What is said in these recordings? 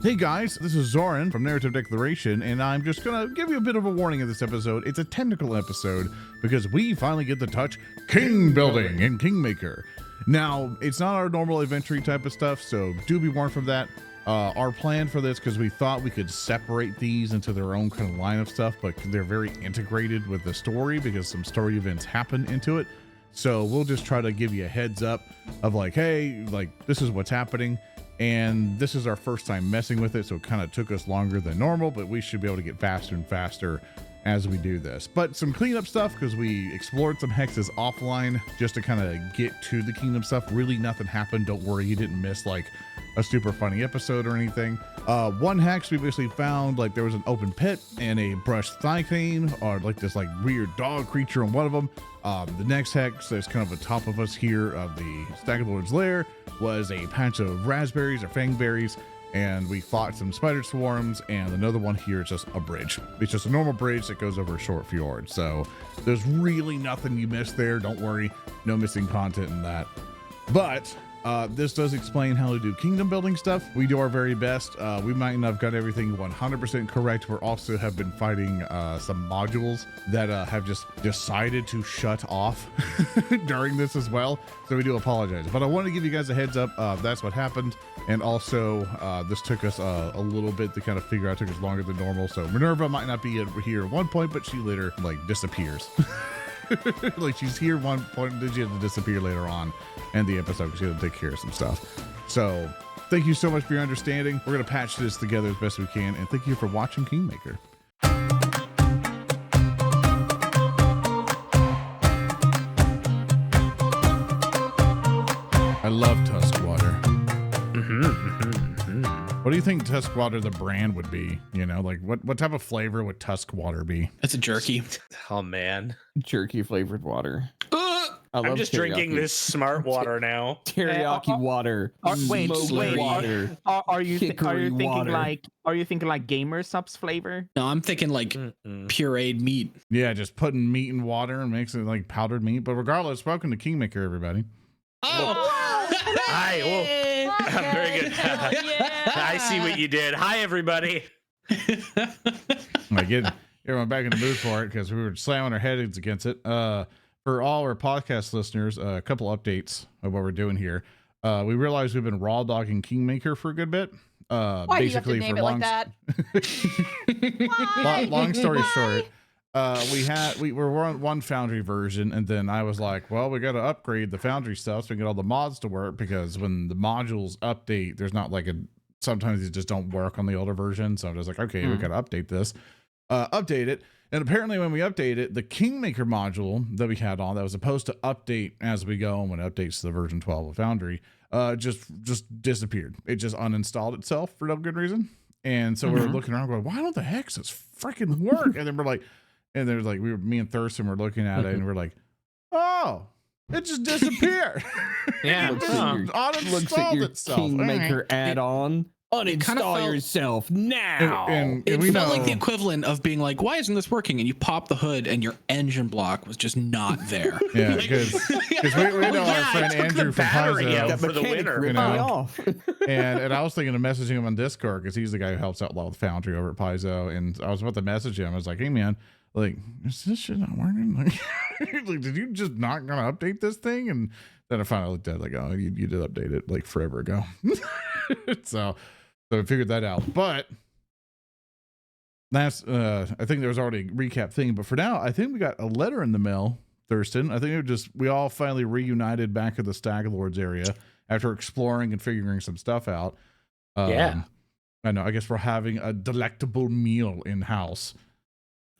Hey guys, this is Zoran from Narrative Declaration, and I'm just gonna give you a bit of a warning in this episode. It's a technical episode because we finally get to touch king building in Kingmaker. Now, it's not our normal inventory type of stuff, so do be warned from that. Our plan for this, because we thought we could separate these into their own kind of line of stuff, but they're very integrated with the story because some story events happen into it. So we'll just try to give you a heads up of like, hey, like this is what's happening. And this is our first time messing with it, so it kind of took us longer than normal, but we should be able to get faster and faster as we do this. But some cleanup stuff, because we explored some hexes offline just to kind of get to the kingdom stuff. Really nothing happened. Don't worry, you didn't miss like a super funny episode or anything. One hex we basically found like there was an open pit and a brushed thylacine, or like this like weird dog creature on one of them. The next hex that's kind of atop of us here of the Staglord's lair was a patch of raspberries or fangberries, and we fought some spider swarms, and another one here is just a bridge. It's just a normal bridge that goes over a short fjord. So there's really nothing you missed there. Don't worry, no missing content in that. But this does explain how to do kingdom building stuff. We do our very best. We might not have got everything 100% correct. We also have been fighting some modules that have just decided to shut off during this as well. So we do apologize. But I want to give you guys a heads up. That's what happened. And also, this took us a little bit to kind of figure out. It took us longer than normal. So Minerva might not be here at one point, but she later like disappears. Like she's here one point, then she has to disappear later on in the episode because she had to take care of some stuff. So thank you so much for your understanding. We're gonna patch this together as best we can, and thank you for watching Kingmaker. I love Tuskwater. What do you think Tuskwater the brand would be? You know, like what type of flavor would Tuskwater be? It's a jerky. Oh man, jerky flavored water. I'm just drinking this smart water now. Teriyaki water. Wait. Water. Are you thinking water. like gamer subs flavor? No, I'm thinking like pureed meat. Yeah, just putting meat in water and makes it like powdered meat. But regardless, welcome to Kingmaker, everybody. Hi. Very good. I see what you did. Hi, everybody. I get everyone back in the mood for it because we were slamming our heads against it. For all our podcast listeners, a couple updates of what we're doing here. We realized we've been raw dogging Kingmaker for a good bit. Why Basically, do you have to name it like that? long story short, we were on one Foundry version, and then I was like, well, we got to upgrade the Foundry stuff so we can get all the mods to work, because when the modules update, there's not like sometimes they just don't work on the older version. So I was like, okay, we got to update this, update it. And apparently when we update it, the Kingmaker module that we had on that was supposed to update as we go, and when it updates to the version 12 of Foundry, just disappeared. It just uninstalled itself for no good reason. And so we were looking around going, why don't the hexes freaking work? And then we're like, me and Thurston were looking at it and we're like, oh, it just disappeared. Yeah. Looks at your itself. Kingmaker add-on. Uninstall yourself now. And It we felt know, like the equivalent of being like, why isn't this working? And you pop the hood and your engine block was just not there. yeah, because we know our friend Andrew from Paizo, for the winter. you know, Off. and I was thinking of messaging him on Discord because he's the guy who helps out a lot with Foundry over at Paizo, and I was about to message him. I was like, hey man, like, is this shit not working? Like, did you just not gonna update this thing? And then I finally looked at it like, oh, you did update it like forever ago. So I figured that out. But that's I think there was already a recap thing, but for now, I think we got a letter in the mail, Thurston. I think we all finally reunited back at the Staglord's area after exploring and figuring some stuff out. Yeah. I know. I guess we're having a delectable meal in house.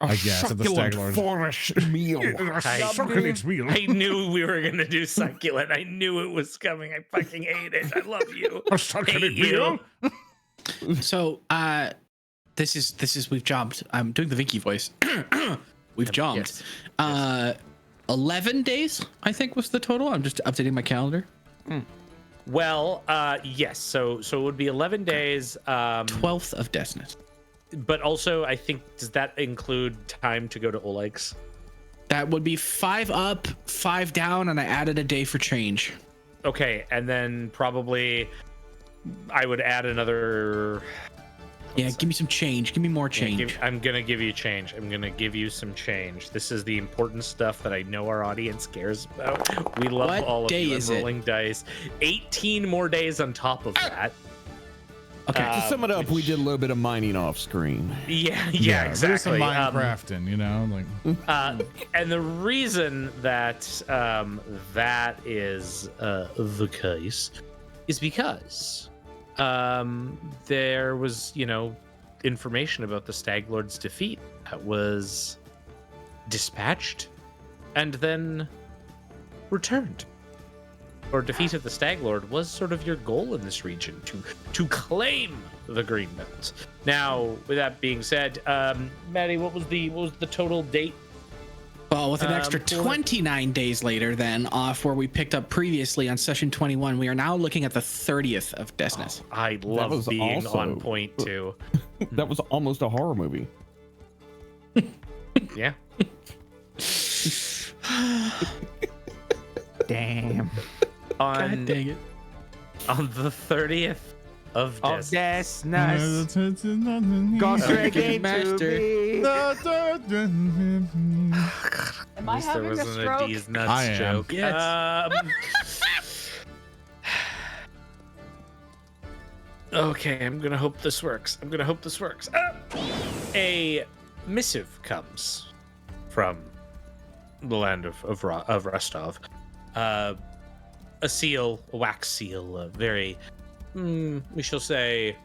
I guess at the Staglord's forest meal. Succulent meal. I knew we were gonna do succulent. I knew it was coming. I fucking hate it. I love you. A succulent meal. So this is we've jumped. I'm doing the Vinky voice. We've jumped. Yes. 11 days, I think, was the total. I'm just updating my calendar. Well, yes. So it would be 11 days. 12th of Desnus. But also, I think, does that include time to go to Oleg's? That would be 5 up, 5 down, and I added a day for change. Okay, and then probably I would add another Yeah, give me some change. Give me more change. I'm gonna give you change. I'm gonna give you some change. This is the important stuff that I know our audience cares about. We love What all of day you. is I'm it? rolling dice. 18 more days on top of that. Okay. To sum it up, we did a little bit of mining off screen. Yeah, There's some exactly. Minecrafting, you know, like And the reason that that is the case is because there was, information about the Stag Lord's defeat that was dispatched and then returned. Or defeat of the Stag Lord was sort of your goal in this region, to claim the Green Belt. Now, with that being said, Maddie, what was the total date? Well, with an extra for- 29 days later, then off where we picked up previously on session 21, we are now looking at the 30th of Desness. I love was being also- on point too. That was almost a horror movie. Yeah. Damn. God On dang it. on the 30th of Oh, Desness. that's nice. Go straight Okay, into master. me. Am I At least there having a wasn't a stroke? D's nuts I am. joke. Okay, I'm gonna hope this works. A missive comes from the land of Rostov. A seal, a wax seal, a very, we shall say,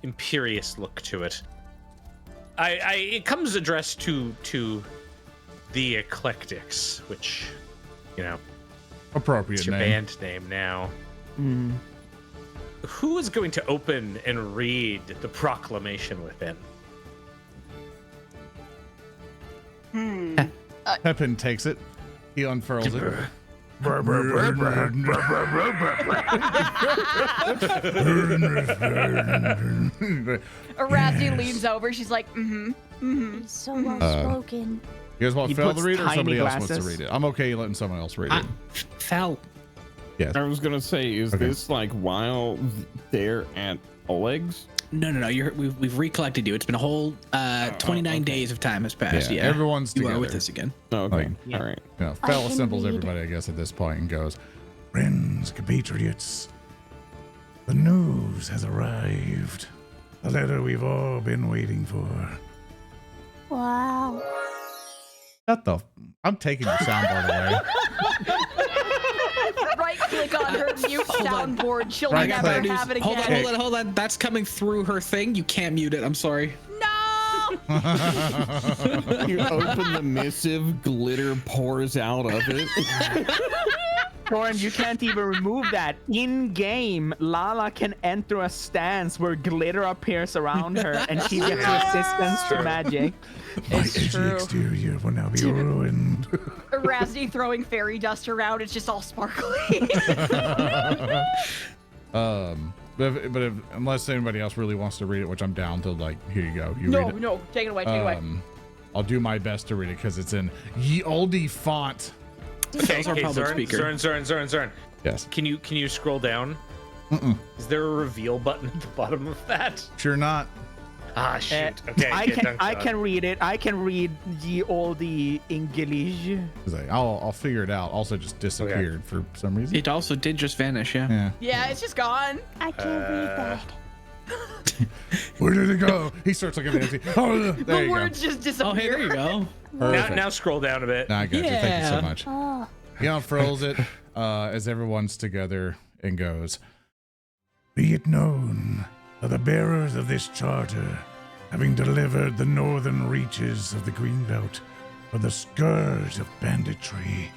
imperious look to it. It comes addressed to the Eclectics, which, appropriate it's your name. band name now. Mm. Who is going to open and read the proclamation within? Pepin takes it. He unfurls it. Arasne leans over. She's like, He's so well spoken. You guys want He Fel to puts read it or tiny somebody else wants to glasses. read it? I'm okay letting someone else read it. Fell. I was gonna say, is Okay. this like while they're at Oleg's? No. We've recollected you. It's been a whole 29 okay. days of time has passed. Yeah, Yeah, everyone's you together. are with us again. Oh, okay. Like, All right. I Fel can assembles read. everybody, I guess, at this point and goes, Friends, compatriots, the news has arrived. The letter we've all been waiting for. Wow. Shut the... I'm taking your soundboard away. right click on her mute Hold on. soundboard. She'll Right never click. have it Hold again. on. That's coming through her thing. You can't mute it. I'm sorry. No! You open the missive, glitter pours out of it. Thorin, you can't even remove that. In game, Lala can enter a stance where glitter appears around her and she gets resistance to magic. My It's edgy true. exterior will now be ruined. Arasne throwing fairy dust around. It's just all sparkly. But unless anybody else really wants to read it, which I'm down to, like, here you go. You no, read it. no. Take it away. Take it away. I'll do my best to read it because it's in ye olde font. Fell's our public speaker. Zoran. Yes. Can you scroll down? Is there a reveal button at the bottom of that? Sure not. Ah, shoot. Okay, I get can done, I John. can read it. I can read all the English. I'll figure it out. Also just disappeared for some reason. It also did just vanish. Yeah. Yeah. Yeah, it's just gone. I can't read that. Where did it go? He starts looking at it. Oh, there The you go. words just disappear. Oh, hey, there you go. Perfect. Now scroll down a bit. Nah, I got you. Thank you so Yeah. much. Oh, He unfurls it as everyone's together and goes, Be it known that the bearers of this charter, having delivered the northern reaches of the Greenbelt for the scourge of banditry,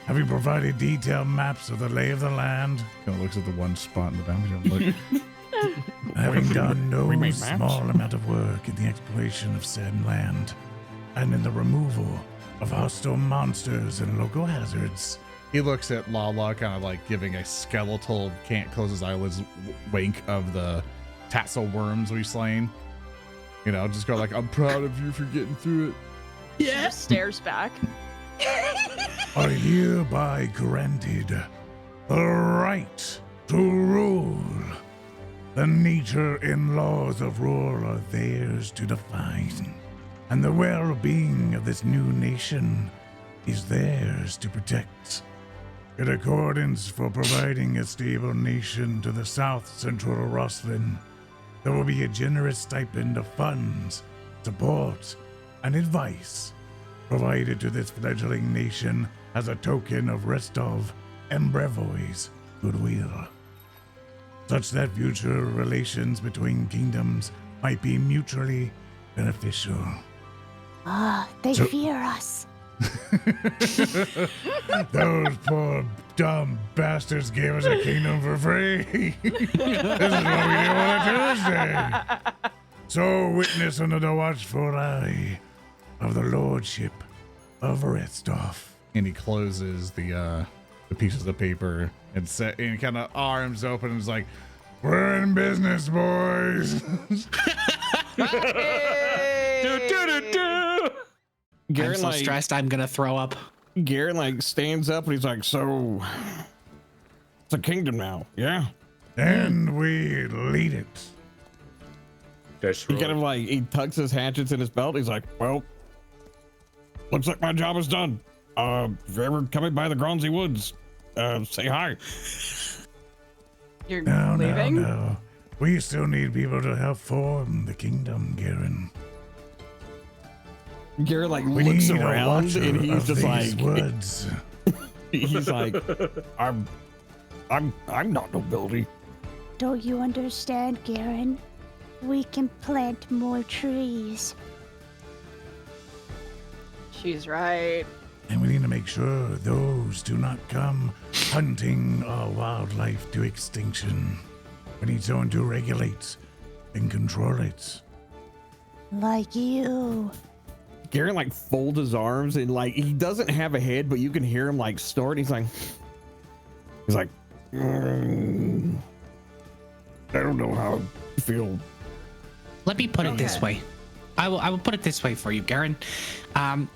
having provided detailed maps of the lay of the land, kind of looks at the one spot in the boundary, having done no We made maps. small amount of work in the exploration of said land, and in the removal of hostile monsters and local hazards. He looks at Lala, kind of like giving a skeletal, can't close his eyelids wink of the tassel worms we've slain. Just go like, I'm proud of you for getting through it. Yeah. Stares back. Are hereby granted the right to rule The nature and laws of rule are theirs to define, and the well-being of this new nation is theirs to protect. In accordance for providing a stable nation to the South Central Arasne, there will be a generous stipend of funds, support, and advice provided to this fledgling nation as a token of Restov and Brevoy's goodwill, such that future relations between kingdoms might be mutually beneficial. They So- fear us. Those poor dumb bastards gave us a kingdom for free. This is what we do on a Tuesday. So witness under the watchful eye of the lordship of Restov. And he closes the pieces of paper and kind of arms open and is like, "We're in business, boys." I'm Garen so like stressed I'm gonna throw up. Garen like stands up and he's like, "So it's a kingdom now, yeah?" And we lead it. That's He kind of like he tucks his hatchets in his belt. He's like, "Well, looks like my job is done. If you're ever coming by the Gronzi Woods, say hi." You're No, leaving? no. We still need people to help form the kingdom, Garen. Garen like We looks need a around watcher and he's of just these like, woods. he's like, I'm not nobility. Don't you understand, Garen? We can plant more trees. She's right. And we need to make sure those do not come hunting our wildlife to extinction. We need someone to regulate and control it. Like you. Garen like folds his arms and like he doesn't have a head, but you can hear him like snort. He's like, I don't know how I feel. Let me put it this Okay. way. I will put it this way for you, Garen.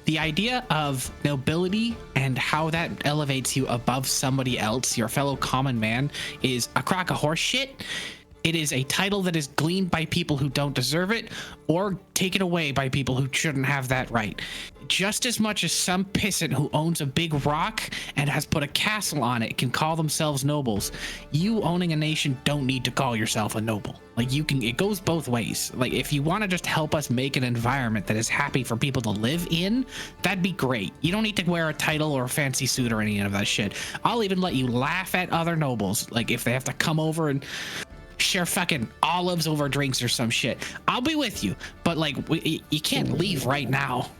The idea of nobility and how that elevates you above somebody else, your fellow common man, is a crock of horse shit. It is a title that is gleaned by people who don't deserve it or taken away by people who shouldn't have that right. Just as much as some pissant who owns a big rock and has put a castle on it can call themselves nobles, you owning a nation don't need to call yourself a noble. Like you can, it goes both ways. Like if you want to just help us make an environment that is happy for people to live in, that'd be great. You don't need to wear a title or a fancy suit or any of that shit. I'll even let you laugh at other nobles. Like if they have to come over and share fucking olives over drinks or some shit, I'll be with you. But like, you can't leave right now.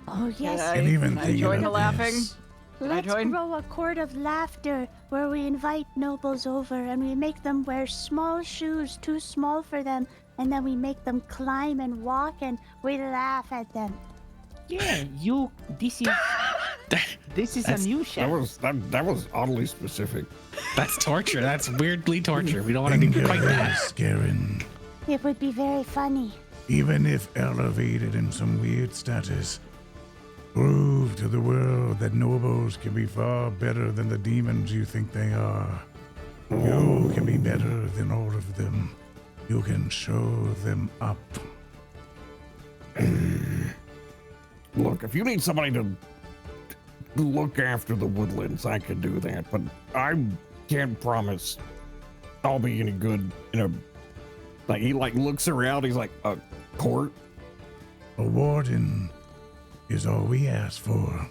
Oh, yes. And even Can I thinking join the of laughing? this, Let's join? grow a court of laughter where we invite nobles over and we make them wear small shoes too small for them, and then we make them climb and walk and we laugh at them. Yeah, you. This is a new show. That was oddly specific. That's torture. That's weirdly torture. We don't want to think do of quite that. this, Garen. It would be very funny. Even if elevated in some weird status, prove to the world that nobles can be far better than the demons you think they are. You can be better than all of them. You can show them up. Look, if you need somebody to look after the woodlands, I can do that, but I can't promise I'll be any good in a. Like he like looks around. He's like, a court. A warden is all we ask for.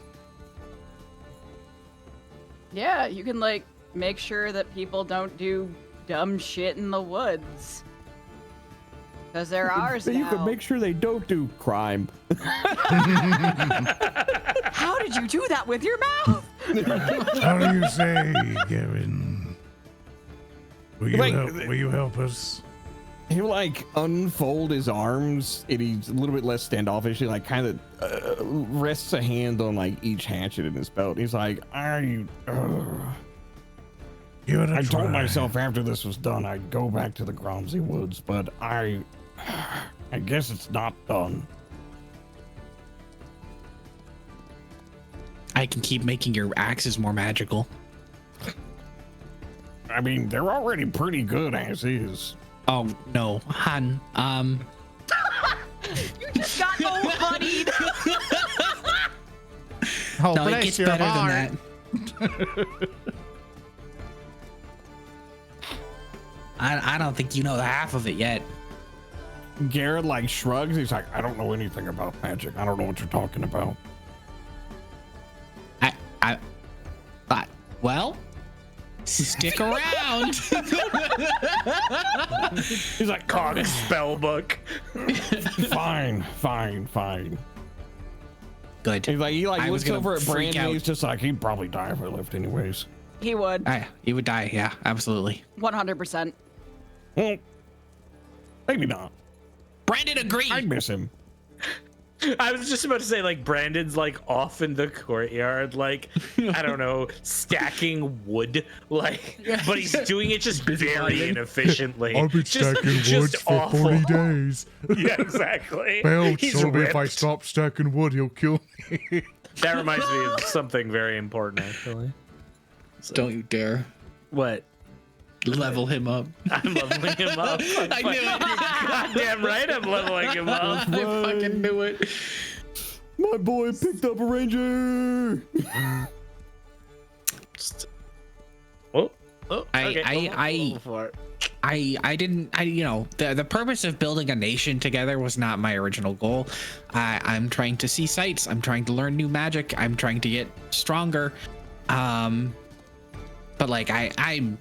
Yeah, you can like make sure that people don't do dumb shit in the woods. Because they're ours So now. you can make sure they don't do crime. How did you do that with your mouth? How do you say, Garen? Will you help us? He like unfold his arms and he's a little bit less standoffish. He like kind of rests a hand on like each hatchet in his belt. He's like, Give it a I try. told myself after this was done, I'd go back to the Gromsey Woods, but I guess it's not done. I can keep making your axes more magical. I mean, they're already pretty good as is. Oh no, hun. You just got old honeyed. Oh, No, it bless gets your better heart. than that. I don't think you know the half of it yet. Geren like shrugs. He's like, I don't know anything about magic. I don't know what you're talking about. I thought, well, stick around. He's like, Cog spell book. fine. Good. He's like, he like I was looks gonna over at freak Brandon. out. He's just like, he'd probably die if I left anyways. He would. You would die. Yeah, absolutely. 100%. Well, maybe not. Brandon agreed. I'd miss him. I was just about to say, like, Brandon's like off in the courtyard, like, I don't know, stacking wood, like, but he's doing it just very inefficiently. I've been Just- stacking just wood for awful. 40 days. Yeah, exactly. Bell He's told me if I ripped. stop stacking wood, he'll kill me. That reminds me of something very important, actually. Don't you dare What? level him up. I'm leveling him up. I knew it. Goddamn right, I'm leveling him up. I fucking knew it. My boy picked up a ranger. Oh, I didn't, you know, the purpose of building a nation together was not my original goal. I'm trying to see sights. I'm trying to learn new magic. I'm trying to get stronger. But like, I'm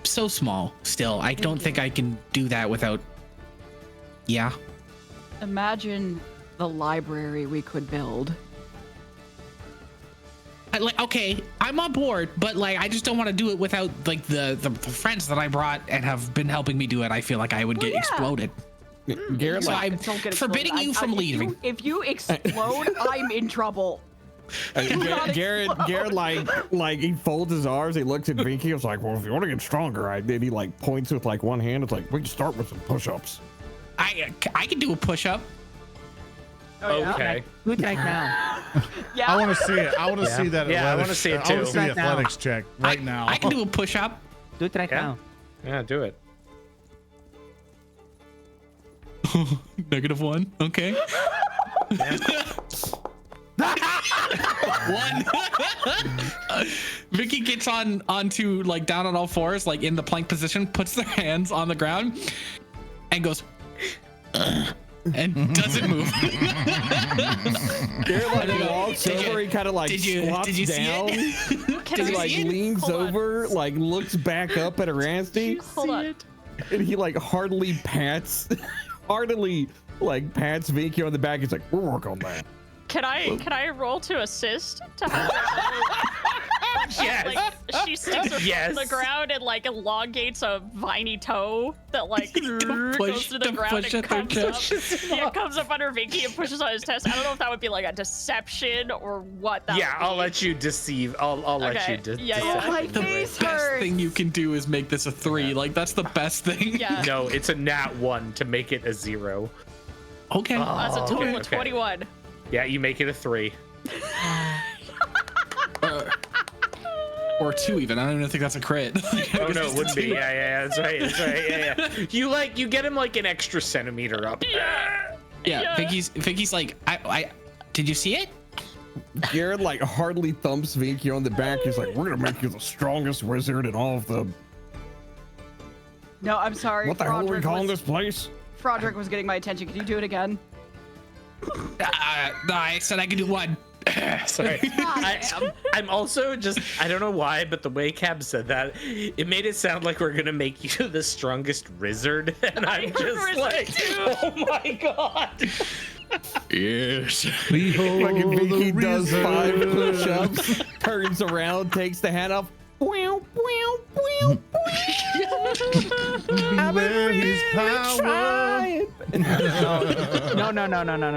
so small still. I don't think I can do that without, yeah. Imagine the library we could build. Like, okay, I'm on board, but like, I just don't want to do it without like the friends that I brought and have been helping me do it. I feel like I would get yeah. exploded. Garen So like, I'm Don't get forbidding exploded. you from leaving. If you explode, I'm in trouble. Garen like he folds his arms. He looks at Vinky. He's like, well, if you want to get stronger, then he like points with like one hand. It's like we can start with some push-ups. I can do a push-up. Oh, yeah? Okay. Do it right now. Yeah. I want to see it. I want to Yeah. see that. Yeah, I athletics- wanna see it I want to too. see the Right now. athletics check right now. I can do a push-up. Do it right Yeah. now. Yeah, do it. -1. Okay. One. Vicky gets onto like down on all fours, like in the plank position, puts their hands on the ground, and goes, and doesn't move. Garen like Did you- walks did you- over. He kind of like did you squats see down. it? Can He I like see it? leans Hold on. over, like looks back up at Arasne, Hold on. and he like heartily pats Vinky on the back. He's like, we'll work on that. Can I roll to assist to have Yes. like she sticks her foot Yes. in the ground and like elongates a viney toe that like goes push- to the to ground push and at their comes up. chest. Yeah, comes up under Vinky and pushes on his chest. I don't know if that would be like a deception or what that Yeah, would I'll be. let you deceive. I'll let Okay. you de- Yeah, deceive. yeah. My The face best hurts. thing you can do is make this a 3. Like that's the best thing. Yeah. No, it's a nat 1 to make it a 0. Okay. That's a total Okay, of okay. 21. Yeah, you make it a 3. Or 2 even. I don't even think that's a crit. Oh no, it wouldn't be. Yeah, that's right. That's right. Yeah. You get him like an extra centimeter up. Yeah, Vicky's like, I did you see it? Garen like hardly thumps Vinky on the back. He's like, we're gonna make you the strongest wizard in all of the. No, I'm sorry. What the hell are we Frodrick calling was- this place? Frodrick was getting my attention. Can you do it again? No, I said I could do 1. Sorry. I'm also just, I don't know why, but the way Cab said that, it made it sound like we're gonna make you the strongest wizard, and I'm just like, oh my god. Yes. Fucking Vinky does 5 push-ups, turns around, takes the hat off. Beware his power.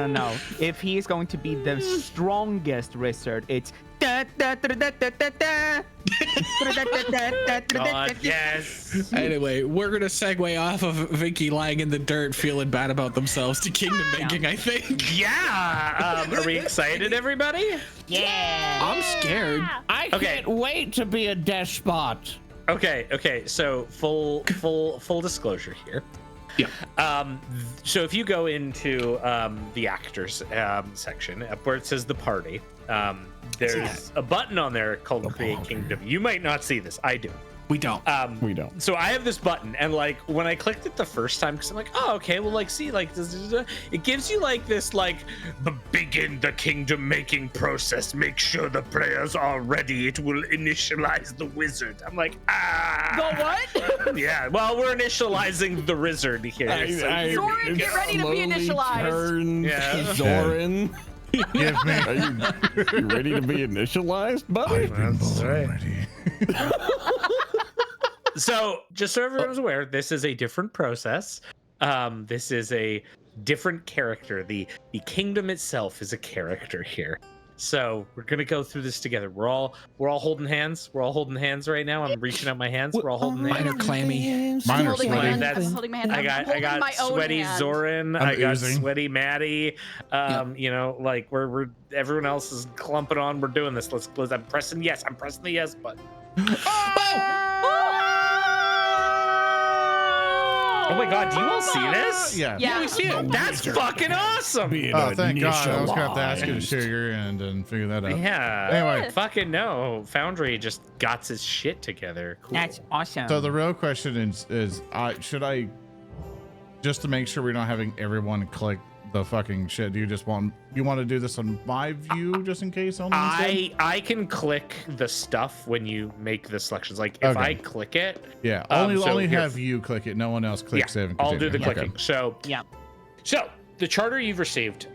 No. If he is going to be the strongest wizard, it's da, da, da, da, da, da, da. God, yes. Anyway, we're gonna segue off of Vicky lying in the dirt, feeling bad about themselves, to kingdom making. I think. Yeah. Are we excited, everybody? Yeah. I'm scared. I Okay. can't wait to be a despot. Okay. So full disclosure here. Yeah. So if you go into the actors section where it says the party, there's a button on there called Create Kingdom. You might not see this. I do. We don't. We don't. So I have this button, and like when I clicked it the first time, because I'm like, oh, okay, well, like, see, like, it gives you like this, like, begin the kingdom making process. Make sure the players are ready. It will initialize the wizard. I'm like, The what? yeah. Well, we're initializing the wizard here. Zoran, get ready to be initialized. Yeah. Zoran, Give me. are you ready to be initialized, buddy? That's right. Already. So, just so everyone's aware, this is a different process. This is a different character. The kingdom itself is a character here. So we're gonna go through this together. We're all holding hands. We're all holding hands right now. I'm reaching out my hands. We're all holding Mine hands. are clammy. Mine are holding my sweaty. hand. That's- I'm holding my hand. I I'm got my own sweaty hand. Zoran. I'm I got oozing. sweaty Maddie. You know, like we're everyone else is clumping on. We're doing this. Let's. I'm pressing yes. I'm pressing the yes button. Oh my god, do you all see this? Yeah. Yeah. We see it. That's fucking awesome. Being Oh, thank God. I was going to have to ask you to initialized. share your end and figure that out. Yeah. Anyway. Fucking no. Foundry just got his shit together. Cool. That's awesome. So the real question is should I, just to make sure we're not having everyone click the fucking shit, do you just want to do this on my view just in case only? instead? I can click the stuff when you make the selections. Like if Okay. I click it, Yeah, so only here- have you click it. No one else click yeah, save and I'll continue. do the Okay. clicking. So Yeah. So the charter you've received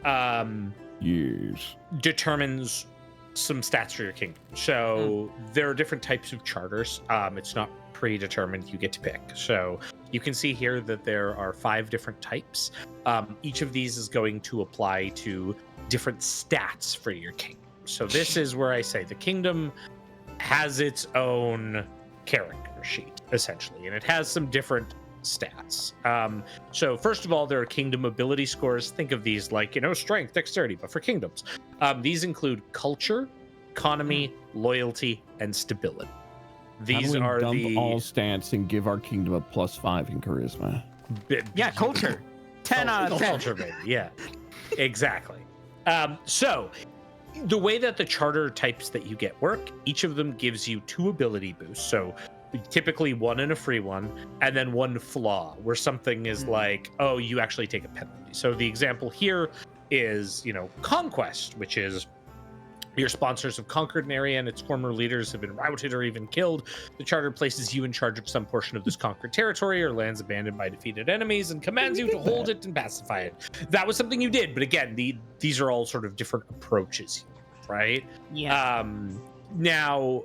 Yes. determines some stats for your kingdom. So there are different types of charters. It's not predetermined. You get to pick. So you can see here that there are 5 different types. Each of these is going to apply to different stats for your kingdom. So this is where I say the kingdom has its own character sheet, essentially, and it has some different stats. So first of all, there are kingdom ability scores. Think of these like, strength, dexterity, but for kingdoms. These include culture, economy, loyalty, and stability. These How do we are dump the all stats and give our kingdom a +5 in charisma. Yeah, culture. 10 out of 10. Culture, baby. Yeah, exactly. So the way that the charter types that you get work, each of them gives you 2 ability boosts. So typically 1 and a free one, and then 1 flaw where something is like, oh, you actually take a penalty. So the example here is, conquest, which is your sponsors have conquered an area and its former leaders have been routed or even killed. The charter places you in charge of some portion of this conquered territory or lands abandoned by defeated enemies and commands you to hold it and pacify it. That was something you did, but again, these are all sort of different approaches, right? Yeah. Now,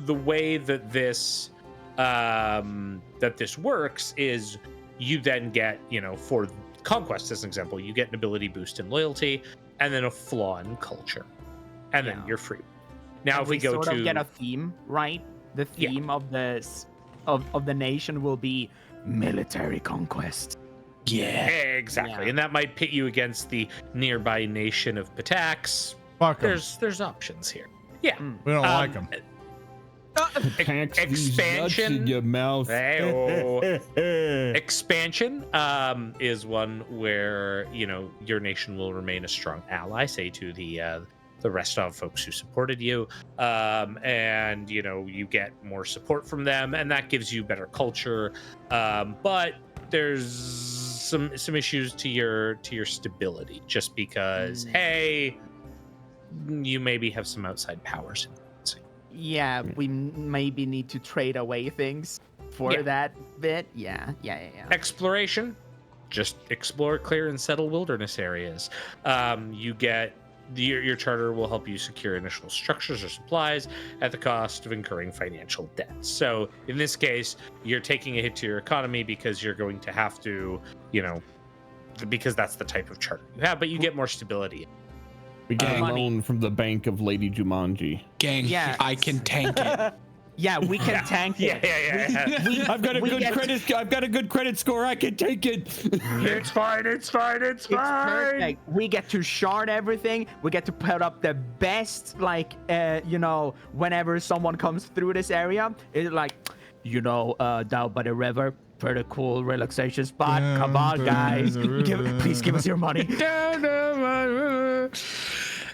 the way that this works is you then get, for conquest as an example, you get an ability boost in loyalty and then a flaw in culture. And then you're free. Now, if we go sort to of get a theme, right? The theme of this of the nation will be military conquest. Yeah. exactly, Yeah. and that might pit you against the nearby nation of Patax. Fuck 'em. There's options here. Yeah, We don't like them. Packs these nuts expansion. in your mouth. Hey-oh. Expansion is one where your nation will remain a strong ally, say to the rest of folks who supported you, and you get more support from them, and that gives you better culture. But there's some issues to your stability, just because hey, you maybe have some outside powers. Yeah, we maybe need to trade away things for Yeah. that bit. Yeah. Exploration, just explore, clear, and settle wilderness areas. You get your charter will help you secure initial structures or supplies at the cost of incurring financial debt. So in this case, you're taking a hit to your economy because you're going to have to, because that's the type of charter you have, but you get more stability. We get a Money. loan from the bank of Lady Jumanji. Gang, Yeah. I can tank it. Yeah, we can tank it. Yeah. I've got a we good get- credit. I've got a good credit score. I can take it. It's fine. It's Perfect. We get to shard everything. We get to put up the best, whenever someone comes through this area, it's like, down by the river. Pretty cool relaxation spot. Come on, guys. Please give us your money.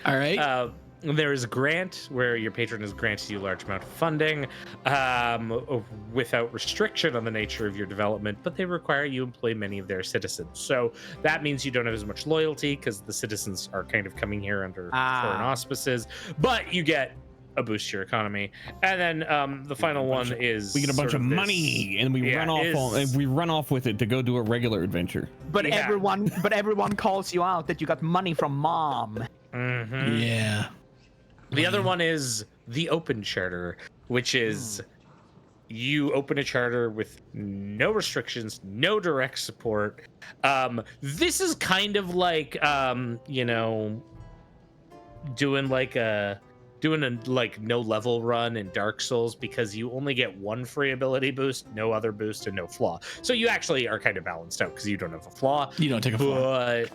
All right. There is a grant where your patron has granted you a large amount of funding without restriction on the nature of your development, but they require you employ many of their citizens. So that means you don't have as much loyalty because the citizens are kind of coming here under foreign auspices, but you get a boost to your economy. And then the final one is we get a bunch of money and we run off with it to go do a regular adventure. But everyone calls you out that you got money from mom. Mm-hmm. Yeah. The other one is the open charter, which is you open a charter with no restrictions, no direct support. This is kind of like, doing a no level run in Dark Souls, because you only get one free ability boost, no other boost, and no flaw. So you actually are kind of balanced out because you don't have a flaw. You don't take a flaw.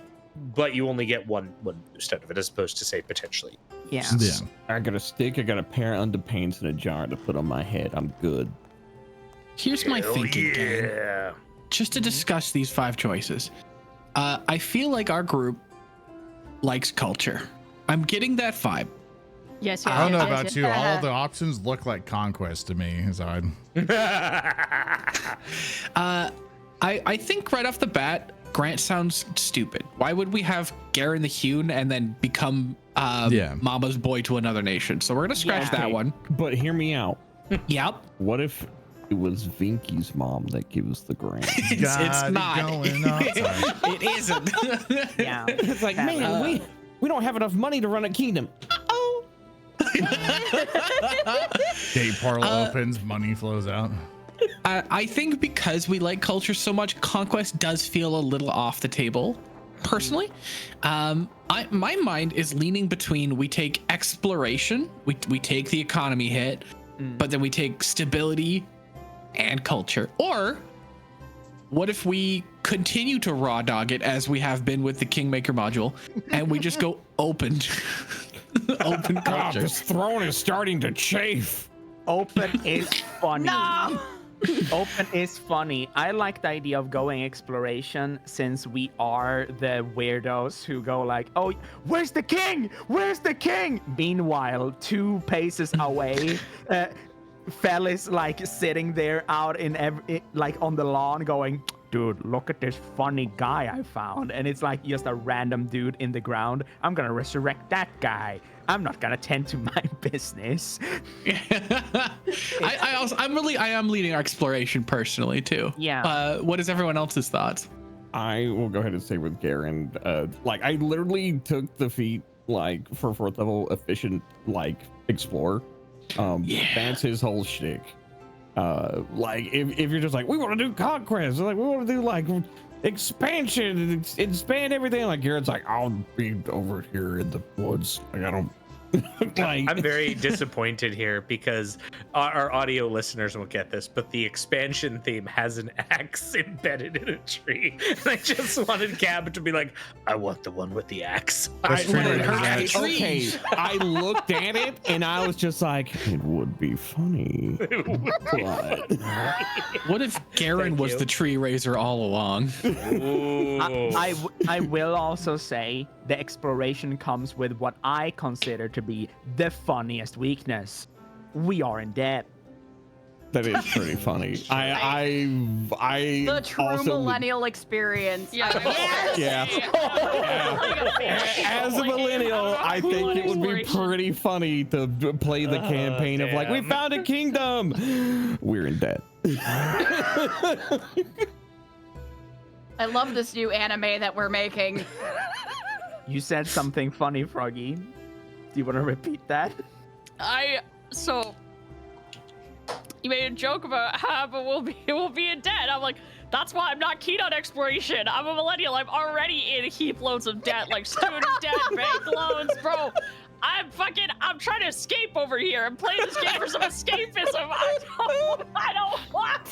But you only get one boost out of it, as opposed to, say, potentially. Yeah. I got a stick, I got a pair of underpants and a jar to put on my head. I'm good. Here's my thinking, Garen. Just to discuss these 5 choices. I feel like our group likes culture. I'm getting that vibe. Yes, I don't know about you. All the options look like conquest to me. So I think right off the bat, Grant sounds stupid. Why would we have Geren the Hewn and then become Mama's boy to another nation? So we're gonna scratch that one. But hear me out. Yep. What if it was Vinky's mom that gives the grant? It's not. It isn't. Yeah. It's like, man, we don't have enough money to run a kingdom. Day parlor opens, money flows out. I think because we like culture so much, conquest does feel a little off the table. Personally, my mind is leaning between we take exploration, we take the economy hit, but then we take stability and culture. Or what if we continue to raw dog it as we have been with the Kingmaker module, and we just go open, open culture? This throne is starting to chafe. Open is funny. No! Open is funny. I like the idea of going exploration, since we are the weirdos who go like, oh, where's the king? Where's the king? Meanwhile, 2 paces away, Fell is like sitting there out like on the lawn going, dude, look at this funny guy I found. And it's like just a random dude in the ground. I'm gonna resurrect that guy. I'm not gonna tend to my business. I am leading exploration personally too. Yeah. What is everyone else's thoughts? I will go ahead and say with Garen, like I literally took the feat like for 4th level efficient like explorer. That's his whole shtick. Like if you're just like, we want to do conquest, like we want to do like expansion, expand everything, like Garen's like, I'll be over here in the woods. Like I don't like. I'm very disappointed here because our audio listeners won't get this, but the expansion theme has an axe embedded in a tree. And I just wanted Gab to be like, I want the one with the axe. I looked at it and I was just like, it would be funny. But... What if Garen was the tree raiser all along? I will also say the exploration comes with what I consider to be the funniest weakness. We are in debt. That is pretty funny. The true also, millennial experience. Yeah. As a millennial, I think it would be pretty funny to play the campaign of like, we found a kingdom. We're in debt. I love this new anime that we're making. You said something funny, Froggy. Do you want to repeat that? So you made a joke about how we'll be in debt. I'm like, that's why I'm not keen on exploration. I'm a millennial. I'm already in heap loads of debt, like student debt, bank loans, bro. I'm trying to escape over here. I'm playing this game for some escapism. I don't want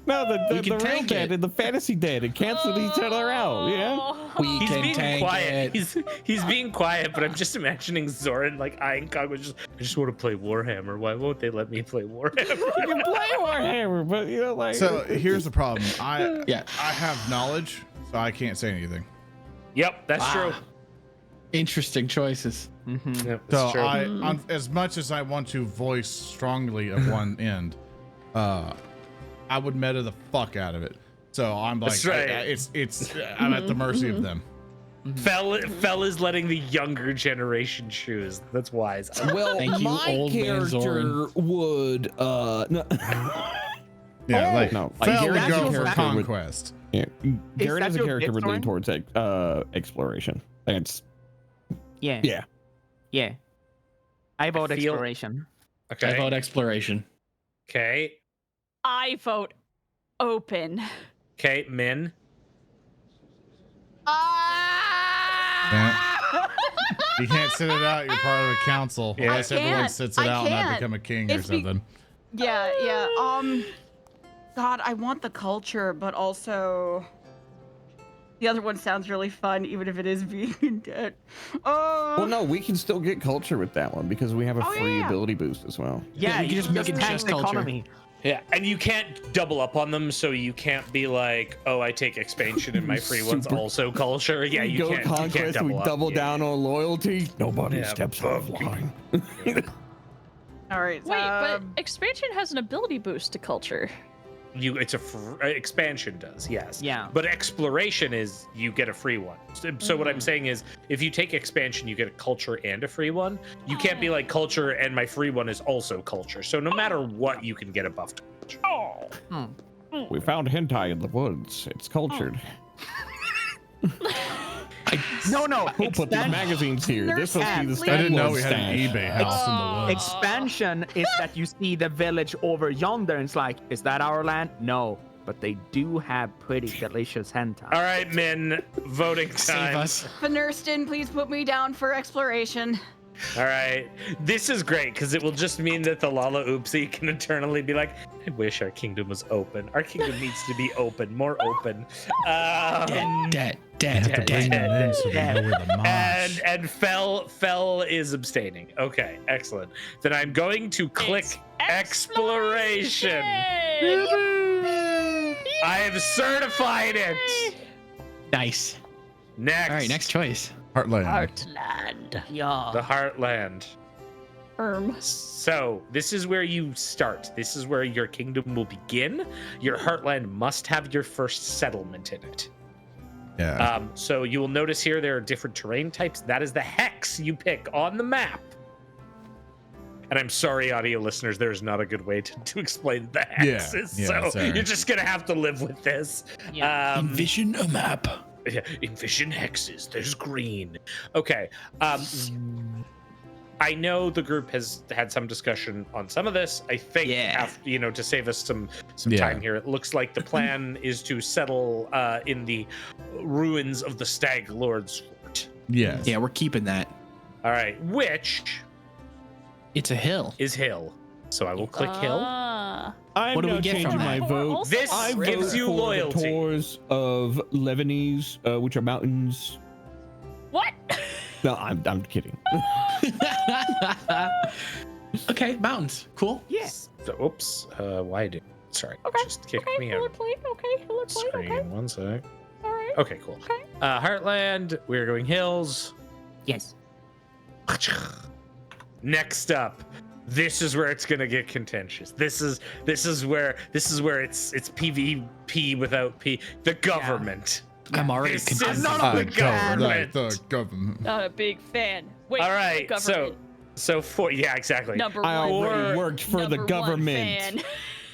No, the can real tank dead it. and the fantasy dead and cancel each other out. Yeah. We He's can being tank quiet. it. He's being quiet, but I'm just imagining Zoran like eyeing Cog just I just want to play Warhammer. Why won't they let me play Warhammer? You can play Warhammer, but you know, like. So here's the problem. I Yeah. have knowledge, so I can't say anything. Yep, that's true. Interesting choices. Yep, So that's true. as much as I want to voice strongly of one end, I would meta the fuck out of it. So I'm like, That's right. I'm at the mercy of them. Fell is letting the younger generation choose. That's wise. Well, Thank you, my old man character Zoran. would no. Yeah, like no, Fel would Garen's go for character would- conquest. Yeah, Garen that as a your character bit, would lean Zoran? towards exploration. It's Yeah. yeah. I vote I feel- exploration. I Okay. vote exploration. Okay. I vote open. Okay. Min. You can't sit it out. You're part of a council. Yeah. Unless everyone can't. sits it I out and I can't. become a king or It's be- something. Yeah. God, I want the culture, but also the other one sounds really fun, even if it is being dead. Well, no, we can still get culture with that one because we have a Oh, free yeah. ability boost as well. Yeah, we can just make it tank just the culture. economy. Yeah, and you can't double up on them, so you can't be like, "Oh, I take expansion and my free one's Super- also culture." Yeah, we you go can't. conquest, you can't double we up. double Yeah. down on loyalty. Nobody Yeah, steps fuck off line. All right. Wait, but expansion has an ability boost to culture. It's expansion does, yes. Yeah. But exploration is you get a free one. So what I'm saying is, if you take expansion, you get a culture and a free one. You can't be like culture and my free one is also culture. So no matter what, you can get a buff to culture. We found hentai in the woods. It's cultured. No. Who put these magazines here? This must be the Nurse I didn't know Stag we Lord had an stash. eBay house in the woods. Expansion is that you see the village over yonder and it's like, is that our land? No. But they do have pretty delicious hentai. All right, Min, voting Save time. us. Venurston, please put me down for exploration. All right, this is great because it will just mean that the Lalaoopsie can eternally be like, I wish our kingdom was open. Our kingdom needs to be open, more open. Dead. And Fell is abstaining. Okay, excellent. Then I'm going to click exploration. I have certified it. Nice. Next. All right, next choice. Heartland. Heartland. Yeah. The Heartland. So this is where you start. This is where your kingdom will begin. Your Heartland must have your first settlement in it. Yeah. So you will notice here there are different terrain types. That is the hex you pick on the map. And I'm sorry, audio listeners, there's not a good way to explain the hexes. Yeah, so sorry. you're just gonna have to live with this. Envision a map. Envision hexes. There's green. Okay. I know the group has had some discussion on some of this. I think after, to save us some time here, it looks like the plan is to settle in the ruins of the Stag Lord's fort. Yes. Yeah, we're keeping that. All right, which It's a hill. is hill. So I will click hill. I'm What do we now get changing from my that? vote. This I gives vote you for loyalty. the tours of Lebanese, which are mountains. What? No, I'm kidding. Okay, mountains. Cool. Yes. So, oops. Why did? Sorry. Okay. Just kicked Okay, me Hiller out. Plate. Okay, Hiller Plate. Screen. Okay. One sec. All right. Okay, cool. Okay. Heartland. We're going hills. Yes. Next up, this is where it's gonna get contentious. This is where it's PvP without P. The government. I'm already This content. is not the government. The government. Not a big fan. Wait. All right, government. so for exactly. Number I one. already worked for the Number one government. fan.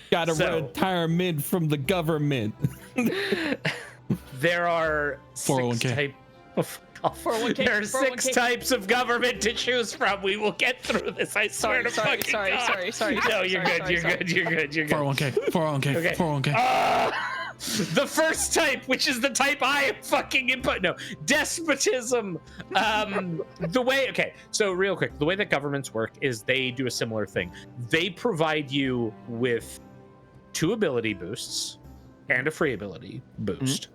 Got a So- retirement from the government. There are 401k. six type. Oh, fuck off. 401k, There are six 401k. types of government to choose from. We will get through this. I swear to Sorry, fucking sorry, God. sorry, sorry, No, sorry, you're sorry, good. sorry, You're sorry. good. You're good. You're good. 401k. 401k. Okay. 401k. The first type, which is the type I fucking input. No, despotism. So real quick, the way that governments work is they do a similar thing. They provide you with 2 ability boosts and a free ability boost.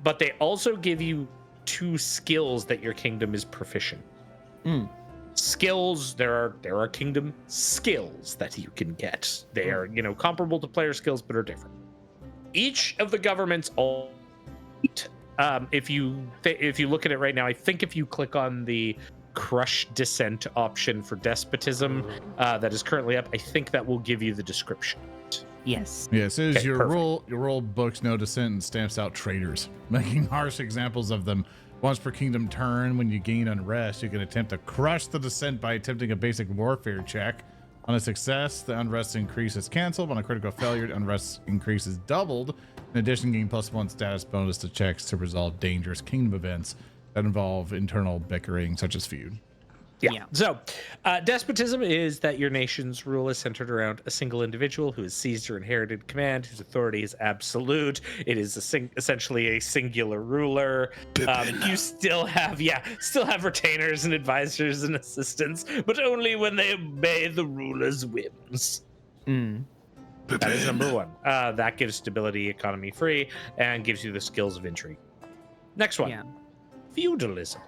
But they also give you 2 skills that your kingdom is proficient. Skills, there are kingdom skills that you can get. They are, comparable to player skills, but are different. Each of the governments if you look at it right now, I think if you click on the crush dissent option for despotism that is currently up, I think that will give you the description. Yes. Yeah, it says Okay, your perfect. rule books no dissent and stamps out traitors, making harsh examples of them. Once per kingdom turn, when you gain unrest, you can attempt to crush the dissent by attempting a basic warfare check. On a success, the unrest increase is canceled. On a critical failure, the unrest increase is doubled. In addition, gain +1 status bonus to checks to resolve dangerous kingdom events that involve internal bickering, such as feud. Yeah. So, despotism is that your nation's rule is centered around a single individual who has seized or inherited command, whose authority is absolute. It is essentially a singular ruler. You still have retainers and advisors and assistants, but only when they obey the ruler's whims. That is number 1. That gives stability, economy free, and gives you the skills of intrigue. Next one, feudalism.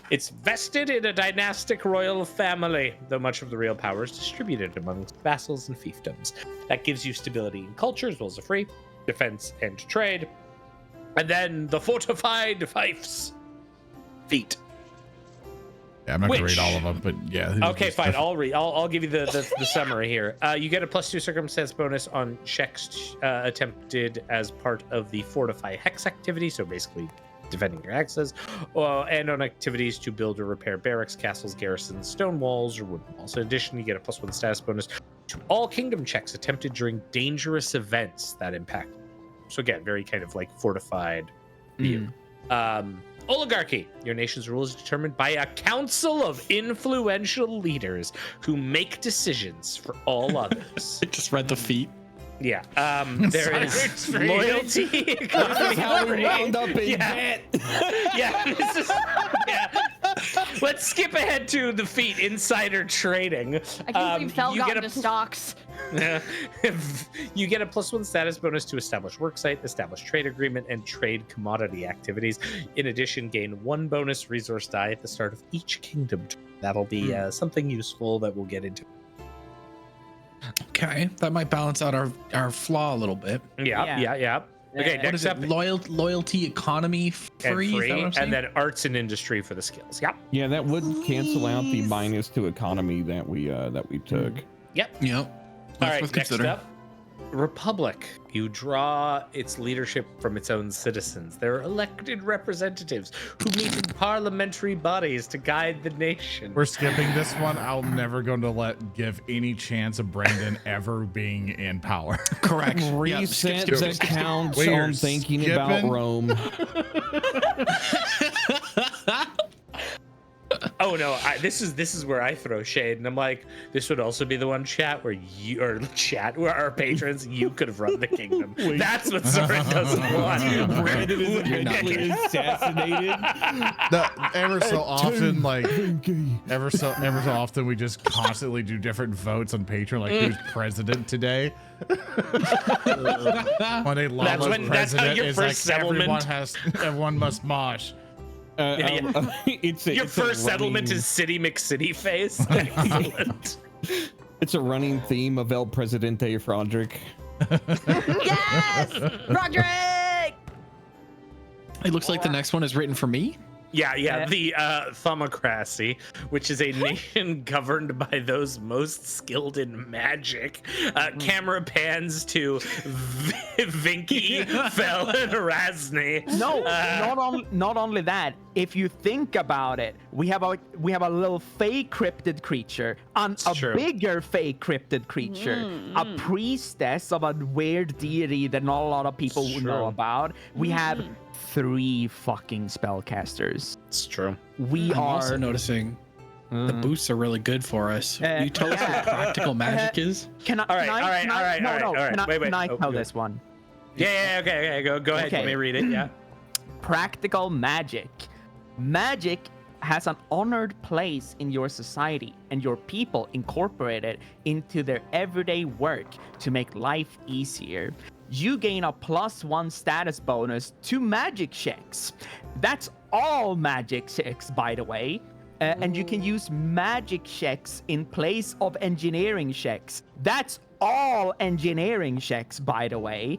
It's vested in a dynastic royal family, though much of the real power is distributed amongst vassals and fiefdoms. That gives you stability in culture as well as a free, defense, and trade. And then the fortified fiefs. Feet. Yeah, I'm not gonna read all of them, but yeah. Okay, fine. I'll give you the summary here. You get a +2 circumstance bonus on checks attempted as part of the fortify hex activity. So basically, defending your access, and on activities to build or repair barracks, castles, garrisons, stone walls, or wooden walls. In addition, you get a +1 status bonus to all kingdom checks attempted during dangerous events that impact. So again, very kind of like fortified view. Oligarchy. Your nation's rule is determined by a council of influential leaders who make decisions for all others. I just read the feet. Yeah. There is loyalty. Economy, How we free. wound up in debt. Let's skip ahead to the feat insider trading. I think we fell down to stocks. You get a +1 status bonus to establish worksite, establish trade agreement, and trade commodity activities. In addition, gain 1 bonus resource die at the start of each kingdom. That'll be something useful that we'll get into. Okay, that might balance out our flaw a little bit. Yeah. Okay, What next is up, it? Loyalty, economy, free, is that what I'm and saying? then arts and industry for the skills. Yep. Yeah, that would cancel out the -2 economy that we took. Yep. Yep. All That's right, worth next considering. up, Republic. You draw its leadership from its own citizens. They're elected representatives who meet in parliamentary bodies to guide the nation. We're skipping this one. I'll never going to give any chance of Brandon ever being in power. Correct. Reset that counts We are on thinking about skipping. Rome. Oh no, this is where I throw shade, and I'm like, this would also be the one where our patrons, you could have run the kingdom. That's what Soren doesn't want. Brandon is eventually assassinated. Ever so often, we just constantly do different votes on Patreon, like who's president today. When a lawless that's how president your is like first settlement- everyone must mosh. Your first settlement is City McCity face. Excellent. It's a running theme of El Presidente Frodrick. Yes! Roderick! It looks like the next one is written for me. Yeah. The Thumocracy, which is a nation governed by those most skilled in magic. Camera pans to Vinky, Fell, and Arasne. No, not only that. If you think about it, we have a little fey cryptid creature, a true. bigger fey cryptid creature, a priestess of a weird deity that not a lot of people would know about. We have 3 fucking spellcasters. It's true. We I'm are also noticing the boosts are really go good for us. You tell us what practical magic is? Can I? All right. Wait. Can I tell good. this one? Yeah. Okay. Go ahead. Okay. Let me read it. Yeah. Practical magic. Magic has an honored place in your society, and your people incorporate it into their everyday work to make life easier. You gain a +1 status bonus to magic checks. That's all magic checks, by the way. And you can use magic checks in place of engineering checks. That's all engineering checks, by the way.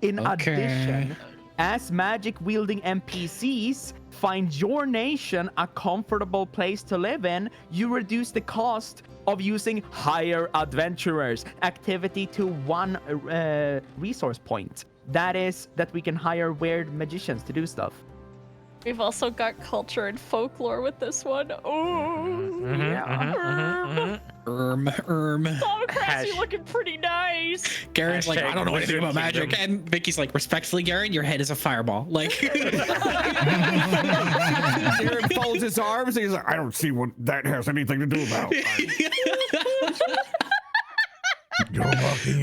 In addition, as magic-wielding NPCs find your nation a comfortable place to live in, you reduce the cost of using hire adventurers activity to 1 resource point. That is that we can hire weird magicians to do stuff. We've also got culture and folklore with this one. Oh, Yeah. Democracy looking pretty nice. Garen's like, I don't know anything about Wizard magic. And Vicky's like, respectfully, Garen, your head is a fireball. Like, Garen folds his arms and he's like, I don't see what that has anything to do about.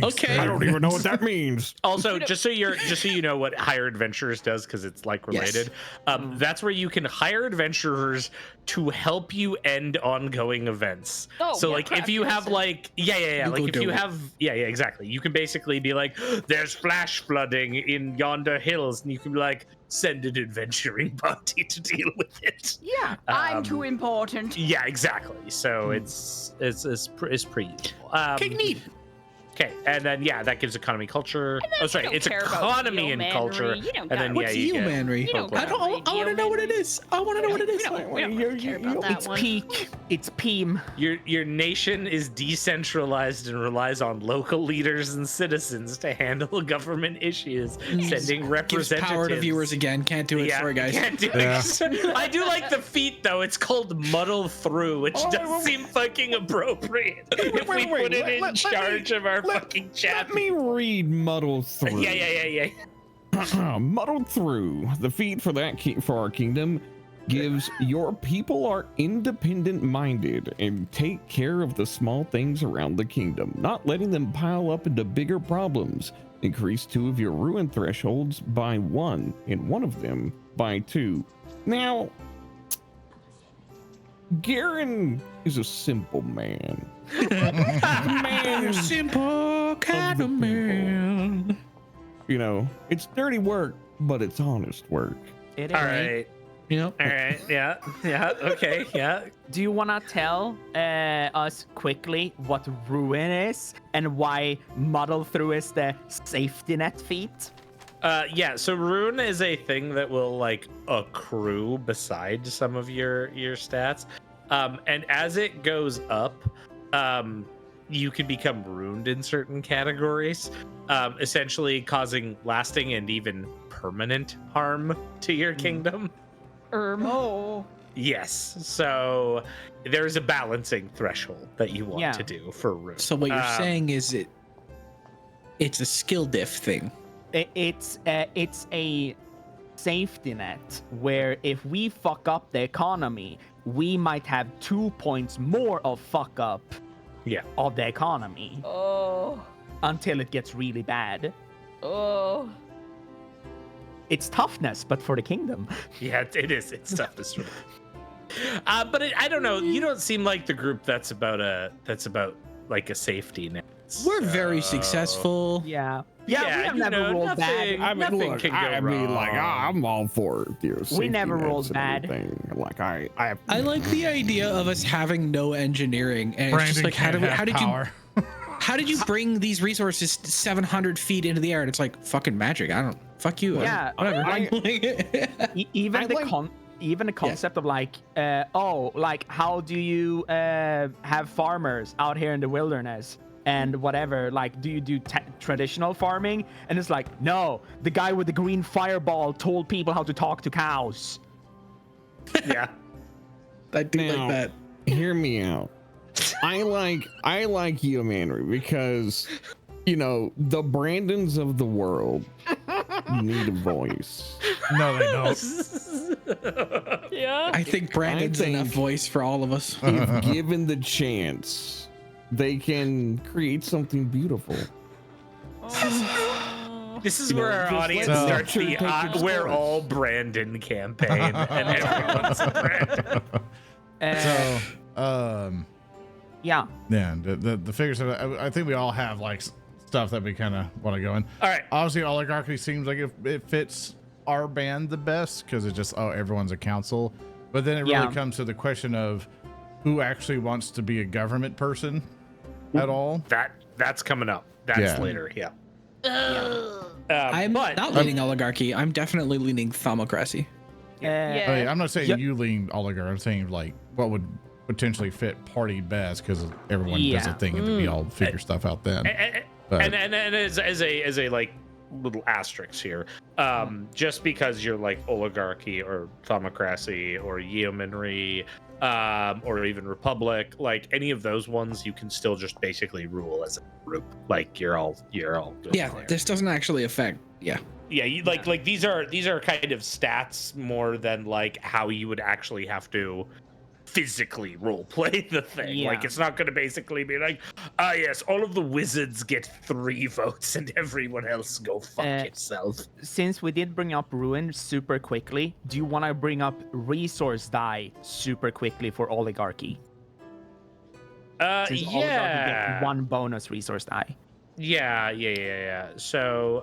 okay. I don't even know what that means. Also, just so you know what hire adventurers does, because it's like related. That's where you can hire adventurers to help you end ongoing events. Oh, So yeah, like if you have craft like like if you have exactly. You can basically be like, there's flash flooding in yonder hills, and you can be like, send an adventuring party to deal with it. Yeah, I'm too important. Yeah, exactly. So it's pretty useful. Okay, neat. Okay, and then that gives economy, culture. Oh, sorry, don't it's care about economy and geomanry. culture. You don't And got- then What's you get humanry? You don't I want to know what it is. I want to know what it is. We don't really care about that It's one. peak. It's Peem. your nation is decentralized and relies on local leaders and citizens to handle government issues, sending Gives representatives. power to viewers again. Can't do it. Sorry, guys. Can't do it. I do like the feat though. It's called muddle through, which does seem fucking appropriate if we put it in charge of our fucking chat. Let me read Muddle Through. Yeah. Muddle Through. The feat for for our kingdom gives your people are independent minded and take care of the small things around the kingdom, not letting them pile up into bigger problems. Increase 2 of your ruin thresholds by 1 and 1 of them by 2. Now, Geren is a simple man. Man, Simple kind of man. you know, it's dirty work, but it's honest work. It All is. right. Yep. All right. Yeah. Okay. Yeah. Do you want to tell us quickly what ruin is and why muddle through is the safety net feat? Yeah. So rune is a thing that will like accrue beside some of your stats, and as it goes up, you can become ruined in certain categories, essentially causing lasting and even permanent harm to your kingdom. Oh. Yes. So there's a balancing threshold that you want to do for rune. So what you're saying is it's a skill diff thing. It's a safety net where if we fuck up the economy, we might have 2 points more of fuck up of the economy Oh. until it gets really bad. Oh. It's toughness, but for the kingdom. Yeah, it is. It's tough to sort of. But I don't know. You don't seem like the group that's about like a safety net. We're very successful. Yeah, we have never rolled bad. I mean, Nothing look, can go I mean, like, wrong. I'm all for safety never nets rolled and bad. everything. Like, I I like the idea of us having no engineering, and it's just Brandon like, can't have how did power. how did you bring these resources 700 feet into the air? And it's like fucking magic. I don't. Fuck you. Yeah, Whatever. Even the concept of like, like how do you have farmers out here in the wilderness and whatever? Like, do you do traditional farming? And it's like, no, the guy with the green fireball told people how to talk to cows. Yeah. I do Now, like that. hear me out. I like you, Manry, because you know the Brandons of the world need a voice. No, they don't. Yeah. I think Brandon's enough think- voice for all of us. If given the chance, they can create something beautiful. This is where our audience So- starts the we're all Brandon campaign, and everyone's Brandon. So, Yeah. yeah, the figures. I think we all have like stuff that we kind of want to go in. All right. Obviously, oligarchy seems like it fits our band the best because it just everyone's a council. But then it really comes to the question of who actually wants to be a government person at all. That's coming up. That's later. Yeah. I'm but not leaning oligarchy. I'm definitely leaning thomocracy. I mean, I'm not saying you lean oligarch. I'm saying like what would potentially fit party best because everyone does a thing and we all figure stuff out then. And as a like little asterisk here, just because you're like oligarchy or thomocracy or yeomanry, or even republic, like any of those ones, you can still just basically rule as a group. Like you're all good. Yeah, this doesn't actually affect. Yeah. Yeah, like these are kind of stats more than like how you would actually have to physically role play the thing. Like it's not going to basically be like, yes, all of the wizards get 3 votes and everyone else go fuck yourself. Since we did bring up ruin super quickly, do you want to bring up resource die super quickly for oligarchy? Since oligarchy gets 1 bonus resource die. Yeah. So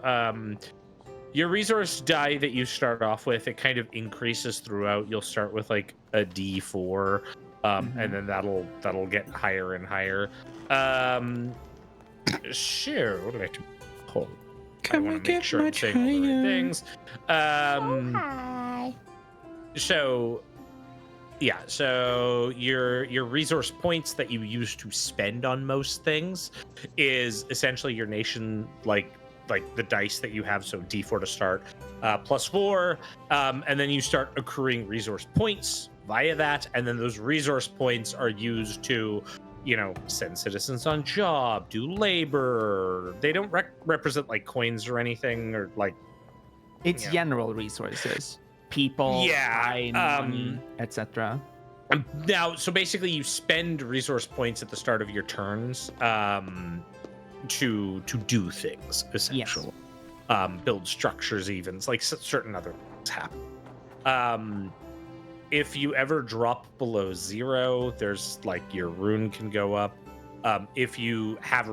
your resource die that you start off with, it kind of increases throughout. You'll start with like a D4, and then that'll get higher and higher. Sure. What do I have to hold? I want to make sure I'm saying all the right things. Hi. So your resource points that you use to spend on most things is essentially your nation, like the dice that you have. So D4 to start, +4, and then you start accruing resource points via that, and then those resource points are used to, send citizens on job, do labor. They don't represent like coins or anything, or like it's general resources, people, time, money, etc. Now, so basically you spend resource points at the start of your turns to do things, essentially. Build structures, even like certain other things happen. If you ever drop below 0, there's like your rune can go up. If you have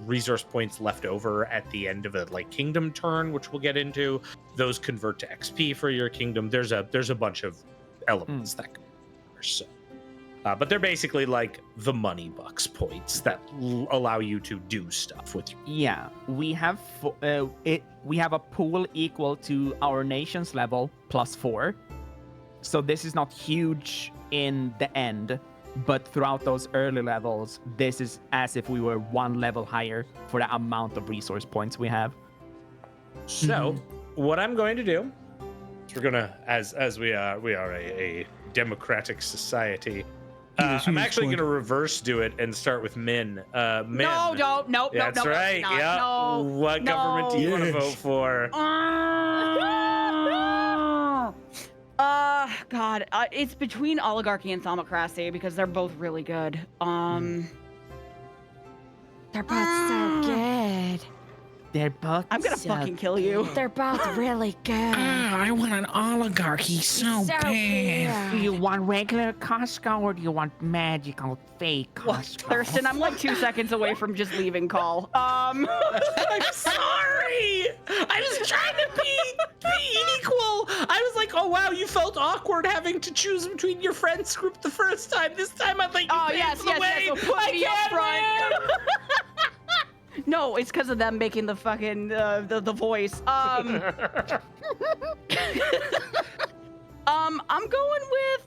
resource points left over at the end of a like kingdom turn, which we'll get into, those convert to XP for your kingdom. There's a bunch of elements that go there, so. But they're basically like the money bucks points that allow you to do stuff with you. Yeah, we have we have a pool equal to our nation's level +4. So this is not huge in the end, but throughout those early levels, this is as if we were 1 level higher for the amount of resource points we have. So what I'm going to do is we're gonna, as we are a democratic society. I'm actually going to reverse do it and start with Min. Min. No. That's right. Yeah. No, What government do you want to vote for? God, it's between oligarchy and thomocracy because they're both really good. They're both so good. They're both. I'm gonna fucking kill you. They're both really good. I want an oligarchy so bad. Do you want regular Costco or do you want magical fake Costco? Thurston, I'm like 2 seconds away from just leaving call. I'm sorry. I was trying to be equal. I was like, oh wow, you felt awkward having to choose between your friends group the first time. This time I'd like you So put me up front. No, it's because of them making the fucking the voice. I'm going with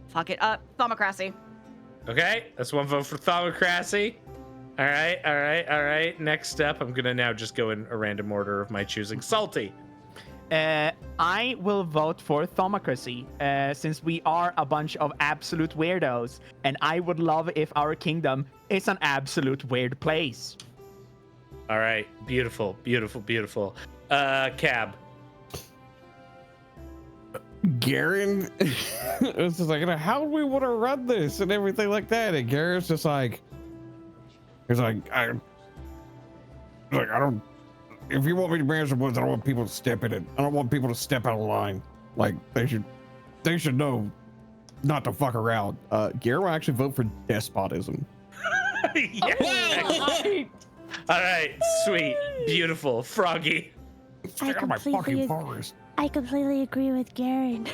fuck it, thomocracy. Okay, that's 1 vote for thomocracy. All right. Next up, I'm gonna now just go in a random order of my choosing. Salty. I will vote for thomocracy, since we are a bunch of absolute weirdos, and I would love if our kingdom is an absolute weird place. All right, beautiful. Cab. Garen was just like, how do we want to run this and everything like that? And Garen's just like, he's like, like, I don't. If you want me to manage the woods, I don't want people to step in it. I don't want people to step out of line. Like they should know not to fuck around. Garen will actually vote for despotism. Yes. All right, sweet, beautiful, Froggy. Stay out of my fucking forest. I completely agree with Garen.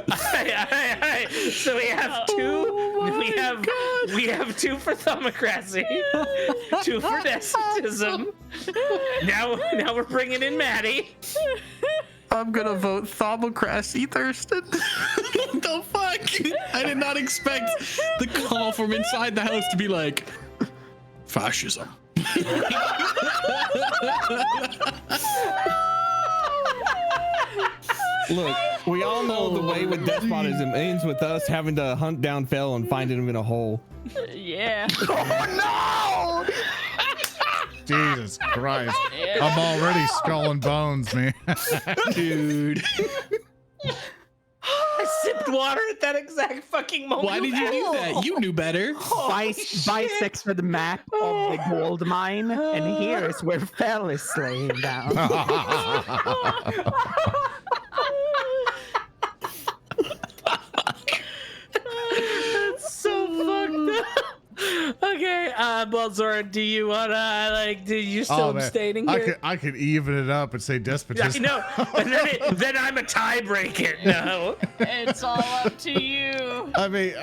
Alright. So we have two. We have two for thumocracy, two for despotism. Now we're bringing in Maddie. I'm gonna vote Thomocracy, Thurston. What the fuck? I did not expect the call from inside the house to be like, fascism. Look, we all know the way with despotism ends with us having to hunt down Fell and finding him in a hole. Yeah. Oh Jesus Christ. I'm already skull and bones, man. Dude. I sipped water at that exact fucking moment. Why did you do that? You knew better. no! Bisects the map of the gold mine, and here is where Fell is slaying down. That's so fucked up. Okay, well, Zora, do you wanna do you still abstaining here? I could even it up and say despotism. I know, and then I'm a tiebreaker. No, It's all up to you. I mean,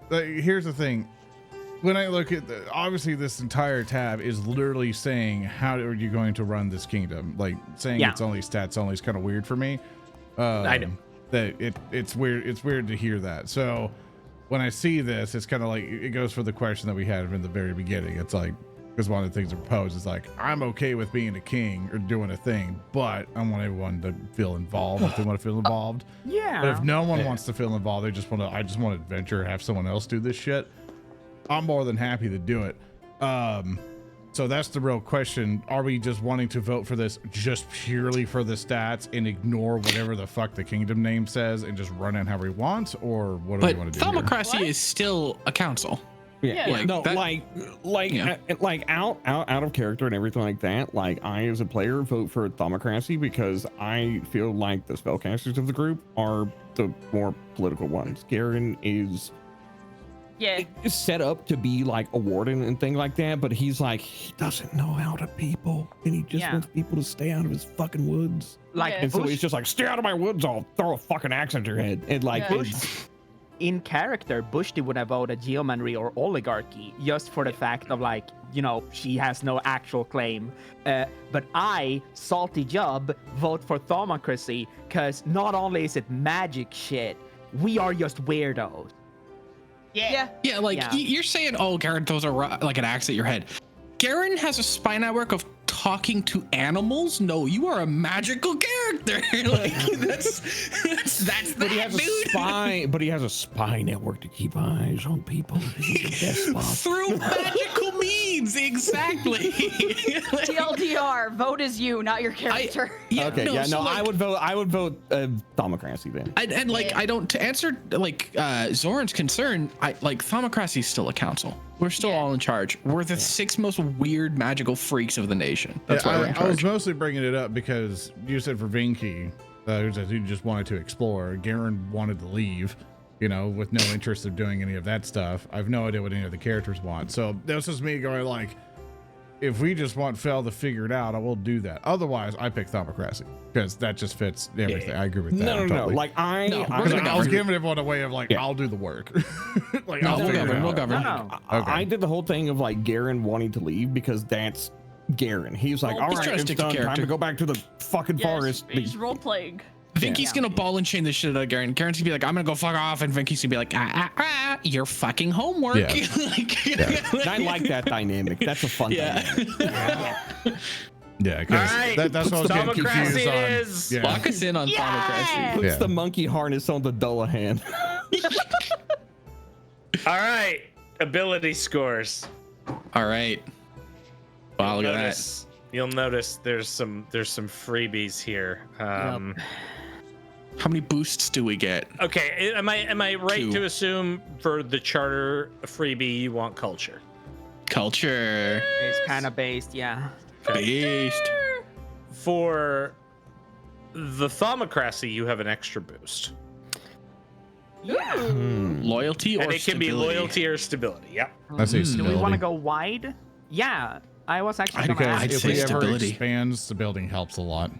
like, here's the thing. When I look at obviously this entire tab is literally saying how are you going to run this kingdom? Like saying it's only stats only is kind of weird for me. I know that it's weird. It's weird to hear that. So when I see this, it's kind of like it goes for the question that we had in the very beginning. It's like, because one of the things that proposed is like, I'm okay with being a king or doing a thing, but I want everyone to feel involved if they want to feel involved. Yeah. But if no one wants to feel involved, I just want to adventure, have someone else do this shit. I'm more than happy to do it. So that's the real question. Are we just wanting to vote for this just purely for the stats and ignore whatever the fuck the kingdom name says and just run in how we want? Or what do we want to do here? Thomocracy is still a council. Yeah, Yeah. no, that- like out of character and everything like that. Like I, as a player, vote for Thomocracy because I feel like the spellcasters of the group are the more political ones. Garen is set up to be like a warden and thing like that, but he doesn't know how to people, and he just wants people to stay out of his fucking woods. Like, Yeah. And so he's just like, stay out of my woods, I'll throw a fucking axe at your head. And like, Yeah. it's, in character, Bushti would have voted geomanry or oligarchy just for the fact of like, she has no actual claim. But I, Salty Job, vote for Thomocracy because not only is it magic shit, we are just weirdos. Yeah. Yeah, like Yeah. you're saying, oh, Garen throws like an axe at your head. Garen has a spy network of talking to animals. No, you are a magical character. Like that's that, but he has dude. a spy. But he has a spy network to keep eyes on people. He's a despot. Through magical means, exactly. TLDR, vote as you, not your character. I would vote Thomocracy then. I don't, to answer like Zoran's concern, Thomocracy is still a council. We're still all in charge. We're the 6 most weird magical freaks of the nation. That's why we're in I was charge. mostly bringing it up because you said for Vinky, who just wanted to explore. Garen wanted to leave, with no interest of doing any of that stuff. I have no idea what any of the characters want. So that's just me going like, if we just want Fell to figure it out, I will do that. Otherwise, I pick Thomocracy because that just fits everything. I agree with that. No. totally. Like I was giving everyone a way of like, I'll do the work. Like, No, I'll we'll figure it govern. out. We'll govern. No. Okay. I did the whole thing of like Garen wanting to leave because that's Garen. He's like, Well, all he's right, trying to it's stick to done. Time character. to go back to the fucking forest. He's role playing. Vinky's gonna ball and chain this shit out of Garen. Garen's gonna be like, I'm gonna go fuck off, and Vinky's gonna be like, your fucking homework. Yeah. I like that dynamic. That's a fun dynamic. Yeah, because All right. that's what I was getting Thomocracy confused it on. is. Yeah. Lock us in on Thomocracy. Puts Yeah. the monkey harness on the Dullahan. All right, ability scores. All right. Wow, look at that. You'll notice there's some freebies here. How many boosts do we get? Okay, am I right 2. to assume for the charter freebie you want culture? Culture. It's kind of based, yeah. Based. For the Thaumacracy, you have an extra boost. Loyalty or And it can be stability? loyalty or stability. Yep. I say Do we stability. want to go wide? Yeah, I was actually gonna Because ask. I'd if say we ever stability. expand, the building helps a lot.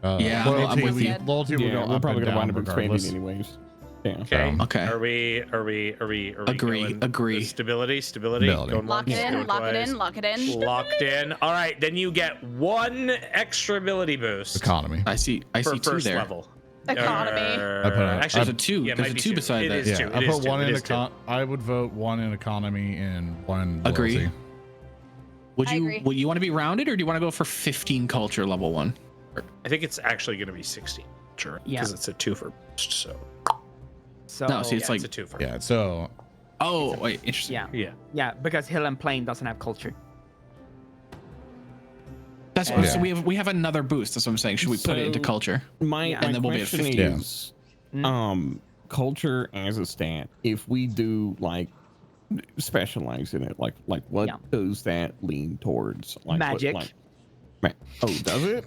Yeah, loyalty, I'm with you. Loyalty will Yeah, go we're up probably and gonna wind down up expanding regardless. anyways. Yeah. Okay. Okay. Are we Agree, going agree. with stability? Stability. Stability. Going Lock once, it in, going lock it twice. in, lock it in. Locked in. All right, then you get 1 extra ability boost Economy. I see for two first there. level. Economy. I put a- Actually, There's a two. yeah, it There's might a be two beside It that. is Yeah, two. I It put is two. one It in is two. I would vote 1 in economy and 1 Agree. loyalty. Would I you agree. would you want to be rounded or do you want to go for 15 culture level 1? I think it's actually going to be 16. Sure. Yeah. Because it's a 2 for boost. So So No, see, it's yeah, like it's a 2 for. Yeah, so oh wait, interesting. yeah, Yeah. yeah, because Hill and Plain doesn't have culture. That's Yeah. so we have another boost. That's what I'm saying. Should we put it into So- culture? My, Yeah. my And then we'll be at question 15. is, culture as a stat. If we do like specialize in it, like what Yeah. does that lean towards? Like what- Magic. oh, does it?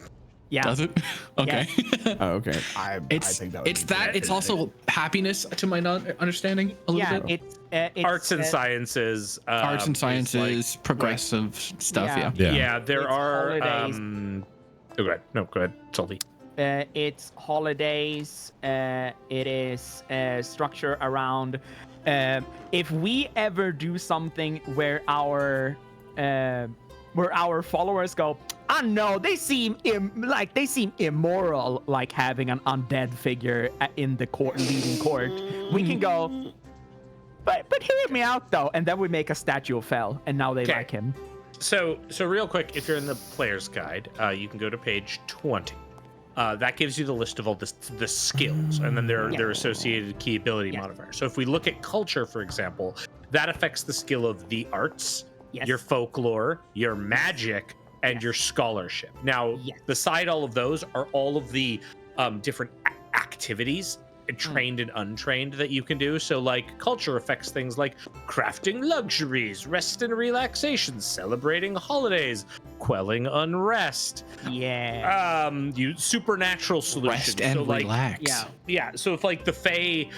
Yeah. Does it? Okay. Oh, okay. It's think that would it's be that. It's also happiness, to my understanding, a little Yeah, bit. it's Arts and sciences. Arts and is like- sciences, progressive stuff. Yeah. Yeah. yeah. yeah, there It's are. holidays. Oh, go ahead. No, go ahead. Salty. It's holidays. It is structure around. If we ever do something where our followers go, I know they seem immoral, like having an undead figure in the court, leading court. We can go, but hear me out though, and then we make a statue of Fell, and now they Okay. like him. So real quick, if you're in the player's guide, you can go to page 20. That gives you the list of all the skills, and then their associated key ability modifiers. So if we look at culture, for example, that affects the skill of the arts, Yes. your folklore, your magic, and your scholarship. Now, beside all of those are all of the different activities, trained and untrained, that you can do. So like culture affects things like crafting luxuries, rest and relaxation, celebrating holidays, quelling unrest, you supernatural solutions. Rest and so like relax. so if like the Fae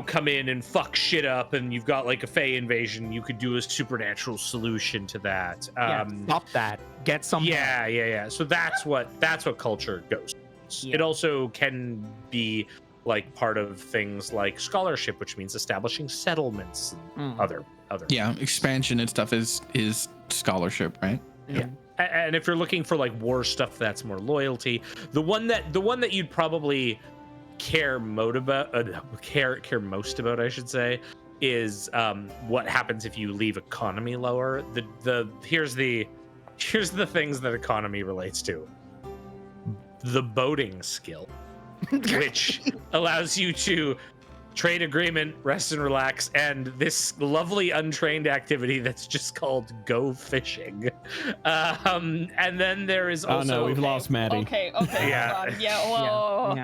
come in and fuck shit up, and you've got like a Fae invasion, you could do a supernatural solution to that. Stop that. Get some. Yeah. So that's what culture goes. Yeah. It also can be like part of things like scholarship, which means establishing settlements and other. Yeah, expansion and stuff is scholarship, right? Yeah. And if you're looking for like war stuff, that's more loyalty. The one that you'd probably care most about, I should say, is what happens if you leave economy lower. Here's the things that economy relates to. The boating skill, which allows you to trade agreement, rest and relax, and this lovely untrained activity that's just called go fishing. And then there is also. Oh no, we've lost Maddie. Okay. Yeah. Hold on. Yeah. Well.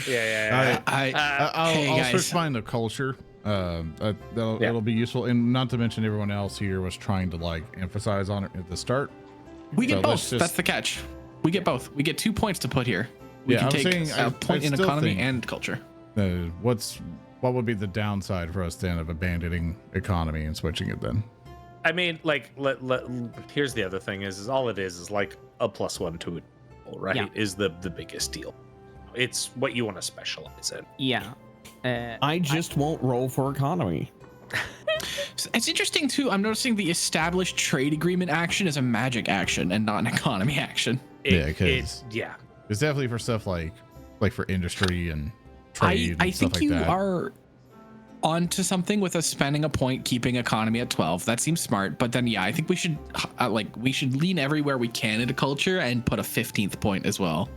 Yeah. I'll guys. switch mine to culture. It'll be useful, and not to mention everyone else here was trying to like emphasize on it at the start. We get So both. let's just- That's the catch. We get both. We get 2 points to put here. We Yeah, can I'm take saying a I point in still economy think- and culture. What would be the downside for us then of abandoning economy and switching it then? I mean, like, here's the other thing: is all it is like a +1 to it, right? Yeah. Is the biggest deal. It's what you want to specialize in. Yeah. I just won't roll for economy. It's interesting too. I'm noticing the established trade agreement action is a magic action and not an economy action. It's yeah. It's definitely for stuff like for industry and trade. I and stuff think like you that. are onto something with us spending a point, keeping economy at 12. That seems smart. But then, I think we should lean everywhere we can into culture and put a 15th point as well.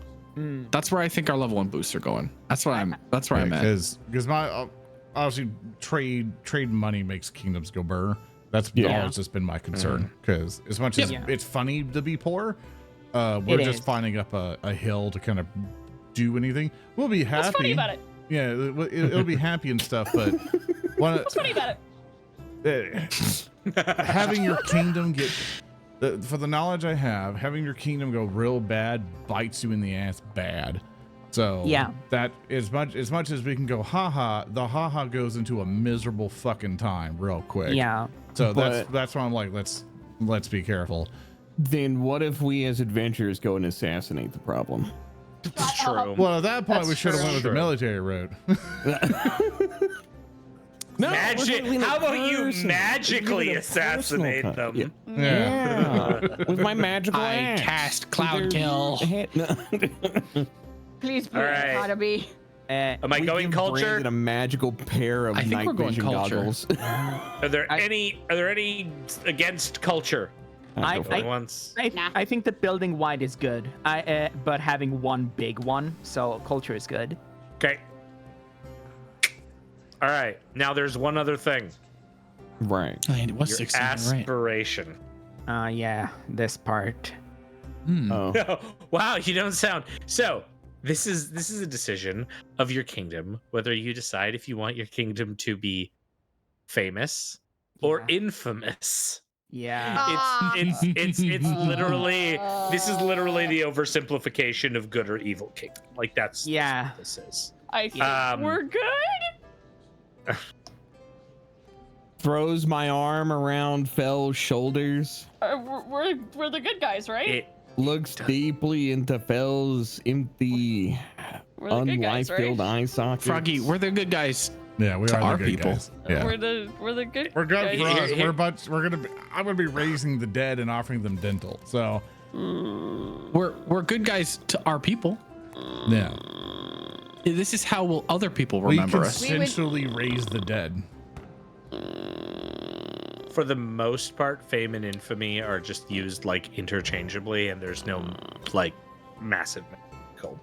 That's where I think our level 1 boosts are going. That's where I'm at. Because my obviously trade money makes kingdoms go burr. That's always just been my concern. Because as much as it's funny to be poor, we're just finding up a hill to kind of do anything. We'll be happy. What's funny about it? Yeah, it'll be happy and stuff, but What's funny about it? having your kingdom get, for the knowledge I have, having your kingdom go real bad bites you in the ass bad. So Yeah. that as much as we can go haha, the haha goes into a miserable fucking time real quick. Yeah. So But- that's why I'm like, let's be careful. Then what if we as adventurers go and assassinate the problem? True. Well, at that point, That's we should have true. went with the True. military route. No, Magic. we're doing it How about you personal. magically We're doing it assassinate personal. them? Yeah. Yeah. With my magical I axe. cast Cloud Their Kill. head- No. Please put All it right. Economy. Am I We going give culture? Brandon a magical pair of I think night we're going vision culture. goggles. Are there any against culture? I- Going once. Nah. I think that building wide is good. But having one big one, so culture is good. Okay. All right. Now there's one other thing. Right. It was Your 16, right? aspiration. Yeah, this part. Oh. Wow, you don't sound so. This is a decision of your kingdom, whether you decide if you want your kingdom to be famous or Yeah. infamous. Yeah. It's literally this is literally the oversimplification of good or evil kingdom. Like that's Yeah. what this is. I think Um, we're good. Throws my arm around Fell's shoulders. We're the good guys, right? It Looks deeply into Fell's empty, We're the good guys, unlife-filled right? eye sockets. Froggy, we're the good guys. Yeah, we To are our the good people. guys. Yeah. We're the good. We're good guys. for us. Here- I'm gonna be raising the dead and offering them dental. So We're good guys to our people. yeah, This is how other people we remember us. consensually raise the dead. for the most part, fame and infamy are just used like interchangeably, and there's no like massive medical.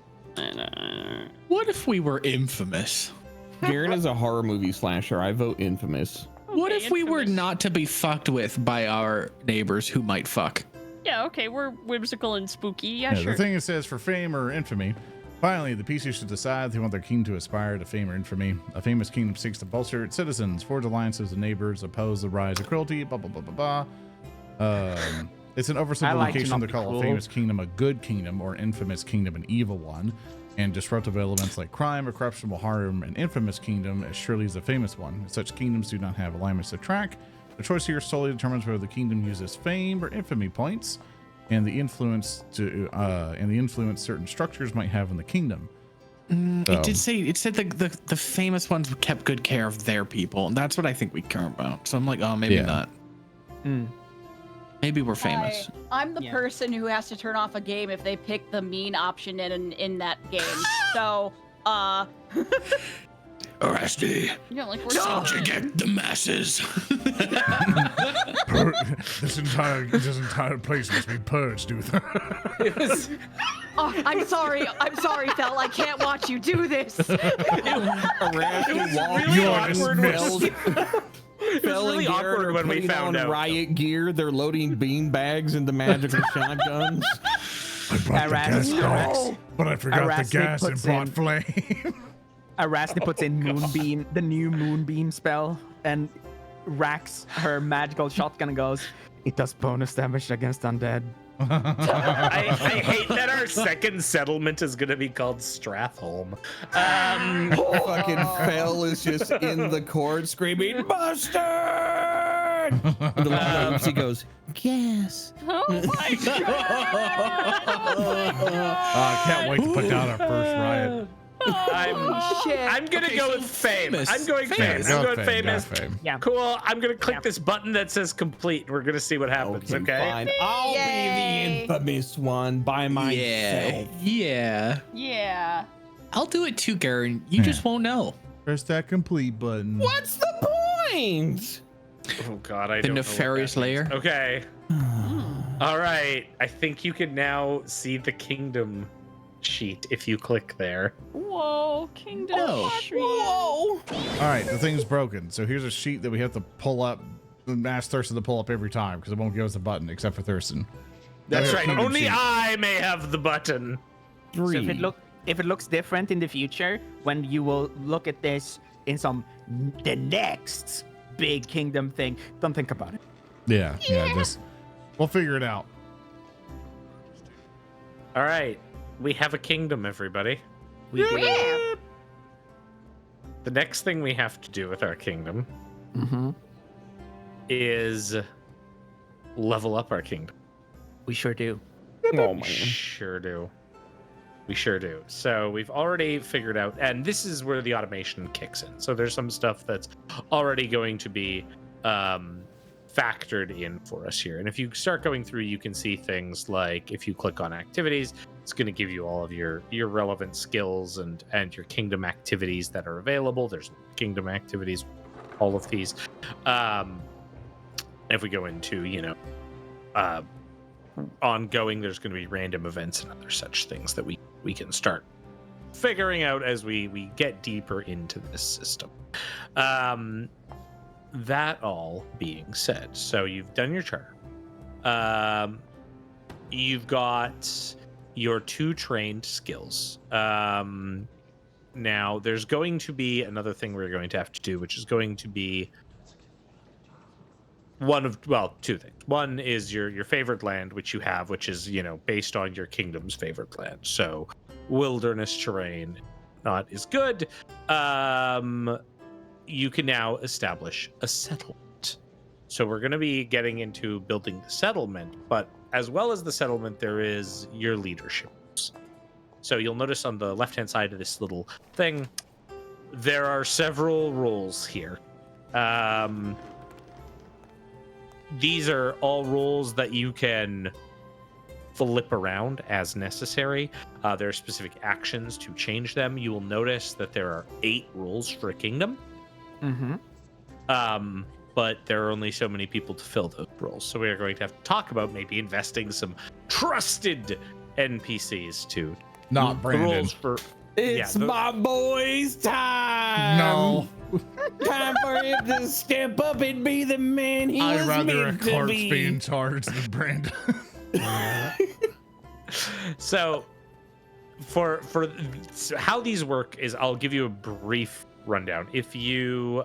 What if we were infamous? Garen is a horror movie slasher. I vote infamous. What Okay, if we were infamous. not to be fucked with by our neighbors who might fuck? Yeah, okay, we're whimsical and spooky. Yeah, Yeah, sure. the thing it says for fame or infamy. Finally, the PC should decide if they want their king to aspire to fame or infamy. A famous kingdom seeks to bolster its citizens, forge alliances with neighbors, oppose the rise of cruelty, blah, blah, blah, blah, blah. It's an I like to oversimplification not to be call a cruel. famous kingdom a good kingdom or infamous kingdom an evil one. And disruptive elements like crime or corruption will harm an infamous kingdom as surely as a famous one. Such kingdoms do not have alignments to track. The choice here solely determines whether the kingdom uses fame or infamy points, and the influence certain structures might have in the kingdom. It did say it said the famous ones kept good care of their people, and that's what I think we care about. So I'm like, oh, maybe Yeah. not. Mm. Maybe we're famous. I'm the Yeah. person who has to turn off a game if they pick the mean option in that game. So, Arasne, You don't like subjugate the masses. This entire place must be purged, Uther. oh, I'm sorry, Fell. I can't watch you do this. Arasne walks really in, awkward Fell's- Fell really and Garen awkward are when we putting found on out. riot gear. They're loading bean bags into magical shotguns. I brought the gas Arasne- box, but I forgot Arasne the gas and puts brought in- flame. Arasne puts in Moonbeam, the new Moonbeam spell, and racks her magical shotgun and goes, "It does bonus damage against undead." I hate that our second settlement is going to be called Strathholm. Fucking Fell is just in the court screaming, "Bastard!" And the Lalaoopsie goes, "Yes." Oh my god! I can't wait to put down our first riot. I'm gonna Okay, go so with fame. famous. I'm going Famous. famous. I'm Go going fame, go famous. fame. Yeah. Cool. I'm gonna click this button that says complete. We're gonna see what happens. Okay. Fine. I'll be Yay. the infamous one by myself. Yeah. Yeah. I'll do it too, Garen. You just won't know. Press that complete button. What's the point? Oh God, I The don't know what nefarious that means. layer. Okay. All right. I think you can now see the kingdom sheet if you click there. Whoa, Kingdom Whoa. Tree. All right, the thing's broken. So here's a sheet that we have to pull up. Ask Thurston to pull up every time because it won't give us a button except for Thurston. That's There's a right. kingdom Only sheet. I may have the button. So if it looks different in the future, when you will look at this in the next big kingdom thing. Don't think about it. Yeah. Just we'll figure it out. All right, we have a kingdom, everybody. We do. Yeah. The next thing we have to do with our kingdom is level up our kingdom. We sure do. Oh, man. Sure do. We sure do. So we've already figured out, and this is where the automation kicks in. So there's some stuff that's already going to be factored in for us here. And if you start going through, you can see things like if you click on activities, it's going to give you all of your relevant skills and your kingdom activities that are available. There's kingdom activities, all of these. If we go into, ongoing, there's going to be random events and other such things that we can start figuring out as we get deeper into this system. That all being said, so you've done your charter. You've got your 2 trained skills. Now, there's going to be another thing we're going to have to do, which is going to be 2 things. One is your favorite land, which you have, which is, based on your kingdom's favorite land. So wilderness terrain not is good. You can now establish a settlement. So we're going to be getting into building the settlement, but as well as the settlement, there is your leadership. So you'll notice on the left-hand side of this little thing, there are several roles here. These are all roles that you can flip around as necessary. There are specific actions to change them. You will notice that there are 8 rules for a kingdom. But there are only so many people to fill those roles. So we are going to have to talk about maybe investing some trusted NPCs to Not Brandon. the roles for. It's my boy's time. No. Time for him to step up and be the man he I'd was rather a meant to corpse be. be in charge than Brandon. So for how these work is, I'll give you a brief rundown. If you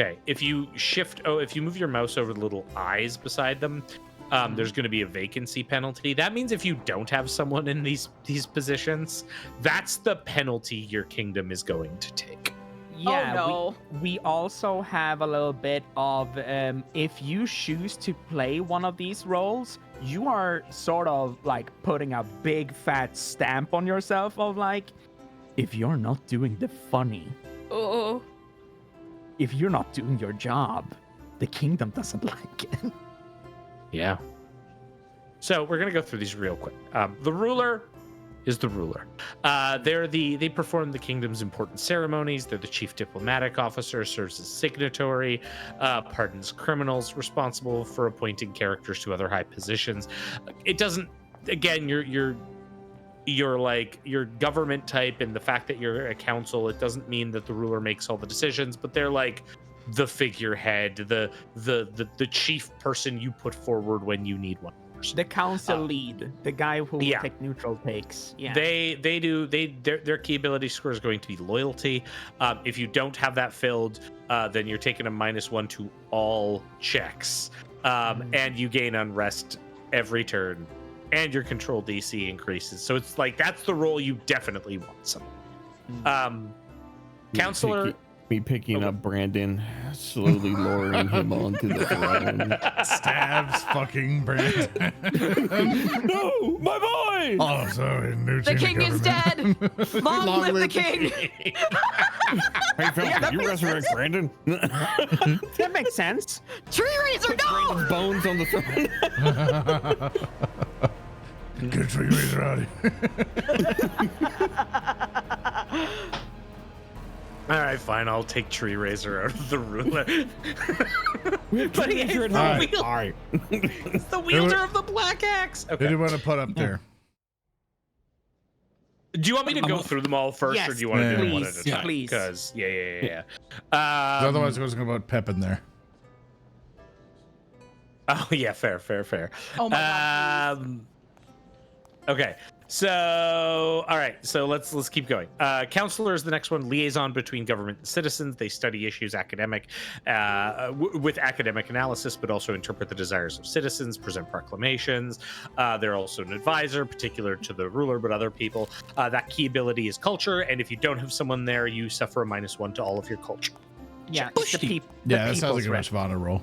if you move your mouse over the little eyes beside them, there's going to be a vacancy penalty. That means if you don't have someone in these positions, that's the penalty your kingdom is going to take. Yeah, no. we also have a little bit of if you choose to play one of these roles, you are sort of like putting a big fat stamp on yourself of like, if you're not doing the funny, Oh. if you're not doing your job, the kingdom doesn't like it. Yeah. So we're gonna go through these real quick. The ruler is the ruler. They perform the kingdom's important ceremonies. They're the chief diplomatic officer, serves as signatory, pardons criminals, responsible for appointing characters to other high positions. It doesn't. Again, you're like your government type, and the fact that you're a council, it doesn't mean that the ruler makes all the decisions, but they're like the figurehead, the chief person you put forward when you need one. The council lead, the guy who will yeah. take neutral takes. Yeah. Their key ability score is going to be loyalty. If you don't have that filled, then you're taking a -1 to all checks, and you gain unrest every turn, and your control DC increases. So it's like that's the role you definitely want. Some counselor. Me picking up Brandon, slowly lowering him onto the throne. Stabs fucking Brandon. No, my boy! Oh, sorry. New The king is dead. Long live the king. Hey, Phil, did you resurrect Brandon? That makes sense. Tree Razor, no! Brandon's bones on the throne. Get Tree Razor out of here. All right, fine. I'll take Tree Razor out of the ruler. But he is All right. It's the wielder of the black axe. Who do Okay. you want to put up there? Do you want me to go through them all first, or Yes, do you want to do them one please, at a time? please. Because yeah. Otherwise, I was going to put Pep in there. Oh yeah, fair. Oh my God, Okay. So, all right. So let's keep going. Counselor is the next one. Liaison between government and citizens. They study issues with academic analysis, but also interpret the desires of citizens. Present proclamations. They're also an advisor, particular to the ruler, but other people. That key ability is culture, and if you don't have someone there, you suffer a -1 to all of your culture. Yeah, Push the the- peop- Yeah, the that sounds like a people's Buchtvana roll.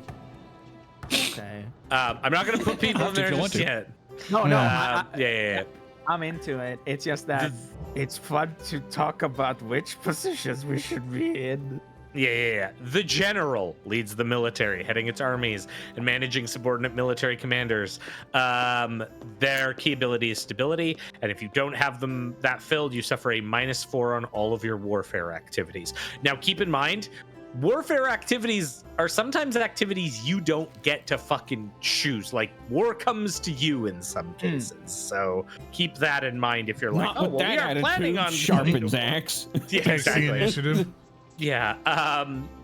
Okay. I'm not going to put people in If you there want just to. yet. No, Yeah. I'm into it. It's just that it's fun to talk about which positions we should be in. Yeah. The general leads the military, heading its armies and managing subordinate military commanders. Their key ability is stability, and if you don't have them that filled, you suffer a -4 on all of your warfare activities. Now, keep in mind, warfare activities are sometimes activities you don't get to fucking choose. Like, war comes to you in some cases. So keep that in mind if you're like, Not oh, with well, we that are planning on sharpens axe. Yeah, Takes the exactly. initiative. Yeah.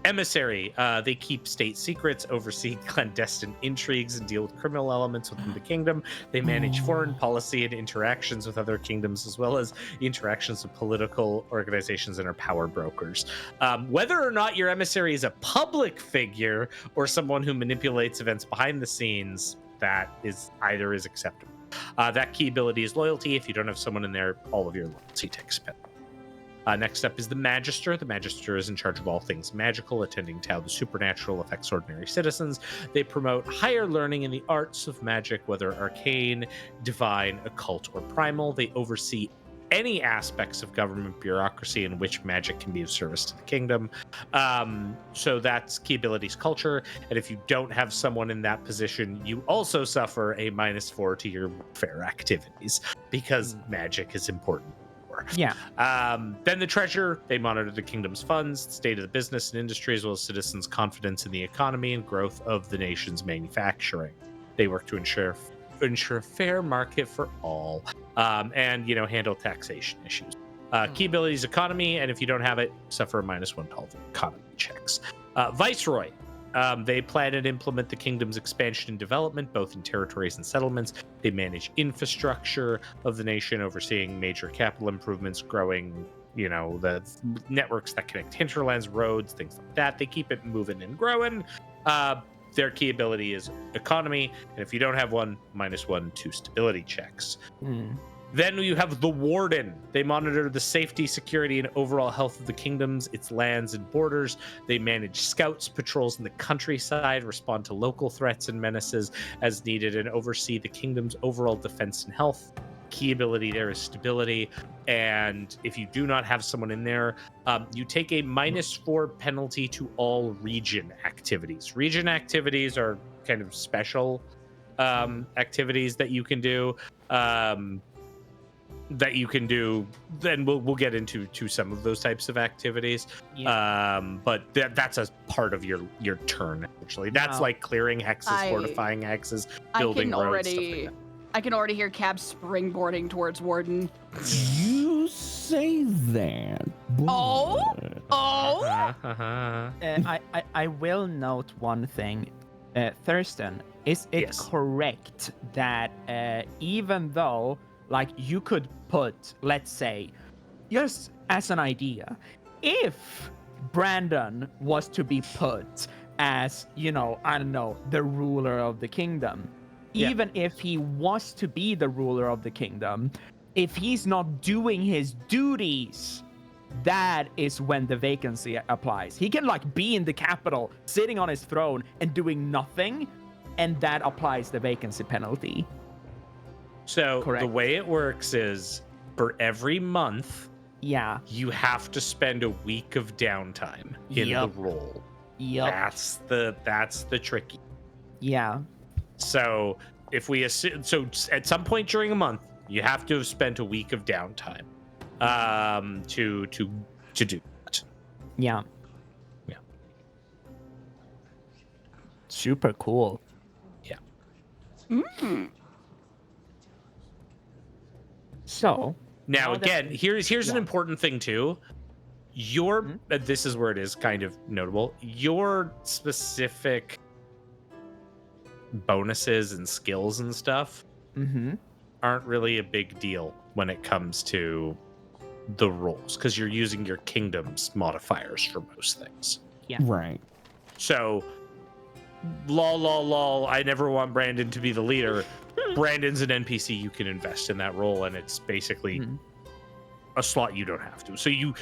Emissary. They keep state secrets, oversee clandestine intrigues, and deal with criminal elements within the kingdom. They manage foreign policy and interactions with other kingdoms, as well as interactions with political organizations and are power brokers. Whether or not your emissary is a public figure or someone who manipulates events behind the scenes, that is acceptable. That key ability is loyalty. If you don't have someone in there, all of your loyalty takes a penalty. Next up is the Magister. The Magister is in charge of all things magical, attending to how the supernatural affects ordinary citizens. They promote higher learning in the arts of magic, whether arcane, divine, occult, or primal. They oversee any aspects of government bureaucracy in which magic can be of service to the kingdom. So that's key abilities culture. And if you don't have someone in that position, you also suffer a -4 to your warfare activities because magic is important. Yeah. Then the treasurer, they monitor the kingdom's funds, the state of the business and industry, as well as citizens' confidence in the economy and growth of the nation's manufacturing. They work to ensure a fair market for all, and handle taxation issues. Key abilities economy, and if you don't have it, suffer a -1 to all the economy checks. Viceroy. They plan and implement the kingdom's expansion and development, both in territories and settlements. They manage infrastructure of the nation, overseeing major capital improvements, growing, the networks that connect hinterlands, roads, things like that. They keep it moving and growing. Their key ability is economy, and if you don't have one, -1 to stability checks. Then you have the Warden. They monitor the safety, security, and overall health of the kingdoms, its lands, and borders. They manage scouts, patrols in the countryside, respond to local threats and menaces as needed, and oversee the kingdom's overall defense and health. Key ability there is stability. And if you do not have someone in there, you take a -4 penalty to all region activities. Region activities are kind of special activities that you can do. Then we'll get into some of those types of activities. But that's a part of your turn, actually. That's like clearing hexes, fortifying hexes, building roads, stuff like that. I can already hear Cab springboarding towards Warden. You say that. I will note one thing. Thurston, is it Yes. correct that even though, like, you could put, let's say, just as an idea, if Brandon was to be put as, I don't know, the ruler of the kingdom, even if he was to be the ruler of the kingdom, if he's not doing his duties, that is when the vacancy applies. He can be in the capital, sitting on his throne and doing nothing, and that applies the vacancy penalty. So Correct. the way it works is for every month, you have to spend a week of downtime in the role. That's the tricky. So if we assume, at some point during a month, you have to have spent a week of downtime to do that. Yeah. Super cool. Yeah. So Now again, here's an important thing too. Your this is where it is kind of notable. Your specific bonuses and skills and stuff aren't really a big deal when it comes to the rolls, because you're using your kingdom's modifiers for most things. Right. So, lol, I never want Brandon to be the leader. Brandon's an NPC, you can invest in that role, and it's basically a slot you don't have to. So you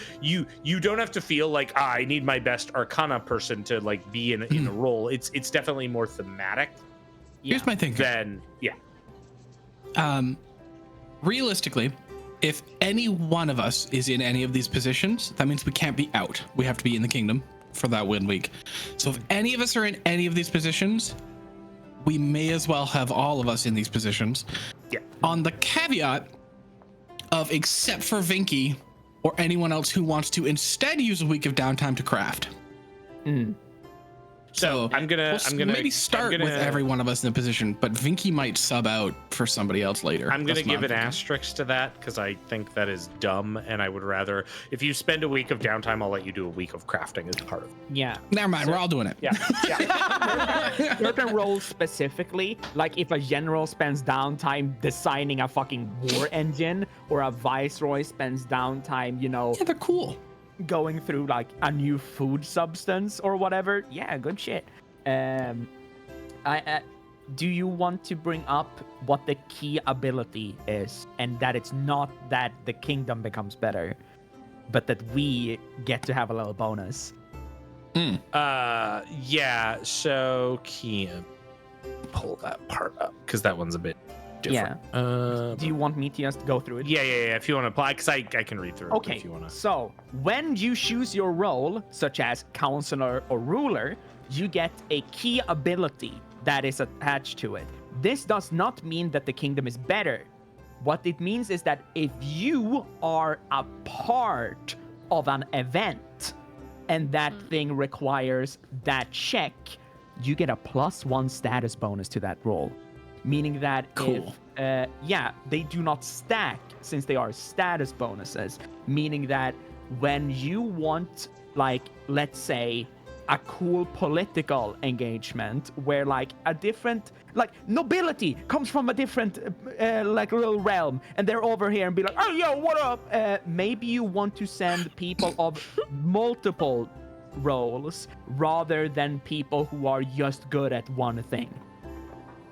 don't have to feel like I need my best Arcana person to like be in a role. It's definitely more thematic. Here's my thinking. Realistically, if any one of us is in any of these positions, that means we can't be out. We have to be in the kingdom for that win week. So if any of us are in any of these positions, we may as well have all of us in these positions. Yeah. On the caveat of, except for Vinky or anyone else who wants to instead use a week of downtime to craft. So I'm gonna maybe start with every one of us in a position, but Vinky might sub out for somebody else later. I'm gonna That's what give an thinking. asterisk to that because I think that is dumb, and I would rather, if you spend a week of downtime, I'll let you do a week of crafting as part of it. Yeah. Never mind, we're all doing it. Yeah. Certain roles specifically, like if a general spends downtime designing a fucking war engine, or a viceroy spends downtime, Yeah, they're cool. going through like a new food substance or whatever. Yeah, good shit. Do you want to bring up what the key ability is, and that it's not that the kingdom becomes better, but that we get to have a little bonus? Yeah. So Kian, pull that part up because that one's a bit different. Do you want me to just go through it? Yeah. If you want to apply, because I can read through it. Okay, If you want to. so when you choose your role, such as counselor or ruler, you get a key ability that is attached to it. This does not mean that the kingdom is better. What it means is that if you are a part of an event and that thing requires that check, you get a +1 status bonus to that role. Meaning that Cool. if, they do not stack since they are status bonuses. Meaning that when you want, like, let's say, a cool political engagement where, like, a different, like, nobility comes from a different, like, little realm, and they're over here and be like, oh, yo, what up? Maybe you want to send people of multiple roles rather than people who are just good at one thing.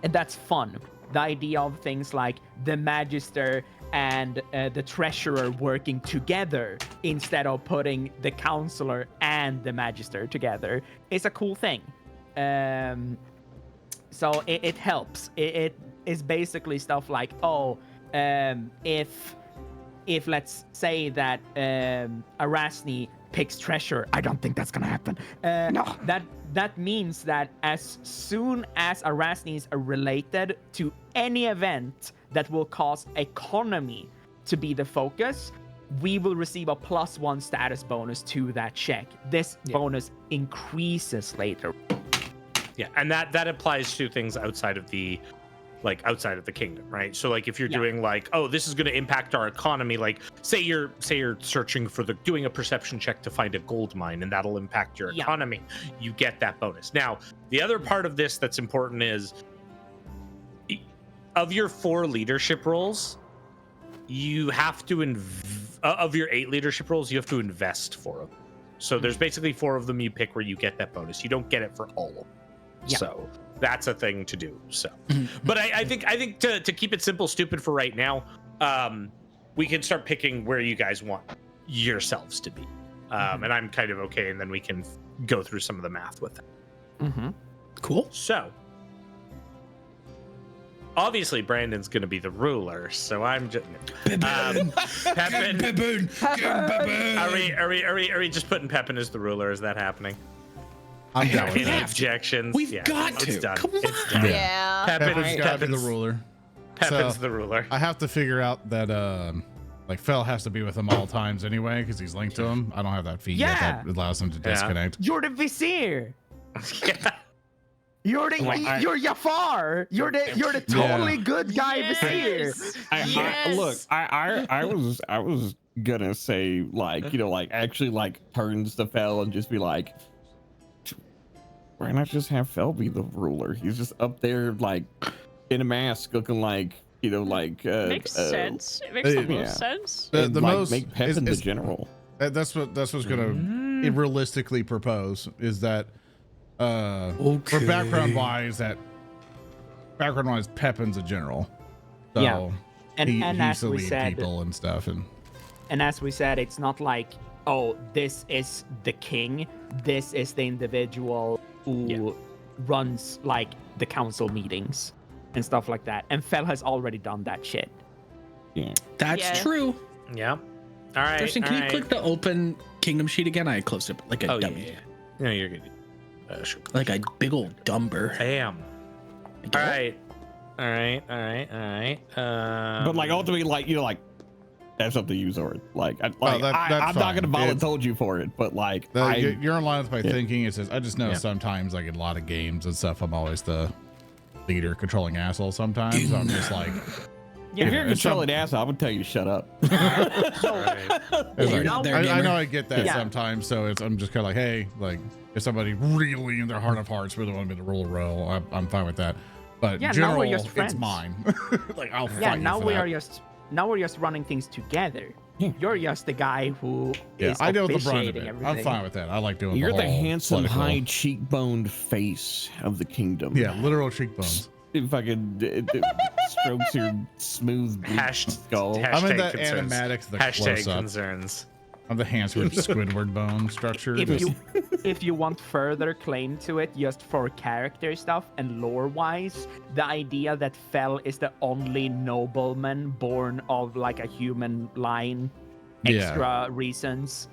And that's fun. The idea of things like the Magister and the Treasurer working together instead of putting the Counselor and the Magister together is a cool thing. So it helps. It is basically stuff like, if let's say that Arasne picks Treasurer, I don't think that's gonna happen. No. That means that as soon as Arasne are related to any event that will cause economy to be the focus, we will receive a +1 status bonus to that check. This bonus increases later. Yeah, and that applies to things outside of the kingdom, right? So like if you're doing like, oh, this is going to impact our economy, like say you're searching for doing a perception check to find a gold mine, and that'll impact your economy, you get that bonus. Now, the other part of this that's important is of your 4 leadership roles, you have to of your 8 leadership roles, you have to invest 4 of them. So there's basically 4 of them you pick where you get that bonus. You don't get it for all of them. Yeah. So that's a thing to do. So, but I think to keep it simple, stupid for right now, we can start picking where you guys want yourselves to be, and I'm kind of okay, and then we can go through some of the math with it. Cool. So, obviously, Brandon's going to be the ruler, so I'm just Pepin. Are we just putting Pepin as the ruler? Is that happening? I'm down with Any that. objections? We've got to. It's done. Come It's done. Yeah. Pepin's got to be the ruler. Pepin's So, the ruler. I have to figure out that like Fell has to be with him all times anyway because he's linked to him. I don't have that feed yet that allows him to disconnect. You're the Vizier. Yeah. You're you're Jafar. You're the totally good guy Vizier. I was gonna say like, you know, like actually like turns to Fell and just be like, why not just have Fell be the ruler? He's just up there like in a mask looking like You know, like Makes sense. It makes the yeah. most sense. The and, the like, most make Pepin the general. That's what's gonna realistically propose is that for background wise Pepin's a general. So Yeah. And he's as to we lead said, people and stuff and as we said, it's not like, oh, this is the king. This is the individual who runs like the council meetings and stuff like that. And Fell has already done that shit. Yeah. That's Yeah. true. Yeah. All right. Justin, all can you right. click the open kingdom sheet again? I closed it like a Oh, yeah, dummy. yeah. No, you're good. Sure. Like a big old dumber. Bam. All right. All right. All right. All right. But like ultimately, like, you know, like that's up to you, Zord. Like, that's I'm not fine. gonna volunteer you for it, but like you're in line with my thinking. It says I just know Yeah. sometimes like in a lot of games and stuff I'm always the leader controlling asshole sometimes. So I'm just like if you're it's controlling asshole, I would tell you to shut up. All right. It's like, Now- I know I get that Yeah. sometimes, so I'm just kind of like, hey, like if somebody really in their heart of hearts really want me to rule a role, I'm fine with that. But Yeah, now general, we're just it's friends. mine. Like I'll Yeah, fight now you for we that. are just running things together. You're just the guy who Yeah, is I deal with the brunt of officiating it. everything. I'm fine with that. I like doing. You're the the whole handsome, political- high cheekboned face of the kingdom. Yeah, literal cheekbones. It fucking strokes your smooth skull. I'm in that concerns. animatics, the Hashtag close-up. concerns. I'm the Hansford Squidward bone structure. If you want further claim to it, just for character stuff and lore wise, the idea that Fell is the only nobleman born of like a human line, Yeah. extra reasons.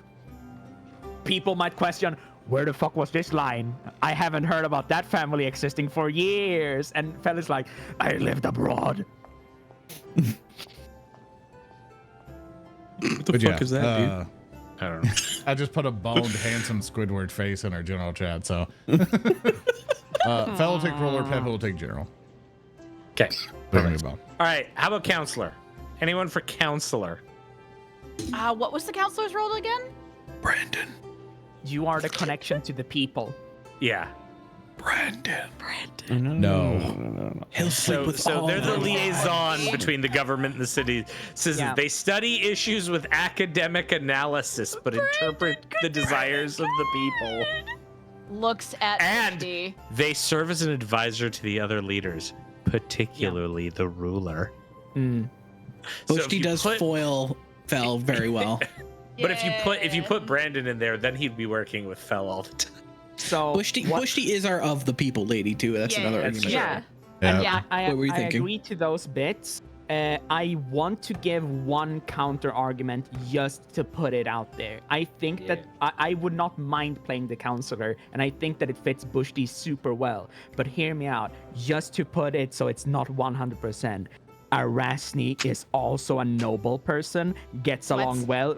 People might question, where the fuck was this line? I haven't heard about that family existing for years. And Fell is like, I lived abroad. What the But fuck yeah, is that, dude? I don't know. I just put a boned, handsome Squidward face in our general chat. So, Fel will take ruler, Pep will take general. Okay. Ring a bell. All right. How about counselor? Anyone for counselor? What was the counselor's role again? Brandon. You are the connection to the people. Yeah. Brandon. No. He'll sleep So, with so all they're the of them. liaison between the government and the city. Says Yeah. they study issues with academic analysis, but interpret the desires of the people. Looks at And Bushty. they serve as an advisor to the other leaders, particularly the ruler. Mm. So if Bushty you does put- foil Fel very well. But if you put Brandon in there, then he'd be working with Fel all the time. So Bushty what- Bushty is our of the people lady too. That's Yeah, another that's argument. Yeah. Yeah. Yeah. I What were you thinking? agree to those bits. I want to give one counter argument just to put it out there. I think that I would not mind playing the counselor, and I think that it fits Bushty super well. But hear me out, just to put it so it's not 100%. Arasne is also a noble person, gets along well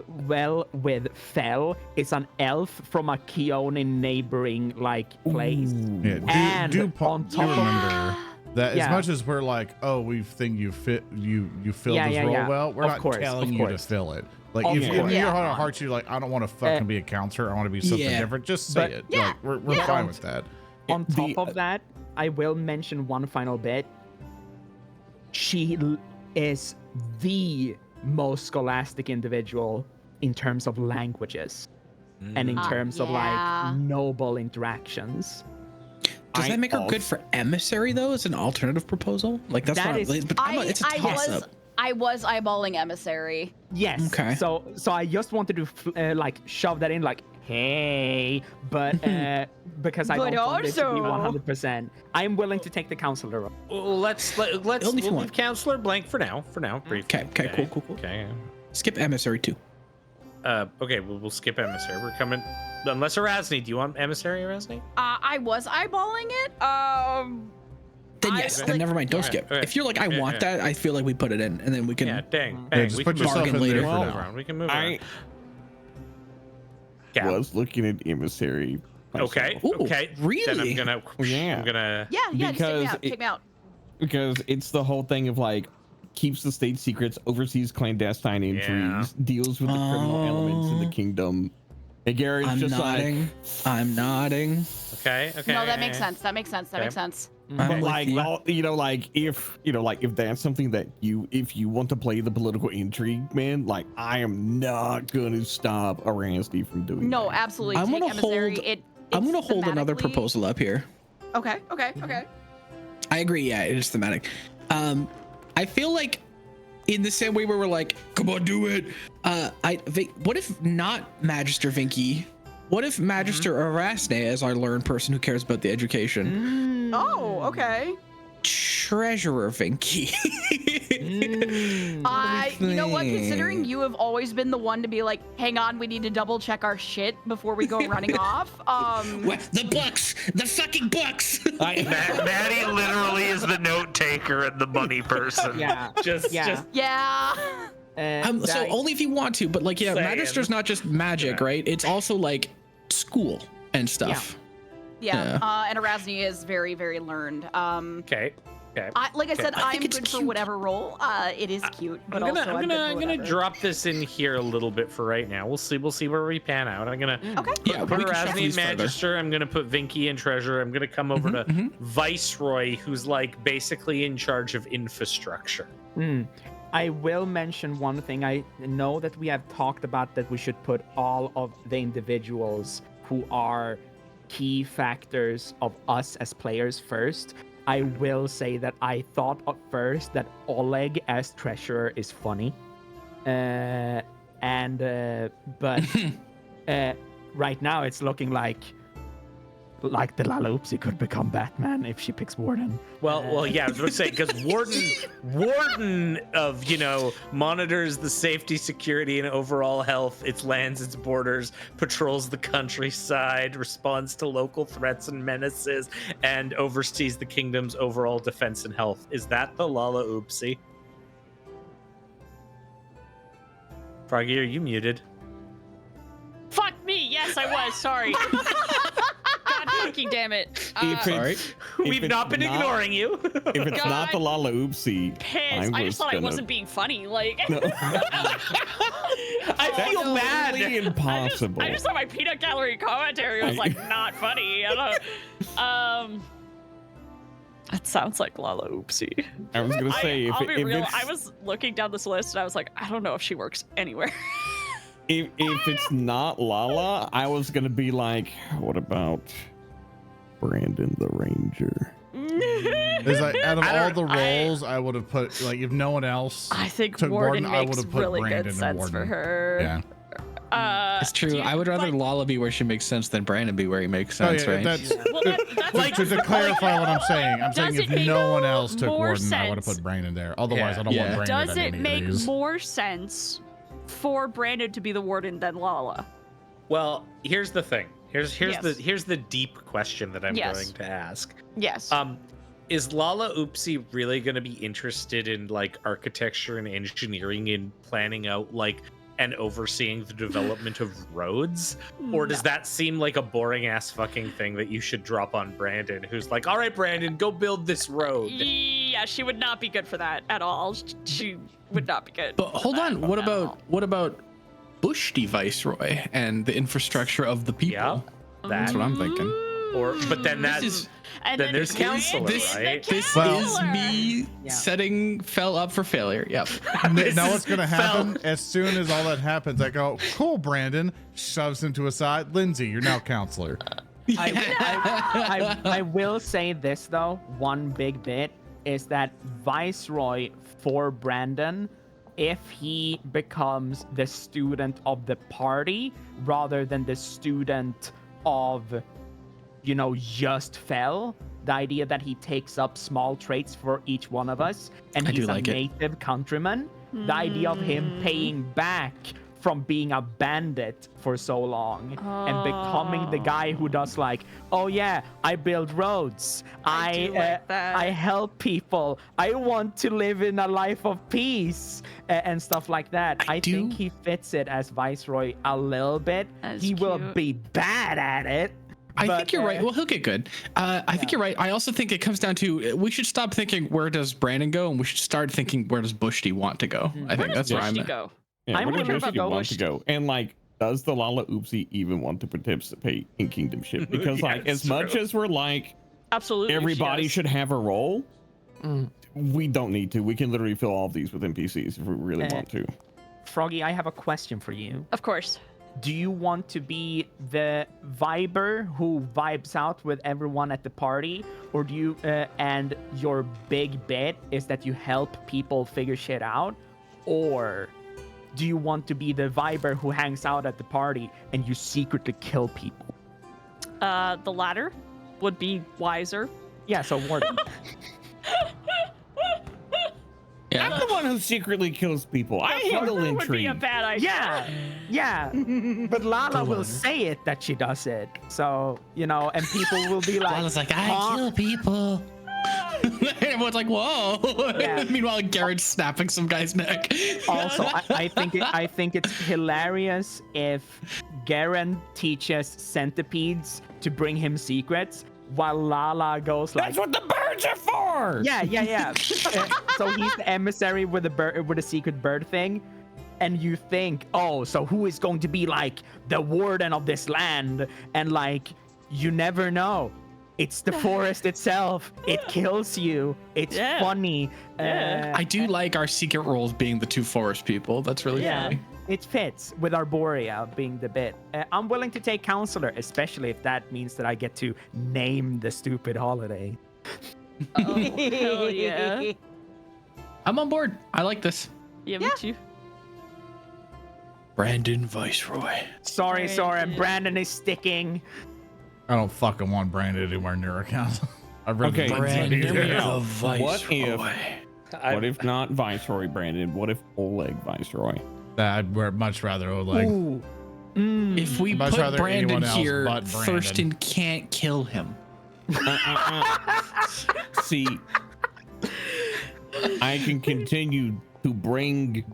with Fell. It's an elf from a Keone neighboring like place. Yeah, And do on top of- remember that as Yeah. much as we're like, oh, we think you filled this role well, we're Of not course, telling of you to course. fill it. Like Of if in course. your heart of hearts you're like, I don't want to fucking be a counselor, I want to be something Yeah. different, just say But- it. Yeah. Like, we're Yeah. fine with that. On top of that, I will mention one final bit. Is the most scholastic individual in terms of languages and in terms of yeah. like noble interactions. Does that make her good for emissary though? As an alternative proposal? Like that's That not. is- But it's a toss up. I was eyeballing emissary. Yes. Okay. So I just wanted to like shove that in, like, hey, but because I But don't want it to be also- 100%. I'm willing to take the counselor role. Well, let's Only if you we'll want. leave counselor blank for now. Briefly. Okay, cool. Okay. Skip emissary too. Okay, we'll skip emissary. We're coming. Unless Arasne, do you want emissary, Arasne? I was eyeballing it. Then I- yes. like- Then never mind. Don't Okay, skip. okay. If you're like, I Yeah, want yeah. that, I feel like we put it in, and then we can. Yeah, dang. Yeah, Bang. just we put can move yourself bargain in later. there for move now. around. We can move I around. Yeah. was looking at emissary. Okay. Ooh, Okay. really? Then I'm gonna. Yeah. I'm gonna. Yeah, just Because take me out. Because it's the whole thing of like keeps the state secrets, oversees clandestine intrigues, deals with the criminal elements in the kingdom. And Gary's I'm just nodding. like, I'm nodding. Okay. Okay. No, that makes sense. That makes sense. That Okay. makes sense. But with like, you. if that's something that if you want to play the political intrigue, man, like I am not gonna stop Arasne from doing No, that. absolutely. I'm take gonna emissary. hold- It, I'm it's gonna hold another thematically- proposal up here. Okay. I agree. Yeah, it is thematic. I feel like in the same way where we're like, come on, do it. What if not Magister Vinky? What if Magister Arasne, as our learned person who cares about the education, Oh, okay. Treasurer Vinky? You know what? Considering think? you have always been the one to be like, hang on, we need to double check our shit before we go running off. What? The books, the fucking books. Maddie literally is the note taker and the money person. Yeah. Just Yeah. So only if you want to, but like, yeah, Saying. Magister's not just magic, right? It's also like school and stuff. Yeah. And Arasne is very, very learned. okay. Like I said, I I'm think it's good for cute. whatever role. It is cute, but I'm also I'm good for gonna whatever. drop this in here a little bit for right now. We'll see where we pan out. I'm gonna Okay. Yeah, put we can shuffle Arasne in these further. Magister. I'm gonna put Vinky in Treasurer. I'm gonna come over to Viceroy, who's like basically in charge of infrastructure. I will mention one thing. I know that we have talked about that we should put all of the individuals who are key factors of us as players first. I will say that I thought at first that Oleg as treasurer is funny. But right now it's looking like the Lalaoopsie could become Batman if she picks Warden. Well, yeah, I was gonna say because Warden of monitors the safety, security, and overall health, its lands, its borders, patrols the countryside, responds to local threats and menaces, and oversees the kingdom's overall defense and health. Is that the Lalaoopsie? Froggy, are you muted? Fuck me. Yes, I was. Sorry. God fucking damn it. Sorry. We've not been ignoring you. If it's not the Pissed. Lalaoopsie, I just thought I wasn't being funny. Like, I feel bad. Totally impossible. I just thought my peanut gallery commentary was like not funny. I don't know. That sounds like Lalaoopsie. I was gonna say I'll be real. it's, I was looking down this list and I was like, I don't know if she works anywhere. if it's not Lala, I was gonna be like, what about Brandon the Ranger? It's like out of all the roles, I would have put like if no one else. I think took Warden I makes would have put really Brandon good and sense Warden. for her. Yeah. It's true. I would rather Lala be where she makes sense than Brandon be where he makes Oh sense, yeah, right? that's Well, that's like to clarify what I'm saying. I'm saying Does if it make no one else took more Warden, I would have sense? put Brandon there. Otherwise, Yeah. I don't Yeah. want Brandon. Does at it any make of these. more sense for Brandon to be the warden than Lala? Well, here's the thing. Here's Yes. the deep question that I'm Yes. going to ask. Yes. Is Lalaoopsie really going to be interested in like architecture and engineering and planning out like and overseeing the development of roads? Or does that seem like a boring ass fucking thing that you should drop on Brandon, who's like, all right, Brandon, go build this road? Yeah, she would not be good for that at all. She would not be good. But for hold that on, at all. what about Buchty Viceroy and the infrastructure of the people? Yeah, That's what I'm thinking. but then This that's is And then there's counselor, this- right? this Well- is me Yeah. setting Fell up for failure. Yep. Now what's gonna happen? Fell. As soon as all that happens, I go, "Cool, Brandon." Shoves him to a side. Lindsay, you're now counselor. I will say this though, one big bit is that Viceroy for Brandon, if he becomes the student of the party rather than the student of, just Fell, the idea that he takes up small traits for each one of us, and I do he's a like it. native countryman, the idea of him paying back from being a bandit for so long and becoming the guy who does like, oh yeah, I build roads, I do like that. I help people, I want to live in a life of peace and stuff like that. I think he fits it as Viceroy a little bit. That's he will cute. be bad at it. I but, think you're right. Well, he'll get good. I think you're right. I also think it comes down to we should stop thinking where does Brandon go, and we should start thinking where does Buchty want to go. I think that's where I'm Buchty at. go? Yeah, I'm where does wondering about Michigan want Bush. to go? And like, does the Lalaoopsie even want to participate in kingdomship? Because Yeah, like, it's as much true. as we're like, Absolutely. everybody she does. should have a role. We don't need to. We can literally fill all of these with NPCs if we really want to. Froggy, I have a question for you. Of course. Do you want to be the viber who vibes out with everyone at the party, or do you and your big bit is that you help people figure shit out, or do you want to be the viber who hangs out at the party and you secretly kill people? The latter would be wiser. Yeah, so Warden. Yeah. I'm the one who secretly kills people. I handle That would be intrigue. a bad idea. Yeah, but Lala will say it that she does it. So, you know, and people will be like, Lala's like, I "Huh?" kill people. Everyone's like, whoa. Yeah. Meanwhile, Garen's snapping some guy's neck. Also, I think it's hilarious if Geren teaches centipedes to bring him secrets, while Lala goes like, That's what the birds are for. yeah. So he's the emissary with the bird, with a secret bird thing, and you think, oh, so who is going to be like the warden of this land? And like, you never know. It's the forest itself. It kills you. It's Yeah. funny. Yeah. I do like our secret roles being the two forest people. That's really funny. It fits with Arborea being the bit. I'm willing to take counselor, especially if that means that I get to name the stupid holiday. Oh, hell yeah. I'm on board. I like this. Yeah, me too. Brandon Viceroy. Sorry, Soren. Brandon. Brandon is sticking. I don't fucking want Brandon anywhere near our council. I really Okay, don't Brandon need hear me it. out. What if? I- What if not Viceroy Brandon? What if Oleg Viceroy? I'd much rather Oleg. Ooh. If we Much put rather Brandon anyone else here, but Thurston can't kill him. See, I can continue to bring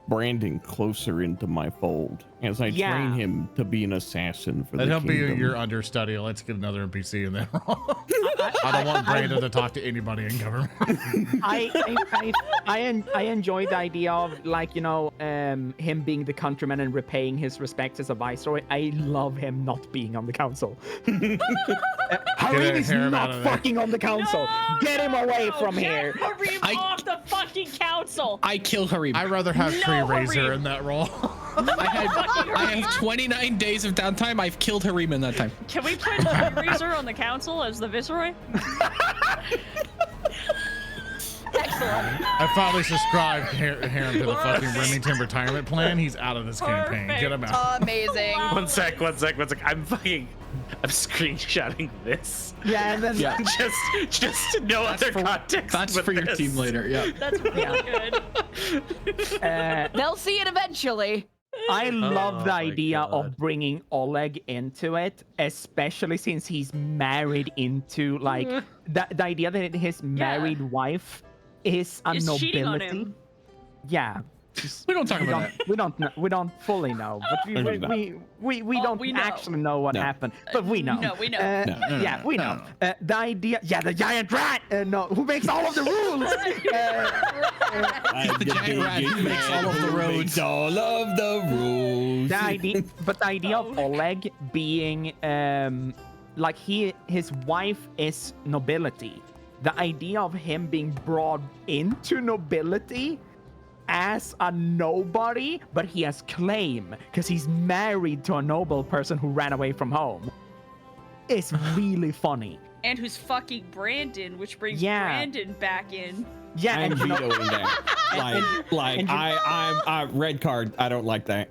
Brandon closer into my fold as I Yeah. train him to be an assassin for Let the him be kingdom. your understudy. Let's get another NPC in there. I don't want Brandon to talk to anybody in government. I enjoy the idea of, like, you know, him being the countryman and repaying his respects as a viceroy. I love him not being on the council. Harim is Harim out not of there. fucking on the council. Get him away from here. Harim off the fucking council. I kill Harim. I'd rather have Tree No, Razor Harim. in that role. I have 29 days of downtime. I've killed Harim in that time. Can we put Razor on the council as the viceroy? Excellent. I finally subscribed Harim to the fucking Remington retirement plan. He's out of this campaign. Get him out. Amazing. One sec. I'm screenshotting this. Yeah, and then Yeah. just no other context. That's with for your this. team later. Yeah. That's really good. They'll see it eventually. I love the my idea God. of bringing Oleg into it, especially since he's married into, like, the idea that his married wife is a Is cheating on nobility. him. Yeah. We don't talk about that. We don't fully know, but we don't we know. actually know what No. happened, but we know. No, we know. Yeah, we know. The idea, the giant rat. No, who makes all of the rules? I'm the giant rat who makes all of the who roads. makes all of the rules. The idea of Oleg being like his wife is nobility. The idea of him being brought into nobility as a nobody, but he has claim because he's married to a noble person who ran away from home. It's really funny. And who's fucking Brandon, which brings Yeah. Brandon back in. Yeah, I'm and you know, vetoing that. Like and you- I red card. I don't like that.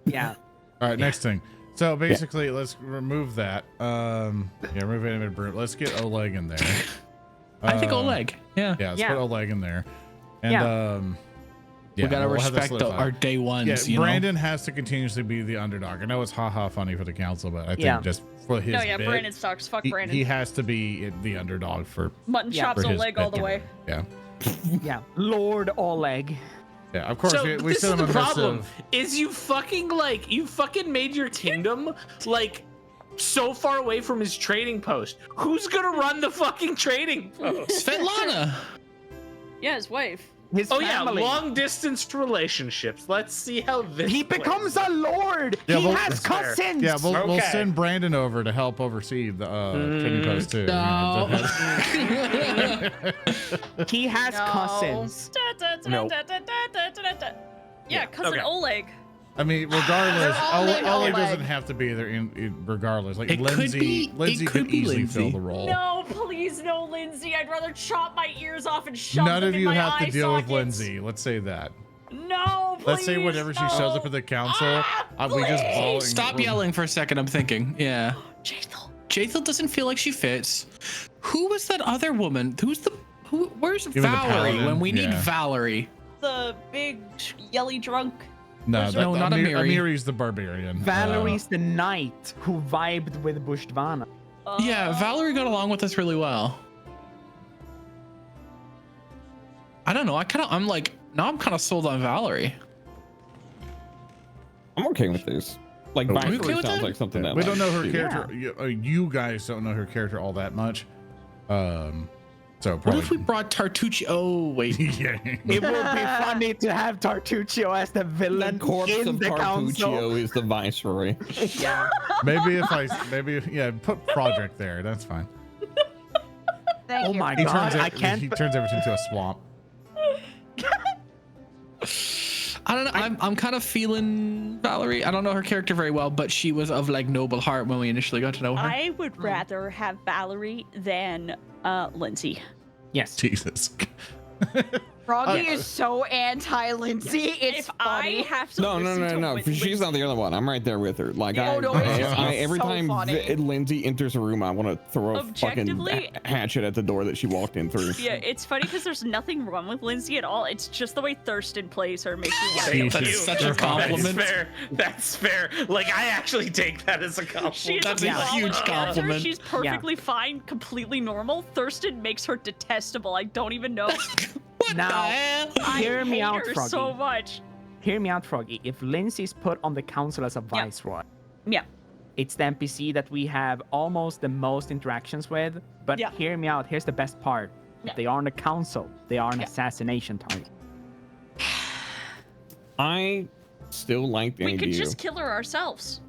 yeah. All right, next thing. So basically, let's remove that. Remove animated brute. Let's get Oleg in there. I think Oleg. Yeah. Yeah, let's Yeah. put Oleg in there. And Yeah. yeah, We gotta we'll have this respect solidified. our day ones. Yeah, you know? Brandon has to continuously be the underdog. I know it's haha funny for the council, but I think Yeah. just for his No, yeah, bit, Brandon sucks. Fuck he, Brandon. he has to be the underdog for Mutton Yeah. chops for his Oleg all the bit. way. Yeah, Yeah. Lord Oleg. yeah. Of course, So we this is send the him a problem. missive. Is you fucking made your kingdom like so far away from his trading post. Who's gonna run the fucking trading post? Svetlana. Yeah, his wife. his family. long distance relationships. Let's see how this. He becomes a lord. Yeah, He well, has that's fair. cousins. Yeah, we'll Okay. send Brandon over to help oversee the trading post too. No. He has No. cousins. No. Yeah, cousin Okay. Oleg. I mean, regardless, They're all named Oleg Oleg. doesn't have to be there in regardless. Like It could Lindsay, be- it Lindsay could could be easily Lindsay. fill the role. No, please, no, Lindsay. I'd rather chop my ears off and shove None them of in you my have eye to deal with sockets. Lindsay. Let's say that. No, please. Let's say whenever she shows up at the council, we just ball. Stop yelling for a second. I'm thinking. Yeah. Jaethel. Jaethel doesn't feel like she fits. Who was that other woman? Where's Give me the Valerie paladin, when we need yeah. Valerie? The big yelly drunk. No, No, not Amiri. Amiri's the barbarian. Valerie's the knight who vibed with Buchtvana. Yeah, Valerie got along with us really well. I don't know. I'm kind of sold on Valerie. I'm okay with this. Like, Okay. Valkyrie Okay with sounds that? like something that we like, don't know her she- character. You guys don't know her character all that much. So What probably. if we brought Tartucci? Oh wait. Yeah. It would be funny to have Tartuccio as the The villain corpse in of the council. Tartuccio is the viceroy. Yeah. maybe put Project there. That's fine. Thank Oh you. my He god, I he can't. turns everything into a swamp. I don't know. I'm kind of feeling Valerie. I don't know her character very well, but she was of like noble heart when we initially got to know her. I would rather have Valerie than Lindsay. Yes. Jesus. Froggy is so anti-Lindsay. It's If funny. I have to No, listen to She's not the other one. I'm right there with her. Like, Oh, no, it's every so time funny. Lindsay enters a room, I want to throw a fucking Objectively- hatchet at the door that she walked in through. Yeah, it's funny because there's nothing wrong with Lindsay at all. It's just the way Thurston plays her makes me worry. Sheesh. That's such a compliment. That's fair. That's fair. Like, I actually take that as a compliment. She's That's a solid huge character. compliment. She's perfectly fine, completely normal. Thurston makes her detestable. I don't even know. What Now- the hell? I Hear me hate out, her Froggy. so much. Hear me out, Froggy. If Lindsay's put on the council as a viceroy, Yeah. it's the NPC that we have almost the most interactions with. But Yeah. hear me out. Here's the best part. Yeah. If they are on the council, they are an Yeah. assassination target. I still like the We idea. could just kill her ourselves.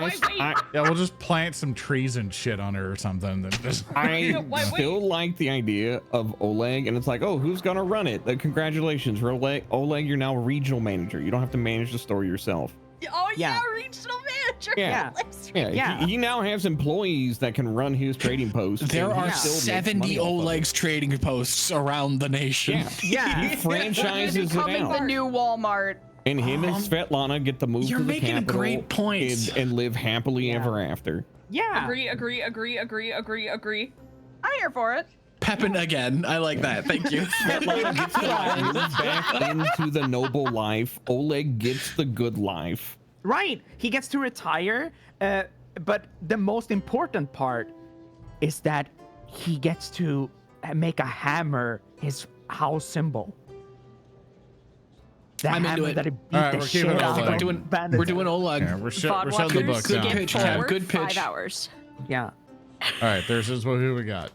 Wait. Yeah, we'll just plant some trees and shit on her or something. That just I Why wait? still like the idea of Oleg, and it's like, oh, who's gonna run it? Congratulations, Oleg. Oleg, you're now regional manager. You don't have to manage the store yourself. Oh Yeah. yeah, regional manager. Yeah. Yeah. Yeah. He now has employees that can run his trading post. There and he are still makes 70 money off of it. Oleg's trading posts around the nation. Yeah. Yeah. He franchises it Becoming the out. new Walmart. And him and Svetlana get to move You're to the making a capital great point. and live happily ever after. Yeah. Agree. I'm here for it. Pepin again. I like that. Thank you. Svetlana gets to move back into the noble life. Oleg gets the good life. Right. He gets to retire. But the most important part is that he gets to make a hammer his house symbol. The I'm into hammer it. that he beat All right, the we're shit keeping out Oleg. of We're doing bandits. we're doing Oleg. yeah, we're showing the Vodwalkers, books good now. pitch, Get Cam. forward Good pitch. 5 hours. Yeah. All right, there's who we got.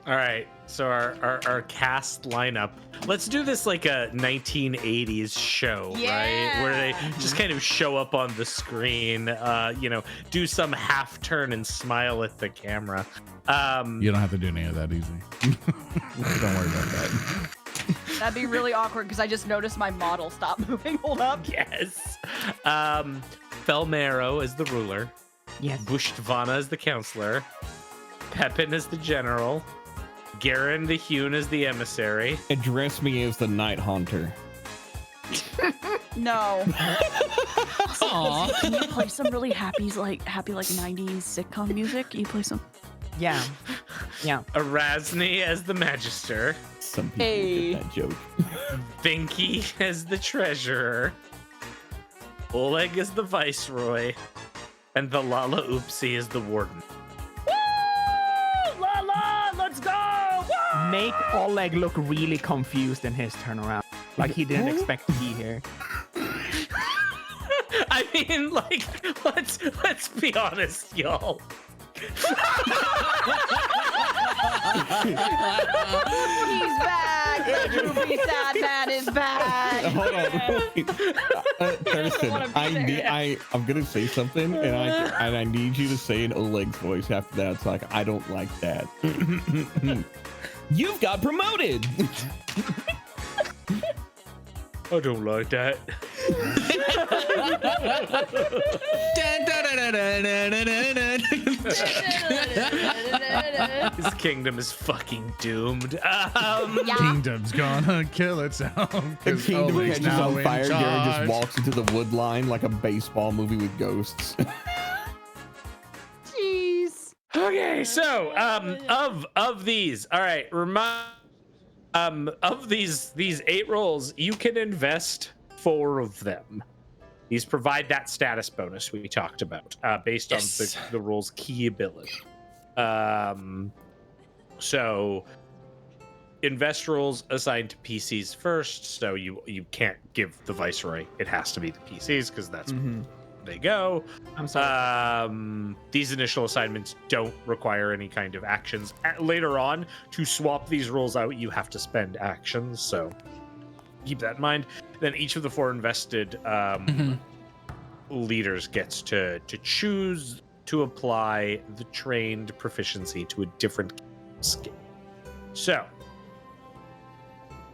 All right, so our cast lineup. Let's do this like a 1980s show, right? Where they just kind of show up on the screen, do some half turn and smile at the camera. You don't have to do any of that easy. Don't worry about that. That'd be really awkward because I just noticed my model stop moving. Hold up. Yes. Fell Marrow is the ruler. Yes. Buchtvana is the counselor. Pepin is the general. Geren the Hewn is the emissary. Address me as the night hunter. No. Aw. Can you play some really happy like 90s sitcom music? Can you play some? Yeah. Yeah. Arasne as the magister. Some people Hey. get that joke. Vinky as the treasurer. Oleg is the viceroy. And the Lalaoopsie is the warden. Woo! Lala, let's go! Woo! Make Oleg look really confused in his turnaround. Like he didn't expect to be here. I mean, like, let's be honest, y'all. He's back. The droopy sad man is back. Hold on. Thurston, I'm gonna say something, and I need you to say in Oleg's voice after that. It's like, I don't like that. You've got promoted. I don't like that. His kingdom is fucking doomed. Kingdom's gonna kill itself. The 'cause kingdom Oleg's catches now on in fire. Garen just charge. walks into the wood line like a baseball movie with ghosts. Jeez. Okay, so of these, all right, of these 8 rolls, you can invest 4 of them. These provide that status bonus we talked about, based on the roll's key ability. So invest rolls assigned to PCs first, so you can't give the Viceroy. It has to be the PCs because that's where they go. I'm sorry. These initial assignments don't require any kind of actions. Later on, to swap these rolls out, you have to spend actions, so keep that in mind. Then each of the 4 invested leaders gets to choose to apply the trained proficiency to a different skill. So,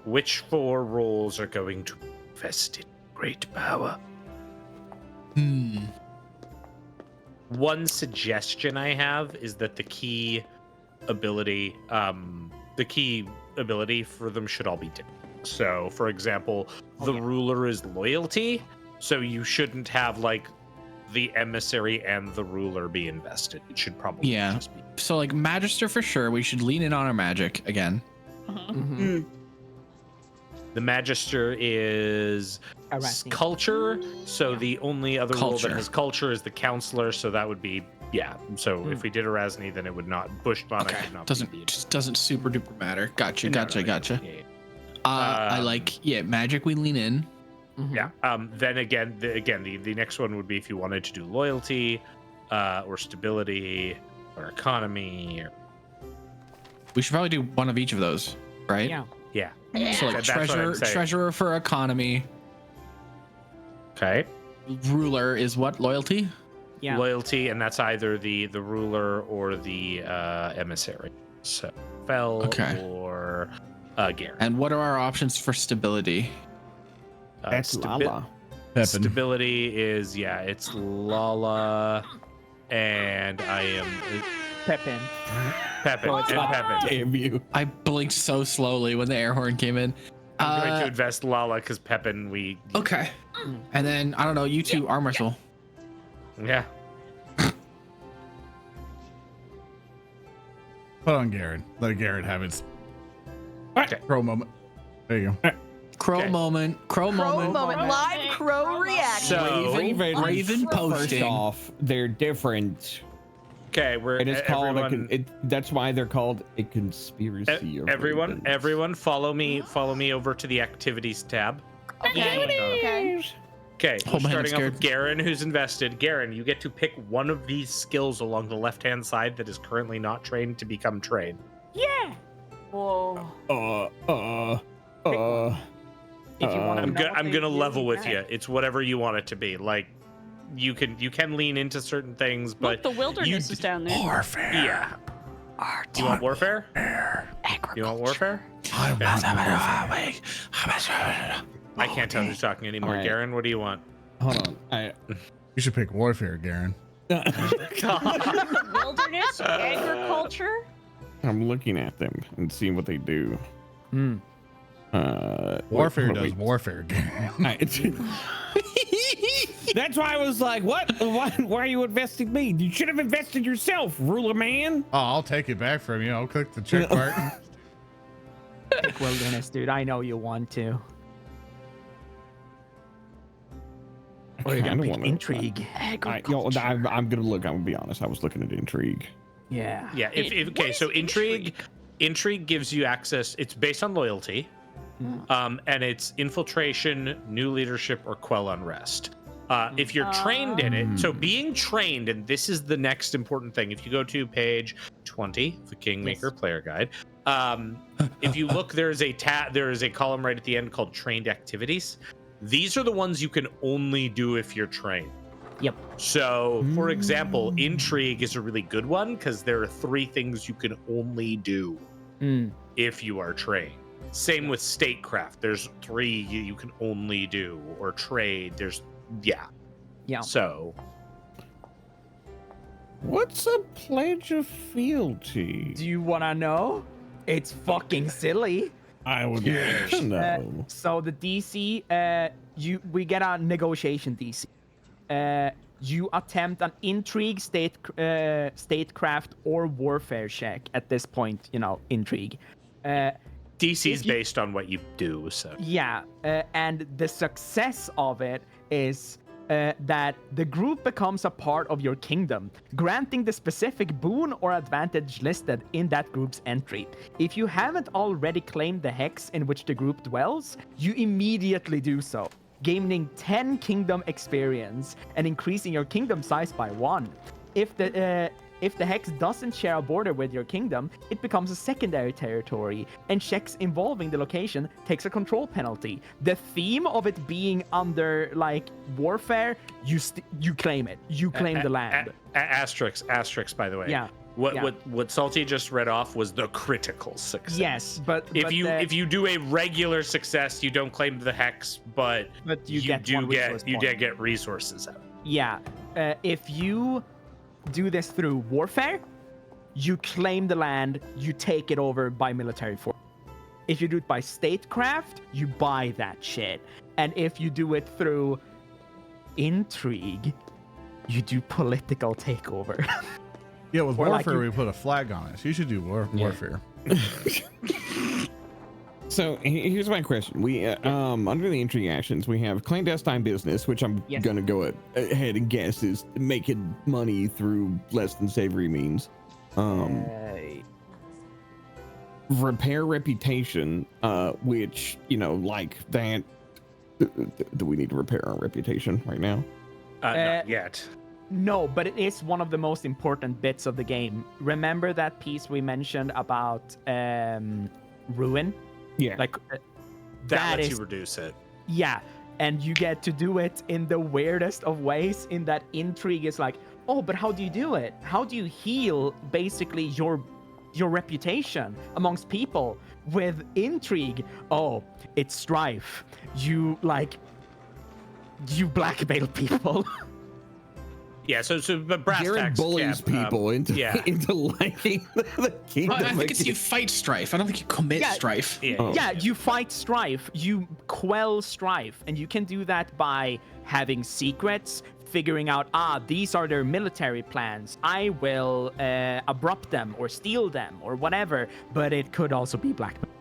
which 4 roles are going to invest in great power? One suggestion I have is that the key ability for them should all be different. So, for example, the ruler is loyalty, so you shouldn't have like the emissary and the ruler be invested. It should probably just be. So like Magister for sure. We should lean in on our magic again. The Magister is Arasne. culture, so the only other role that Culture. has culture is the counselor, so that would be So if we did Arasne, then it would not Buchtvana. Okay. Would not Doesn't super duper matter. Gotcha. Gotcha. Yeah. I like magic. We lean in. Yeah. Then again, the next one would be if you wanted to do loyalty, or stability, or economy. We should probably do one of each of those, right? Yeah. Yeah. So like That's what I'm saying. treasurer for economy. Okay. Ruler is what? Loyalty? Yeah. Loyalty, and that's either the ruler or the emissary. So Fell or Geren. And what are our options for stability? That's Lala. Pepin. Stability is it's Lala, and I am Pepin. Pepin and Pepin. Damn you. I blinked so slowly when the air horn came in. I'm going to invest Lala because Pepin Okay. And then I don't know, you two arm wrestle. Yeah. Put on Garen. Let Garen have his Okay. crow moment. There you go. Crow moment. Crow moment. Live crow reaction. So Raven First posting. off, they're different. okay, we're It is called everyone, that's why they're called a conspiracy. of ravens. everyone follow me over to the activities tab. Okay. Okay, we're Hold my hand, I'm starting off with scared. Garen, who's invested. Garen, you get to pick one of these skills along the left-hand side that is currently not trained to become trained. Whoa. If you want I'm to I'm gonna level with you. It's whatever you want it to be. Like, you can lean into certain things, but Look, the wilderness is down there. Warfare. yeah. You want warfare? You want warfare? I can't tell who's talking anymore. All right. Garen, what do you want? Hold on. You should pick warfare, Garen. Wilderness, agriculture. I'm looking at them and seeing what they do. Warfare wait, does wait. warfare, Garen. That's why I was like, what? Why are you investing me? You should have invested yourself, ruler man. Oh, I'll take it back from you. I'll click the check mark. pick wilderness, dude. I know you want to. Or you're gonna pick intrigue. I'm gonna look. I'm gonna be honest. I was looking at intrigue. Yeah. Yeah. Okay. So intrigue gives you access. It's based on loyalty, and it's infiltration, new leadership, or quell unrest. If you're trained in it, so being trained, and this is the next important thing. If you go to page 20, the Kingmaker player guide. If you look, there is a column right at the end called trained activities. These are the ones you can only do if you're trained. Yep. So, for example, intrigue is a really good one because there are 3 things you can only do if you are trained. Same with statecraft. There's 3 you can only do, or trade. Yeah. So, What's a pledge of fealty? Do you wanna know? It's fucking silly. I would like to know. So the DC, we get a negotiation DC. You attempt an intrigue, statecraft, or warfare check at this point. Intrigue. DC is based on what you do. So yeah, and the success of it is that the group becomes a part of your kingdom, granting the specific boon or advantage listed in that group's entry. If you haven't already claimed the hex in which the group dwells, you immediately do so, gaining 10 kingdom experience and increasing your kingdom size by 1. If the hex doesn't share a border with your kingdom, it becomes a secondary territory, and checks involving the location takes a control penalty. The theme of it being under warfare, you claim it. You claim the land. Asterisk, by the way. Yeah. What Salty just read off was the critical success. Yes, but if you do a regular success, you don't claim the hex, but you get resources out. Yeah. If you do this through warfare, you claim the land, you take it over by military force. If you do it by statecraft, you buy that shit. And if you do it through intrigue, you do political takeover. Yeah, with warfare, we put a flag on it. So you should do warfare. So here's my question. We under the intrigue actions, we have clandestine business, which I'm gonna go ahead and guess is making money through less than savory means. Repair reputation, which like that. Do we need to repair our reputation right now? Not yet. No, but it is one of the most important bits of the game. Remember that piece we mentioned about ruin? Yeah. That lets you reduce it. Yeah. And you get to do it in the weirdest of ways, in that intrigue is like, oh, but how do you do it? How do you heal basically your reputation amongst people? With intrigue, oh, it's strife. You blackmail people. Yeah, but brass Geren tacks bullies people into liking the kingdom. I think it's you fight strife. I don't think you commit strife. Yeah, you fight strife. You quell strife, and you can do that by having secrets, figuring out, these are their military plans. I will abrupt them or steal them or whatever. But it could also be blackmail.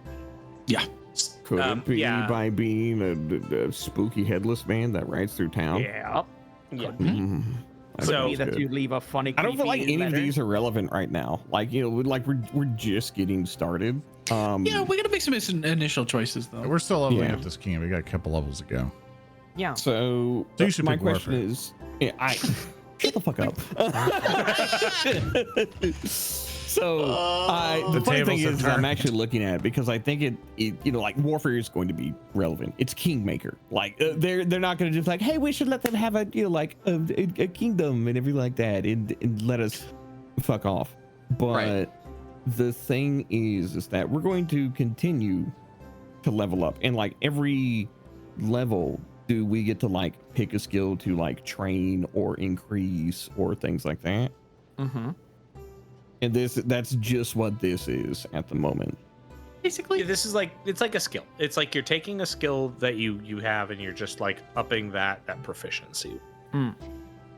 Yeah. Could it be by being a spooky headless man that rides through town? Yeah. Mm-hmm. So that you leave a funny. I don't feel like any of these are relevant right now. We're just getting started. Yeah, we're gonna make some initial choices though. We're still leveling up this camp. We got a couple levels to go. Yeah. So you should my pick question warfare. is, shut the fuck up. So the funny thing is I'm actually looking at it because I think it warfare is going to be relevant. It's Kingmaker. They're not going to just hey, we should let them have a a kingdom and everything like that and let us fuck off. But the thing is that we're going to continue to level up, and every level do we get to pick a skill to train or increase or things like that. Mm-hmm. And that's just what this is at the moment. Basically, this is it's like a skill. It's like you're taking a skill that you have and you're just upping that proficiency.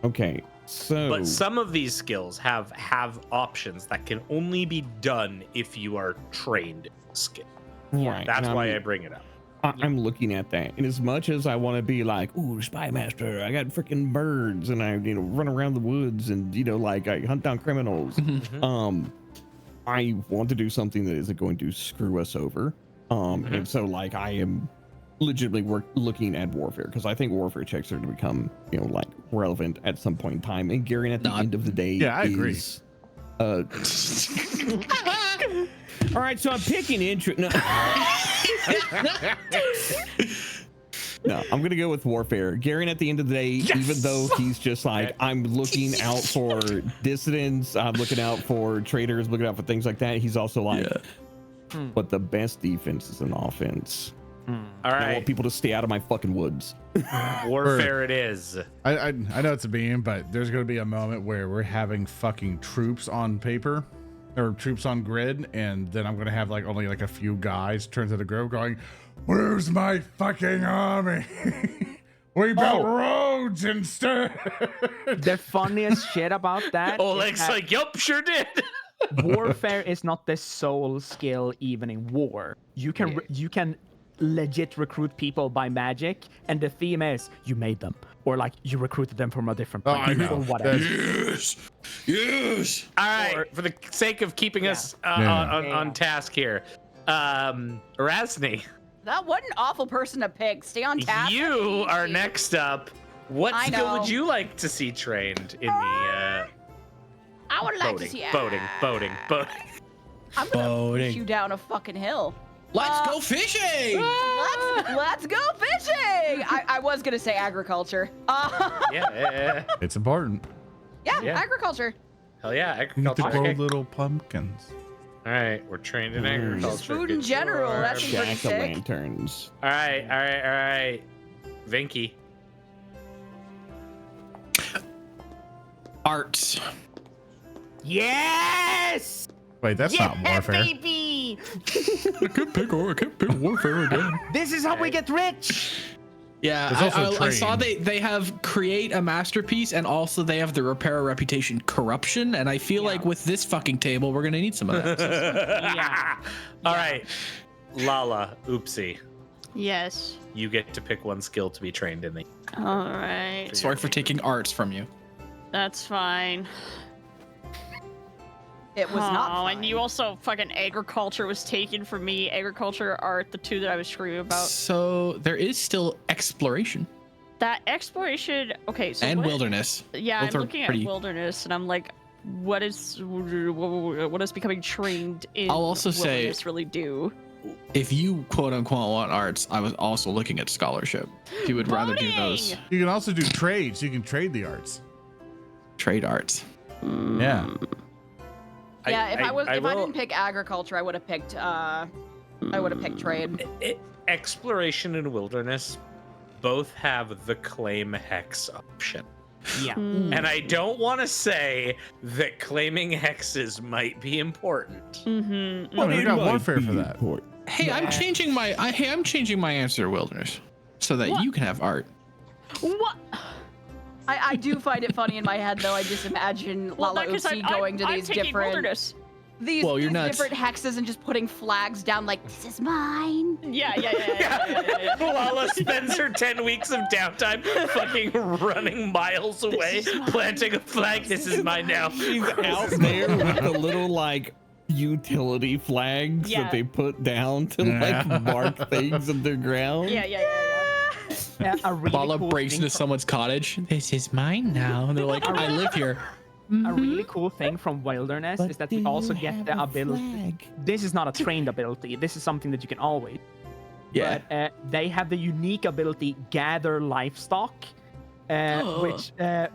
Okay, so but some of these skills have options that can only be done if you are trained in the skill. Right. That's why I bring it up. I'm looking at that, and as much as I want to be ooh, spy master, I got freaking birds, and I run around the woods, and I hunt down criminals. I want to do something that isn't going to screw us over. And so I am legitimately looking at warfare because I think warfare checks are to become relevant at some point in time. And Geren, at the end of the day, I agree. All right, so I'm picking interest. No. No, I'm gonna go with warfare. Garen, at the end of the day, even though he's just like, I'm looking out for dissidents, I'm looking out for traitors, looking out for things like that. He's also like, but the best defense is an offense. All I right, want people to stay out of my fucking woods. warfare it is. I know it's a meme, but there's going to be a moment where we're having fucking troops on paper or troops on grid, and then I'm going to have like only like a few guys turn to the group going, "Where's my fucking army? We built roads instead." The funniest shit about that. Oleg's is that like, "Yup, sure did." warfare is not the sole skill even in war. You can legit recruit people by magic, and the theme is you made them, or like you recruited them from a different Oh, place, I know. or whatever. Yes. All right, for the sake of keeping us on task here, Arasne, That what an awful person to pick. Stay on task. you are next up. What I skill know. would you like to see trained in the I would like to see boating? I'm gonna Boating. push you down a fucking hill. Let's go fishing. Let's go fishing. I was gonna say agriculture. Yeah. It's important. Yeah, Yeah. agriculture. Hell yeah, You need to agriculture. grow Okay. little pumpkins. All right, we're trained in agriculture. Just food in Good general. job. That's pretty sick. Jack-o'-lanterns. All right. Vinky. Arts. Yes! Wait, that's not warfare. baby. I can't pick warfare again. This is how we get rich. Yeah, There's also I saw train. they have create a masterpiece, and also they have the repair a reputation corruption, and I feel like with this fucking table we're gonna need some of that. All right, Lalaoopsie, Yes. you get to pick one skill to be trained in. All right. Sorry for taking arts from you. That's fine. It was not Oh, fun. and you also fucking agriculture was taken from me. Agriculture, art, the two that I was screaming about. So there is still exploration That exploration. Okay, so and what- wilderness. Yeah, Both I'm are looking pretty- at wilderness, and I'm like, what is becoming trained in? I'll also say- wilderness really do? If you quote unquote want arts, I was also looking at scholarship. If you would rather do those Boating! You can also do trades. You can trade the arts. trade arts. Yeah. Yeah, if I will- didn't pick agriculture, I would have picked trade. Exploration and wilderness both have the claim hex option. Yeah. And I don't want to say that claiming hexes might be important. Mm-hmm. Well, we It got might warfare be for that. important. Hey, I'm changing my answer to wilderness so that you can have art. What? I do find it funny in my head though. I just imagine Well, because Lalaoopsie going to I'm these taking different wilderness. these Well, you're nuts. different hexes and just putting flags down like this is mine. Yeah. Lala spends her 10 weeks of downtime fucking running miles away, planting a flag. This is mine now. She's out there with the little like utility flags Yeah. that they put down to like mark things underground. Yeah. Yeah, a really Lala cool breaks thing into someone's cottage. This is mine now. And they're like, I live here. A really cool thing from Wilderness is that we also get the ability. This is not a trained ability. This is something that you can always. Yeah. But they have the unique ability gather livestock,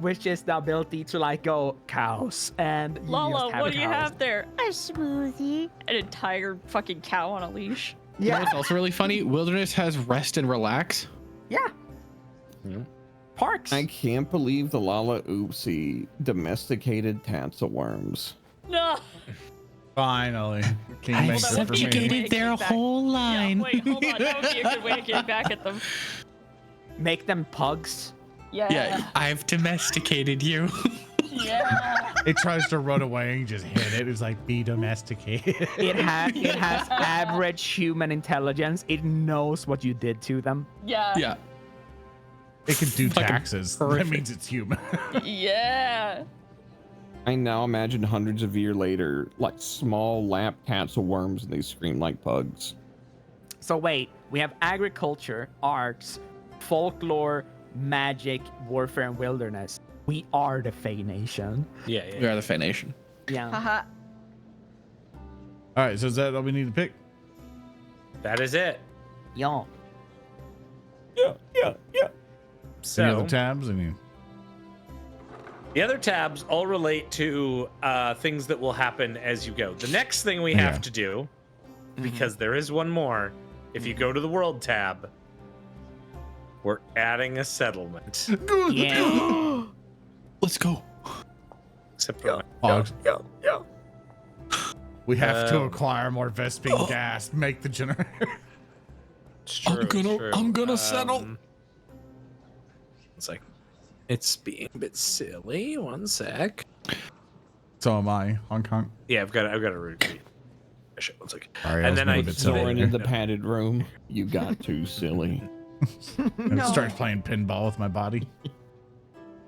which is the ability to like go cows and you Lala, just have what do you cows. have there? A smoothie. An entire fucking cow on a leash. You know what's also really funny? Wilderness has rest and relax. Yeah. Parks. I can't believe the Lalaoopsie domesticated worms. No. Finally. I've Kingmaker for me. subjugated their Back- whole Yeah, line. wait, hold on. That would be a good way of getting back at them. Make them pugs. Yeah, I've domesticated you. It tries to run away and just hit it. It's like, be domesticated. It has average human intelligence. It knows what you did to them. Yeah. It can do Fucking taxes. That perfect. means it's human. Yeah. I now imagine hundreds of years later, like small lap worms, and they scream like pugs. So wait, we have agriculture, arts, folklore, magic, warfare, and wilderness. We are the Fey Nation. Yeah. We are the Fey Nation. Yeah. Haha. All right, so is that all we need to pick? That is it. Yeah. Yeah. Any So other tabs? the other tabs all relate to things that will happen as you go. The next thing we have to do, because there is one more, if you go to the world tab, we're adding a settlement. Yeah. Let's go. Except for We have to acquire more Vespine gas. Make the generator. it's true, I'm gonna settle. It's like it's being a bit silly. One sec. So am I, Hong Kong. Yeah, I've got to read. One sec. Sorry, And then I Soren in the padded room. You got too silly. and start playing pinball with my body.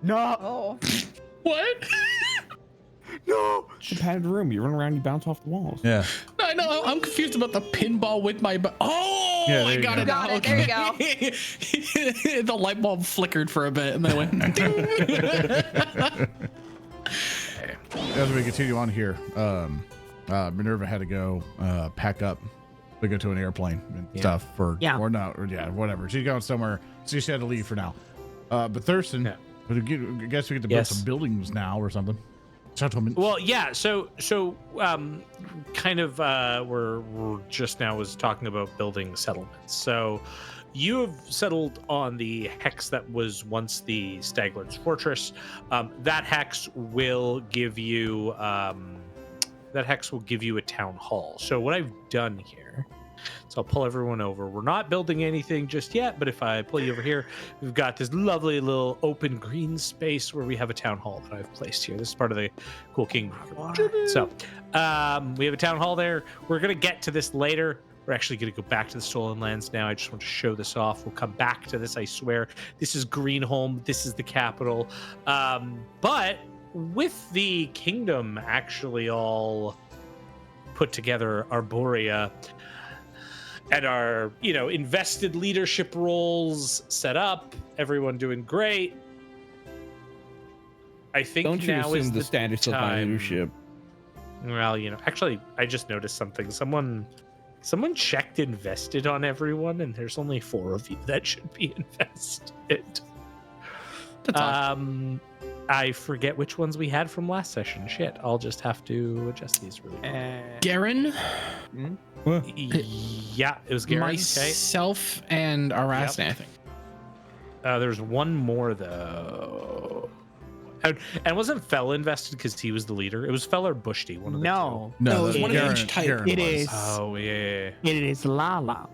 No. Oh. What? No. It's a padded room. You run around, you bounce off the walls. Yeah. No, I'm confused about the pinball with my. Oh, Yeah, there I you got go. it. Got now. it, there you Okay. The light bulb flickered for a bit, and then it went. Ding. As we continue on here, Minerva had to go pack up to go to an airplane and stuff or not, or whatever. She's going somewhere, so she had to leave for now. But Thurston, I guess we get to build some buildings now or something. Settlement. Well, yeah. So, kind of, we're just now was talking about building settlements. So, you have settled on the hex that was once the Staglord's fortress. That hex will give you a town hall. So, what I've done here. So I'll pull everyone over. We're not building anything just yet, but if I pull you over here, we've got this lovely little open green space where we have a town hall that I've placed here. This is part of the cool Kingmaker. So we have a town hall there. We're going to get to this later. We're actually going to go back to the Stolen Lands now. I just want to show this off. We'll come back to this, I swear. This is Greenholm. This is the capital. But with the kingdom actually all put together, Arborea, and our, invested leadership roles set up, everyone doing great. I think Don't you now is assume the status of my leadership. Well, actually, I just noticed something. Someone checked invested on everyone, and there's only 4 of you that should be invested. That's awesome. I forget which ones we had from last session. Shit, I'll just have to adjust these really quick. Geren? Yeah, it was Geren. Myself and Arasne, I think. There's one more though. And wasn't Fell invested because he was the leader? It was Fell or Buchty, one of the two. No, it was one of each type. It is. Oh yeah. It is Lala.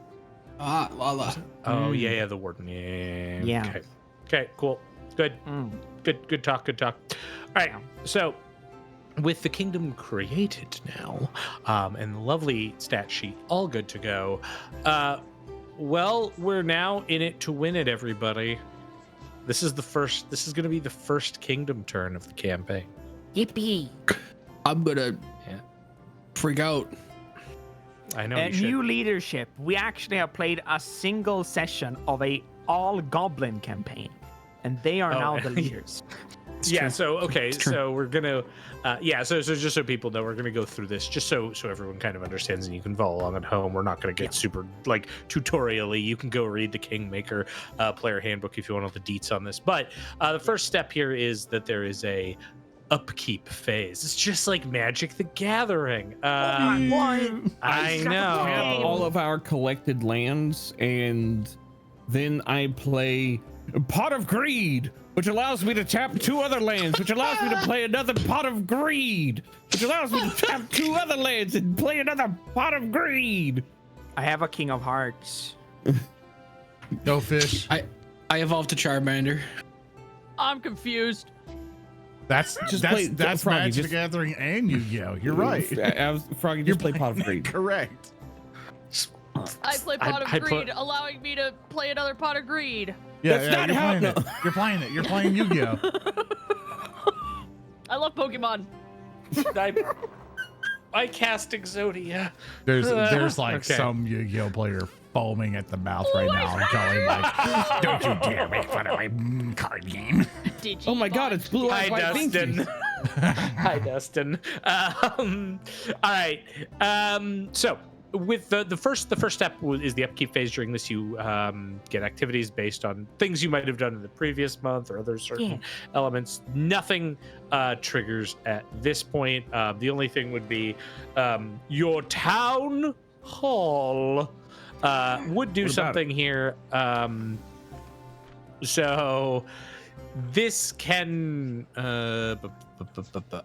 Ah, Lala. Oh yeah, the warden. Yeah. Yeah. Okay, cool. Good. Good talk. All right. So, with the kingdom created now, and the lovely stat sheet all good to go, well, we're now in it to win it, everybody. This is going to be the first kingdom turn of the campaign. Yippee. I'm gonna freak out. I know you should. New leadership. We actually have played a single session of a all goblin campaign, and they are now the leaders. Yeah. So okay. So we're gonna, So just so people know, we're gonna go through this just so everyone kind of understands and you can follow along at home. We're not gonna get super tutorially. You can go read the Kingmaker player handbook if you want all the deets on this. But the first step here is that there is a upkeep phase. It's just like Magic the Gathering. I know. All of our collected lands, and then I play Pot of Greed, which allows me to tap 2 other lands, which allows me to play another Pot of Greed, which allows me to tap 2 other lands and play another Pot of Greed. I have a King of Hearts. No fish. I evolved to Charmander. I'm confused. That's Froggy, Magic the Gathering and Yu-Gi-Oh. You're right. Froggy, just play Pot of Greed. Correct. I play Pot of Greed, allowing me to play another Pot of Greed. Yeah, That's not how. You're playing it. You're playing Yu-Gi-Oh. I love Pokemon. I cast Exodia. There's like some Yu-Gi-Oh player foaming at the mouth right now and going like, "Don't you dare make fun of my card game." Did you Oh my God, it's Blue Eyes White Dustin. Pinky. Hi, Dustin. All right. So with the first step is the upkeep phase. During this, you get activities based on things you might have done in the previous month or other certain elements. Nothing triggers at this point. The only thing would be your town hall would do something here. So this can oh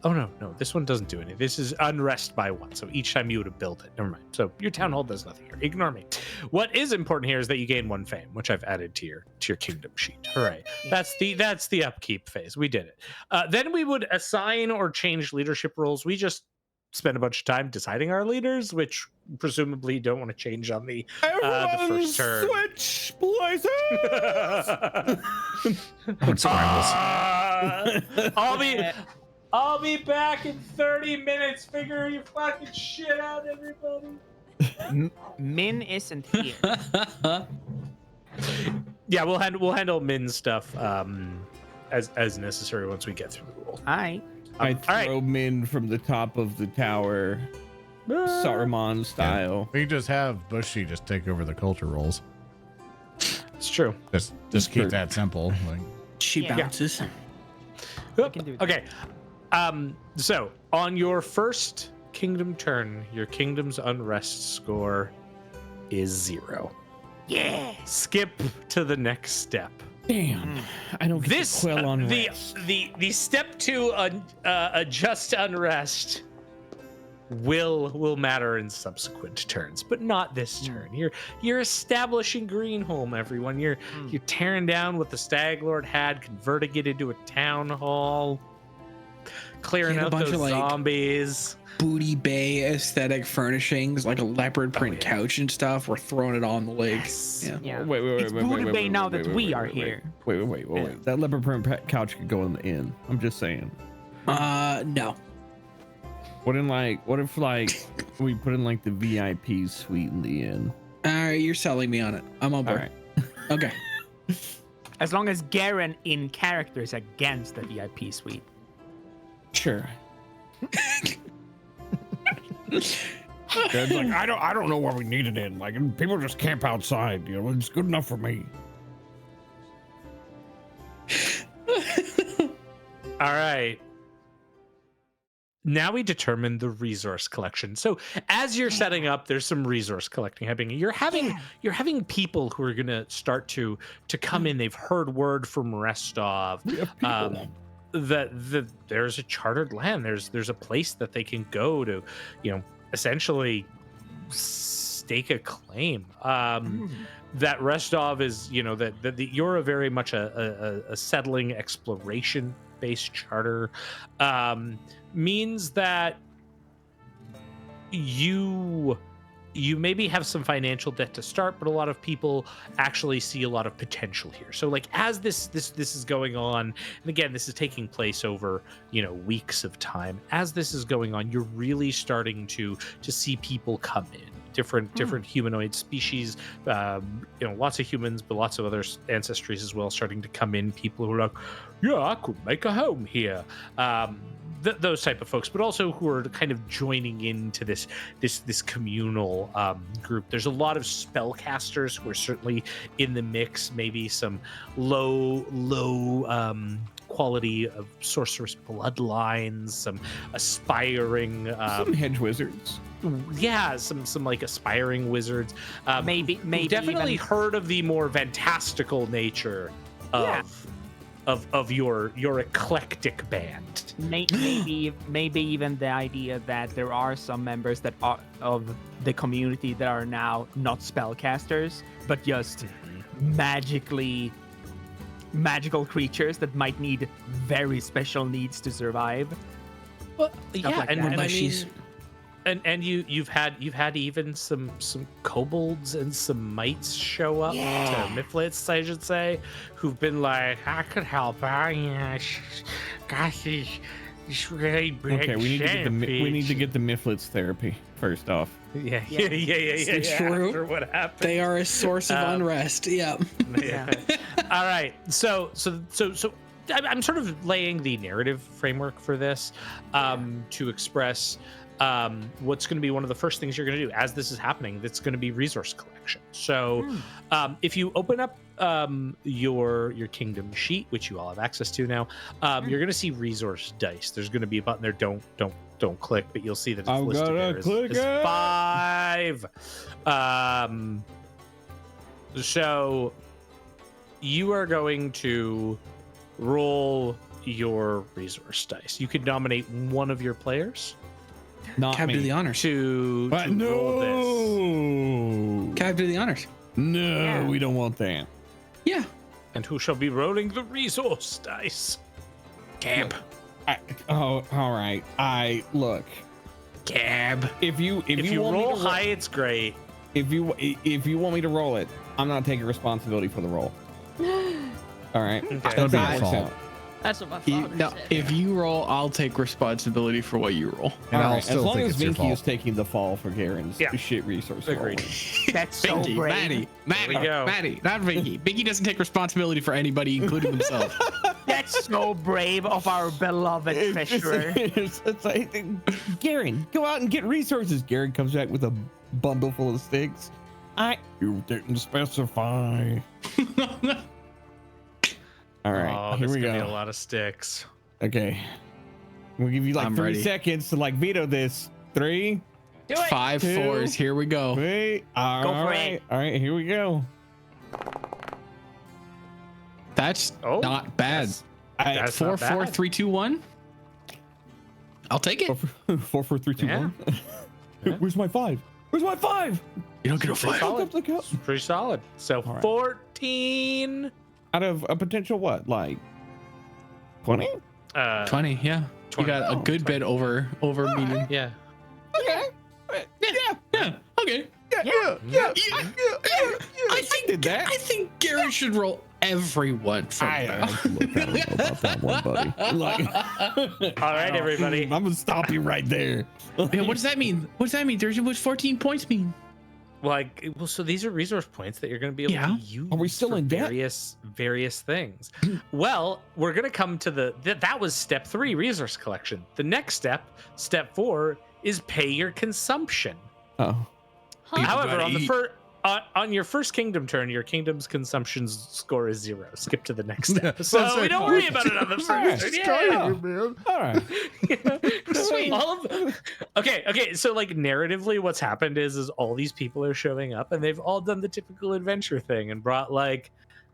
no, this one doesn't do anything. This is unrest by one, so each time you would have built it. Never mind. So your town hall does nothing here. Ignore me. What is important here is that you gain 1 fame, which I've added to your kingdom sheet. Hooray. That's the upkeep phase. We did it. Then we would assign or change leadership roles. We just spend a bunch of time deciding our leaders, which presumably don't want to change on the first turn. Switch places. I'll be back in 30 minutes. Figure your fucking shit out, everybody. Min isn't here. Yeah, we'll handle Min stuff as necessary once we get through the rules. I throw Min from the top of the tower, Saruman style. We just have Bushy just take over the culture roles. It's true. Just keep that simple. Like, She bounces. Okay. So on your first kingdom turn, your kingdom's unrest score is 0. Yeah. Skip to the next step. Damn, I don't get This to quell on rest. the step to adjust unrest will matter in subsequent turns, but not this turn. You're establishing Greenholm, everyone. You're tearing down what the Stag Lord had, converting it into a town hall, clearing out those zombies. Booty Bay aesthetic furnishings, like a leopard print couch and stuff. We're throwing it on the lake. Yeah. Wait. It's Booty Bay now that we are here. Wait. That leopard print couch could go in the inn. I'm just saying. No. What if we put in like the VIP suite in the inn? All right, you're selling me on it. I'm on board. All right. Okay. As long as Geren in character is against the VIP suite. Sure. It's like I don't know where we need it in. Like people just camp outside. You know, it's good enough for me. All right. Now we determine the resource collection. So as you're setting up, there's some resource collecting happening. You're having people who are gonna start to come in. They've heard word from Restov that there's a chartered land. There's a place that they can go to, essentially stake a claim. That Restov is, that you're a very much a settling exploration based charter. Means that you maybe have some financial debt to start, but a lot of people actually see a lot of potential here. So like as this is going on, and again, this is taking place over, weeks of time. As this is going on, you're really starting to see people come in. Different humanoid species, lots of humans, but lots of other ancestries as well, starting to come in. People who are like, yeah, I could make a home here. Those type of folks, but also who are kind of joining into this communal group. There's a lot of spellcasters who are certainly in the mix. Maybe some low quality of sorceress bloodlines, some aspiring some hedge wizards. Yeah, some like aspiring wizards. Maybe definitely even heard of the more fantastical nature of your eclectic band. Maybe even the idea that there are some members that are of the community that are now not spellcasters, but just magical creatures that might need very special needs to survive. Well, yeah, like and that. I mean, and you've had even some kobolds and some mites show up to Mifflets, I should say, who've been like, I could help. Gosh, this really big. Okay, we need to get the Mifflets therapy first off. Yeah. It's true. After what happened, They are a source of unrest. Yeah. All right. So I'm sort of laying the narrative framework for this to express what's going to be one of the first things you're going to do as this is happening. That's going to be resource collection. So if you open up your kingdom sheet, which you all have access to now, you're going to see resource dice. There's going to be a button there. Don't click, but you'll see that it's listed there as 5. So you are going to roll your resource dice. You could nominate one of your players. Not Cab, do the honors. To roll this. Cab, do the honors. No, we don't want that. Yeah. And who shall be rolling the resource dice? Cab. All right. Look. Cab. If you roll high, it's great. If you want me to roll it, I'm not taking responsibility for the roll. All right. It's gonna be a fault. That's what my father said. If you roll, I'll take responsibility for what you roll. And I'll right, still as long think as it's your Vinky fault. is taking the fall for Garen's shit resource. Agreed. That's so Vinky, brave. Maddie, not Vinky. Vinky doesn't take responsibility for anybody, including himself. That's so brave of our beloved fisher. It's like, Garen, go out and get resources. Garen comes back with a bundle full of sticks. You didn't specify. All right, here we go. Gonna be a lot of sticks. Okay, we'll give you like I'm 3 ready. seconds to like veto this. 3, Do it. 5 2, 4s. Here we go. 3. All Go for right. it. All right, here we go. That's not bad. That's 4 not 4 bad. 3 2 1. I'll take it. 4 4 3 2 Yeah. 1. Yeah. Where's my 5? Where's my 5? You don't get a Pretty 5. solid. Look up. Pretty solid. So All right. 14. Out of a potential what, like 20? 20, yeah. 20. You got a good bit over median. Yeah. Okay. Yeah. Okay. Yeah. I think did that. I think Garen should roll everyone from I now. don't know about that one, buddy. All right, everybody. I'm gonna stop you right there. Yeah, what does that mean? What does that mean? There's what 14 points mean? Well, so these are resource points that you're going to be able to use. Are we still for in debt? various things. Well, we're going to come to that was step 3, resource collection. The next step 4, is pay your consumption. Oh. However, on your first kingdom turn, your kingdom's consumption score is 0. Skip to the next step. So we don't worry about it on the first turn. All right. Sweet. Okay. So like narratively, what's happened is all these people are showing up, and they've all done the typical adventure thing and brought like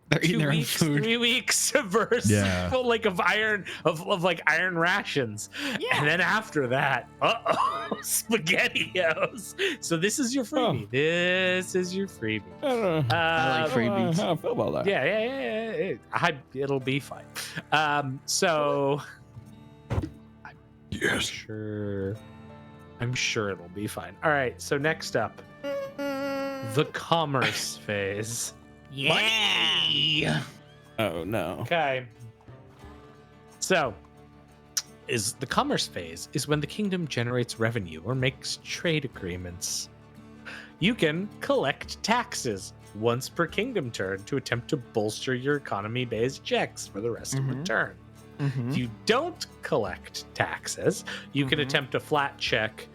They're eating 2 their own weeks, food. 3 weeks versus full like of iron rations. Yeah. And then after that, SpaghettiOs. So this is your freebie. Oh. This is your freebie. I don't know. I like freebies. How I feel about that. Yeah. It'll be fine. So I'm sure it'll be fine. All right. So next up, the commerce phase. Yeah. Oh no. Okay. So, is the commerce phase is when the kingdom generates revenue or makes trade agreements. You can collect taxes once per kingdom turn to attempt to bolster your economy-based checks for the rest of the turn. If you don't collect taxes, you can attempt a flat check.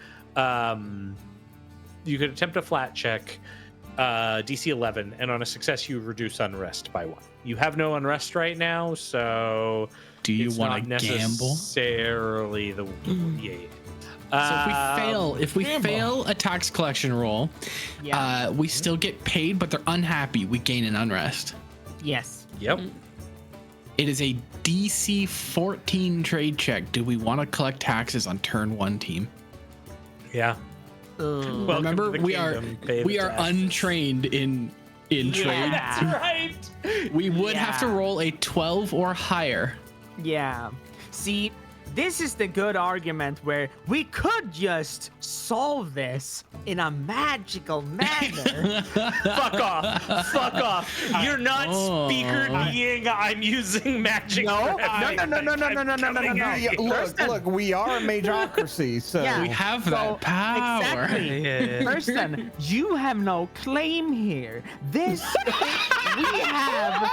DC 11, and on a success you reduce unrest by 1. You have no unrest right now, so Do you it's want not to gamble? necessarily the So if we fail a tax collection roll, we still get paid, but they're unhappy. We gain an unrest. Yes. Yep. It is a DC 14 trade check. Do we want to collect taxes on turn 1 team? Yeah. Welcome Remember, to the we are kingdom. Pay the taxes. untrained in trade. That's right. We would have to roll a 12 or higher. Yeah. See, this is the good argument where we could just solve this in a magical manner. Fuck off. You're not speaker being. I'm using magic. No. Look, we are a majocracy, so Yeah. We have that power. Exactly. Person, you have no claim here. This we have.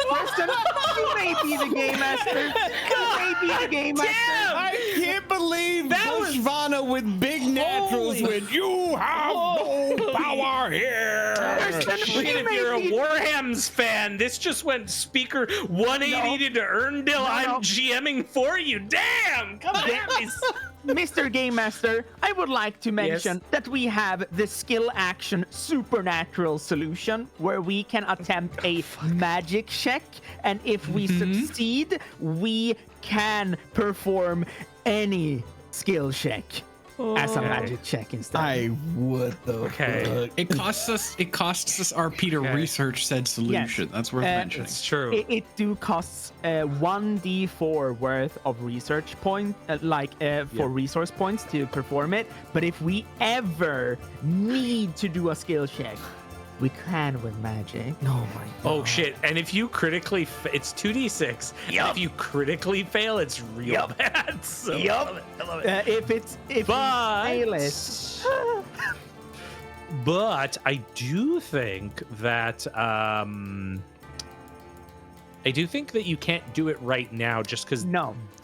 Person, You may be the game master. You may be the game master. I can't believe Buchtvana with big naturals when you have no power here. Shit, if you're a Warhams fan, this just went speaker 180 to Erndil. I'm GMing for you. Damn! Come on, Mr. Game Master, I would like to mention that we have the skill action supernatural solution where we can attempt a magic check, and if we succeed, we can perform any skill check as a magic check instead. What the fuck? It costs us RP to research said solution. That's worth mentioning. It's true. It do costs 1d4 worth of research point, for resource points to perform it. But if we ever need to do a skill check, we can with magic. Oh my god. Oh shit! And if you critically, it's 2d6. Yup. If you critically fail, it's real bad. So I love it. If we fail it. But I do think that you can't do it right now, just because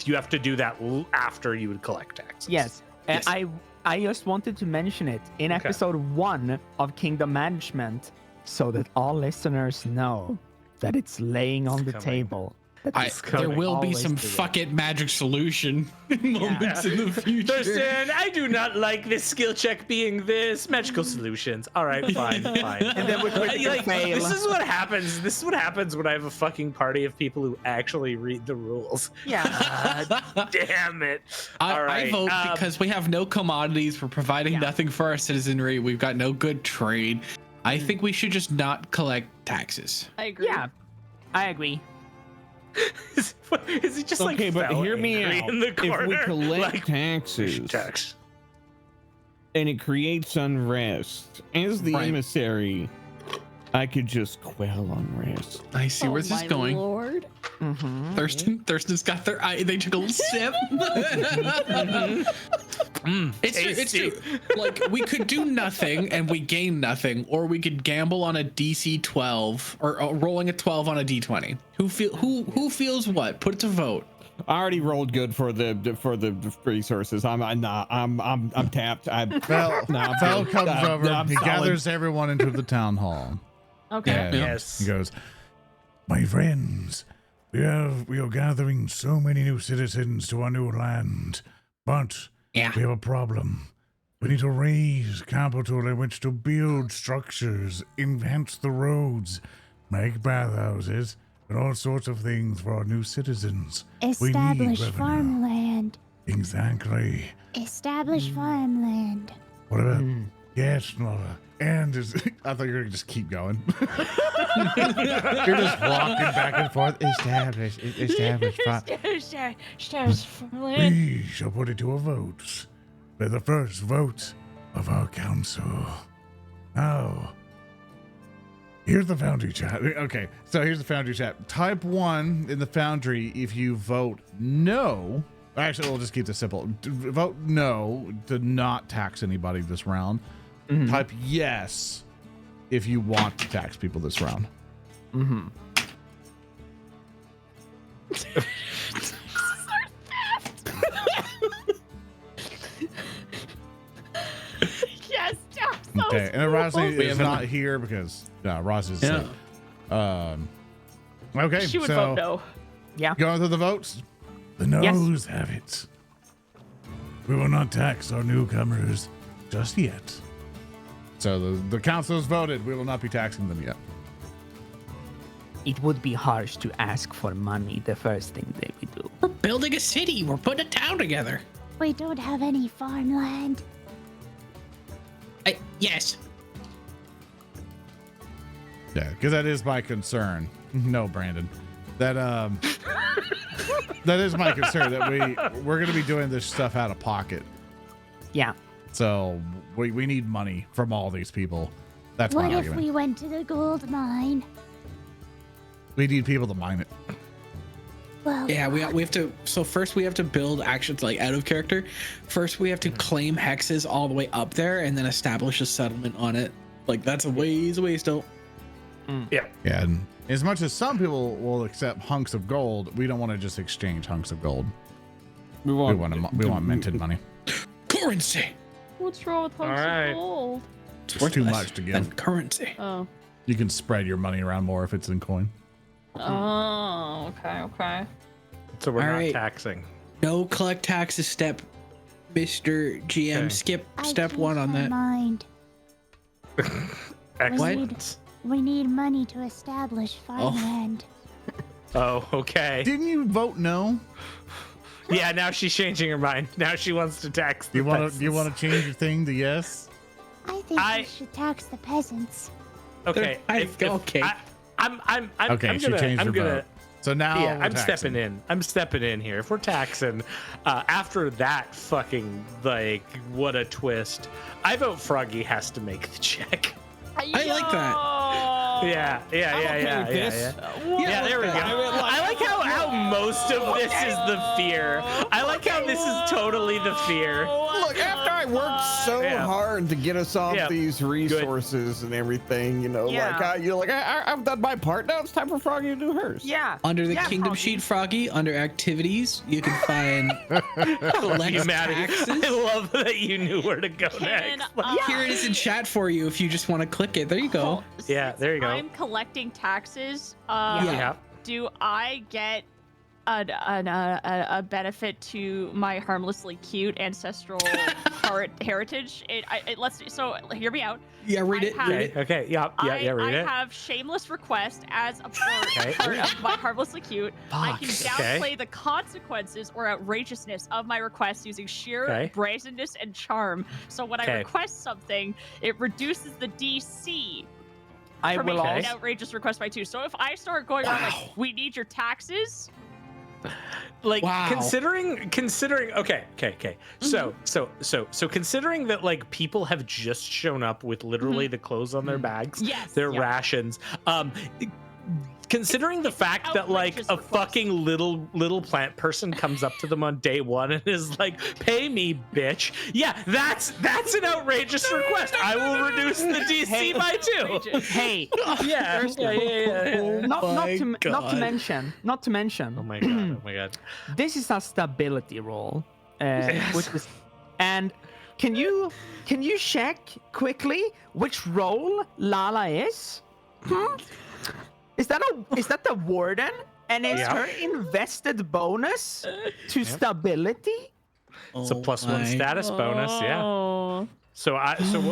you have to do that after you would collect taxes. Yes. I just wanted to mention it in episode 1 of Kingdom Management so that all listeners know that it's laying on the table. There will be some fuck it magic solution moments in the future. Listen, I do not like this skill check being this. Magical solutions. All right, fine. And then we fail. This is what happens. This is what happens when I have a fucking party of people who actually read the rules. Yeah. Damn it. All right. I vote because we have no commodities. We're providing nothing for our citizenry. We've got no good trade. I think we should just not collect taxes. I agree. Yeah, I agree. Is it just like okay, but fell hear me angry out. in the corner? If we collect Like, taxes and it creates unrest, as the emissary, I could just quell unrest. I see where this is going. Lord. Thurston's got their eye. They took a little sip. It's true. Like we could do nothing and we gain nothing, or we could gamble on a DC 12 or rolling a 12 on a D20. Who feels what? Put it to vote. I already rolled good for the resources. I'm tapped. Fell comes over. He gathers everyone into the town hall. Okay. And Yes. he goes, "My friends, we are gathering so many new citizens to our new land, but we have a problem. We need to raise capital in which to build structures, enhance the roads, make bathhouses, and all sorts of things for our new citizens. Establish we need revenue." farmland. Exactly. Establish farmland. What about yes, Nora? And I thought you were gonna just keep going. You're just walking back and forth. Establish. We shall put it to a vote. By the first vote of our council. Now, here's the Foundry chat. Okay, so here's the Foundry chat. Type 1 in the Foundry if you vote no. Actually, we'll just keep this simple. Vote no to not tax anybody this round. Type yes if you want to tax people this round. Yes, Okay, and Arasne is not here because Ross is sick. Okay, She would so vote no. Yeah. going through the votes. The noes have it. We will not tax our newcomers just yet. So the council has voted. We will not be taxing them yet. It would be harsh to ask for money the first thing they would do. We're building a city. We're putting a town together. We don't have any farmland. Yes. Yeah, because that is my concern. No, Brandon. That that is my concern that we're going to be doing this stuff out of pocket. Yeah. So we need money from all these people. That's my What if argument. we went to the gold mine? We need people to mine it. Well, Yeah, we have to. So first we have to build actions like out of character. First we have to claim hexes all the way up there and then establish a settlement on it. Like that's a ways away still. Yeah, and As much as some people will accept hunks of gold, we don't want to just exchange hunks of gold. We want minted money. Currency. What's wrong with hunks right. of gold? It's too much to than give. currency. Oh. You can spread your money around more if it's in coin. Oh, okay. So we're All not right. taxing. No collect taxes step, Mr. GM. Okay. Skip I step changed 1 on my that. mind. Excellent. We need money to establish farmland. Oh, okay. Didn't you vote no? Yeah, now she's changing her mind. Now she wants to tax the You want peasants. to? You want to change your thing to yes? I think I- we should tax the peasants. Okay. Okay. I'm Okay, I'm she gonna, changed I'm her gonna, vote. So now yeah, we're I'm taxing. stepping in. I'm stepping in here. If we're taxing, after that fucking, like, what a twist. I vote Froggy has to make the check. I like that. Yeah. Yeah, there we go. I like how most of this is the fear. I like how this is totally the fear. Look, after I worked so Yeah. hard to get us all Yeah. these resources and everything, I've done my part. Now it's time for Froggy to do hers. Yeah. Under the Yeah, Kingdom Froggy. sheet, Froggy, under activities, you can find collect You Maddie, taxes. I love that you knew where to go next. Here it is in chat for you if you just want to click it. There you go. Yeah, there you go. I'm collecting taxes. Yeah. Do I get a benefit to my harmlessly cute ancestral heritage? So hear me out. Yeah, read it. have- Read it. Okay. Yeah. Read I it. have shameless request as a part, Okay. part of my harmlessly cute. I can Okay. downplay the consequences or outrageousness of my request using sheer Okay. brazenness and charm. So when I Okay. request something, it reduces the DC I for will making an also. outrageous request by 2. So if I start going around like, we need your taxes, Like Wow. considering okay. So considering that like people have just shown up with literally the clothes on their bags, Yes, their yeah. rations, considering the It's an fact that like outrageous a request. fucking little plant person comes up to them on day 1 and is like, pay me, bitch. Yeah, that's an outrageous request. I will reduce the DC by 2. Hey, Yeah. not my to God. mention, Oh my god. this is a stability roll, which is, and can you check quickly which role Lala is? Is that the warden? And is Yeah. her invested bonus to stability? It's a +1 my- status bonus, yeah. Oh. So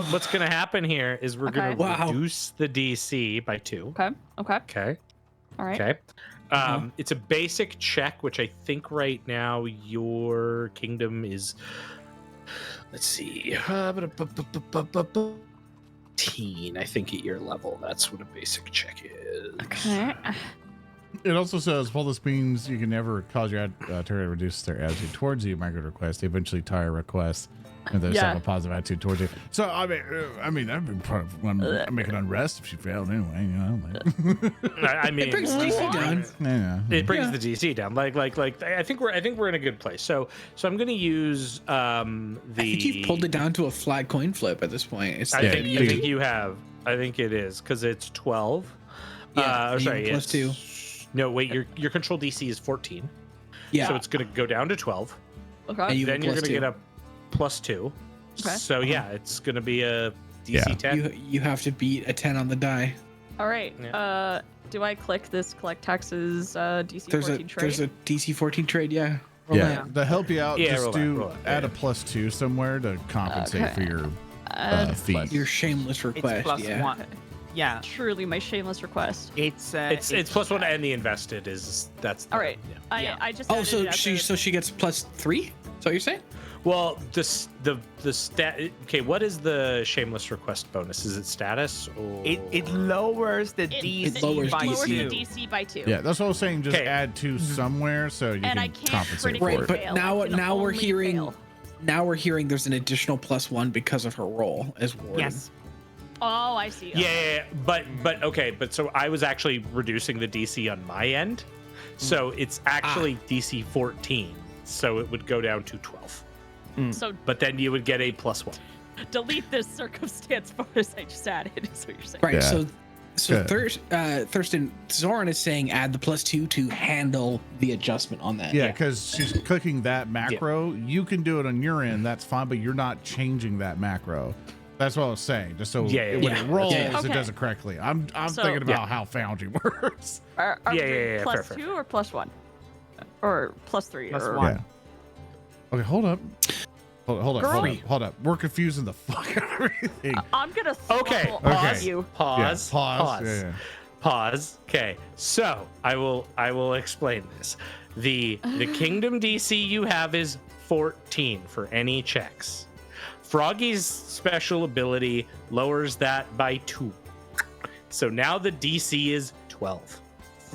what's gonna happen here is we're gonna Okay. Wow. reduce the DC by 2. Okay. Okay. All right. Okay. It's a basic check, which I think right now your kingdom is. Let's see. 18, I think, at your level. That's what a basic check is. Okay. It also says, while this means you can never cause your turret to reduce their attitude towards you, micro request. They eventually tire requests, and they have a positive attitude towards you. So I mean, that'd be part of when make an unrest if she failed anyway. You know, I mean, It brings DC down. yeah. it brings the DC down. Like I think we're in a good place. So I'm gonna use the. I think you've pulled it down to a flat coin flip at this point. It's I Yeah, think you- you have. I think it is because it's 12. Yeah, and sorry, plus it's- 2. No, wait. Your control DC is 14. Yeah. So it's gonna go down to 12. Okay. And you Then you're plus gonna 2. get a +2. Okay. So yeah, it's gonna be a DC Yeah. 10. You have to beat a 10 on the die. All right. Yeah. Do I click this collect taxes DC There's 14 trade? a DC 14 trade. Yeah. Roll Yeah, that. to help you out, Yeah, just roll that, do roll that. add Yeah. a +2 somewhere to compensate for your fee. Your shameless It's request. yeah. +1. Yeah, Truly my shameless request. it's It's +1 and the invested is that's. All right. Yeah. I just Oh, added so it at she gets +3? Is that what you're saying? Well, the stat. Okay, what is the shameless request bonus? Is it status or? it lowers the DC lowers by lowers the 2. DC by 2. Yeah, that's what I was saying. Just Okay. add 2 somewhere so you And I can can't compensate critically for Right, it. but fail. now I can we're only hearing fail. there's an additional +1 because of her role as warden. Yes. Oh, I see. Yeah, but okay, but so I was actually reducing the DC on my end, so it's actually DC 14, so it would go down to 12. So But then you would get a +1. delete this circumstance bonus I just added. Is what you're saying? Right. Yeah. So So Good. Thurston, Zoran is saying add the +2 to handle the adjustment on that. Yeah, because she's clicking that macro. You can do it on your end. That's fine, but you're not changing that macro. That's what I was saying. Just so when it rolls, it Okay. does it correctly. I'm So- thinking about how Foundry works. Are we doing yeah, plus fair. 2 or +1? Or +3? Plus or... 1. Yeah. Okay, hold up. Hold up. We're confusing the fuck out of everything. I'm gonna Okay, throttle okay. on you. Pause. Yeah, pause. Yeah. Pause. Okay, so I will explain this. The kingdom DC you have is 14 for any checks. Froggy's special ability lowers that by 2. So now the DC is 12.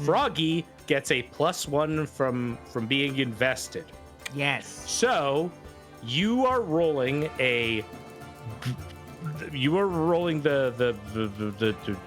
Froggy gets a +1 from being invested. Yes. So you are rolling the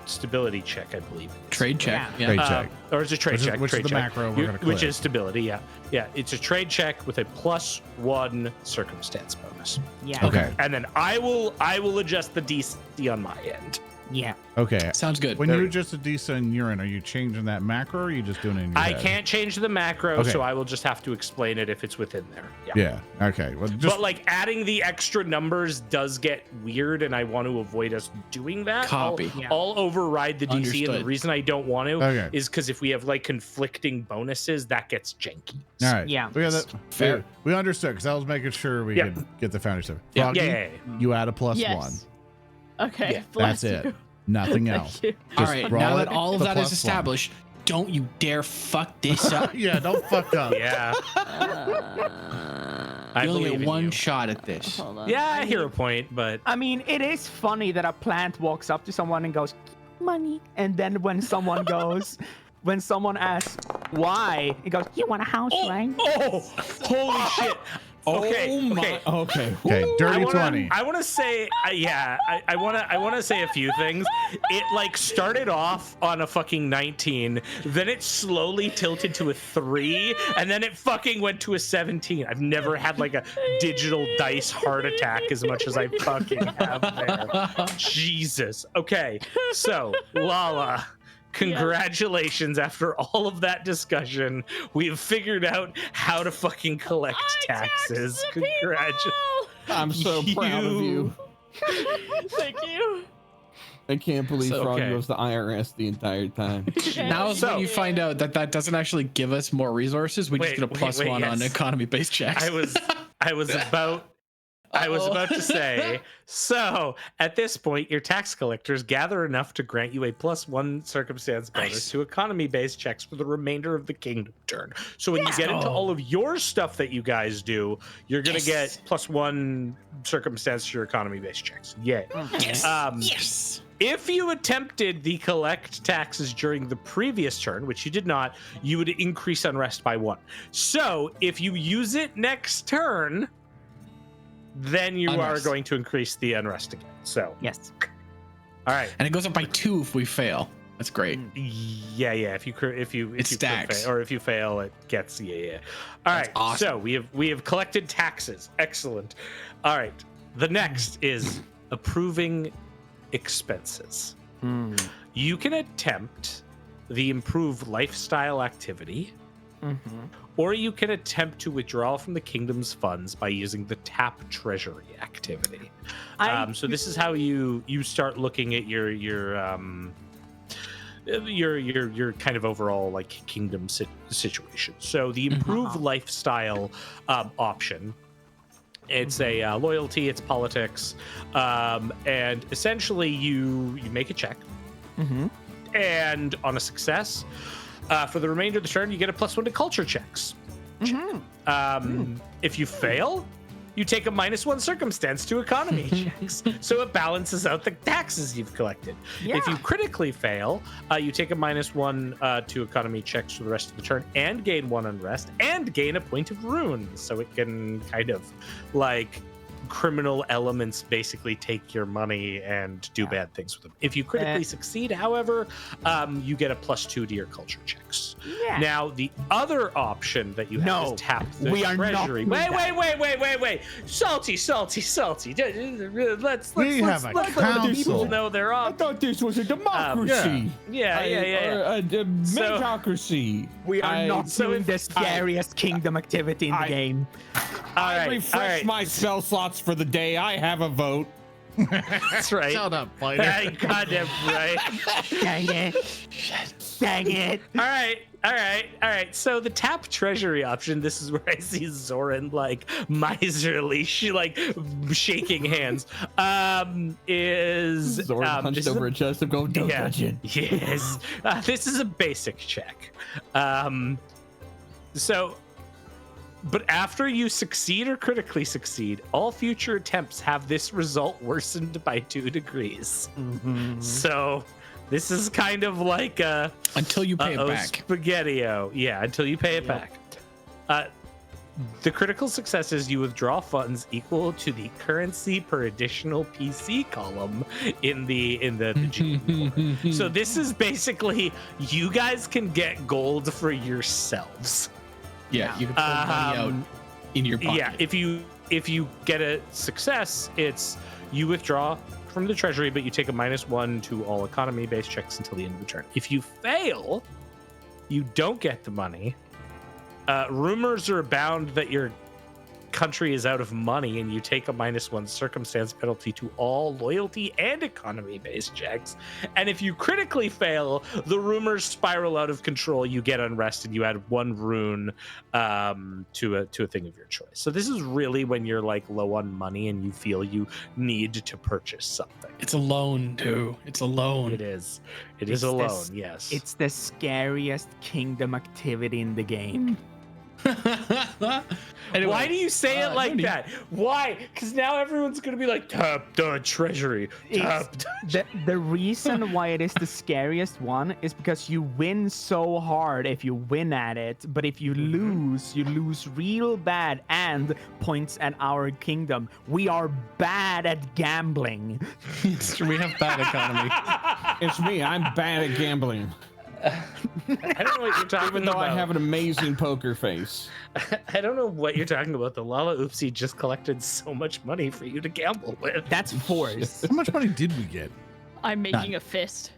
stability check, I believe. Trade check. Yeah. Trade check. Or it's a trade check. Which trade is the check. macro we're gonna Which click. is stability, yeah. Yeah, it's a trade check with a +1 circumstance bonus. Yeah. Okay. And then I will adjust the DC on my end. Yeah. Okay. Sounds good. When There you we- adjust the DC in urine, are you changing that macro or are you just doing it in your I head? can't change the macro, Okay. so I will just have to explain it if it's within there. Yeah. Okay. Well, just But like adding the extra numbers does get weird, and I want to avoid us doing that. Copy. I'll override the DC, and the Understood. reason I don't want to Okay. is because if we have like conflicting bonuses, that gets janky. all right. Yeah. We got that. Fair. We understood because I was making sure we Yeah. could get the Foundry stuff. Yeah. Froggy, Yeah. you add a +1. Yes. Okay. Yeah, bless That's you. it. Nothing Thank else. you. All Just right, roll now it, that all of the that is +1. established, don't you dare fuck this up. Yeah, don't fuck up. Yeah. I You only believe get in one you. shot at this. Hold on. Yeah, I hear a point, but I mean, it is funny that a plant walks up to someone and goes, money. And then when someone asks why, it goes, you want a house, right? oh, holy shit. Okay. Okay. Okay. Okay, dirty 20. I want to say, I want to say a few things. It like started off on a fucking 19, then it slowly tilted to a 3, and then it fucking went to a 17. I've never had like a digital dice heart attack as much as I fucking have there. Jesus. Okay, so Lala. Congratulations, after all of that discussion, we have figured out how to fucking collect taxes. Congratulations. I'm so proud of you. Thank you. I can't believe So, Frog okay. goes to IRS the entire time. Now is So- when you find out that that doesn't actually give us more resources. We Wait, just get a wait, +1 on yes. economy-based checks. I was about to say, so at this point, your tax collectors gather enough to grant you a +1 circumstance bonus to economy-based checks for the remainder of the kingdom turn. So when you get into all of your stuff that you guys do, you're gonna get +1 circumstance to your economy-based checks. Yay. Yes. Yes. If you attempted the collect taxes during the previous turn, which you did not, you would increase unrest by 1. So if you use it next turn, then you are Unrest. going to increase the unrest again. So, Yes. all right. And it goes up by 2 if we fail. That's great. Yeah. If you It crit stacks. fail, or if you fail, it gets yeah. All right. awesome. So we have collected taxes. Excellent. All right. The next is approving expenses. You can attempt the improve lifestyle activity, or you can attempt to withdraw from the kingdom's funds by using the tap treasury activity. So this is how you start looking at your kind of overall like kingdom situation. So the improve lifestyle option. It's a loyalty, it's politics, and essentially you make a check, and on a success, for the remainder of the turn, you get a +1 to culture checks. If you fail, you take a -1 circumstance to economy checks, so it balances out the taxes you've collected. If you critically fail, you take a -1 to economy checks for the rest of the turn, and gain 1 unrest, and gain a point of runes, so it can kind of like criminal elements basically take your money and do bad things with them. If you critically succeed, however, you get a +2 to your culture checks. Yeah. Now, the other option that you have is tap the we are not treasury. doing Wait. Salty. Let's We have a let the people council. know they're I up. thought this was a democracy. Yeah. A meritocracy. We are not doing the scariest kingdom activity in the game. I refresh my spell slots for the day. I have a vote. That's right. Shut up, fighter. Goddamn right. Dang it. Dang it. All right. So the tap treasury option, this is where I see Zoran like miserly, shaking hands. Is Zord hunched over a chest and go, don't touch it. Yes. This is a basic check. But after you succeed or critically succeed, all future attempts have this result worsened by 2 degrees. So this is kind of like a Until you pay it back. Spaghetti-o. Yeah, until you pay it back. The critical success is you withdraw funds equal to the currency per additional PC column in the GM. So this is basically you guys can get gold for yourselves. Yeah, you can pull money out in your pocket. Yeah, if you get a success, it's you withdraw from the treasury, but you take a -1 to all economy-based checks until the end of the turn. If you fail, you don't get the money. Rumors are abound that your country is out of money, and you take a -1 circumstance penalty to all loyalty and economy-based checks. And if you critically fail, the rumors spiral out of control. You get unrest, and you add 1 rune to a thing of your choice. So this is really when you're like low on money and you feel you need to purchase something. It's a loan, too. It's a loan. It is. It is a loan. Yes. It's the scariest kingdom activity in the game. Anyway, why do you say it like Mooney. that? Why? Because now everyone's gonna be like, tap the treasury. The reason why it is the scariest one is because you win so hard if you win at it, but if you lose real bad. And points at our kingdom, we are bad at gambling. It's true, we have bad economy. It's me. I'm bad at gambling. I don't know what you're talking Even though about. I have an amazing poker face. I don't know what you're talking about. The Lalaoopsie just collected so much money for you to gamble with. That's force. How much money did we get? I'm making a fist.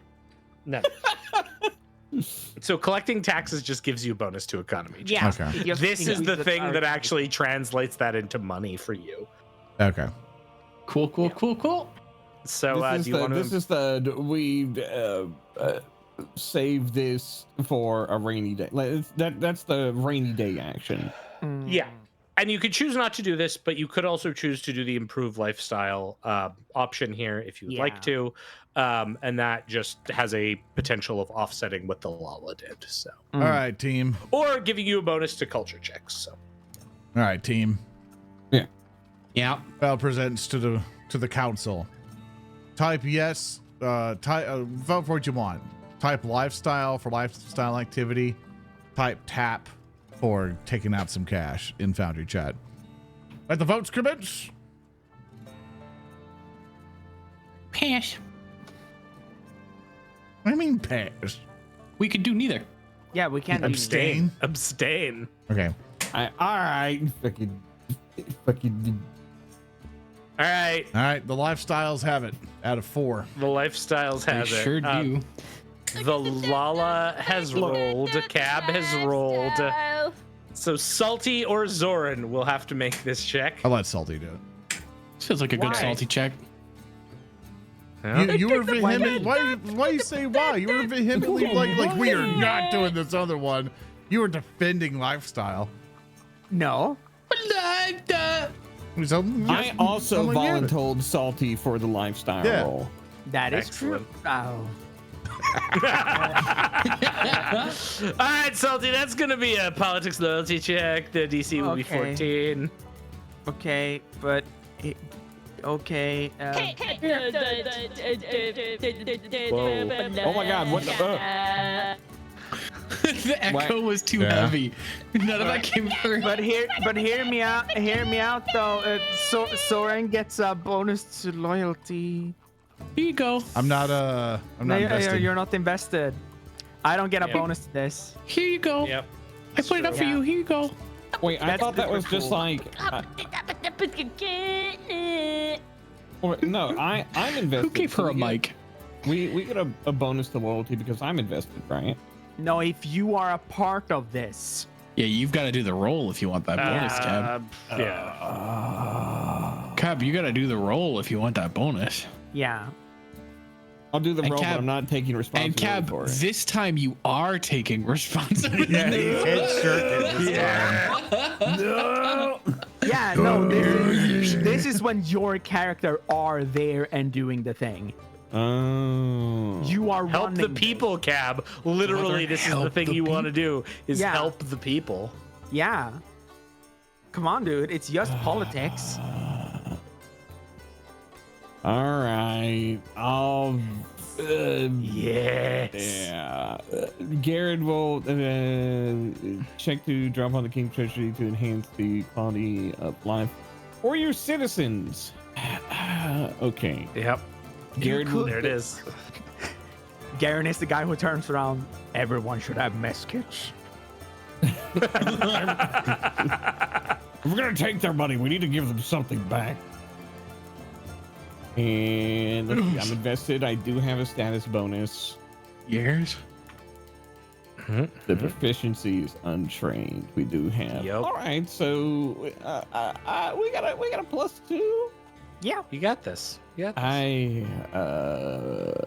No. So collecting taxes just gives you a bonus to economy. Yeah. Okay. This is the thing that actually translates that into money for you. Okay. Cool. So This is we save this for a rainy day. That's the rainy day action. Yeah. And you could choose not to do this, but you could also choose to do the improved lifestyle option here if you would like to. And that just has a potential of offsetting what the Lala did. So, All right, team. or giving you a bonus to culture checks. So, All right, team. Yeah. Val presents to the council. Type yes. Vote for what you want. Type lifestyle for lifestyle activity. Type tap for taking out some cash in Foundry chat. Let the votes commence. Pass. What do you mean pass? We could do neither. Yeah, we can't Abstain. abstain. Okay. All right. Fucking. All right. All right. The lifestyles have it out of 4. The lifestyles They has it. sure do. The Lala has rolled. Cab has rolled. So Salty or Zoran will have to make this check. I'll let Salty do it. Feels like a good Why? salty check. You were vehement. Why you say why? You were vehemently like we are not doing this other one. You were defending lifestyle. No. So, I also someone give it. voluntold Salty for the lifestyle Yeah. role. That is Excellent. true. Oh. All right, Salty, that's going to be a politics loyalty check. The DC will be Okay. 14. Okay, but okay. Oh my God! What the? The echo was too Yeah. heavy. None of that came through. But hear me out. Hear me out though. Soren gets a bonus to loyalty. Here you go. I'm not invested. You're not invested. I don't get a Yep. bonus to this. Here you go. Yep. I put it up for Yeah. you. Here you go. Wait, I That's thought that was super just cool. like. No, I'm invested. Who gave so her a we get- mic? We get a bonus to loyalty because I'm invested, right? No, if you are a part of this. Yeah, you've got to do the roll if you want that bonus, Cab. Yeah. Cab, you got to do the roll if you want that bonus. Yeah. I'll do the And roll, Cab- but I'm not taking And responsibility Cab, for it. this time you are taking responsibility. Yeah, he's head shirt this time. No. Yeah, no, this is when your character are there and doing the thing. Oh. You are Help running the this. people, Cab. Literally, this is the help thing the you want to do is Yeah. help the people. Yeah. Come on, dude. It's just politics. All right. Yes. Yeah. Geren will check to drop on the King Treasury to enhance the quality of life for your citizens. Okay. Yep. Geren will. There it is. Garen is the guy who turns around. Everyone should have mess kits. If we're gonna take their money, we need to give them something back. And let's see, I'm invested. I do have a status bonus. Years? The proficiency is untrained. We do have. Yep. All right, so we got a +2. Yeah. You got this. You got this.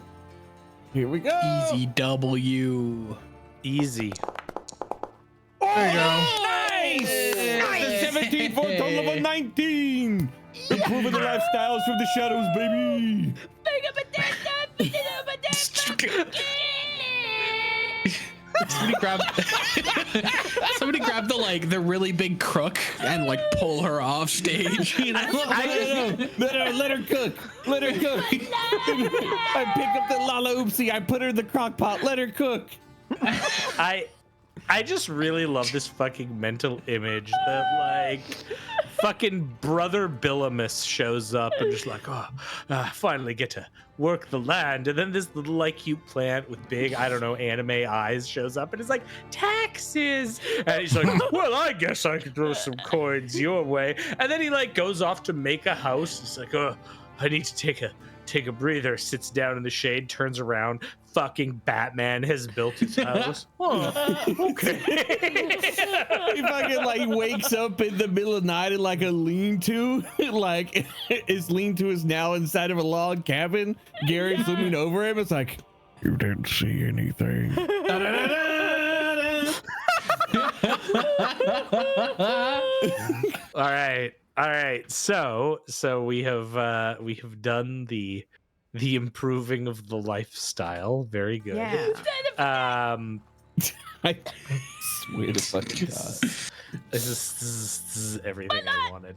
Here we go. Easy W. Easy. There you go. Nice. 17 for a total of a 19. Improving the lifestyles from the shadows, baby. Somebody grab the really big crook and pull her off stage. You know? Let her cook. Let her cook. I pick up the Lalaoopsie. I put her in the crock pot. Let her cook. I just really love this fucking mental image that fucking Brother Billamus shows up and just finally get to work the land, and then this little cute plant with big anime eyes shows up and it's like, taxes, and he's like, well, I guess I could throw some coins your way, and then he goes off to make a house. He's like, oh, I need to take a breather, sits down in the shade, turns around, fucking Batman has built his house. Oh, okay. He fucking wakes up in the middle of the night in a lean-to. His lean-to is now inside of a log cabin. Garen's looming over him. It's like, you didn't see anything. All right. So we have done the improving of the lifestyle. Very good. Yeah. I swear to fucking God. This is everything I wanted.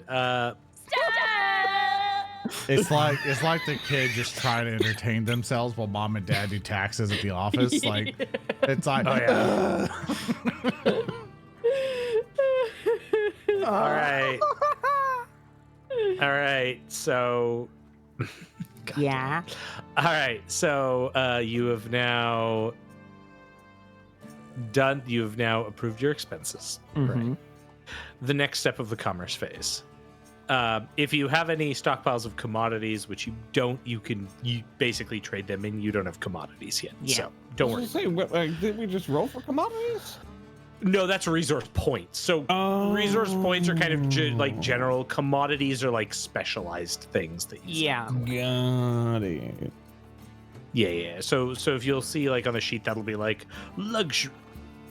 It's like the kid just trying to entertain themselves while mom and dad do taxes at the office. It's like, Oh yeah. All right. So. Yeah. All right. So you have now done. You have now approved your expenses. Right. The next step of the commerce phase. If you have any stockpiles of commodities, which you don't, you basically trade them in. You don't have commodities yet, so don't worry. Did we just roll for commodities? No, that's resource points. So resource points are kind of general. Commodities are specialized things that you Got it. Yeah. So if you'll see on the sheet, that'll be luxury,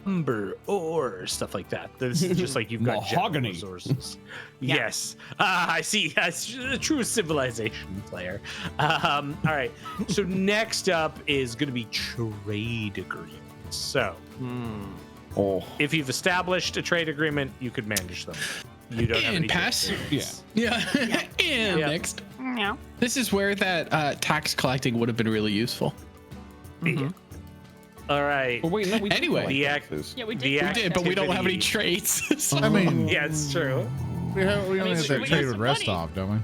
lumber, ore, stuff like that. This is just you've got general Mahogany. resources. Yes. I see. A true civilization player. All right. So next up is going to be trade agreements. So if you've established a trade agreement, you could manage them. You don't have any pass. difficulties. Yeah. And next. This is where that tax collecting would have been really useful. All right. Well, wait, no, we Anyway. The Yeah, we did. The correct We did, but we don't have any activity- traits. So- I mean, Yeah, it's true. we only mean, have we that got trade some with rest money. off, don't we?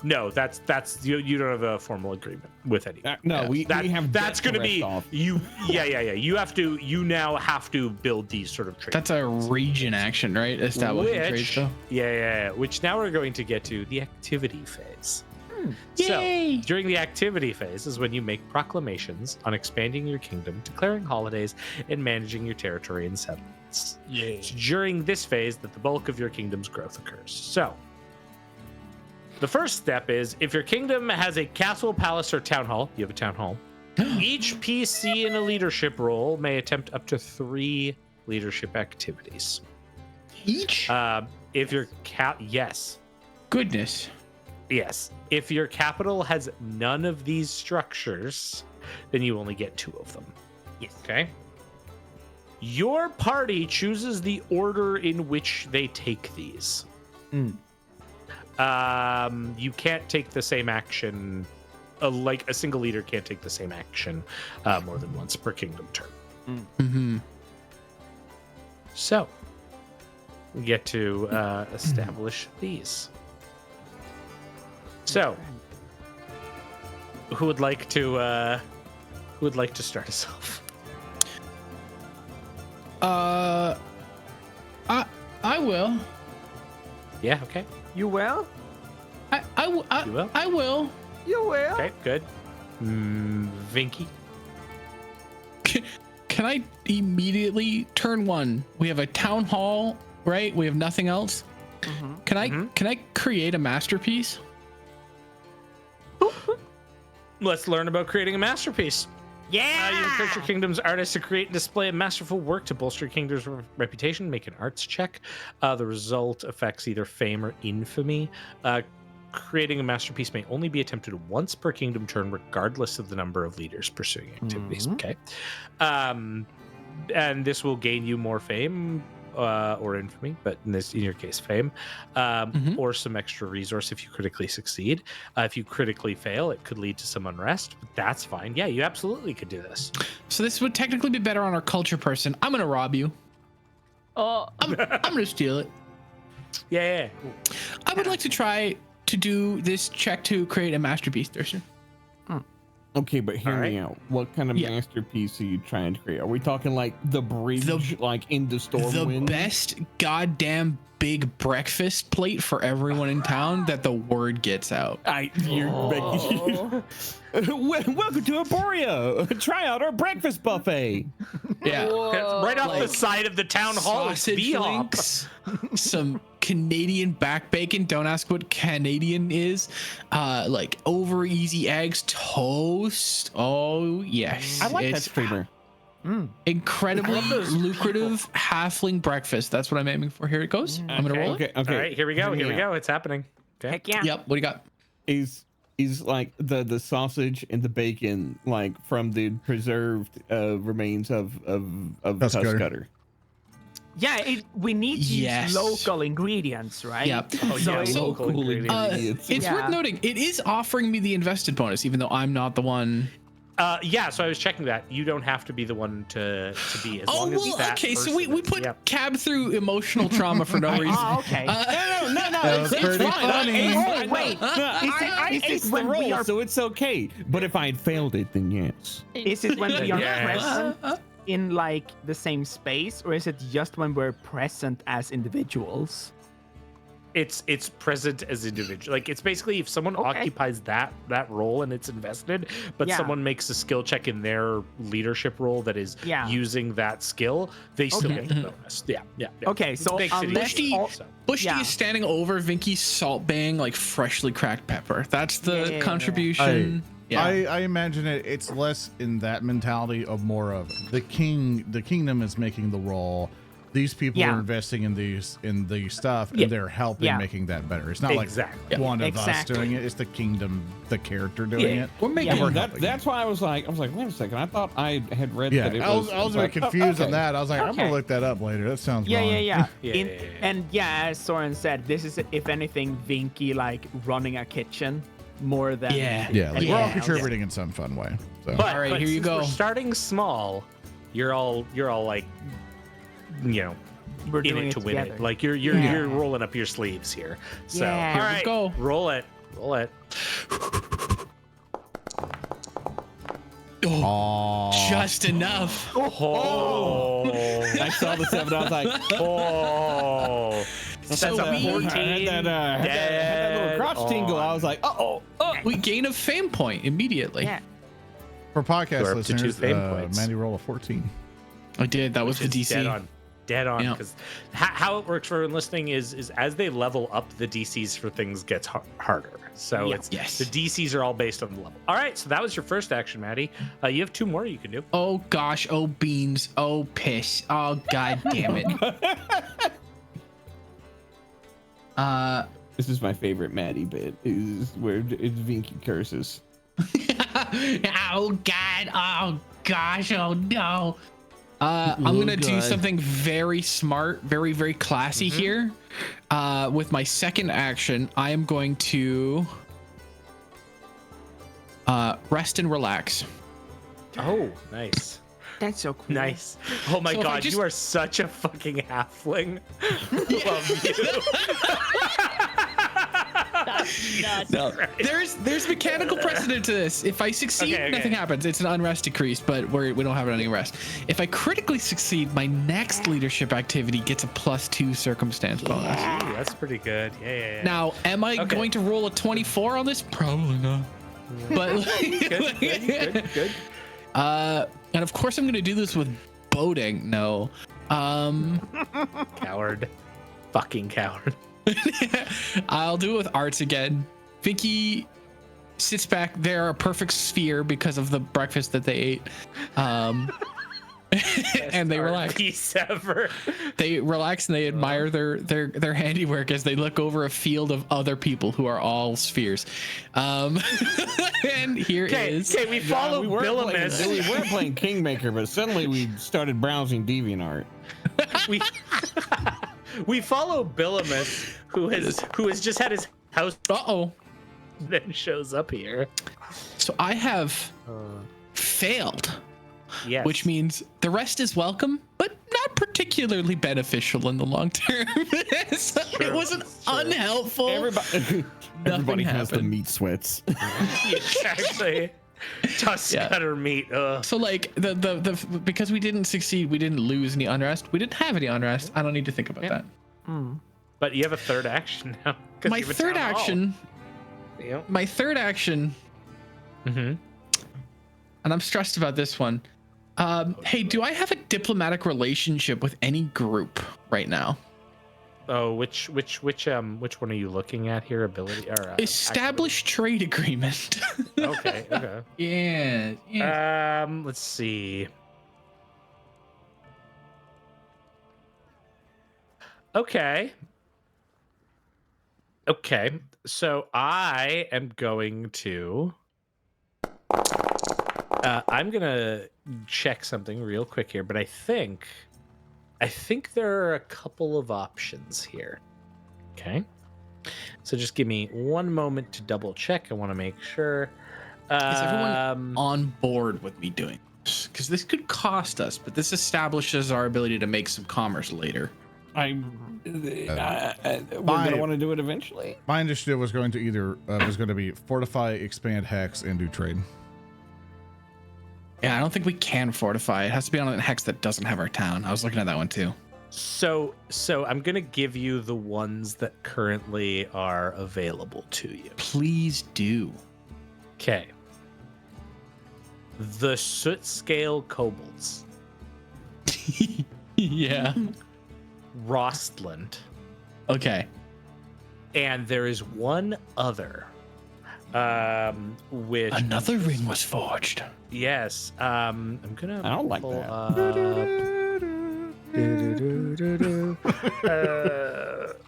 No, that's you don't have a formal agreement with anyone. No, we have. That's debt going to rest be off. you. Yeah. You now have to build these sort of traits. That's a region action, right? Establishing trades, Which, though. yeah. Which now we're going to get to the activity phase. Yay! So during the activity phase is when you make proclamations on expanding your kingdom, declaring holidays, and managing your territory and settlements. It's during this phase that the bulk of your kingdom's growth occurs. So the first step is if your kingdom has a castle, palace, or town hall, you have a town hall. Each PC in a leadership role may attempt up to 3 leadership activities. Each? If your yes. Goodness. Yes. If your capital has none of these structures, then you only get 2 of them. Yes. Okay. Your party chooses the order in which they take these. You can't take the same action. Like a single leader can't take the same action more than once per kingdom turn. Mm-hmm. So we get to establish these. So, who would like to start us off? I will. Yeah. Okay. You will? You will? I will. You will? Okay. Good. Vinky. Can I immediately turn 1? We have a town hall, right? We have nothing else. Can I create a masterpiece? Let's learn about creating a masterpiece. Yeah. You encourage your kingdom's artists to create and display a masterful work to bolster your kingdom's reputation. Make an arts check. The result affects either fame or infamy. Creating a masterpiece may only be attempted once per kingdom turn, regardless of the number of leaders pursuing activities. Okay. And this will gain you more fame or infamy, but in your case, fame, or some extra resource if you critically succeed. If you critically fail, it could lead to some unrest, but that's fine. Yeah, you absolutely could do this. So this would technically be better on our culture person. I'm gonna rob you. Oh, I'm gonna steal it. Yeah. I would like to try to do this check to create a masterpiece, Thurston. Okay, but hear me out. What kind of Yeah. masterpiece are you trying to create? Are we talking like the bridge, like in the The Stormwind? best goddamn big breakfast plate for everyone in town that the word gets out. Welcome to Emporia. Try out our breakfast buffet. Yeah. Right off the side of the town hall. It's Sausage B-hop. links, some Canadian back bacon. Don't ask what Canadian is. Like over easy eggs, toast. Oh yes, I like that It's streamer. incredibly lucrative halfling breakfast. That's what I'm aiming for. Here it goes. I'm gonna roll it. Okay. All right, here we go. Here we go. It's happening. Okay. Heck yeah. Yep. What do you got? Is like the sausage and the bacon like from the preserved remains of Tusk Cutter. Cutter. Yeah, we need to Yes. use local ingredients, right? Yep. Oh, yeah, So- local cool ingredients. It's Yeah. worth noting it is offering me the invested bonus, even though I'm not the one. Yeah, so I was checking that. You don't have to be the one to be as Oh long as well, that okay. So we person- put Yep. Cab through emotional trauma for no reason. Oh, okay. No. That was pretty funny. Oh, wait. It's the roll, so it's okay. But if I had failed it, then yes. Is it when we are Yes. present in like the same space, or is it just when we're present as individuals? It's present as individual. Like it's basically if someone occupies that role and it's invested, but Yeah. someone makes a skill check in their leadership role that is Yeah. using that skill, they still Okay. get the bonus. Yeah. Okay, It's so big city unless shit, all- so. Bushty Yeah. is standing over Vinky's salt bang like freshly cracked pepper. That's the Yeah. contribution. I imagine it's less in that mentality of more of the kingdom is making the role. These people Yeah. are investing in the stuff Yeah. and they're helping Yeah. making that better. It's not Exactly. like one of us Exactly. doing it. It's the kingdom, the character doing Yeah. it. We're making We're That, helping. that's why I was like, wait a second. I thought I had read Yeah, that it I was a bit like, confused okay. on that. I was like, I'm gonna Okay. look that up later. That sounds Yeah, wrong. yeah. Yeah. And yeah, as Soren said, this is if anything Vinky like running a kitchen. more than Yeah. Yeah, like we're all anything else. contributing in some fun way. So. But, All right, but here you since go. We're starting small. You're all like, We're in doing it to win together. it. Like you're rolling up your sleeves here. So Yeah. all Here we right, go. roll it. Roll it. Aw. Just enough. Oh. I saw the 7. I was like, Oh. So That's a we- 14. I had that little crotch tingle. I was like, uh-oh. We gain a fame point immediately. Yeah. For podcast You're up to 2 listeners, fame points. Mandy roll a 14. I did. That was the Which is DC. Dead on. Yeah. Because how it works for everyone listening is as they level up, the DCs for things gets harder. So Yeah. it's Yes. the DCs are all based on the level. All right, so that was your first action, Maddie. You have 2 more you can do. Oh gosh. Oh beans. Oh piss. Oh god damn it. This is my favorite Maddie bit, is where it's Vinky curses. Oh god. Oh gosh. Oh no. I'm gonna do something very smart, very, very classy here. With my second action, I am going to rest and relax. Oh, nice. That's so cool. Nice. Oh my So if I god, just- you are such a fucking halfling. Love you. That's nuts. No, there's mechanical precedent to this. If I succeed, Okay, okay. nothing happens. It's an unrest decrease, but we don't have any rest. If I critically succeed, my next leadership activity gets a +2 circumstance bonus. Ooh, that's pretty good. Yeah. Now, am I Okay. going to roll a 24 on this? Probably not. But good. and of course I'm going to do this with boating. No. Coward. Fucking coward. I'll do it with arts again. Vinky sits back there, a perfect sphere because of the breakfast that they ate. And they relax. Peace ever. They relax and they admire their handiwork as they look over a field of other people who are all spheres. And here is. Okay, we follow we weren't Billamus. we weren't playing Kingmaker, but suddenly we started browsing DeviantArt. We follow Billamus, who has just had his house then shows up here. So I have failed. Yes. Which means the rest is welcome, but not particularly beneficial in the long term. So it was an unhelpful. Everybody has the happened. meat sweats. Exactly. Tusk cutter meat. Ugh. So like the because we didn't succeed, we didn't lose any unrest. We didn't have any unrest. I don't need to think about that. But you have a third action now. 'cause My you have a third town hall. action. Yep. My third action. Mm-hmm. And I'm stressed about this one. Hey, do I have a diplomatic relationship with any group right now? Oh, which one are you looking at here? Ability or Established trade agreement. Okay. Yeah. Let's see. Okay. So I am going to. I'm gonna check something real quick here, but I think there are a couple of options here. Okay. So just give me one moment to double check. I want to make sure. Is everyone on board with me doing this? Because this could cost us, but this establishes our ability to make some commerce later. We're gonna want to do it eventually. My initiative was going to be fortify, expand hex, and do trade. Yeah, I don't think we can fortify. It has to be on a hex that doesn't have our town. I was looking at that one too. So I'm gonna give you the ones that currently are available to you. Please do. Okay. The Soot Scale Kobolds. Yeah. Rostland. Okay. And there is one other. Which Another ring was forged. yes. I'm gonna I don't like pull that. up.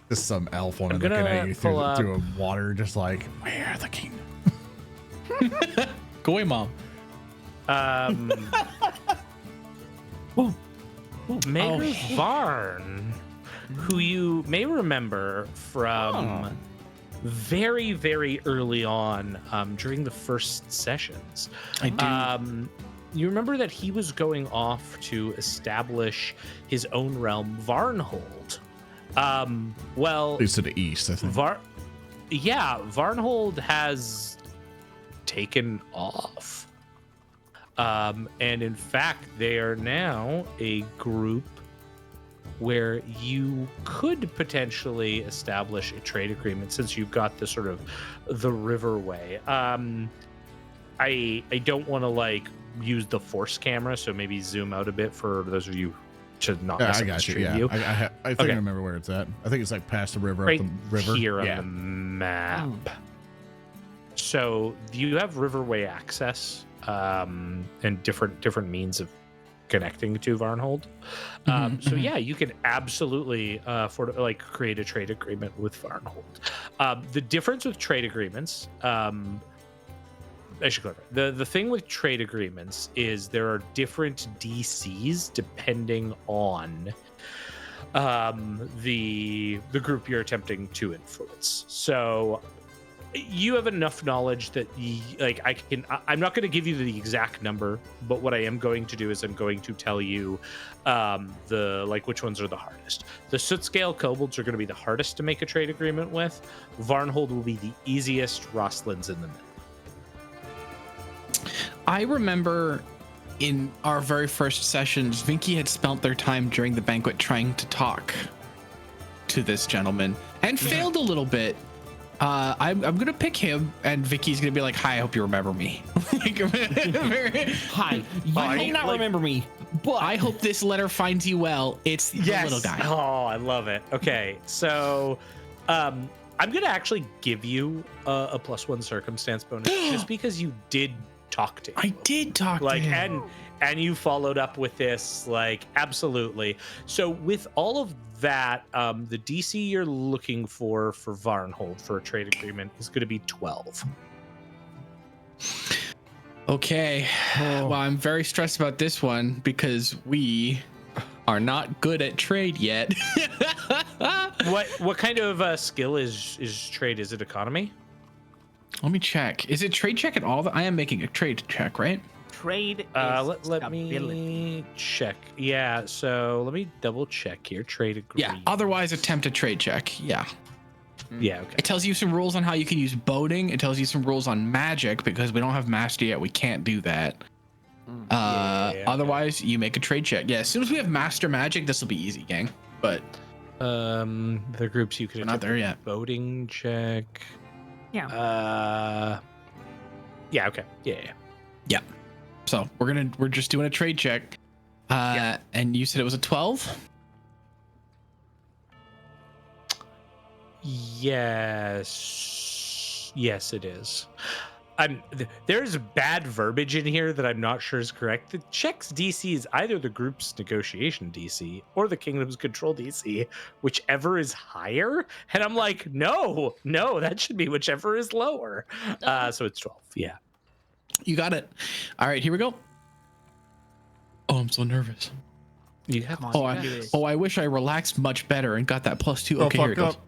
Just some elf woman I'm looking gonna at you pull up- through water, just like, where are the king? Go away, Mom. Mayor hey. Varn, who you may remember from very, very early on, during the first sessions. I do. You remember that he was going off to establish his own realm, Varnhold. Well, At least to the east, I think. Varnhold has taken off. And in fact, they are now a group where you could potentially establish a trade agreement since you've got the sort of the riverway. I don't want to like use the force camera, so maybe zoom out a bit for those of you to not mess I up the got you. street Yeah, view. I think Okay. I remember where it's at. I think it's like past the river, Right up the river. here on Yeah. the map. So you have riverway access and different means of connecting to Varnhold. So yeah, you can absolutely create a trade agreement with Varnhold. The difference with trade agreements, I should clarify. The thing with trade agreements is there are different DCs depending on the group you're attempting to influence. So you have enough knowledge that I'm not going to give you the exact number, but what I am going to do is I'm going to tell you which ones are the hardest. The Soot Scale Kobolds are going to be the hardest to make a trade agreement with. Varnhold will be the easiest. Rostlin's in the middle. I remember in our very first sessions, Vinky had spent their time during the banquet trying to talk to this gentleman and failed a little bit. I'm gonna pick him, and Vicky's gonna be like, "Hi, I hope you remember me." Hi, you may not remember me, but I hope this letter finds you well. It's the little guy. Oh, I love it. Okay, so I'm gonna actually give you a +1 circumstance bonus just because you did talk to him. I did talk to him. And you followed up with this, absolutely. So with all of that, the DC you're looking for Varnhold for a trade agreement is going to be 12. Okay. Well, I'm very stressed about this one because we are not good at trade yet. What kind of skill is trade? Is it economy? Let me check. Is it trade check at all? I am making a trade check, right? Trade is let me check. Yeah, so let me double check here. Trade agreement. Yeah. Otherwise, attempt a trade check. Yeah. Yeah. Okay. It tells you some rules on how you can use boating. It tells you some rules on magic because we don't have master yet. We can't do that. Otherwise, you make a trade check. Yeah. As soon as we have master magic, this will be easy, gang. But the groups you can we're not there yet. Boating check. Yeah. Yeah. Okay. Yeah. So we're just doing a trade check. And you said it was a 12? Yes, it is. There's bad verbiage in here that I'm not sure is correct. The check's DC is either the group's negotiation DC or the kingdom's control DC, whichever is higher. And I'm like, no, that should be whichever is lower. So it's 12. Yeah. You got it. All right, here we go. Oh, I'm so nervous. You have I wish I relaxed much better and got that +2. Okay, here it goes.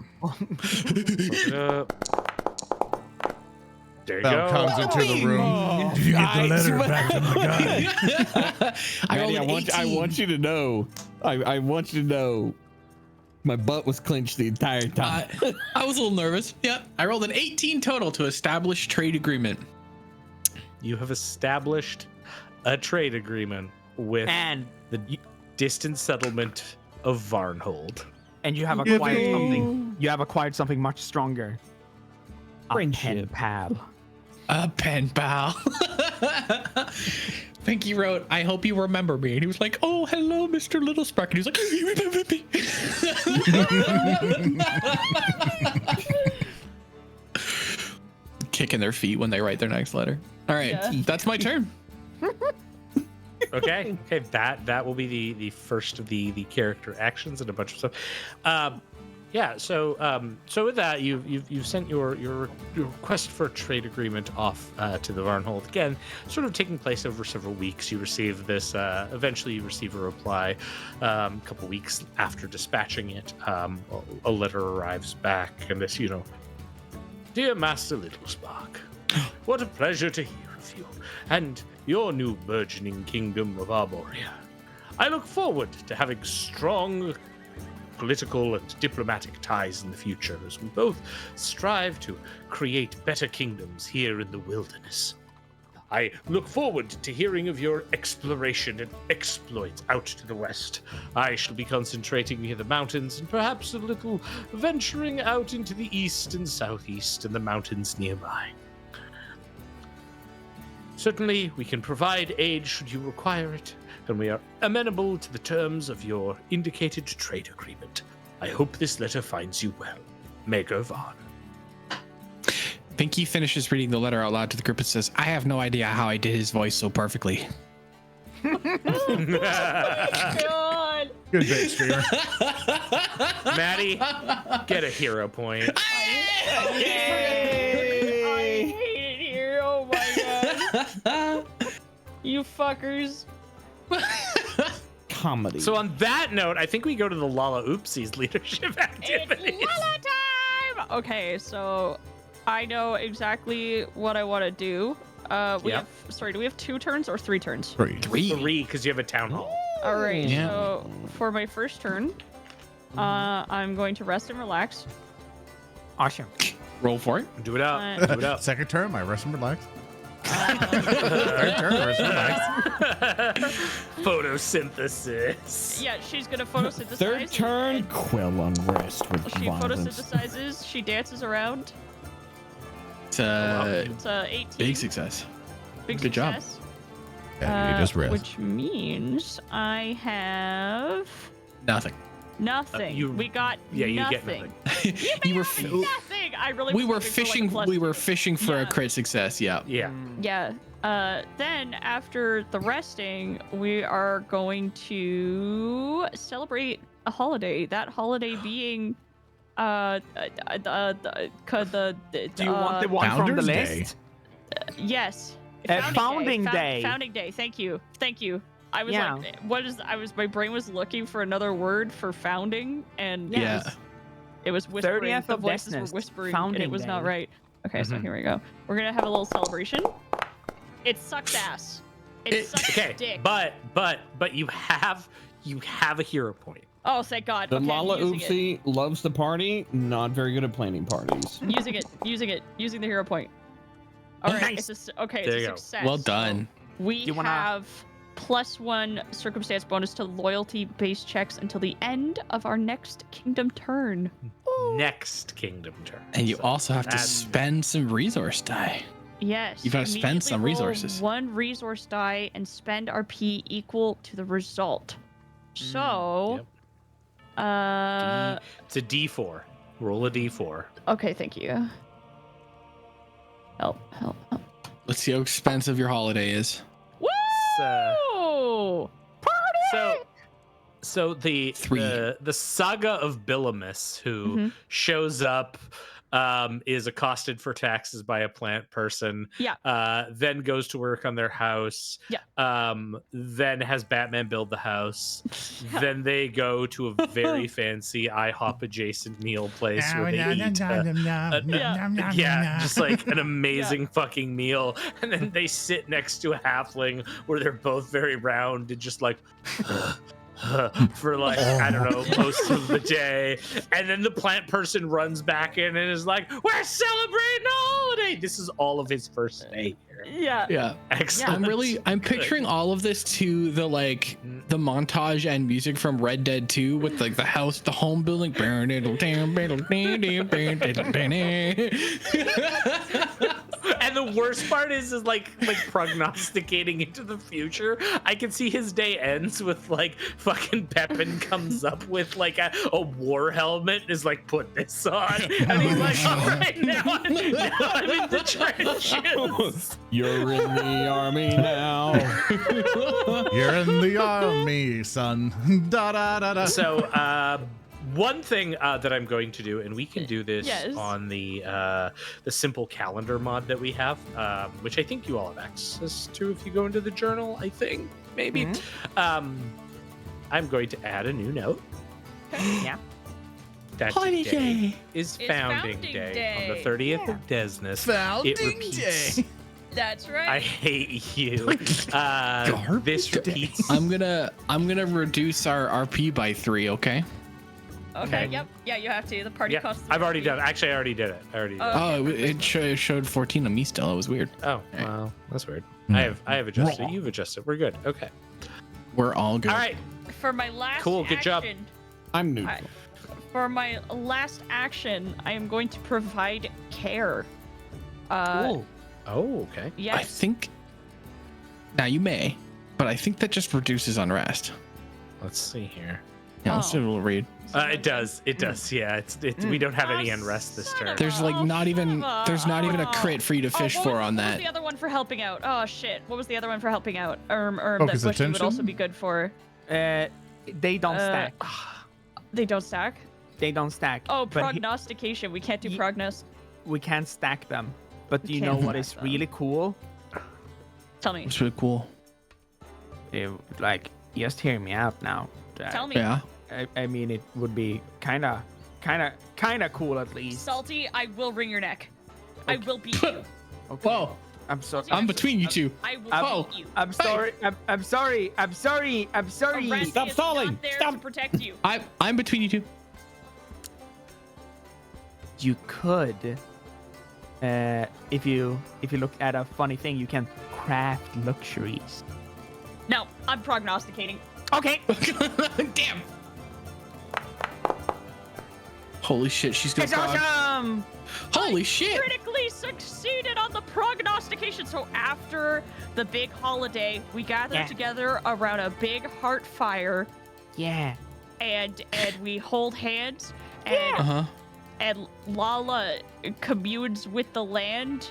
There you Bell go. comes into the room. Did you get the letter back from the guy? I rolled Manny, an 18. I want you to know. I want you to know. My butt was clenched the entire time. I was a little nervous. Yeah, I rolled an 18 total to establish trade agreement. You have established a trade agreement with the distant settlement of Varnhold. And you have acquired something. You have acquired something much stronger. Friendship. A pen pal. A pen pal. Pinky wrote, "I hope you remember me." And he was like, "Oh, hello, Mr. Little Spark." And he was like, "You remember me?" Kicking their feet when they write their next letter. All right, that's my turn. Okay. That will be the first of the character actions and a bunch of stuff. So with that, you've sent your request for a trade agreement off to the Varnhold. Again, sort of taking place over several weeks. You receive this. Eventually, you receive a reply. A couple weeks after dispatching it, a letter arrives back, and this Dear Master Littlespark, what a pleasure to hear of you and your new burgeoning kingdom of Arborea. I look forward to having strong political and diplomatic ties in the future as we both strive to create better kingdoms here in the wilderness. I look forward to hearing of your exploration and exploits out to the west. I shall be concentrating near the mountains and perhaps a little venturing out into the east and southeast and the mountains nearby. Certainly, we can provide aid should you require it, and we are amenable to the terms of your indicated trade agreement. I hope this letter finds you well. Maker Vaughn. Vinky finishes reading the letter out loud to the group and says, I have no idea how I did his voice so perfectly. God. Good bit, streamer. Maddie, get a hero point. I hate it here. Oh my god. You fuckers. Comedy. So on that note, I think we go to the Lalaoopsie's leadership activities. It's Lala time! Okay, so I know exactly what I want to do. Do we have 2 turns or 3 turns? 3. 3, because you have a town hall. All right. Yeah. So for my first turn, I'm going to rest and relax. Awesome. Roll for it. Do it up. Do it up. Second turn, I rest and relax. Third turn, rest and relax. Photosynthesis. Yeah, she's gonna photosynthesize. Third turn, quill unrest with She violence. photosynthesizes. She dances around. It's It's 18. big success. Big Good job. success. Yeah, you just rest. Which means I have Nothing. nothing. We got you get nothing. nothing. You were Nothing. I really. we was were hoping for, like, a fishing plus we were 2. fishing for a Yeah. crit success. Yeah. Yeah. Yeah. Then after the resting, we are going to celebrate a holiday. That holiday being Do you want the one from the Founder's Day. list? yes. Founding Day. Founding Day. Thank you. I was Yeah. like, my brain was looking for another word for founding, and Yeah. it was whispering. 30th The of voices were Desnest, whispering, Founding and it was not Day. right. Okay, so here we go. We're gonna have a little celebration. It sucks ass. It sucks Okay, dick. but you have a hero point. Oh, thank God. The Okay, I'm Lala using it. Oopsie loves to party, not very good at planning parties. Using the hero point. All right, Nice. it's a There it's a you go. success. Well done. We You wanna- have +1 circumstance bonus to loyalty-based checks until the end of our next kingdom turn. Next kingdom turn. And you also have to And- spend some resource die. Yes. You've gotta spend some immediately roll resources. 1 resource die and spend RP equal to the result. So, Yep. It's a D4. Roll a D4. okay, thank you. Help. Let's see how expensive your holiday is. Woo! So the 3. the saga of Billamus, who Mm-hmm. shows up, is accosted for taxes by a plant person. Yeah. Then goes to work on their house. Yeah. Then has Batman build the house. Then they go to a very fancy IHOP adjacent meal place where they eat. Yeah, just like an amazing fucking meal. And then they sit next to a halfling where they're both very round and just like for like, I don't know, most of the day. And then the plant person runs back in and is like, we're celebrating a holiday. This is all of his first day here. Yeah. Yeah. Excellent. I'm Good. picturing all of this to the montage and music from Red Dead 2 with like the house, the home building. And the worst part is like prognosticating into the future. I can see his day ends with like fucking Pepin comes up with like a war helmet and is like, put this on. And he's like, all right, now I'm in the trenches. You're in the army now. You're in the army, son. Da da da da. So, one thing that I'm going to do, and we can do this Yes. on the simple calendar mod that we have, which I think you all have access to if you go into the journal. I think maybe. I'm going to add a new note. Yeah. that Holiday. today is It's Founding Founding Day. On the Day. 30th of Desnus. Founding it repeats. Day. That's right. I hate you. This repeats. I'm gonna reduce our RP by 3. Okay. Okay. Yep. Yeah, you have to. The party Yeah, costs. I've already done it. Actually, I already did it. Oh, it showed 14 on me still. It was weird. Oh, well, that's weird. Hmm. I have adjusted. Wrong. You've adjusted. We're good. Okay. We're all good. All right. For my last Cool, good job. action, I'm new. For my last action, I am going to provide care. Cool. Oh, okay. Yes. I think. Now you may, but I think that just reduces unrest. Let's see here. Yeah, let's do a little read. It does. It does. Yeah. It's. We don't have any unrest this turn. There's like not even a crit for you to fish for on What was that. the other one for helping out? Oh shit! What was the other one for helping out? Focus That Bushy would attention? also be good for. They don't stack. They don't stack. They don't stack. Oh, but prognostication. We can't do prognos. we can't stack them. But We you know can't what stack is them. really cool? Tell me. It's really cool. Like, just hear me out now. Tell me. Yeah. I mean, it would be kind of cool at least. Salty, I will wring your neck. I will beat you. Okay. Whoa. I'm sorry. I'm between you two. I will Oh. beat you. I'm sorry. I'm sorry. I'm sorry. I'm sorry. Arasne Stop is stalling. Not there Stop. to protect you. I'm between you two. You could, if you look at a funny thing, you can craft luxuries. No, I'm prognosticating. Okay. Damn. Holy shit, she's gonna It's prog. awesome. Holy shit. Critically succeeded on the prognostication. So after the big holiday, we gather Yeah. together around a big heart fire, Yeah. and we hold hands, and Uh-huh. and Lala communes with the land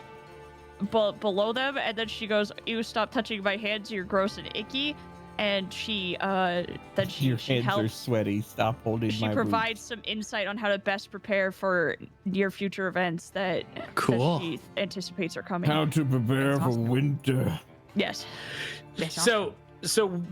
below them, and then she goes, "You stop touching my hands. You're gross and icky." And she then she Your she hands are helps. sweaty. Stop holding She my provides some insight on how to best prepare for near future events that, Cool. that she anticipates are coming. How to prepare That's for awesome. winter. Yes. So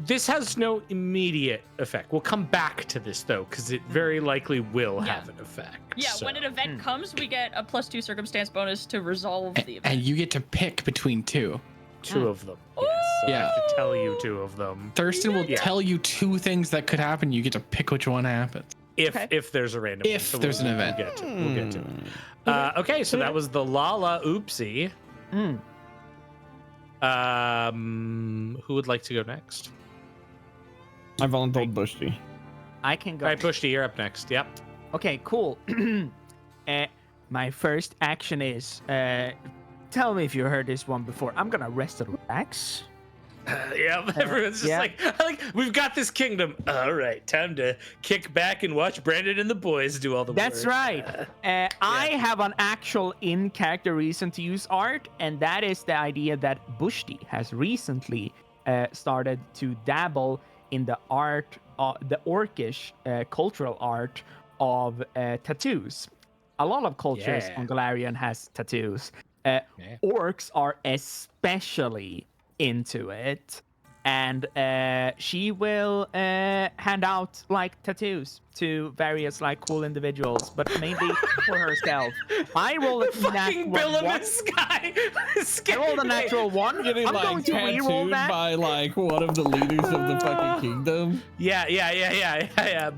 this has no immediate effect. We'll come back to this though, because it very likely will have an effect. Yeah, so. when an event comes, we get a +2 circumstance bonus to resolve the event. And you get to pick between two. 2 of them. Yes. So I Yeah. have to tell you 2 of them. Thurston will Yeah. tell you 2 things that could happen. You get to pick which one happens. If there's a random one. If So there's an event. We'll get to it. Okay, so that was the Lalaoopsie. Who would like to go next? I volunteered Bushy. I can go. All right, Bushti, you're up next. Yep. Okay, cool. My first action is tell me if you heard this one before. I'm gonna rest and relax. Yeah, everyone's just yeah. like, we've got this kingdom. All right, time to kick back and watch Brandon and the boys do all the work. That's right. I have an actual in-character reason to use art, and that is the idea that Bushti has recently started to dabble in the art, the orcish cultural art of tattoos. A lot of cultures Yeah. on Galarian has tattoos. Orcs are especially into it, and she will hand out like tattoos to various like cool individuals, but mainly for herself. I roll a Fucking Billamus guy. I rolled a natural one. Getting I'm like going to reroll tattooed that. by like one of the leaders of the fucking kingdom. Yeah.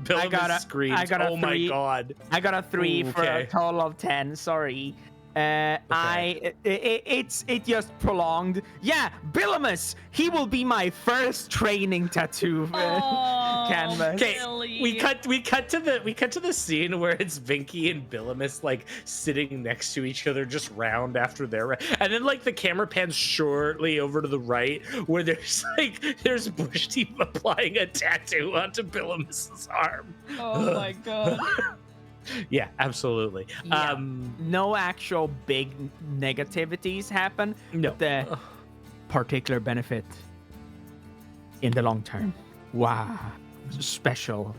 Billamus screams. I got a Oh my 3. god. I got a 3 Ooh, for a okay. total of 10. Sorry. It just prolonged. Yeah, Billamus. He will be my first training tattoo canvas. Okay, Billy. we cut to the scene where it's Vinky and Billamus like sitting next to each other, just round after their, and then like the camera pans shortly over to the right where there's Bushti applying a tattoo onto Billamus's arm. Oh my god. Yeah, absolutely. Yeah. No actual big negativities happen. No. The particular benefit in the long term. Wow. Special.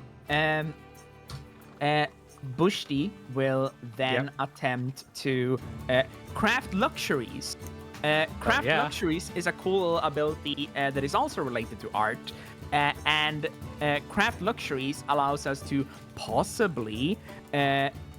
Bushti will then attempt to craft luxuries. Craft yeah. luxuries is a cool ability that is also related to art. And craft luxuries allows us to possibly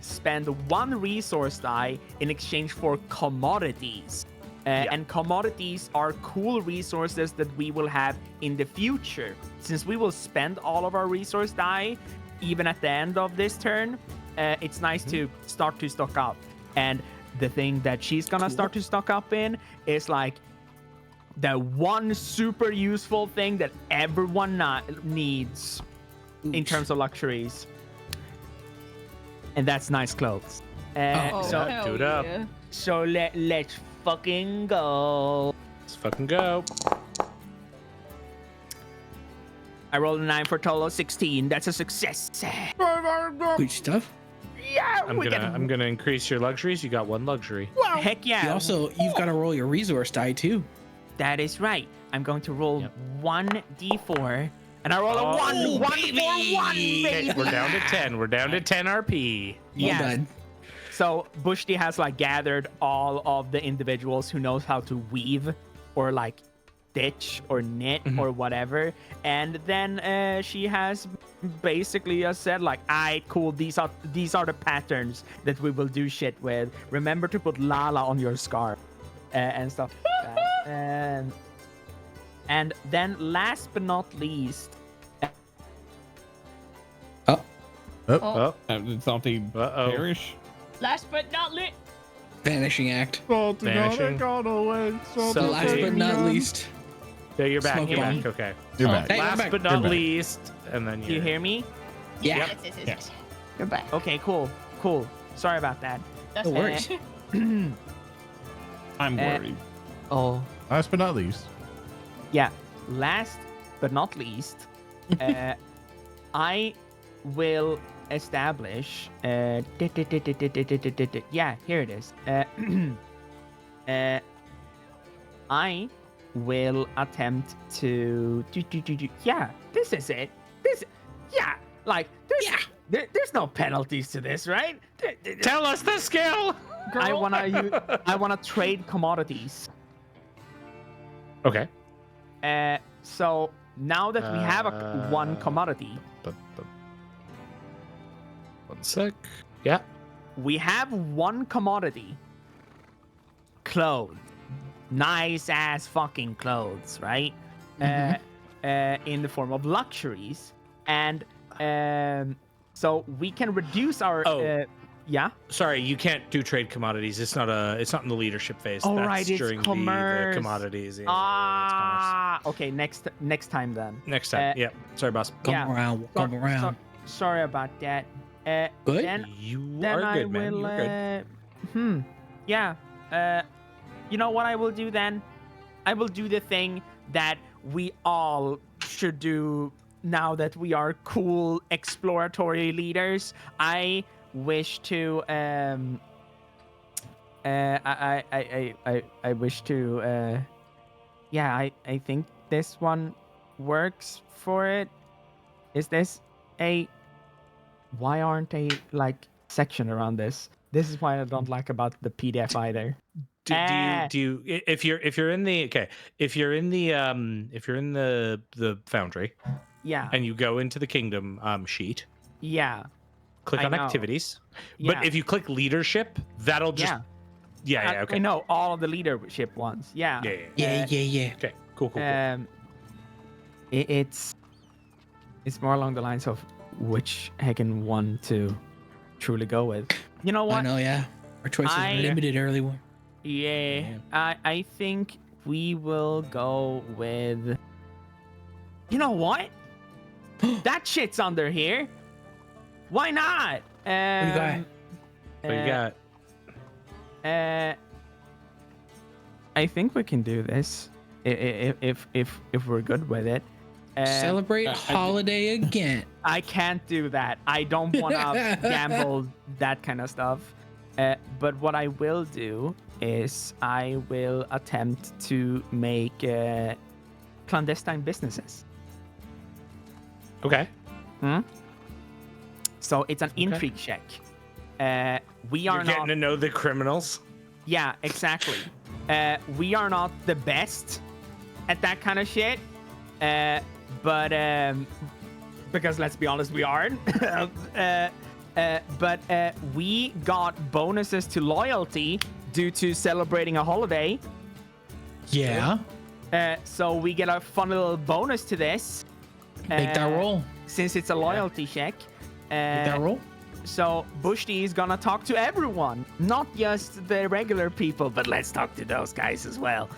spend 1 resource die in exchange for commodities. And commodities are cool resources that we will have in the future. Since we will spend all of our resource die, even at the end of this turn, it's nice to start to stock up. And the thing that she's gonna start to stock up in is like the one super useful thing that everyone needs in terms of luxuries. And that's nice clothes. So hell do it up. yeah. So let's fucking go. Let's fucking go. I rolled a 9 for a total of 16. That's a success. Good stuff. Yeah, I'm gonna increase your luxuries. You got 1 luxury. Heck yeah. You've got to roll your resource die too. That is right. I'm going to roll 1d4, and I roll a 1 for 1, baby. We're down to 10. We're down to 10 RP. Well done. So Bushti has like gathered all of the individuals who knows how to weave or like stitch or knit or whatever, and then she has basically said like, "Alright, cool. These are the patterns that we will do shit with. Remember to put Lala on your scarf and stuff like that." And then last but not least, Did something perish? Last but not lit. Vanishing act. Vanishing. So last but not least. Yeah, you're back. Smoke You're bomb. back. Okay. You're back. Hey, I'm Last back. but not least, and then do you hear me? Yeah. Yes. You're back. Okay, cool. Sorry about that. That's No worries. I'm worried. Oh. Last but not least. Yeah, last but not least, I will establish. Yeah, here it is. I will attempt to. Yeah, this is it. There's no penalties to this, right? Tell us the skill. I wanna trade commodities. Okay. So now that we have one commodity, One sec. Yeah. we have one commodity. Clothes. Nice ass fucking clothes, right? In the form of luxuries. And so we can reduce our yeah. Sorry, you can't do trade commodities. It's not in the leadership phase. Oh, That's right, it's during the commerce. commodities. Yeah, Okay, next time then. next time. Yep. Sorry, boss. Come Yeah. around. Sorry about that. Good. Then You then are I good, man. will. You're good. Yeah. You know what I will do then? I will do the thing that we all should do now that we are cool exploratory leaders. I wish to I wish to yeah, I think this one works for it. Is this a why aren't a like section around this? This is why I don't like about the PDF either. Do you if you're in the foundry, Yeah. and you go into the kingdom sheet, Yeah. click I on know. activities. Yeah. But if you click leadership, that'll just Yeah. okay. I know all of the leadership ones. Yeah. Yeah. Yeah. Okay. Cool. It's more along the lines of which Hagen one to truly go with. You know what? I know, yeah. Our choices are limited early one. Yeah. I think we will go with. You know what? That shit's under here. Why not? What do you got? What you got? I think we can do this if we're good with it. Celebrate holiday again. I can't do that. I don't want to gamble that kind of stuff. But what I will do is I will attempt to make clandestine businesses. Okay. So it's an intrigue check. We are You're getting not. to know the criminals. Yeah, exactly. We are not the best at that kind of shit. But because let's be honest, we aren't. But we got bonuses to loyalty due to celebrating a holiday. Yeah. So we get a fun little bonus to this. Make that roll. Since it's a loyalty check. Make that roll. So Bushti is gonna talk to everyone, not just the regular people, but let's talk to those guys as well.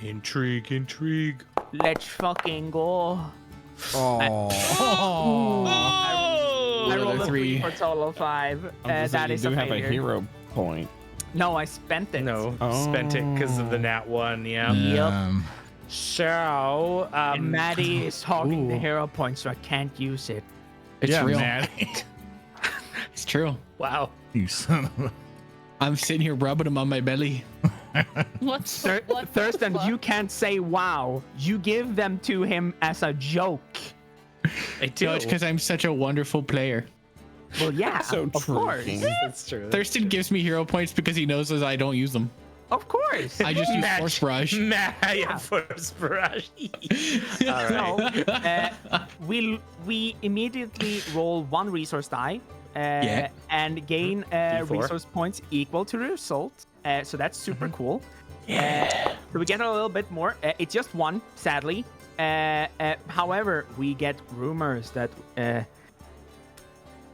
Intrigue. Let's fucking go. I rolled a 3 for total 5. That is you do a have a failure. hero point. No, I spent it. No, spent it because of the nat 1. Yeah. Yep. So, And Maddie is hogging the hero point, so I can't use it. It's real. Maddie. It's true. Wow. You son of a... I'm sitting here rubbing them on my belly. What Thurston, you can't say wow. You give them to him as a joke. I do. No, it's because I'm such a wonderful player. Well, yeah, So of true, course. King. That's true. Thurston gives me hero points because he knows I don't use them. Of course. I just use Force Brush. Maya Force Brush. All right. So, we immediately roll 1 resource die and gain D4. resource points equal to the result. So that's super cool. So we get a little bit more. It's just 1, sadly. However, we get rumors that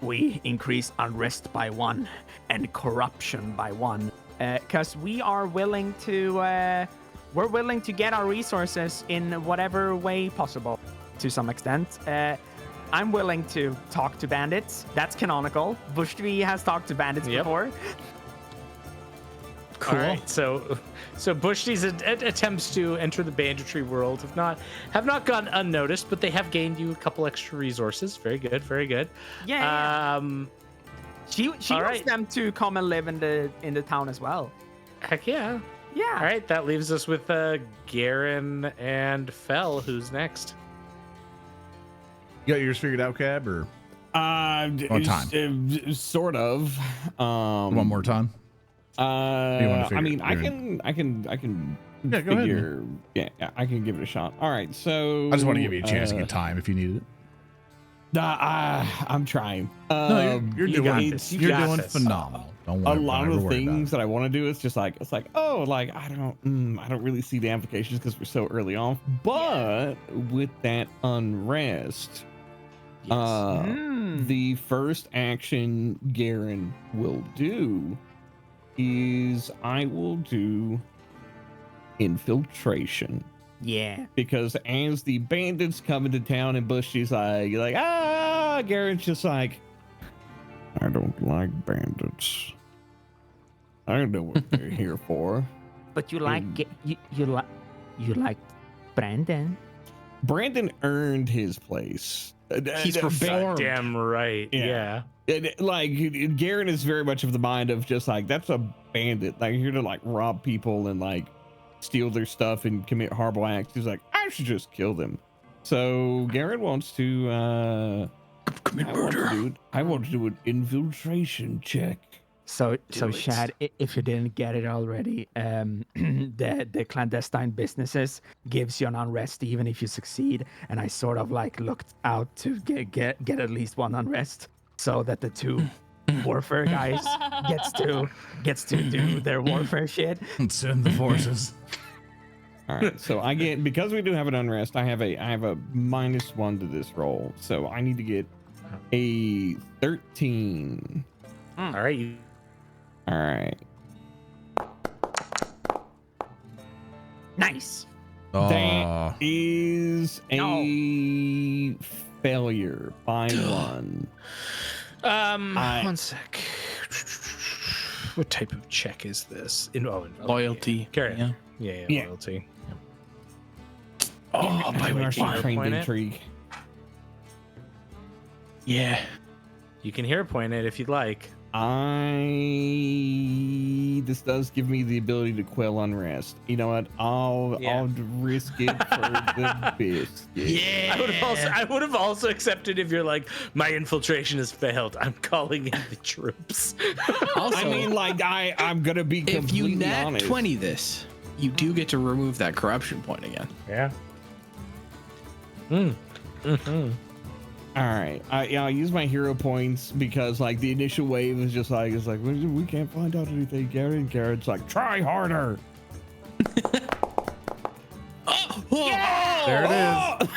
we increase unrest by 1 and corruption by 1. Because we are willing to, we're willing to get our resources in whatever way possible, to some extent. I'm willing to talk to bandits. That's canonical. Bushvi has talked to bandits before. Cool. All right, so Bushti's attempts to enter the banditry world have not gone unnoticed, but they have gained you a couple extra resources. Very good, very good. Yeah. She wants right. them to come and live in the town as well. Heck yeah. Yeah. All right, that leaves us with Geren and Fell. Who's next? You got yours figured out, Cab, or On time? Sort of. One more time? I mean, I can Yeah, go ahead. figure. Yeah, I can give it a shot. All right, so I just want to give you a chance to get time if you needed it. I'm trying. No, you're you doing got it. this. You You're got doing this. phenomenal. Don't A worry. lot don't of ever worry about things it. that I want to do is just like it's like, oh, like I don't really see the applications because we're so early on. But with that unrest, the first action Geren will do is I will do infiltration. Yeah. Because as the bandits come into town and Bushy's like, you're like, Garen's just like, I don't like bandits. I don't know what they're here for. But you like you like Brandon. Brandon earned his place. He's performed. Damn right. Yeah. Like Geren is very much of the mind of just like that's a bandit. Like here to like rob people and like steal their stuff and commit horrible acts. He's like, I should just kill them. So Geren wants to commit murder. I want to do an infiltration check. So Shad, if you didn't get it already, the clandestine businesses gives you an unrest even if you succeed, and I sort of like looked out to get at least 1 unrest so that the 2 warfare guys gets to do their warfare shit. Send the forces. All right, so I get, because we do have an unrest, I have a -1 to this roll, so I need to get a 13. All right. All right. Nice. That is a failure by 1. 1 sec. What type of check is this? Loyalty. Carry Yeah. on. Yeah, Yeah. loyalty. Oh, my fire trained point it. intrigue. Yeah. You can hero point it if you'd like. This does give me the ability to quell unrest. You know what? I'll risk it for the biscuit. Yeah. I would have also accepted if you're like, my infiltration has failed. I'm calling in the troops. Also, I mean, like I'm gonna be if you completely nat honest. 20 this, you do get to remove that corruption point again. Yeah. All right, I use my hero points because like the initial wave is just like it's like we can't find out anything. Garen's like try harder. There it is.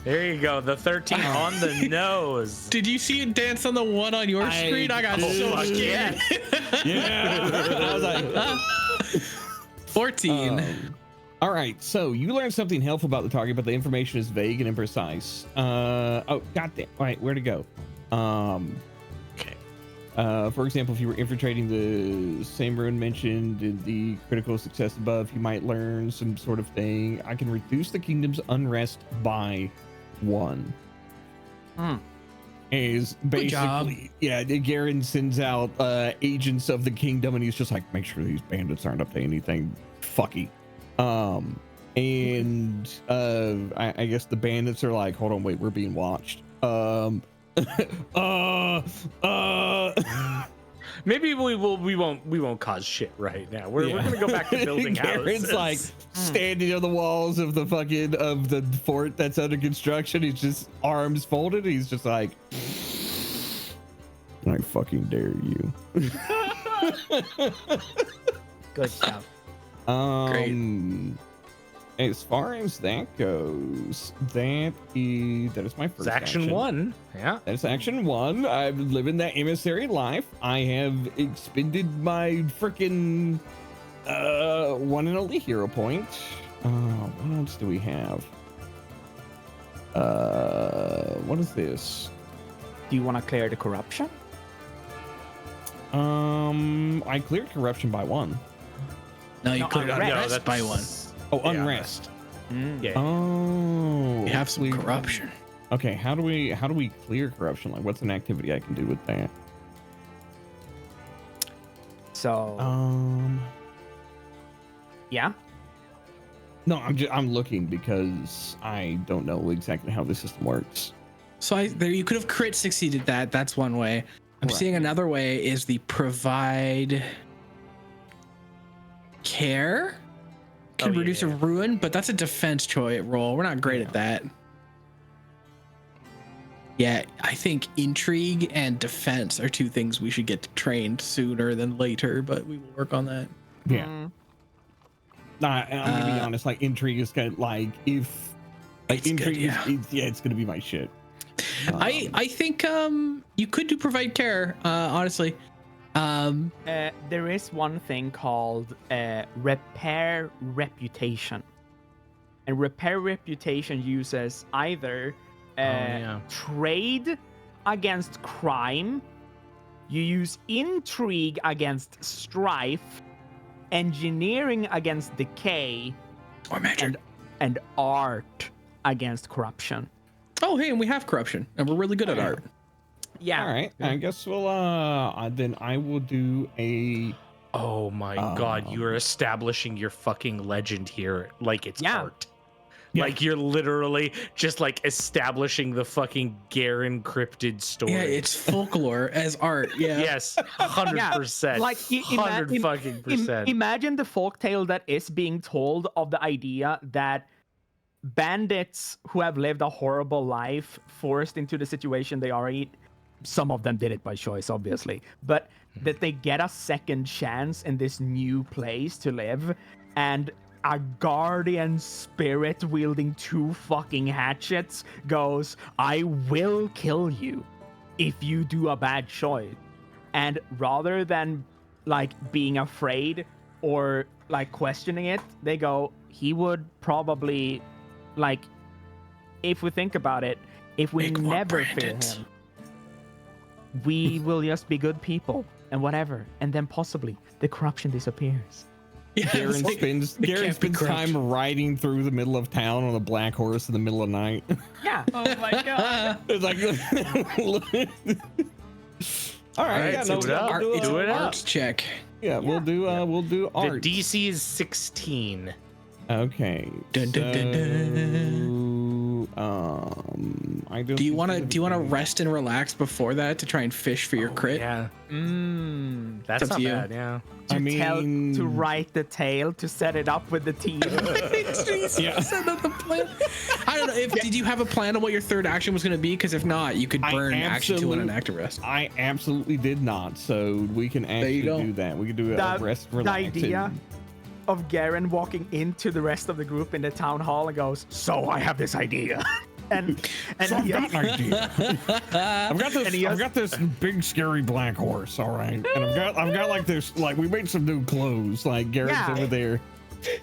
There you go. The 13 on the nose. Did you see it dance on the one on your screen? I got so scared. Yeah. I was like 14. All right, so you learned something helpful about the target, but the information is vague and imprecise. Oh, goddamn. All right, where to go? Okay. For example, if you were infiltrating the same ruin mentioned in the critical success above, you might learn some sort of thing. I can reduce the kingdom's unrest by 1. Is basically, yeah, Geren sends out agents of the kingdom, and he's just like, make sure these bandits aren't up to anything fucky. And I guess the bandits are like, hold on, wait, we're being watched. Maybe we won't cause shit right now. We're gonna go back to building houses. Garen's like standing on the walls of the fort that's under construction. He's just arms folded. He's just like, I fucking dare you. Good job. Great. As far as that goes, that is my first It's action 1. Yeah. That's action 1. I'm living that emissary life. I have expended my freaking one and only hero point. What else do we have? What is this? Do you want to clear the corruption? I cleared corruption by 1. No, you cleared unrest by 1. Oh, unrest. Yeah. Oh, You have some corruption. Okay, how do we clear corruption? Like, what's an activity I can do with that? So, yeah. No, I'm looking because I don't know exactly how the system works. So there you could have crit succeeded that. That's one way. I'm seeing another way is the provide care. Can reduce a ruin, but that's a defense roll. We're not great at that. Yeah, I think intrigue and defense are 2 things we should get trained sooner than later, but we will work on that. Yeah. Nah, I'm gonna be honest. Like, intrigue is kind of like if like intrigue, it's gonna be my shit. I think you could do provide care. Honestly. There is one thing called repair reputation, and repair reputation uses either trade against crime, you use intrigue against strife, engineering against decay, or magic, and art against corruption. Oh, hey, and we have corruption, and we're really good at art. Yeah. All right. I guess we'll then I will do a. Oh my god, you are establishing your fucking legend here like it's art. Yeah. Like you're literally just like establishing the fucking Geren cryptid story. Yeah, it's folklore as art. Yeah. Yes, 100%. Like 100 fucking percent. Imagine the folktale that is being told of the idea that bandits who have lived a horrible life, forced into the situation they are in. Some of them did it by choice, obviously, but that they get a second chance in this new place to live, and a guardian spirit wielding 2 fucking hatchets goes, I will kill you if you do a bad choice. And rather than like being afraid or like questioning it, they go, he would probably, like, if we think about it, if we never fear him, we will just be good people and whatever, and then possibly the corruption disappears. Yeah, Geren spends time riding through the middle of town on a black horse in the middle of the night. Yeah. Oh my god. It's like, all right, yeah, do it up. Do it up. Arts check. Yeah, we'll do art. The DC is 16. Okay. Dun, dun, dun, dun. I Do you want to rest and relax before that to try and fish for your crit? Yeah. That's It's up not to you. bad. Yeah. To write the tale to set it up with the team. I don't know. Did you have a plan on what your third action was going to be? Because if not, you could burn action 2 and an active rest. I absolutely did not. So we can actually do that. We can do a rest, The relax. idea of Geren walking into the rest of the group in the town hall and goes, "So I have this idea," and So I've got an idea. I've got this big scary black horse, all right, and I've got like this, like we made some new clothes, like Garen's over there.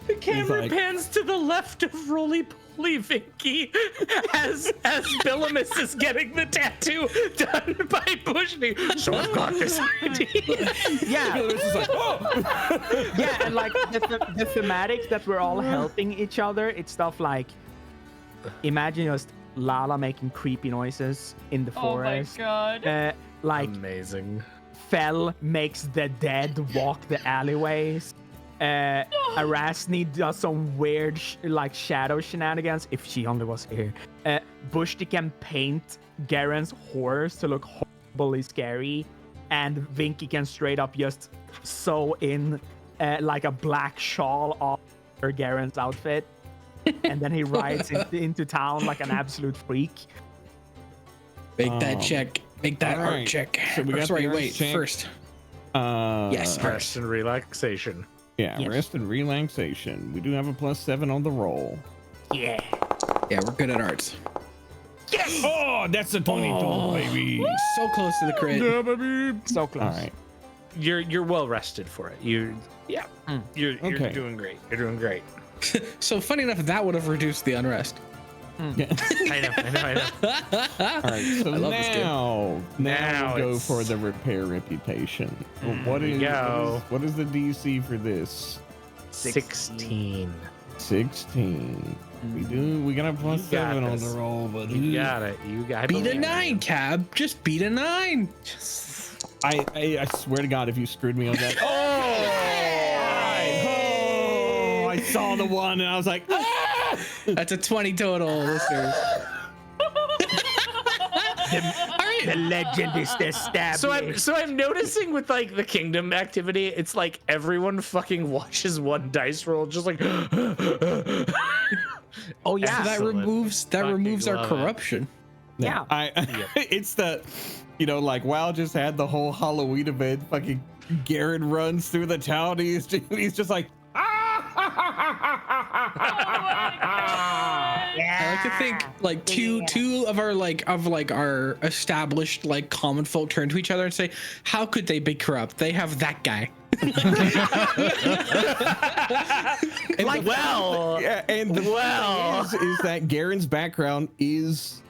The camera pans to the left of Roly Poly Vinky as Billamus is getting the tattoo done by Bushby. So I've got this idea. Yeah. This is like, oh. Yeah, and like the thematic that we're all helping each other, it's stuff like, imagine just Lala making creepy noises in the forest. Oh my god. Like Amazing. Fell makes the dead walk the alleyways. Arasne does some weird like shadow shenanigans. If she only was here. Bushty can paint Garen's horse to look horribly scary, and Vinky can straight up just sew in like a black shawl over Garen's outfit, and then he rides into town like an absolute freak. Make that check. Make that art right. check. So we got the art check. First. Yes. Rest and relaxation. Yeah, Yes. rest and relaxation. We do have a +7 on the roll. Yeah. Yeah, we're good at arts. Yes! Oh, that's a 22, baby. So close to the crit. Yeah, baby. So close. All right. You're well rested for it. You're Okay. doing great. You're doing great. So funny enough, that would have reduced the unrest. Yeah. I know. All right. So I love this game. now Now we'll go it's- for the repair reputation. What we is go. what is the DC for this? 16. 16. We got a +7 on the roll, but You got it. You got it. Beat a 9, Cab. Just beat a 9. I swear to God, if you screwed me on that. Oh, I saw the one and I was like, ah! That's a 20 total, listeners. The legend is established. So I'm noticing with like the kingdom activity, it's like everyone fucking watches one dice roll, just like. Oh yeah. That removes our love it. corruption. Yeah. It's the, like WoW just had the whole Halloween event. Fucking Geren runs through the town. He's just like, I like to think like two of our established like common folk turn to each other and say, how could they be corrupt? They have that guy. Like, well, yeah, and the thing is that Garen's background is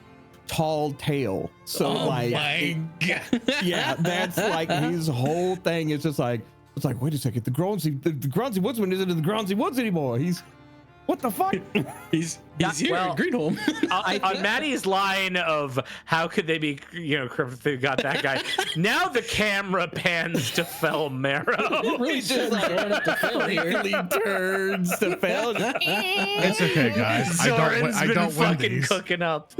tall tale. So my God. yeah, that's like his whole thing is just like, it's like, wait a second, the Gronzi Woodsman isn't in the Gronzi Woods anymore. He's, what the fuck? He's here in Greenholm. on Maddie's line of how could they be, corrupt? They got that guy. Now the camera pans to Fell Marrow. It really just like going up to Phil here. Really turns to Fell. It's okay, guys. Zoran's I been don't win fucking these. cooking up.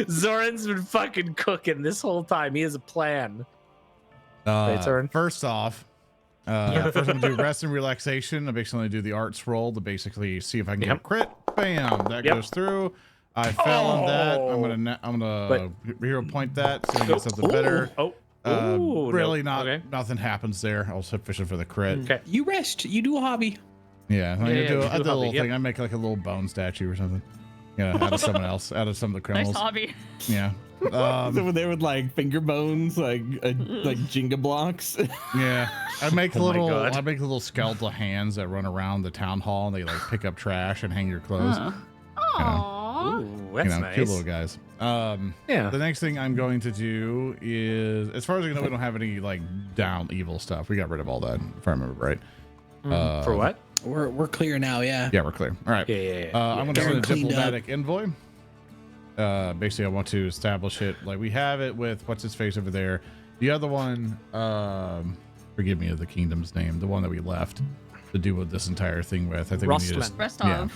Zoran's been fucking cooking this whole time. He has a plan. Right, Zoran? First off, first I'm gonna do rest and relaxation. I basically do the arts roll to basically see if I can get a crit. Bam, that goes through. I fell on that. I'm gonna hero point that so I get something better. Really nothing happens there. I was fishing for the crit. Okay. You rest. You do a hobby. Yeah, I do a hobby, little thing. I make like a little bone statue or something. Out of someone else, out of some of the criminals. Nice hobby. Yeah. So they would like finger bones, like Jenga blocks. Yeah, I make Oh my God. I make little skeletal hands that run around the town hall and they like pick up trash and hang your clothes. Aww. Ooh, that's nice. Cute little guys. Yeah. The next thing I'm going to do is, as far as I know, we don't have any like down evil stuff. We got rid of all that, if I remember right. For what? We're clear now, yeah. Yeah, we're clear. All right. Yeah. I'm going to Garen send a cleaned diplomatic envoy. Basically, I want to establish it like we have it with what's his face over there. The other one, forgive me of the kingdom's name, the one that we left to do with this entire thing with. I think we need to Rustland. Restov.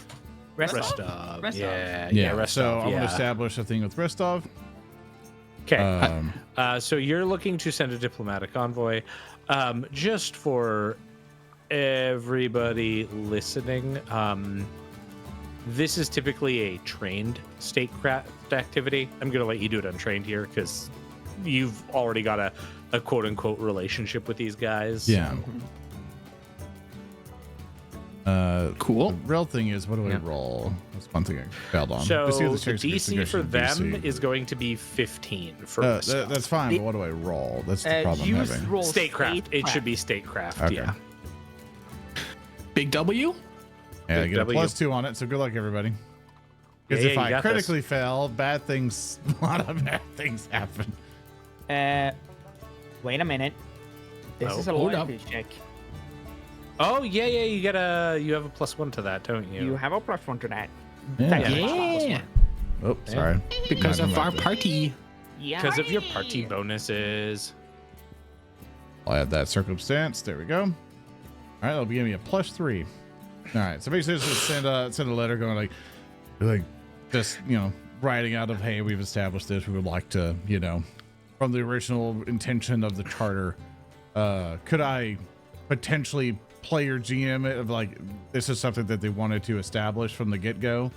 Restov. Restov. Yeah, Restov. So I'm yeah. gonna establish a thing with Restov. Okay. So you're looking to send a diplomatic envoy. Just for everybody listening, this is typically a trained statecraft activity. I'm going to let you do it untrained here because you've already got a quote-unquote relationship with these guys. Yeah. Cool. The real thing is, what do I roll? That's one thing I failed on. So Let's see the what checks against DC for negotiation them DC. is going to be 15 for Restov. That's fine, but what do I roll? That's the problem I'm having. Roll Statecraft. It should be statecraft. Okay. Yeah. Big W? Yeah, I Big get a W. +2 on it, so good luck, everybody. Because Yeah, if you I got critically fail, bad things, a lot of bad things happen. Wait a minute. This is a hold up. loyalty check. Oh yeah, you have a +1 to that, don't you? You have a +1 to that. Yeah. Oh, sorry. Because Not of our gonna like party. Yeah. Because of your party bonuses. I'll add that circumstance. There we go. All right, that'll be giving me a +3. All right, so basically just send a letter going like just, writing out of, hey, we've established this. We would like to, from the original intention of the charter, could I potentially play your GM it of like, this is something that they wanted to establish from the get-go,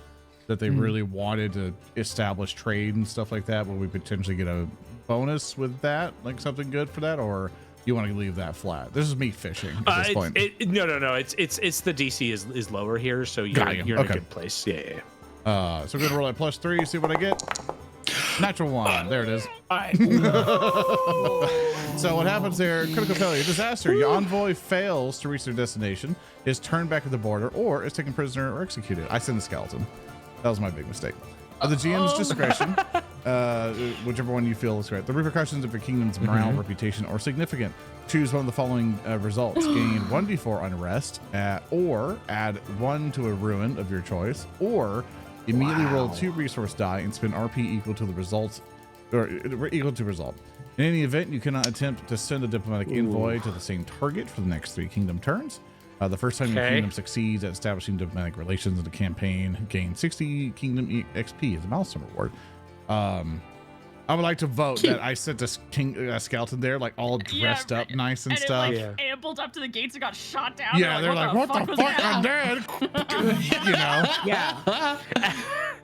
that they really wanted to establish trade and stuff like that. Will we potentially get a bonus with that, like something good for that, or you want to leave that flat? This is me fishing at this point. No. It's the DC is lower here, so you're in a good place. Yeah. So we're gonna roll a +3, see what I get. Natural 1. There it is. So what happens there? Critical failure, disaster. Your envoy fails to reach their destination, is turned back at the border, or is taken prisoner or executed. I send the skeleton. That was my big mistake. At the GM's discretion, whichever one you feel is correct. The repercussions of your kingdom's morale, reputation, or significant. Choose one of the following results. Gain 1d4 unrest, or add 1 to a ruin of your choice, or immediately roll 2 resource die and spend RP equal to the results, or equal to result. In any event, you cannot attempt to send a diplomatic envoy to the same target for the next 3 kingdom turns. The first time your kingdom succeeds at establishing diplomatic relations in the campaign, gain 60 kingdom XP as a milestone reward. I would like to vote that I sent a skeleton there, like all dressed up nice and stuff. It like ambled up to the gates and got shot down. Yeah, they're like, what the fuck? I'm dead. Yeah.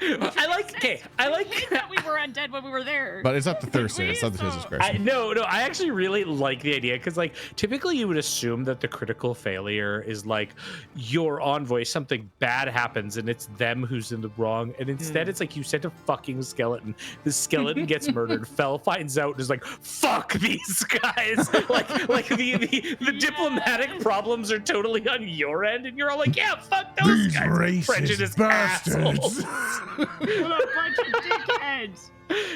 I like that we were undead when we were there. But it's up to Thursday. It's up to his discretion. I actually really like the idea because like typically you would assume that the critical failure is like your envoy, something bad happens and it's them who's in the wrong, and instead it's like you sent a fucking skeleton. The skeleton gets murdered. Fell finds out and is like, fuck these guys. like the diplomatic problems are totally on your end, and you're all like, yeah, fuck those These guys. racist Prejudiced bastards. What a bunch of dickheads.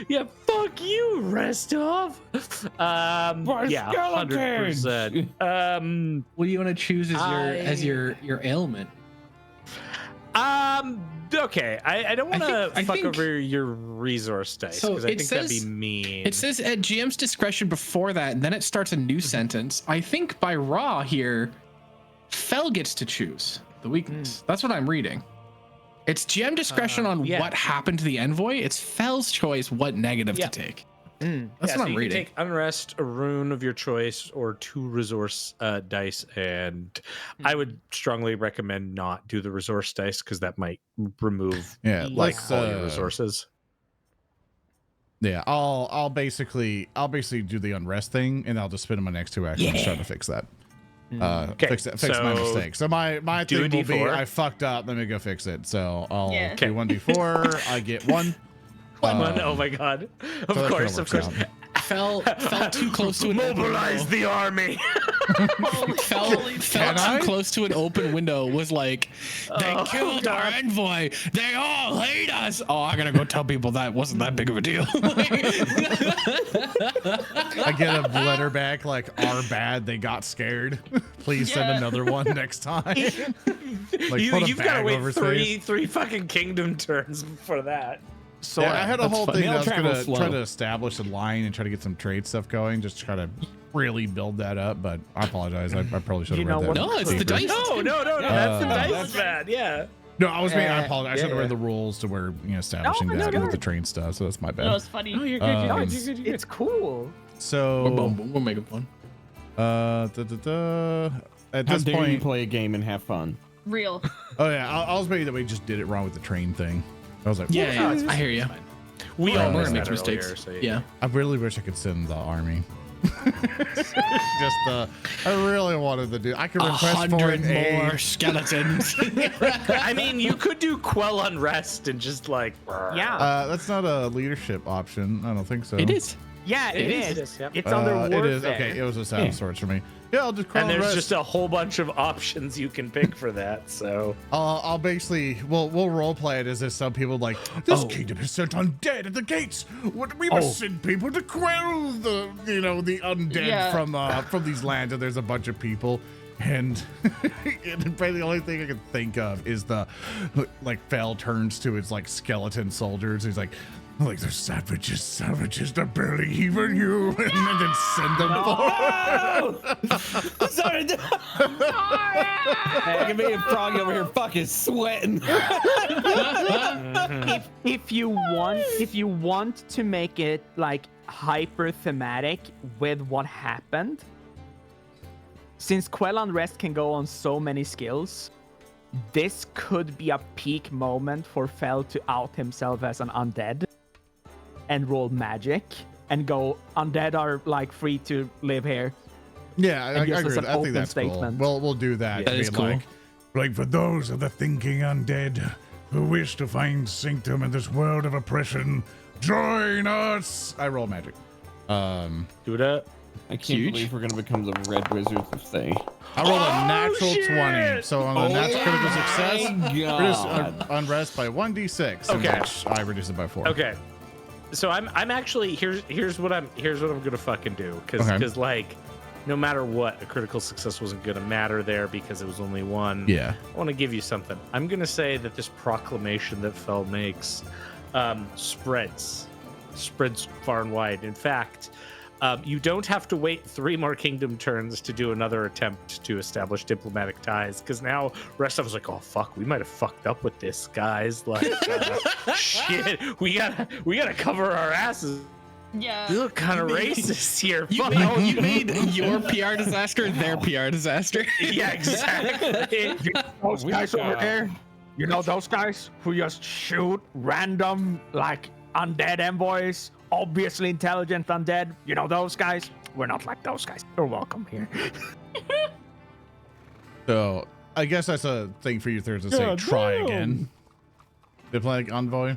Yeah, fuck you, Restov. Yeah, 100%. What do you want to choose as your ailment? Okay, I don't want to I fuck think- over your resource dice So because I it think that'd says- be mean. It says at GM's discretion before that, and then it starts a new sentence. I think by Raw here, Fell gets to choose the weakness. That's what I'm reading. It's GM discretion on what happened to the envoy. It's Fell's choice what negative to take. That's what I'm you reading. can take unrest, a rune of your choice, or 2 resource dice, and I would strongly recommend not do the resource dice because that might remove let's all your resources. Yeah, I'll basically do the unrest thing, and I'll just spend my next 2 actions trying to fix that. Fix my mistake. So my do thing a will be D4. I fucked up. Let me go fix it. So I'll Yeah. do 1d4. I get 1. One. Oh my god! Of so that course. kinda works out. Fell too close to an Mobilize open the army. Fell too close to an open window. Was like, they killed our envoy. They all hate us. Oh, I gotta go tell people that wasn't that big of a deal. I get a letter back like, "Our bad. They got scared. Please send another one next time." Like, You've got to wait over his face. three fucking kingdom turns for that. So I had a whole thing that I was Mail gonna travel try slow. to establish a line and try to get some trade stuff going, just to try to really build that up. But I apologize. I probably should have read that. No, it's the dice. No, that's the dice man. Yeah. No, I apologize. I should have yeah. read the rules to where establishing that with the train stuff. So that's my bad. That was funny. Oh, you're good. Um, It's cool. So We'll make it fun. at How this dare you point, play a game and have fun? Real. oh yeah, I was maybe that we just did it wrong with the train thing. I was like, Yeah, I hear you. We Oh, all we're missed gonna that make earlier, mistakes. so Yeah. I really wish I could send the army. I really wanted to do. I could request for 100 an more aid. skeletons. I mean, you could do quell unrest and just like. Yeah. That's not a leadership option. I don't think so. It is. Yeah, it is. It is, yep. It's under warfare. It is. Okay, it was a sound source for me. Yeah, I'll just call And there's rest. just a whole bunch of options you can pick for that. So I'll basically we'll role play it as if some people like this kingdom has sent undead at the gates. We must send people to quell the the undead from these lands. And there's a bunch of people, and the only thing I can think of is the Fell turns to his skeleton soldiers. He's like they're savages, they're barely even you, and then send them forward. Sorry. Look at me and Froggy over here fucking sweating. If you want to make it hyper thematic with what happened, since Quell Unrest can go on so many skills, this could be a peak moment for Fell to out himself as an undead and roll magic and go, undead are free to live here. Yeah, I And just agree. as an I think open that's statement. cool. We'll do that. That is being cool. Like for those of the thinking undead who wish to find sanctum in this world of oppression, join us. I roll magic. do it up. I can't believe we're gonna become the Red Wizards of Thay. I rolled a natural 20, so on a natural critical success, God. reduce unrest by 1d6, in Okay. which I reduce it by 4. Okay. So I'm actually here's what I'm gonna fucking do because no matter what, a critical success wasn't gonna matter there because it was only one. Yeah. I want to give you something. I'm gonna say that this proclamation that Fell makes spreads far and wide. In fact, you don't have to wait 3 more kingdom turns to do another attempt to establish diplomatic ties, because now rest of us like, oh fuck, we might have fucked up with this, guys. Shit, we gotta cover our asses. Yeah. You look kind of racist here. You made your PR disaster their PR disaster. Yeah, exactly. Those guys over there, those guys who just shoot random undead envoys, obviously intelligent undead, those guys, we're not like those guys. You're welcome here. So I guess that's a thing for you Thursday to say, try again. Diplomatic envoy?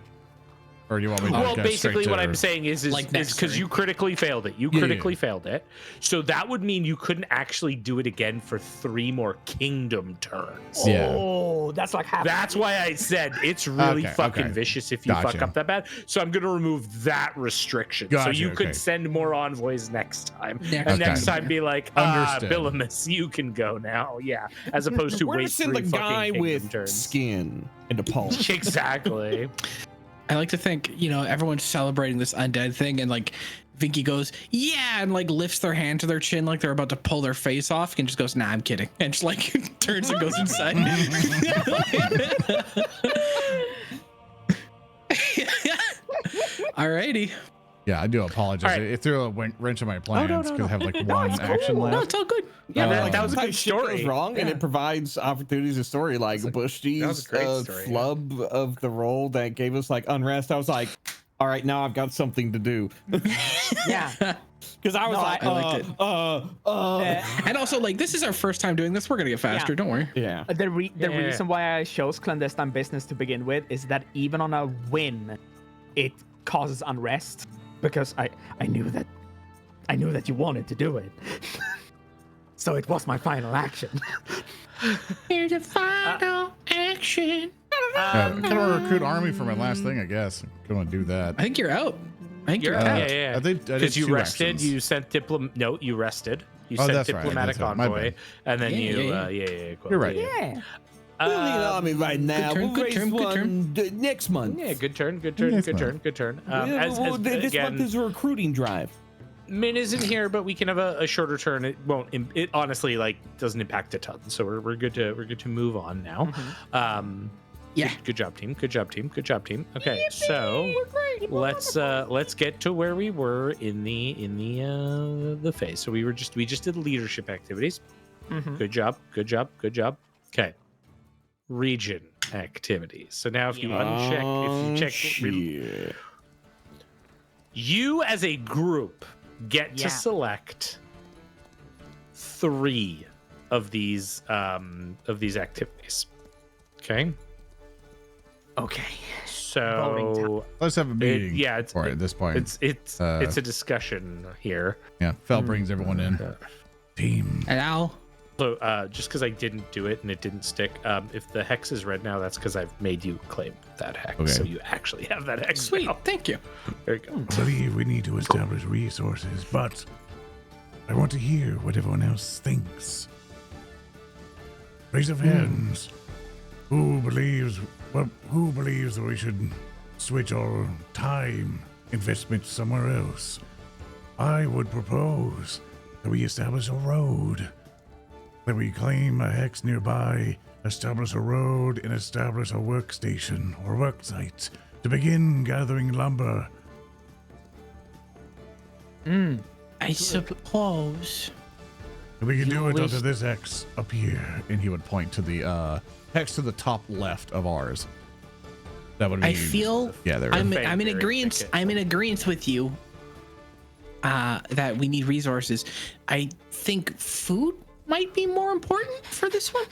Or do you want me to Well, go basically straight what to- I'm saying is next because turn. you critically failed it. You Yeah, critically failed it. So that would mean you couldn't actually do it again for 3 more kingdom turns. Yeah. Oh, that's like half. That's why I said it's really Okay, fucking okay. vicious if you fuck Gotcha. up that bad. So I'm going to remove that restriction. So Gotcha, you okay. could send more envoys next time. Next And next time. time be like, Understood. Billamus, you can go now. Yeah. As opposed to We're gonna wait send 3 the guy fucking kingdom with turns. skin into Paul. Exactly. I like to think, everyone's celebrating this undead thing, and Vinky goes, yeah, and lifts their hand to their chin like they're about to pull their face off, and just goes, nah, I'm kidding, and just turns and goes inside. Alrighty. Yeah, I do apologize. All right. It threw a wrench in my plans because I have one it's action cool. No, left. it's all good. Yeah, that was a good Sometimes shit goes story. wrong, and it provides opportunities of story like that was Bushty's a great story, yeah. flub of the roll that gave us unrest. I was like, all right, now I've got something to do. Yeah. Because I was No, like, I liked And also, this is our first time doing this. We're gonna get faster. Yeah. Don't worry. yeah. The Yeah. reason why I chose clandestine business to begin with is that even on a win, it causes unrest because I knew that you wanted to do it. So it was my final action. Here's the final action. Kind of recruit army for my last thing, I guess. Gonna do that. I think you're out. I think You're you're out. out. Yeah. I did Because you 2 rested, actions. you sent No, you rested. You Oh, sent that's right, diplomatic that's right, my envoy, bad. and then Yeah, cool. You're right. Yeah. We don't need an army right now. turn, We'll good raise turn, good one next month. Yeah, good turn. Yes, Good ma'am. turn. This month Again, is a recruiting drive. Min isn't here, but we can have a shorter turn. It won't. It honestly doesn't impact a ton. So we're good to move on now. Yeah. Good job, team. Good job, team. Good job, team. Okay, so let's get to where we were in the phase. So we just did leadership activities. Good job. Good job. Good job. Okay. Region activities. So now if you check, you as a group get to select 3 of these activities. Okay. Okay. So let's have a meeting. It's at this point. It's a discussion here. Yeah, Fell brings everyone in. Team. And Al. So just because I didn't do it and it didn't stick, if the hex is red now, that's because I've made you claim that hex. Okay. So you actually have that hex. Sweet. now. Thank you. There you go. I believe we need to establish resources, but I want to hear what everyone else thinks. Raise of hands. Who believes that we should switch our time investment somewhere else? I would propose that we establish a road. That we claim a hex nearby, establish a road, and establish a workstation or work site to begin gathering lumber. I suppose. And we can do it under this hex up here. And he would point to the hex to the top left of ours. That would be. I feel. Yeah, there. I'm in agreement. I'm in agreement with you. That we need resources. I think food might be more important for this one.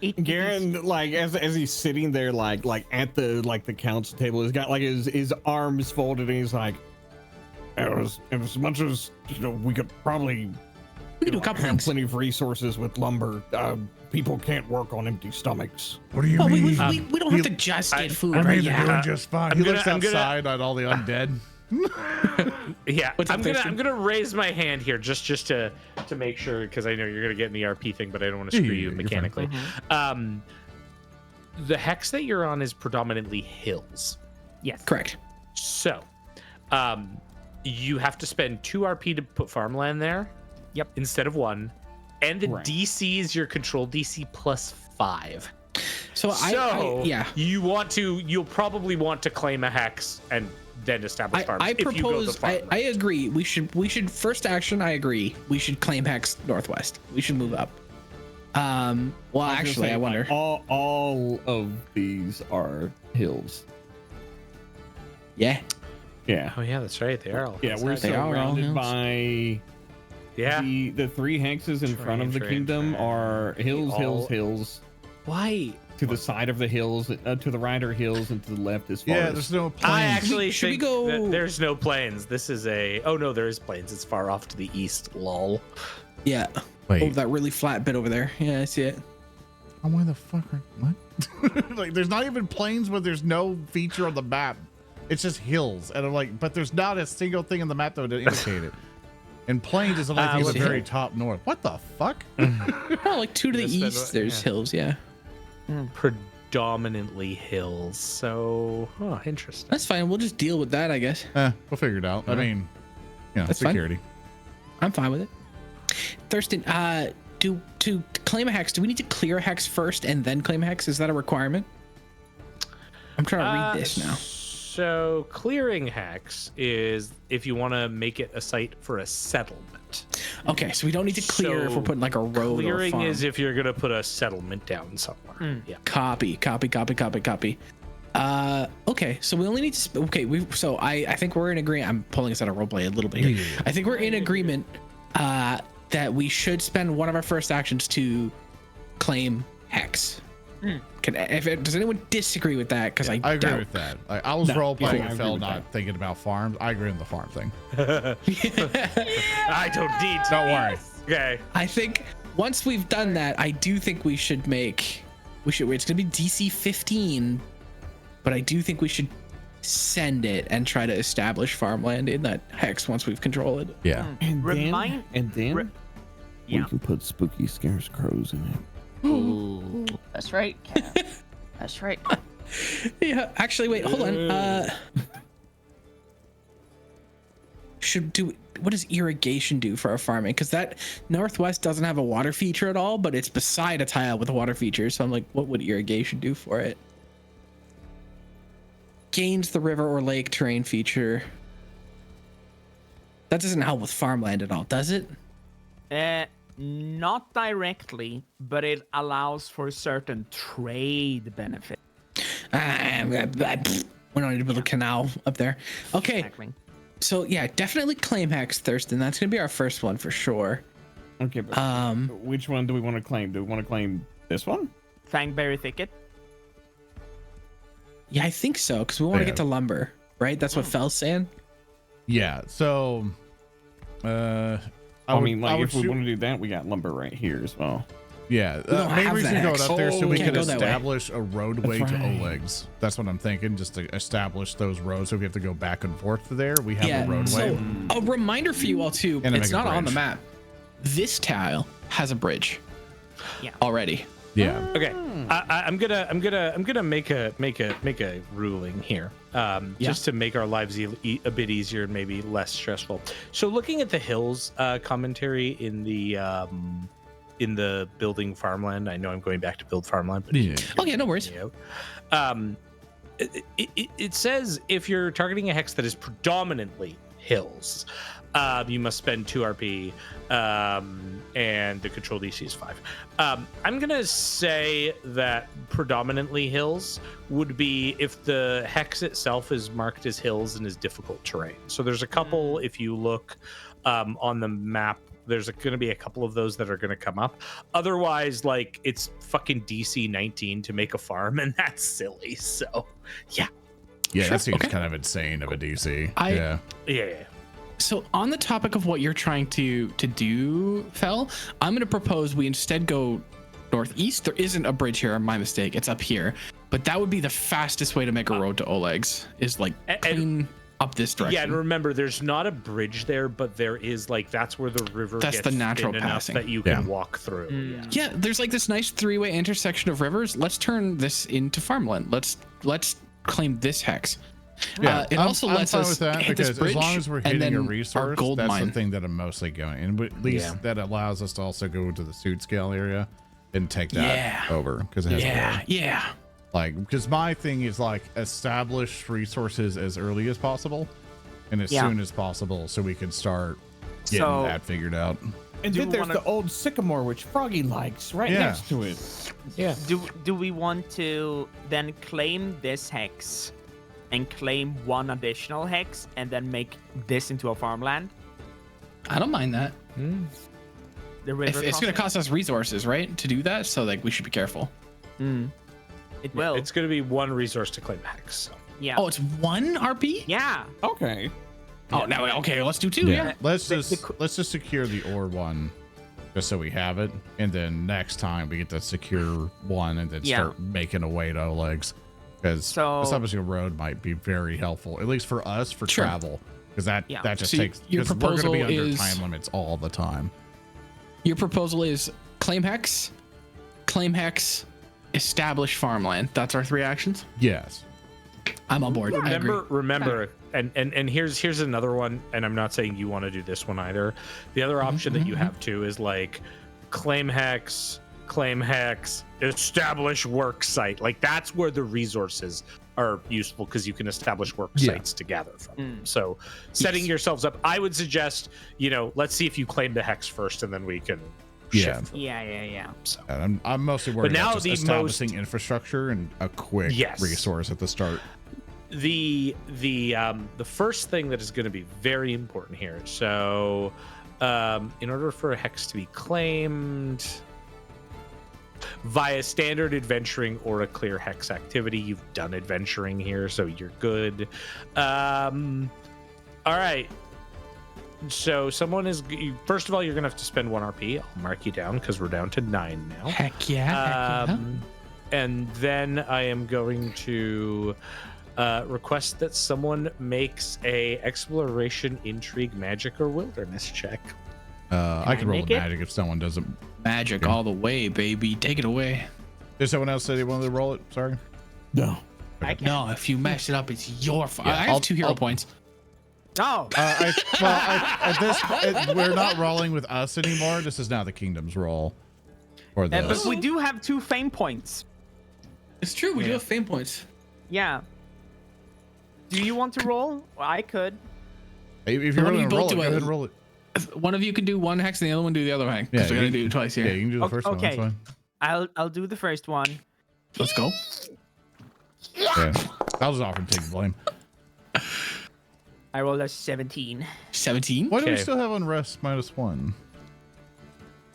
Geren, like as he's sitting there, like at the council table, he's got like his arms folded, and he's like, as much as we could probably do a couple have things. plenty of resources with lumber. People can't work on empty stomachs. What do you Well, mean? we don't have to just get food, I right? mean, they're doing just fine. He looks I'm gonna- outside at all the undead. Yeah, What's up, I'm Thurston? gonna raise my hand here just to make sure, because I know you're gonna get in the RP thing, but I don't want to screw you you're fine. mechanically. The hex that you're on is predominantly hills. Yes. Correct. So, you have to spend 2 RP to put farmland there. Yep. Instead of 1, and the Right. DC is your control DC plus 5. So You'll probably want to claim a hex and then establish farms. I if you go the propose. farm I route. agree. We should first action. I agree. We should claim hex northwest. We should move up. Well, actually, I wonder. All of these are hills. Yeah. Yeah. Oh yeah, that's right. They are all. Yeah, we're They are all surrounded hills. by Yeah. the 3 hexes in front of the kingdom are hills, all- hills. Why? To the side of the hills, to the right are hills, and to the left is Yeah, forest. there's no I planes. actually Should we think go- that there's no plains. This is a. Oh no, there is plains. It's far off to the east. Lol. Yeah. Wait. Oh, that really flat bit over there. Yeah, I see it. Oh, why the fuck are what? Like, there's not even plains, but there's no feature on the map. It's just hills, and I'm like, but there's not a single thing in the map that would indicate it. And plains is only at the hill. very top north. What the fuck? Oh, like 2 to the That's been east. what- There's yeah. hills. Yeah. Predominantly hills. So, interesting. That's fine. We'll just deal with that, I guess. We'll figure it out. I mean, That's fine. security. I'm fine with it. Thurston, to claim a hex, do we need to clear a hex first and then claim a hex? Is that a requirement? I'm trying to read this now. So clearing hex is if you want to make it a site for a settlement. Okay, so we don't need to clear if we're putting like a road or a Clearing farm. is if you're gonna put a settlement down somewhere. Yeah. Copy. Okay, so we only need to. I think we're in agreement. I'm pulling us out of roleplay a little bit here. Yeah. I think we're in agreement that we should spend one of our first actions to claim hex. Does anyone disagree with that? Because I agree doubt. with that. I was role playing I and agree Fell with not that. thinking about farms. I agree with the farm thing. I don't need to. Don't worry. Okay. I think once we've done that, I do think we should make. It's gonna be DC 15, but I do think we should send it and try to establish farmland in that hex once we've controlled it. Yeah. And Remind- then Yeah. we can put spooky scarecrows in it. That's right. Cat. That's right. Yeah, actually, wait, hold on. does irrigation do for our farming? Because that northwest doesn't have a water feature at all, but it's beside a tile with a water feature. So I'm like, what would irrigation do for it? Gains the river or lake terrain feature. That doesn't help with farmland at all, does it? Not directly, but it allows for certain trade benefit. We don't need to build a canal up there. Okay. Exactly. So yeah, definitely claim hex, Thurston. That's gonna be our first one for sure. Okay, but which one do we want to claim? Do we want to claim this one? Fangberry Thicket. Yeah, I think so, because we want to get to lumber, right? That's what Fell's saying. Yeah. So, I mean, if we want to do that, we got lumber right here as well. Yeah, don't main have reason that to go hex. up there so we Can't can go that way. establish a roadway That's to right. Oleg's. That's what I'm thinking, just to establish those roads. So we have to go back and forth to there. We have Yeah. a roadway. So a reminder for you all too. And It's make a not on the bridge. map. This tile has a bridge. Yeah. Already. Yeah. Okay, I'm gonna make a ruling here, just to make our lives a bit easier and maybe less stressful. So, looking at the hills commentary in the building farmland, I know I'm going back to build farmland, but Yeah. Okay, no worries. It says if you're targeting a hex that is predominantly hills, you must spend 2 RP, and the control DC is 5. I'm gonna say that predominantly hills would be if the hex itself is marked as hills and is difficult terrain. So there's a couple, if you look on the map, there's going to be a couple of those that are going to come up. Otherwise, like, it's fucking DC 19 to make a farm, and that's silly. So, yeah. Yeah, Sure. that seems Okay. kind of insane of a DC. I- yeah. So on the topic of what you're trying to do, Fell, I'm gonna propose we instead go northeast. There isn't a bridge here, my mistake. It's up here. But that would be the fastest way to make a road to Oleg's, is like clean up this direction. Yeah, and remember, there's not a bridge there, but there is, like, that's where the river That's gets the natural thin enough passing. that you can walk through. Yeah, there's like this nice 3-way intersection of rivers. Let's turn this into farmland. Let's claim this hex. Yeah, It also I'm lets fine us with that hit this because bridge as long as we're and hitting then a our resource, gold that's mine. the thing that I'm mostly going. And at least that allows us to also go to the suit scale area and take that over because it has a road. Yeah. Like, because my thing is like establish resources as early as possible and as soon as possible so we can start getting So- that figured out. And Do then we there's wanna- the old sycamore, which Froggy likes, right Yeah. next to it. Yeah. Do we want to then claim this hex and claim 1 additional hex and then make this into a farmland? I don't mind that. The river It's going to crossing? cost us resources, right, to do that. So like we should be careful. It will. It's going to be 1 resource to claim hex. So. Yeah. Oh, it's 1 RP? Yeah. Okay. Oh, now okay. Let's do 2. Yeah. Let's just secure the ore one just so we have it, and then next time we get to secure 1 and then start making a way to Oleg's. Because establishing a road might be very helpful, at least for us, for travel. Because that just So takes, your because we're going to be proposal under is- time limits all the time. Your proposal is claim hex, establish farmland. That's our 3 actions. Yes. I'm on board. I agree. Remember, and here's another one, and I'm not saying you want to do this one either. The other option that you have too is like claim hex, establish work site. Like that's where the resources are useful because you can establish work sites to gather from. So setting yourselves up, I would suggest, let's see if you claim the hex first, and then we can shift. from Yeah. So. I'm mostly worried now about just establishing infrastructure and a quick resource at the start. The first thing that is going to be very important here. So, in order for a hex to be claimed via standard adventuring or a clear hex activity, you've done adventuring here, so you're good. All right. So first of all, you're gonna have to spend 1 RP. I'll mark you down because we're down to 9 now. Heck yeah. And then I am going to request that someone makes a exploration, intrigue, magic, or wilderness check. I can roll the magic if someone doesn't. Magic all the way, baby. Take it away. Did someone else say they wanted to roll it? Sorry. No. I can. No, if you mess it up, it's your fault. Yeah, I have 2 hero points. Oh, We're not rolling with us anymore. This is now the kingdom's roll. For this. but we do have 2 fame points. It's true. We do have fame points. Yeah. Do you want to roll? Well, I could. If you're rolling a roll, go ahead and roll it. One of you can do one hex and the other one do the other hex. Yeah, Because we're gonna do it twice here. Yeah, you can do the first one. That's fine. I'll do the first one. Let's go. Yeah. I'll just offer to take the blame. I rolled a 17. 17. Why do we Okay. still have unrest -1?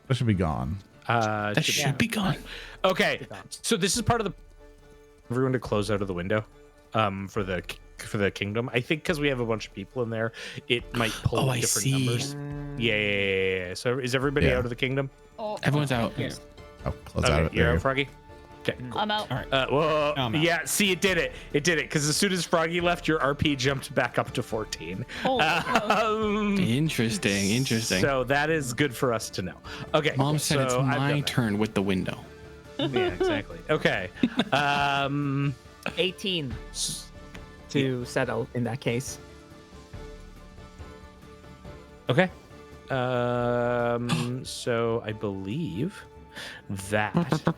That should be gone. That should be gone. Okay, so this is part of the everyone to close out of the window, for the kingdom. I think because we have a bunch of people in there, it might pull different numbers. Yeah. So is everybody out of the kingdom? Oh, Everyone's out. Yes. Oh, close out. You're There you out, go. Froggy. Okay. Cool. I'm out. All right. Well, I'm out. yeah. See, it did it. It did it because as soon as Froggy left, your RP jumped back up to 14. Interesting. So that is good for us to know. Okay. Mom said it's so I've my done that. turn with the window. Yeah, exactly. Okay. 18 to settle in that case. Okay. So I believe that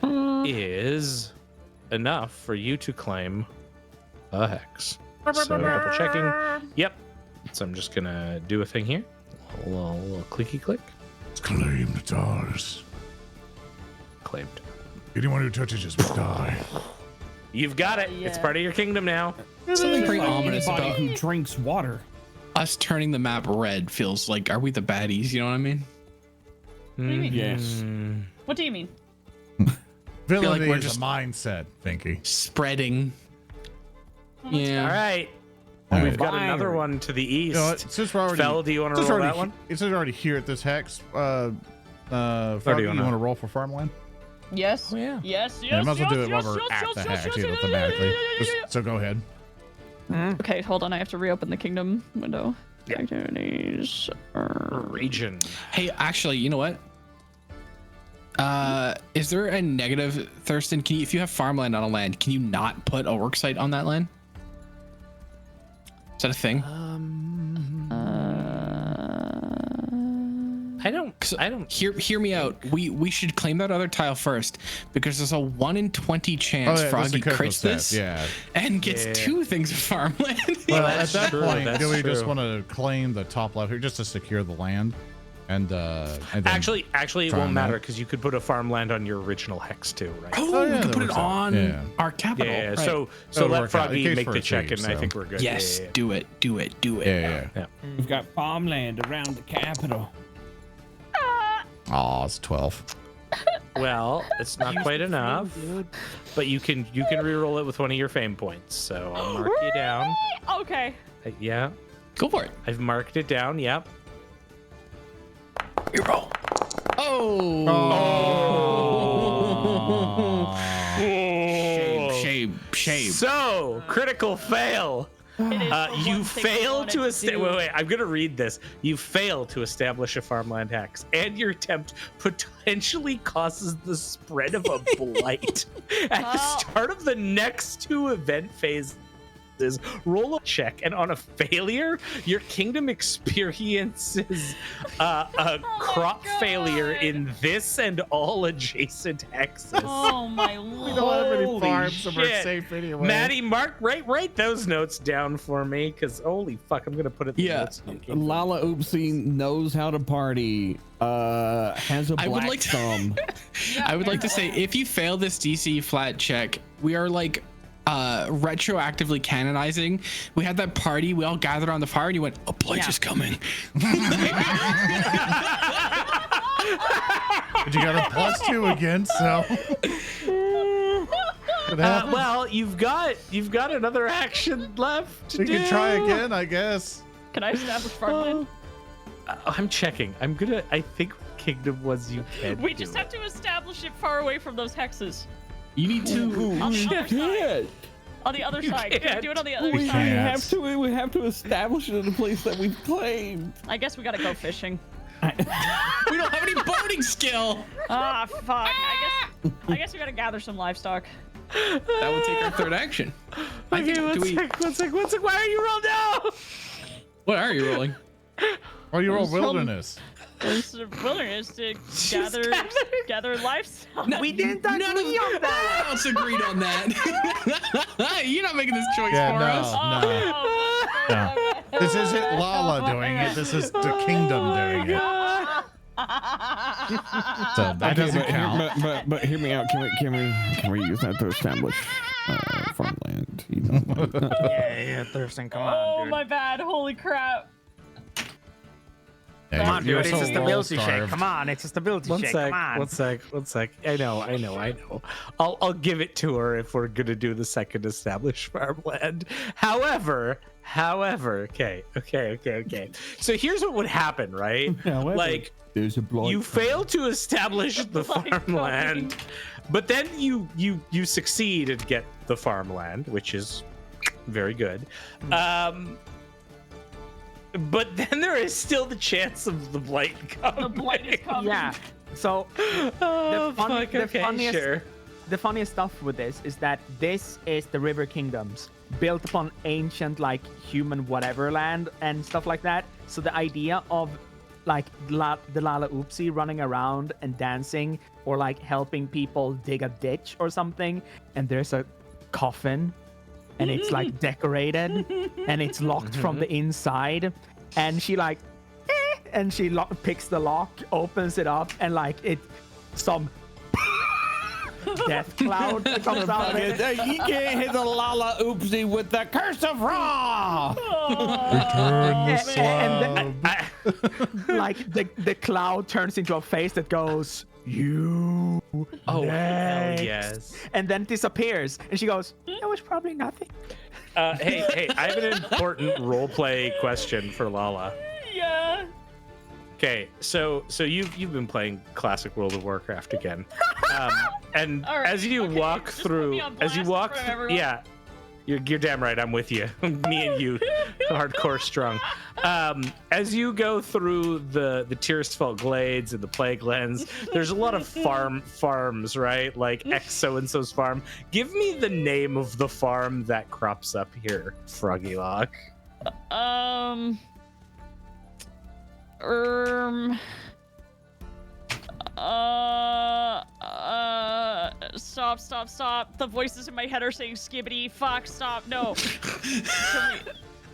is enough for you to claim a hex. So double checking. Yep. So I'm just gonna do a thing here. A little clicky click. It's claimed, Tars. Claimed. Anyone who touches us will die. You've got it. It's part of your kingdom now. Something pretty Like ominous anybody about who drinks water. us turning the map red. Feels like, are we the baddies? You know what I mean? What do you mean? Yes. What do you mean? Villainy we're is just- a mindset, Vinky. Spreading. Yeah. All right. All We've right. got another one to the east. You know what? Since we're already, Fell, do you want to since roll we're that already, one? Since we're already here at this hex, Froggy, you you wanna- want to roll for farmland? Yes. Oh, yeah. Yes. Yeah, might as well do it while we're at the hex, automatically. So go ahead. Okay, hold on. I have to reopen the kingdom window. Yeah. Activities. Region. Hey, actually, you know what? Is there a negative, Thurston? Can you, if you have farmland on a land, can you not put a work site on that land? Is that a thing? I don't. Hear me out. We should claim that other tile first because there's a 1 in 20 chance Froggy crits this Yeah. and gets 2 things of farmland. Well, that's at that true, point, that's do we just true. want to claim the top left here just to secure the land? And then Actually, it won't farm matter that? because you could put a farmland on your original hex too, right? Oh, we yeah, can that put it works out. on Yeah. our capital. Yeah. Right. So That'll let work out. In Froggy case make for the a check, siege, and I so. think we're good. Yes, Yeah. do it. yeah. We've got farmland around the capital. Oh, it's 12. Well, it's not quite enough, but you can re-roll it with one of your fame points. So I'll mark you down. Okay. Yeah, Go for it. I've marked it down. Yep. You roll. Oh. Shame. So critical fail. You fail to establish. Wait, I'm gonna read this. You fail to establish a farmland hex, and your attempt potentially causes the spread of a blight. At the start of the next 2 event phases, roll a check, and on a failure, your kingdom experiences a crop failure in this and all adjacent hexes. Oh my lord. We don't have any Holy farms, so we're shit. safe anyway. Maddie, write those notes down for me, because holy fuck, I'm gonna put it. In the Yeah. notes in the kingdom. Lalaoopsie knows how to party. Has a I would black like to- thumb. I would like to say, if you fail this DC flat check, we are like retroactively canonizing. We had that party, we all gathered on the fire, and you went, "A blight is coming." But you got a +2 again, so. It happens. Well, you've got another action left to We do. can try again, I guess. Can I establish farmland? I'm checking. I think kingdom was you can. We just have to establish it far away from those hexes. You need to. On the other side. On the other side. Can we can't. do it on the other We side? can't. we have to establish it in a place that we've claimed. I guess we gotta go fishing. We don't have any boating skill. Ah, fuck. I guess we gotta gather some livestock. That would take our third action. I think, Okay, one sec. Why are you rolled down? What are you rolling? Oh, you roll Just hold- wilderness. This is wilderness to gather livestock. We didn't agree on that. None else agreed on that. You're not making this choice Yeah, for us. no. This isn't Lala doing it. This is the kingdom doing it. So that doesn't count. But hear me out. Can we use that to establish farmland? You know, Yeah, Thurston, come on, Oh dude. my bad! Holy crap! Yeah, Come on, you're dude. It's so a stability check. well-starved. Come on, it's a stability One check. sec, Come on. one sec. I know. I'll give it to her if we're gonna do the second established farmland. However, okay. So here's what would happen, right? Like there's a block. you fail to establish the farmland, but then you succeed and get the farmland, which is very good. But then there is still the chance of the blight coming. The blight is coming. Yeah. So Oh, fuck. the Okay, funniest, sure. the funniest stuff with this is that this is the River Kingdoms built upon ancient like human whatever land and stuff like that. So the idea of like the Lalaoopsie running around and dancing or like helping people dig a ditch or something, and there's a coffin and it's like decorated and it's locked from the inside, and she like and she picks the lock, opens it up, and like it some death cloud comes out of it. You can't hit the Lalaoopsie with the curse of Ra. And like the cloud turns into a face that goes, "You." Oh, hell next." yes. And then disappears, and she goes, "That was probably nothing." Hey, I have an important roleplay question for Lala. Yeah. Okay, so you've been playing classic World of Warcraft again, and All right, as you okay, walk just put through, me on blast in front of everyone. yeah, you're damn right, I'm with you. Me and you, hardcore strong. As you go through the Tirisfal Glades and the Plague Lands, there's a lot of farms, right? Like X so and so's farm. Give me the name of the farm that crops up here, Froggy Lock. Stop. The voices in my head are saying skibbity, fuck, stop, no.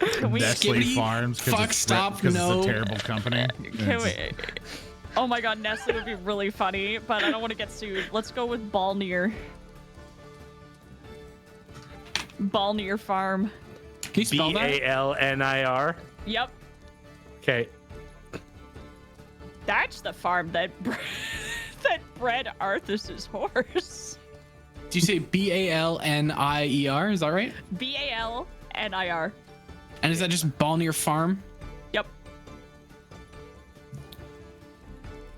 Can we Nestle Skibbity, Farms. fuck, stop, Because no. it's a terrible company. can we, oh my god, Nestle would be really funny, but I don't want to get sued. Let's go with Balnir. Balnir Farm. Can you spell that? Balnir. Yep. Okay. That's the farm that that bred Arthas's horse. Do you say Balnier? Is that right? Balnir. And is that just Balnir Farm? Yep.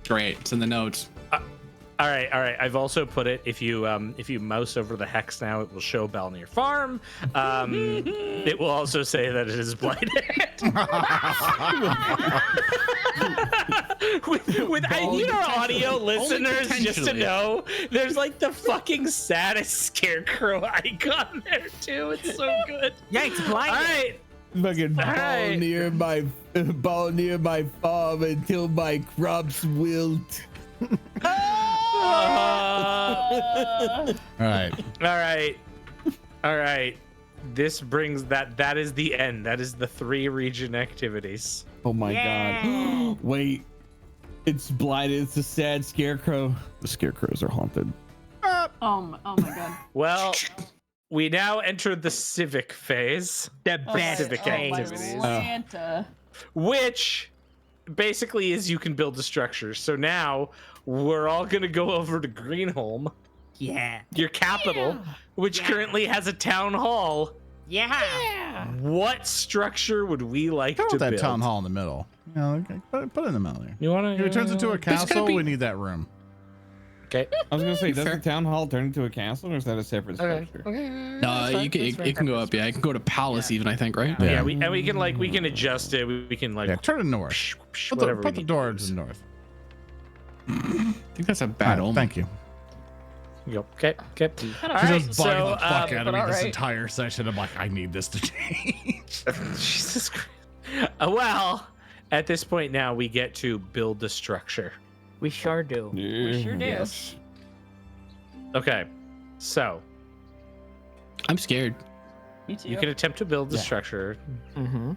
Great. It's in the notes. All right. I've also put it. If you mouse over the hex now, it will show Balnir Farm. It will also say that it is blighted. with I need our audio listeners just to potentially. know there's like the fucking saddest scarecrow icon there too. It's so good. Yeah, it's blind. All right. Fucking ball right. near my farm until my crops wilt. All right. This brings that is the end. That is the 3 region activities. Oh my god. Wait. It's blighted. It's a sad scarecrow. The scarecrows are haunted. Oh my god. Well, we now enter the civic phase. The best Civic my activities. Santa. Which basically is you can build a structure. So now we're all gonna go over to Greenholm, Yeah. your capital, which currently has a town hall. Yeah. What structure would we like Go to with that build? town hall in the middle. You know, okay, put it in the middle here. You want If it turns into a castle, we need that room. Okay. I was gonna say, does Fair. the town hall turn into a castle, or is that a separate structure? No, you can. It can go up. Yeah, it can go to palace even. I think, right? Yeah, we can adjust it. We can like Yeah, turn it north. Put whatever the we need. doors in north. I think that's a bad omen. Thank you. Go. Okay. Kinda She's right. just bugging the fuck out of but me this alright. entire session. I'm like, I need this to change. Jesus Christ. Well, at this point now, we get to build the structure. We sure do. We sure do. Yes. Okay, so I'm scared. Me too. you can attempt to build the structure. Mm-hmm.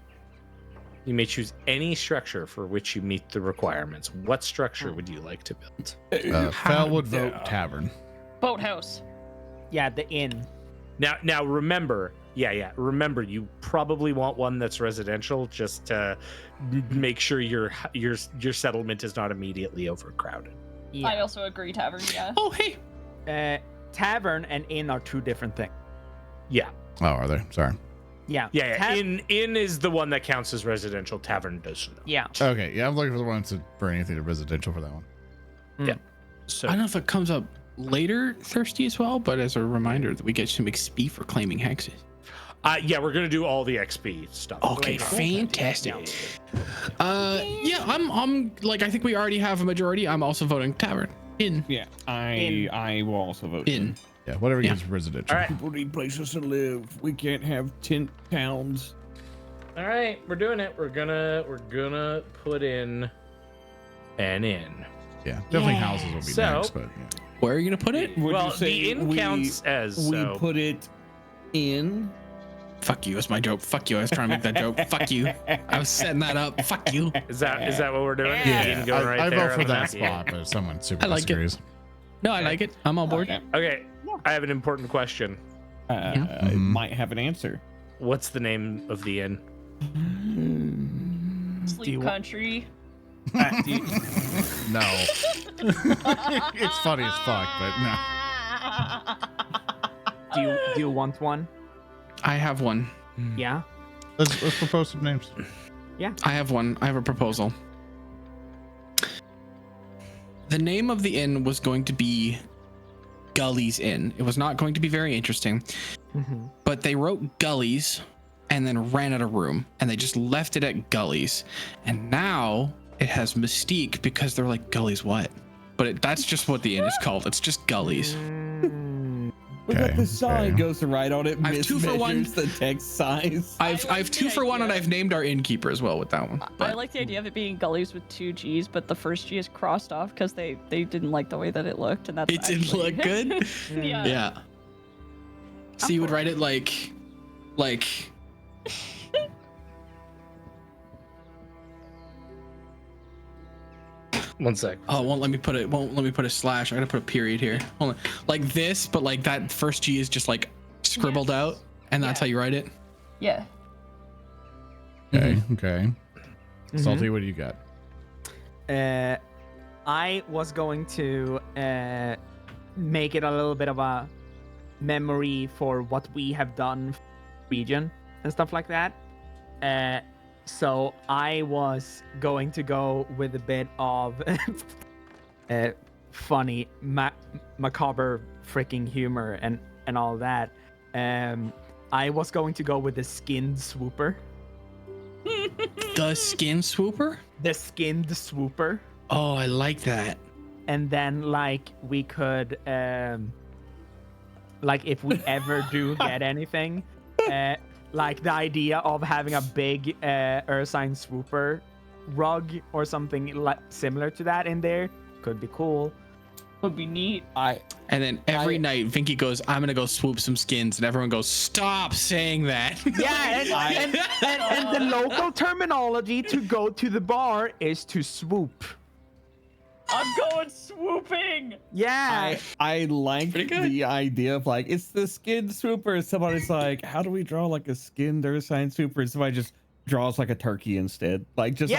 You may choose any structure for which you meet the requirements. What structure would you like to build? Fell would vote tavern. Boathouse. Yeah, the inn. Now remember, remember you probably want one that's residential, just to make sure your settlement is not immediately overcrowded. Yeah. I also agree, tavern. Yeah. Oh, hey. Tavern and inn are two different things. Yeah, Oh, are they? Sorry. Yeah. Inn is the one that counts as residential. Tavern does not. Yeah. Okay, yeah, I'm looking for the ones for anything to residential for that one. Yeah. So I don't know if it comes up later, Thirsty, as well, but as a reminder that we get some XP for claiming hexes. yeah, we're gonna do all the XP stuff. Okay, later. fantastic. Yeah, I'm like, I think we already have a majority. I'm also voting tavern. In. Yeah, I will also vote In. Yeah, whatever gets residential. All right. People need places to live. We can't have tent towns. All right, we're doing it. We're gonna put in an inn. Yeah, definitely houses will be So- next, but yeah. Where are you gonna put it? Would Well, you say the inn counts as we so. put it in? Fuck you. That's my joke. Fuck you. I was trying to make that joke. Fuck you. I was setting that up. Fuck you. Is that what we're doing? Yeah, Inn going right I there vote for on the that map? spot, but someone super I like it. disagrees. No, I like it. I'm on board. Okay, I have an important question. It might have an answer. What's the name of the inn? Sleep country. No. It's funny as fuck, but no. Do you want one? I have one. Yeah. Let's propose some names. I have one. I have a proposal. The name of the inn was going to be Gully's Inn. It was not going to be very interesting, but they wrote Gully's and then ran out of room, and they just left it at Gully's. And now it has mystique because they're like, Gully's what? But that's just what the inn is called. It's just Gully's. Look at the sign okay. goes to right on it. I have 2 for 1. Mismeasures the text size. I have 2 for 1, and I've named our innkeeper as well with that one. I But like the idea of it being gullies with 2 G's, but the first G is crossed off because they didn't like the way that it looked, and that's it didn't look good. Yeah. Yeah. So you would write it like 1 sec. oh, it won't let me put a slash. I gotta put a period here. Hold on. Like this, but like that first G is just like scribbled out, and that's how you write it. Yeah. Okay, okay. Salty, what do you got? I was going to make it a little bit of a memory for what we have done for the region and stuff like that. So I was going to go with a bit of funny, macabre freaking humor and all that. I was going to go with the skinned swooper. The skin swooper? The skinned swooper. Oh, I like that. And then like we could like if we ever do get anything, like the idea of having a big Arasne swooper rug or something like similar to that in there could be cool. Would be neat. And then every night, Vinky goes, I'm gonna go swoop some skins, and everyone goes, stop saying that. Yeah, and the local terminology to go to the bar is to swoop. I'm going swooping. Yeah. I like Pretty good. the idea of like it's the skin swooper. Somebody's like, how do we draw like a skinned Arasne swooper? And somebody just draws like a turkey instead, like just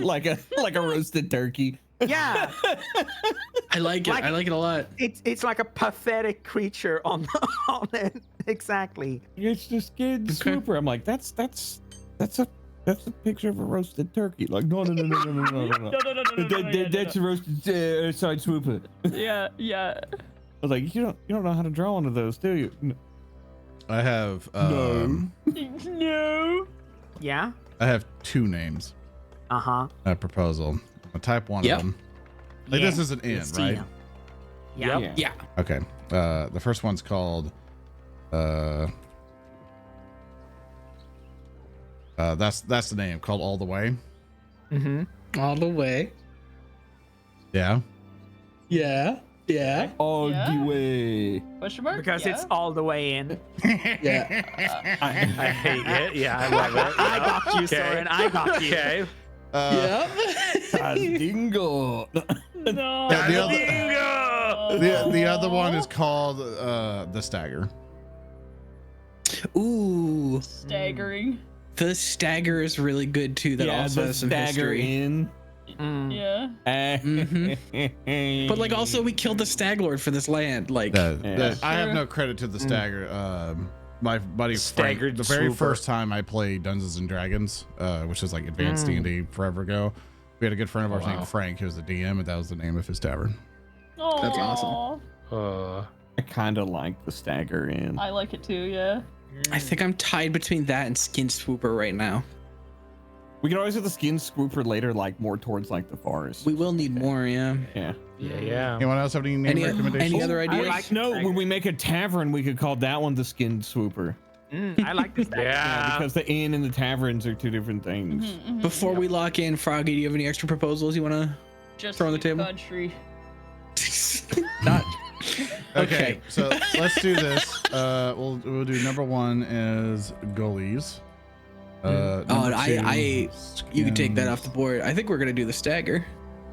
like a roasted turkey. Yeah. I like it. I like it a lot. It's like a pathetic creature on it. Exactly. It's the skin swooper. I'm like, that's a picture of a roasted turkey. Like, no. No. That's a roasted side swooper. Yeah. I was like, you don't know how to draw one of those, do you? I have No. No. Yeah. I have 2 names. Uh-huh. A proposal. I'll type one Yep. of them. Like this is an inn, right? Yeah. Yeah. Okay. The first one's called That's the name, called All the Way. All the way. Yeah. Yeah. Yeah. All Yeah. the way. Question mark? Because Yeah. it's all the way in. Yeah. I hate it. Yeah, I love it. I got you, Okay. Soren. I got you. Okay. Yeah. Dingo. No. The other one is called the Stagger. Ooh. Staggering. The Stagger is really good too. That also has some history. in. Yeah. But like also we killed the Staglord for this land. Like I have no credit to the Stagger. My buddy Frank, Staggered the very swooper. first time I played Dungeons and Dragons, which is like advanced D&D forever ago, we had a good friend of ours named Frank. He was the DM, and that was the name of his tavern. Oh, That's awesome. I kind of like the stagger in. I like it too. Yeah. I think I'm tied between that and Skin Swooper right now. We can always do the skin scooper later, like more towards like the forest. We will need more, yeah. Yeah. Yeah. Anyone else have any name recommendations? Any other ideas? When we make a tavern, we could call that one the skin swooper. I like this. Yeah. Because the inn and the taverns are two different things. Before we lock in, Froggy, do you have any extra proposals you want to Just throw on the table? country. Not. Okay, so let's do this. We'll do number one is gullies. You can take that off the board. I think we're gonna do the Stagger.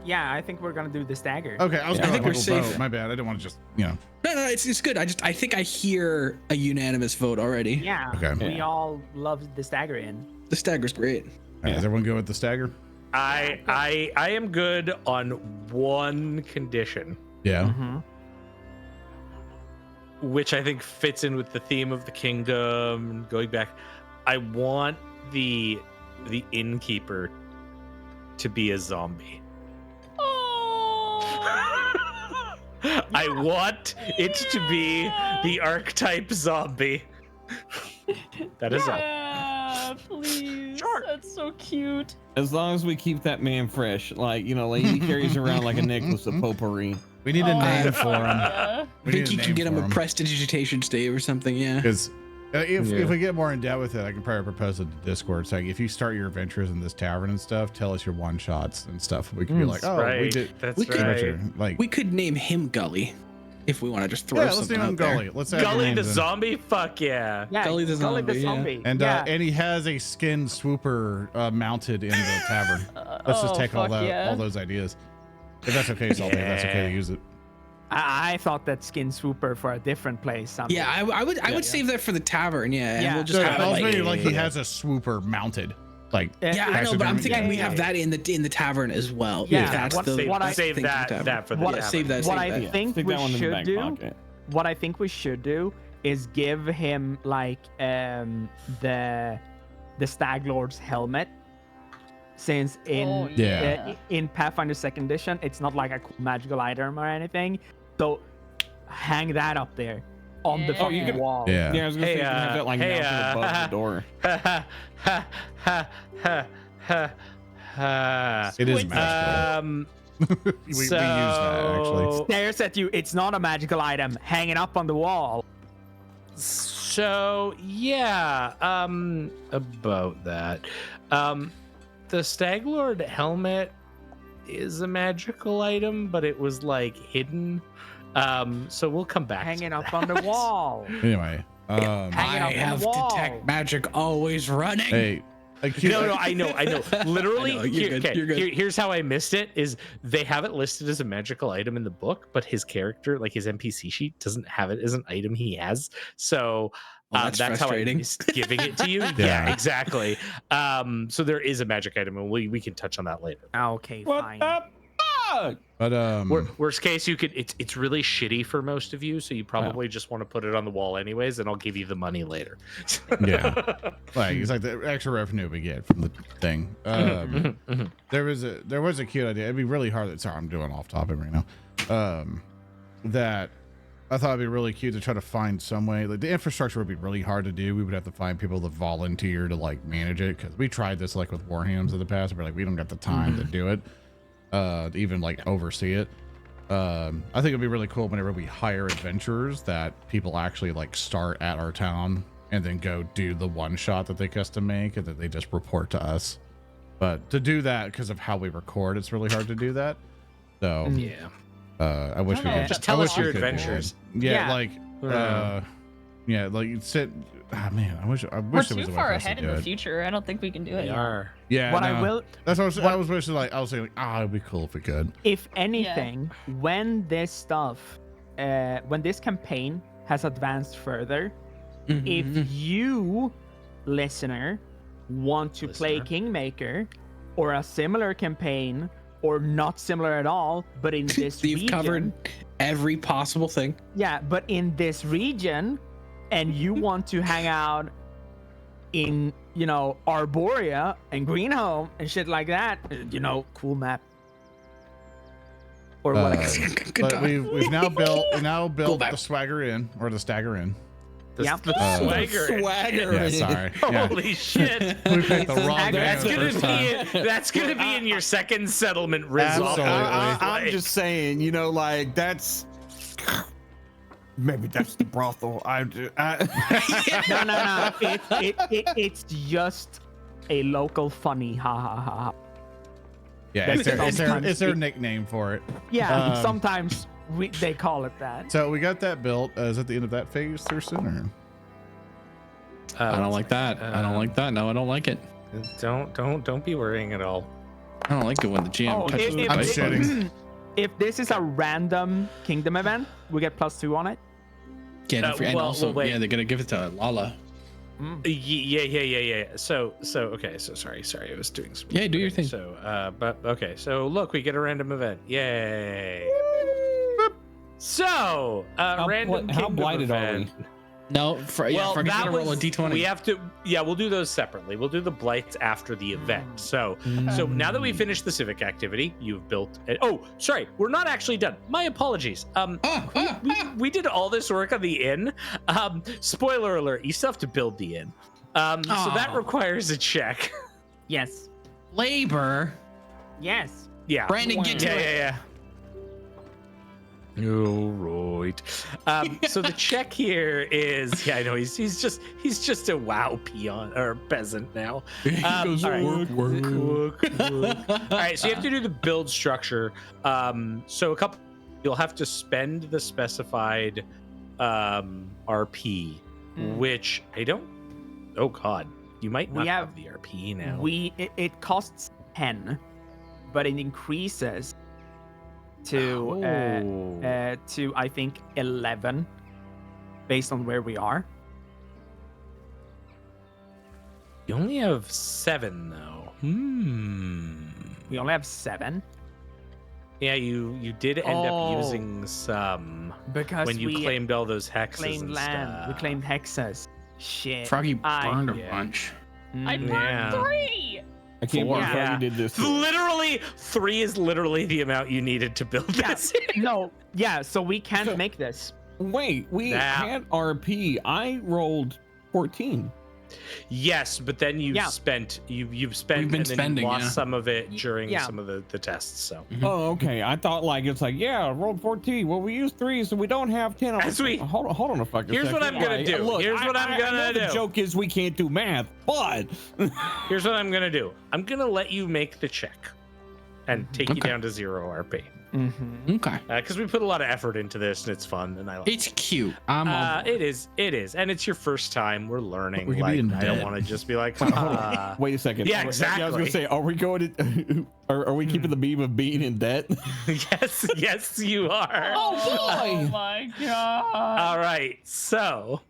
Yeah, I think we're gonna do the stagger. Okay, I was I going think to we're safe. My bad. I didn't want to just No, it's good. I think I hear a unanimous vote already. Yeah. Okay. We all love the stagger in. The Stagger's great. All right, is everyone good with the Stagger? I am good on one condition, Yeah. which I think fits in with the theme of the kingdom. Going back, I want the innkeeper to be a zombie. I want it to be the archetype zombie. That is all. Yeah, please. Sure. That's so cute. As long as we keep that man fresh, like he carries around like a necklace of potpourri. We need a name for him. Yeah. I think you can get him a prestidigitation stave or something. Yeah. Because if we get more in depth with it, I can probably propose it to Discord. It's like if you start your adventures in this tavern and stuff, tell us your one shots and stuff. We can be like, oh, right. we did. That's we could- right. Like, We could name him Gully if we want to just throw yeah, let's something name him out there. Gully. Let's add Gully names the in. zombie? Fuck yeah. Yeah, Gully the zombie, yeah. And yeah. and he has a skin swooper mounted in the tavern. Let's just Oh, take all fuck yeah. all those ideas. If that's okay, Salty, if that's okay to use it. I thought that skin swooper for a different place. Someday. Yeah, I would save that for the tavern. Yeah, and Yeah. we'll just So have it also like. he has a swooper mounted. Like, Yeah, I know, but I'm thinking we Yeah. have that in the tavern as well. Yeah, If that's what- the what I- Save thing for the that tavern. for the What- tavern. Save that. What Save I that. think Stick we that one in the should back do. pocket. What I think we should do is give him like the Stag Lord's helmet. Since in in Pathfinder 2nd edition, it's not like a cool magical item or anything. So hang that up there on the Yeah. fucking Oh, you could- wall. Yeah. Yeah, I was gonna say you can have that like mounted above the door. It is magical. we use that actually. Stares at you. It's not a magical item. Hang it up on the wall. So yeah, about that. The Staglord helmet is a magical item, but it was like hidden. So we'll come back. Hang to it up that. on the wall. Anyway, Hang it I up on have the wall. detect magic always running. hey, No, I know. Literally, I know, you're good, you're good. here's how I missed it: is they have it listed as a magical item in the book, but his character, like his NPC sheet, doesn't have it as an item he has. So that's how I frustrating. missed giving it to you. yeah, exactly. So there is a magic item, and we can touch on that later. Okay, What fine. the fuck? but Worst case, you could. It's really shitty for most of you, so you probably just want to put it on the wall anyways, and I'll give you the money later. yeah, like it's like the extra revenue we get from the thing. There was a cute idea. It'd be really hard. Sorry, I'm doing off topic right now. That I thought it'd be really cute to try to find some way. Like the infrastructure would be really hard to do. We would have to find people to volunteer to like manage it because we tried this like with Warhams in the past. We're like we don't got the time to do it. To even like oversee it. I think it'd be really cool whenever we hire adventurers that people actually like start at our town and then go do the one shot that they custom make, and then they just report to us. But to do that, because of how we record, it's really hard to do that. So Yeah. I wish we could Just tell us your we could do it. adventures. Yeah, Yeah. like sit. Ah, man, I wish We're there was a too way for far us to ahead in do the it. future. I don't think we can do it. They are. Yeah, What no. I will, That's what I was wishing. Like I was saying, like, it'd be cool if we could. if anything, when this stuff, when this campaign has advanced further, if you, listener, want to play Listener. Kingmaker or a similar campaign or not similar at all, but in this You've region, covered every possible thing. yeah, but in this region, and you want to hang out in, you know, Arborea and Greenhome and shit like that, you know, cool map. Or whatever. But we've now built back. the Swagger Inn or the Stagger Inn. Yeah. The swagger. Yeah, sorry. Yeah. Holy shit. We picked the wrong name That's the gonna first be time. that's gonna be in your second settlement result. Absolutely. I'm just saying, you know, like that's maybe that's the brothel. No. It's just a local funny. Ha ha ha. ha. Yeah, That's it's their nickname for it. Yeah, sometimes they call it that. So we got that built. Is at the end of that phase or sooner? I don't like that. I don't like that. No, I don't like it. Don't be worrying at all. I don't like it when the GM Oh, touches the I'm dice. shitting. If this is a random kingdom event, we get +2 on it. Yeah, don't forget- and well, also, wait. yeah, they're gonna give it to Lala. Yeah. So okay. So sorry. I was doing some. Yeah, do your thing. So but okay. So look, we get a random event. Yay. So random. how kingdom blighted are we? event. No, Well, forget that to roll a was d20. we have to. Yeah, we'll do those separately. We'll do the blights after the event. So now that we finished the civic activity, you've built. Oh, sorry, we're not actually done. My apologies. We did all this work on the inn. Spoiler alert: you still have to build the inn. So that Aw. requires a check. Yes. labor. Yes. Yeah. Brandon, get to it. Yeah. All right. So the check here is, I know he's just a WoW peon or peasant now. All right. Work. All right. So you have to do the build structure. So you'll have to spend the specified RP, which I don't. Oh God, you might not have the RP now. It costs 10, but it increases to I think 11 based on where we are. You only have 7 though. We only have 7 Yeah, you did end up using some because when you we claimed all those hexes claimed and land. stuff. We claimed hexes. Shit. Froggy burned a yeah. bunch. I burned Yeah. 3. I can't believe Yeah. Froggy did this. Literally, 3 is literally the amount you needed to build Yeah. this. No. Yeah. So we can't make this. Wait, we That- had RP. I rolled 14. Yes, but then you've Yeah. spent you've We've spent been and then spending, you lost yeah. some of it during Yeah. some of the tests. So Oh, okay. I thought like it's like I rolled 14. Well, we used 3, so we don't have 10. As we- hold on a fucking Here's second. what I'm gonna Like, do. Look, Here's what I'm I gonna know The do. joke is we can't do math, but here's what I'm gonna do. I'm gonna let you make the check and take you Okay. down to 0 RP. Mm-hmm. Okay. Because we put a lot of effort into this and it's fun and I like It's cute. I'm all it is, and it's your first time. We're learning. We could be Like, in I don't debt. want to just be like, hold on. Wait a second. Yeah, I was gonna exactly. say, are we going to? Are we keeping the beam of being in debt? yes, you are. Oh my god. All right, so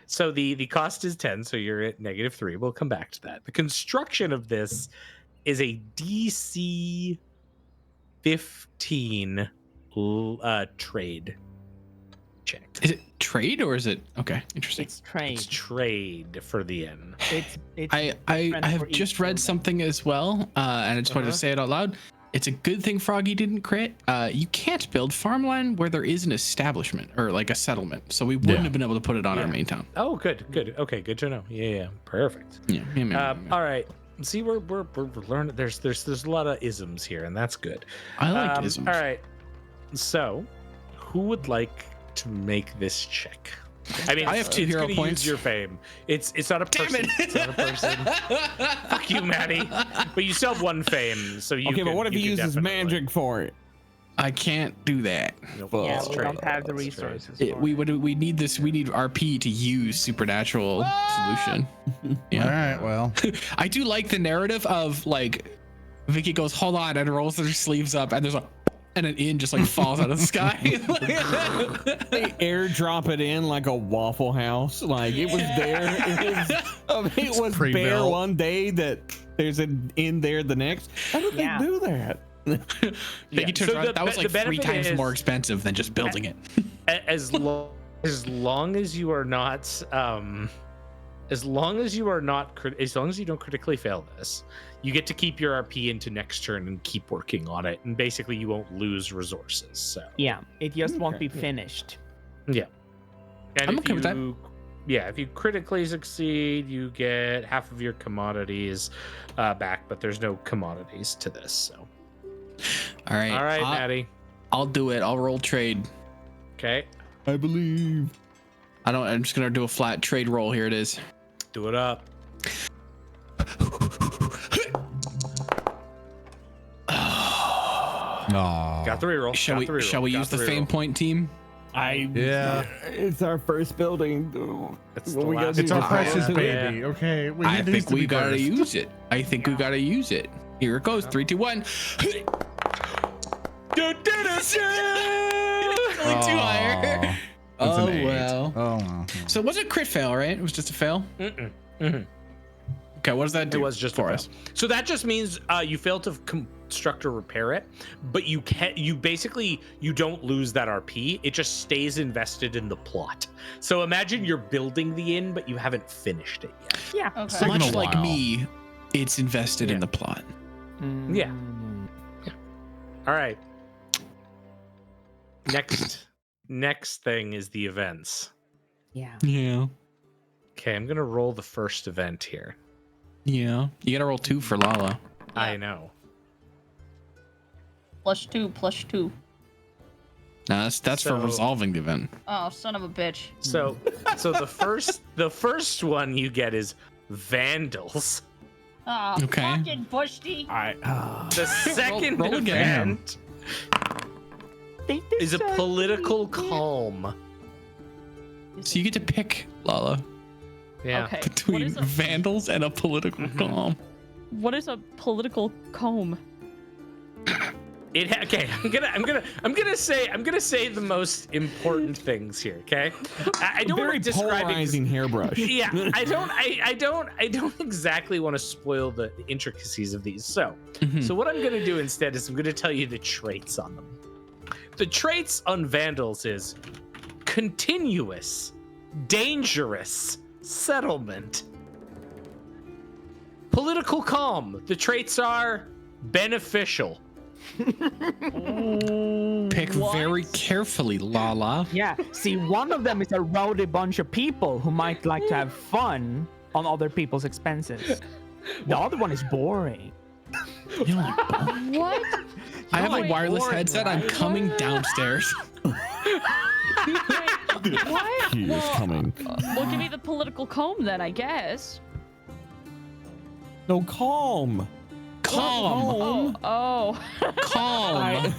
the cost is 10, so you're at -3. We'll come back to that. The construction of this is a DC 15 trade check. Is it trade or is it okay? Interesting. It's trade. It's trade for the inn. It's I different have for each just read building. something as well, and I just wanted to say it out loud. It's a good thing Froggy didn't crit. You can't build farmland where there is an establishment or like a settlement, so we wouldn't have been able to put it on our main town. Oh, good. Okay, good to know. Yeah, perfect. Yeah. All right. See, we're learning. There's a lot of isms here, and that's good. I like isms. All right. So, who would like to make this check? I mean, I have 2 hero gonna points. Use your fame. It's not a person. It's not a person. Fuck you, Maddie. But you still have 1 fame, so you. Okay, but can- what if you he can uses definitely- magic for it? I can't do that. Nope, Yeah, that's we true. don't have the That's true. resources. We need this. We need RP to use supernatural solution. All right, well, I do like the narrative of like Vicky goes, hold on, and rolls her sleeves up, and there's a and an inn just like falls out of the sky. They airdrop it in like a Waffle House. Like it was there. It was bare pre-built. one day that there's an inn there the next. How did Yeah. they do that? Vicky turns So around, the- that was the like 3 benefit times is- more expensive than just building it. As long as you are not as long as you don't critically fail this, you get to keep your RP into next turn and keep working on it, and basically you won't lose resources. So Yeah, it just won't be finished. yeah, and I'm if okay with that. if you critically succeed, you get half of your commodities back, but there's no commodities to this. So All right, all right, Maddie. I'll do it. I'll roll trade. Okay, I believe. I'm just gonna do a flat trade roll. Here it is. do it up. Aw. Got the reroll. Shall we use the fame point team? Yeah. It's our first building. It's What the we gotta last do It's our is one. precious Yeah. baby. Okay, we I need these think to we be gotta first. use it. I think we gotta use it. Here it goes. 3, 2, 1. Only 2 higher. Aw. It's Oh an 8. well. Oh well. So it was a crit fail, right? It was just a fail. Mm-mm. Mhm. Okay, what does that do? It was just for a us. fail. So that just means you fail to construct or repair it, but you basically don't lose that RP. It just stays invested in the plot. So imagine you're building the inn, but you haven't finished it yet. Yeah. Okay. Taking a Much like while. me, it's invested in Yeah. the plot. Yeah. All right. Next thing is the events. Yeah. Yeah. Okay, I'm gonna roll the first event here. Yeah. You gotta roll 2 for Lala. I know. +2, +2. No, that's for So- resolving the event. Oh, son of a bitch. So the first one you get is vandals. Oh, Okay. fucking Bushty. The second roll again. event is a political calm. So you get to pick, Lala, Yeah. Okay. between What is a, vandals and a political calm. what is a political comb? Okay, I'm gonna say the most important things here. Okay, I don't Very want to describe polarizing hairbrush. Yeah, I don't exactly want to spoil the intricacies of these. So what I'm gonna do instead is I'm gonna tell you the traits on them. The traits on vandals is continuous, dangerous, settlement, political calm. The traits are beneficial. Pick very carefully, Lala. Yeah. See, one of them is a rowdy bunch of people who might like to have fun on other people's expenses. The other one is boring. You know, like, What? I have a like wireless boring, headset. I'm right? coming downstairs. What? He is coming. Well, give me the political comb then, I guess. No, calm. Calm. Oh. Calm.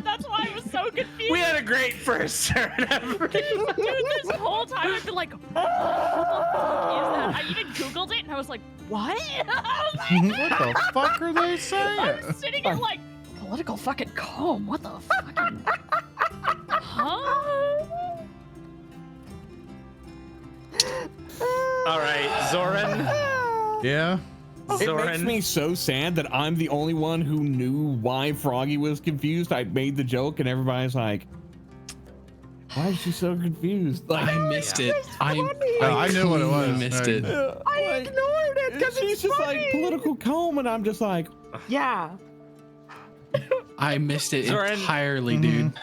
That's why I was so confused. We had a great first turn. Dude, this whole time I've been like, what the fuck is that? I even Googled it and I was like, what? I was like, What the fuck are they I saying? was sitting here like, political fucking comb. What the fucking. Huh? All right, Zoran. Yeah. It makes me so sad that I'm the only one who knew why Froggy was confused. I made the joke and everybody's like, why is she so confused? Like, I missed it. I I knew what it was. completely missed it. I ignored it because she's just like political comb, and I'm just like, yeah. I missed it Zoran. entirely, dude.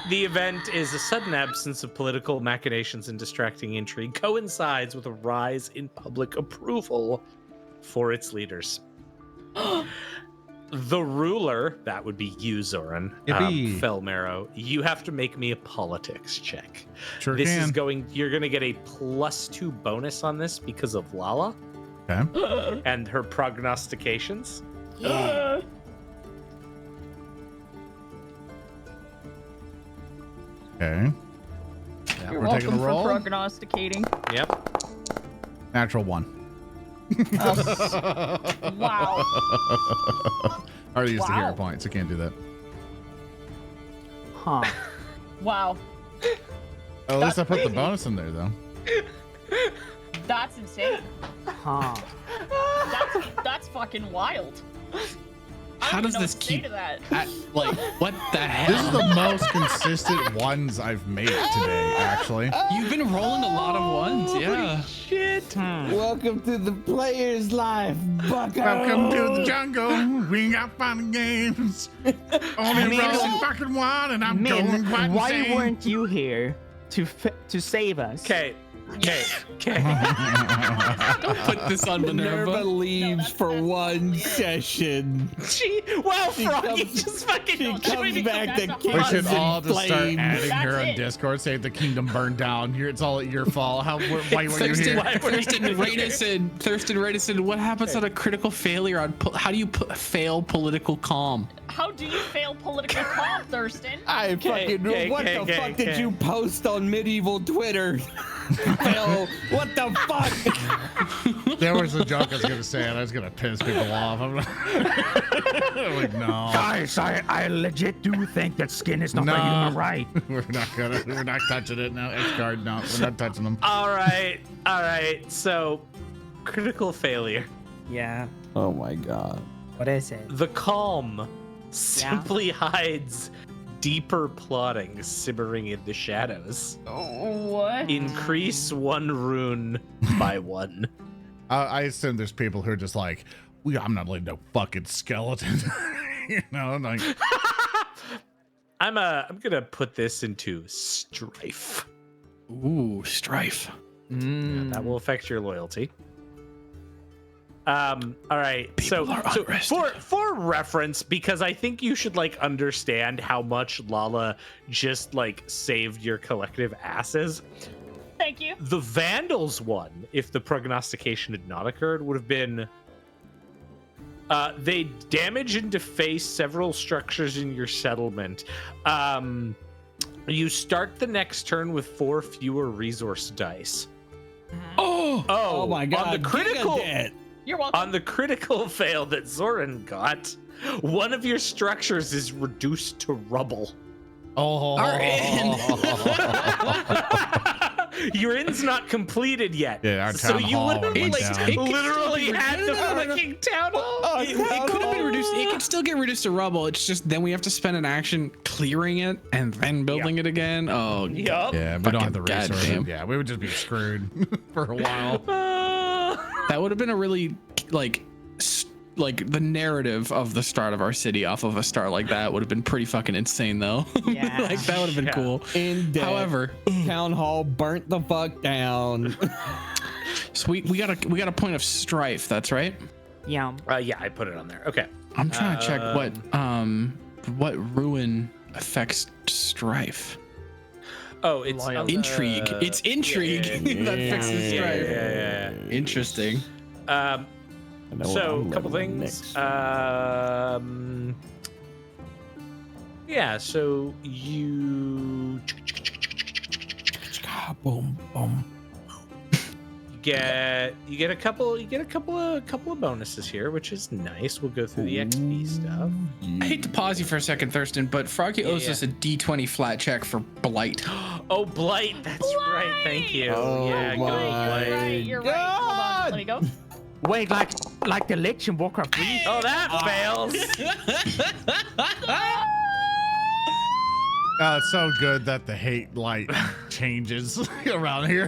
The event is a sudden absence of political machinations and distracting intrigue coincides with a rise in public approval for its leaders. the ruler, that would be you, Zoran, Yippee. Fell Marrow, you have to make me a politics check. Sure This can. is you're going to get a +2 bonus on this because of Lala Okay. and her prognostications. Okay. You're We're welcome taking a for roll. prognosticating. Yep. Natural 1. Wow. I already used the hero Wow. point, so can't do that. Huh. Wow. Oh, at least I put the bonus in there, though. That's insane. Huh. That's fucking wild. I How don't does even know this what to say keep- to that? Like, what the hell? This is the most consistent ones I've made today, actually. You've been rolling a lot of ones, yeah. Shit. Welcome to the player's life, bucko. Welcome to the jungle. We got fun games. Only rolling fucking one, and I'm going Min, quite why insane. weren't you here to save us? Okay. Don't put this on Minerva Minerva. leaves for one session. Well, She Froggy comes- just fucking. She comes back to that's We kiss should and all just start flames. adding her That's on it. Discord. Say the kingdom burned down. It's all your fault. Why were you here? Thurston Radisson, what happens on a critical failure on how do you fail political calm? How do you fail political calm, Thurston? I fucking what the fuck did you post on medieval Twitter? Phil, what the fuck? There was a joke I was gonna say, and I was gonna piss people off. I'm like, no, Guys, I legit do think that skin is not No. the human right. we're not touching it now. X card, no, we're not touching them. All right. So, critical failure. Yeah. Oh my god. What is it? The calm simply hides deeper plotting simmering in the shadows. What? Increase 1 rune by 1. I assume there's people who are just like, I'm not letting no fucking skeleton. You know, like I'm gonna put this into strife. Ooh, strife. Yeah, that will affect your loyalty. All right. So for reference, because I think you should like understand how much Lala just like saved your collective asses. Thank you. The Vandals one, if the prognostication had not occurred, would have been they damage and deface several structures in your settlement. You start the next turn with 4 fewer resource dice. Oh my god. On the critical You're welcome. on the critical fail that Zoran got, one of your structures is reduced to rubble. Your inn's not completed yet. Yeah, our so town you hall literally, went down. literally had the fucking town hall. It could have been reduced. It could still get reduced to rubble. It's just then we have to spend an action clearing it and then building it again. Oh, Yup. yeah, we don't have the Fucking resources. goddamn. Yeah, we would just be screwed for a while. that would have been a really like the narrative of the start of our city off of a start like that would have been pretty fucking insane though. Yeah. Like that would have been Yeah. cool. In debt. However, Town hall burnt the fuck down. so we got a point of strife. That's right. Yeah. Yeah, I put it on there. Okay. I'm trying to check what ruin affects strife. Oh, it's Loyalty. Intrigue. It's intrigue that fixes strife. Yeah. Interesting. I know what So, I'm a couple leveling things. next. Yeah, so you Boom, boom. get a couple of bonuses here, which is nice. We'll go through the XP stuff. I hate to pause you for a second, Thurston, but Froggy owes yeah. us a D20 flat check for blight. Oh, Blight, that's right. Thank you. Oh yeah, good old my Blight. You're right. You're right. Hold on. Let me go. Wait, like the lich in Warcraft 3? Oh, that fails. Oh, it's so good that the hate light changes around here.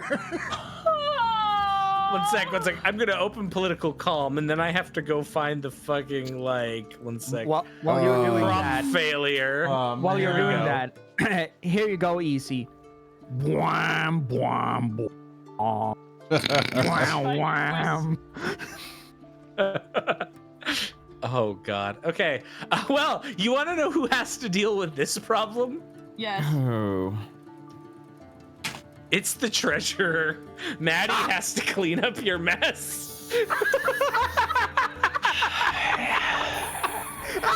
One sec. I'm gonna open political calm, and then I have to go find the fucking one sec. While you're doing Prop that, failure. while you're Here we doing go. that, here you go, easy. Wham, wham, wham, wham, wham. Oh God. Okay. Well, you want to know who has to deal with this problem? Yes. Oh. It's the treasurer. Maddie has to clean up your mess.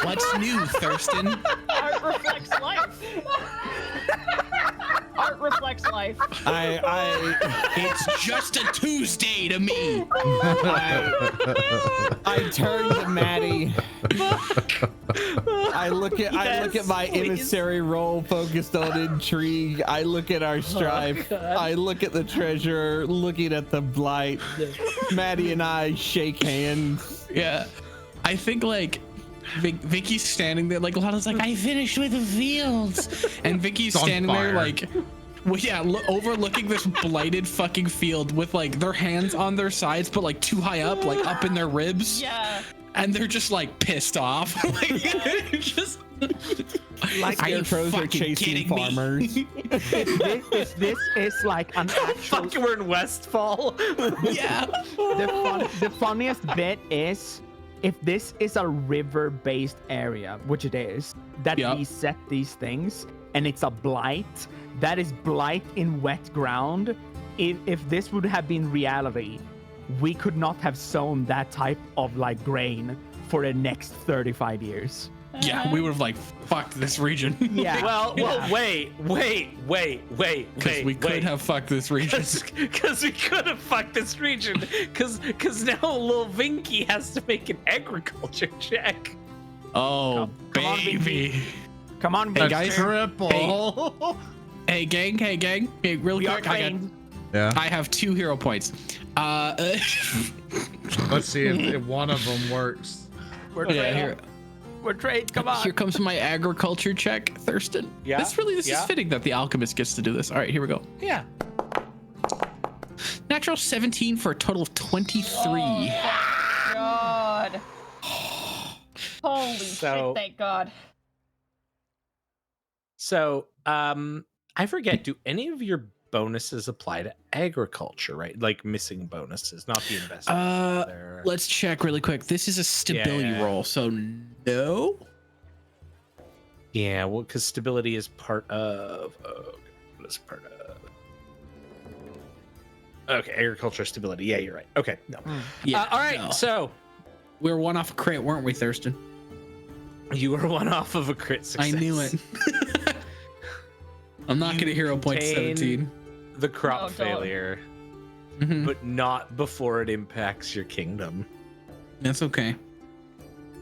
What's new, Thurston? Art reflects life. Art reflects life. It's just a Tuesday to me. I turn to Maddie. I look at my emissary role focused on intrigue. I look at our strife. I look at the treasurer looking at the blight. Maddie and I shake hands. Yeah, I think like Vicky's standing there, like Lana's like, I finished with the fields, and Vicky's standing there like, well, yeah, overlooking this blighted fucking field with like their hands on their sides, but like too high up, like up in their ribs. Yeah. And they're just like pissed off. Like, just like scarecrows are chasing farmers. This is like an actual. Fuck, we're in Westfall. Yeah. The funniest bit is if this is a river-based area, which it is, that we set these things, and it's a blight. That is blight in wet ground. If this would have been reality, we could not have sown that type of like grain for the next 35 years. Yeah, we would have like fucked this region. Yeah. Well, wait. Because we could have fucked this region. Because we could have fucked this region. Because now little Vinky has to make an agriculture check. Oh, baby. Come on, hey guys. Triple. Hey gang. Hey, real quick. I have 2 hero points. Let's see if one of them works. We're trade. Come on. Here comes my agriculture check, Thurston. Yeah. This is fitting that the alchemist gets to do this. All right, here we go. Yeah. Natural 17 for a total of 23. Oh, God. Holy shit, thank God. So, I forget, do any of your bonuses apply to agriculture, right? Like missing bonuses, not the investment. Let's check really quick. This is a stability roll, so no. Yeah, well, because stability is part of. What is part of? Okay, agriculture stability. Yeah, you're right. Okay, no. Yeah. All right, so we were one off a crit, weren't we, Thurston? You were one off of a crit success. I knew it. I'm not going to hero point 17. The crop failure, but not before it impacts your kingdom. That's okay.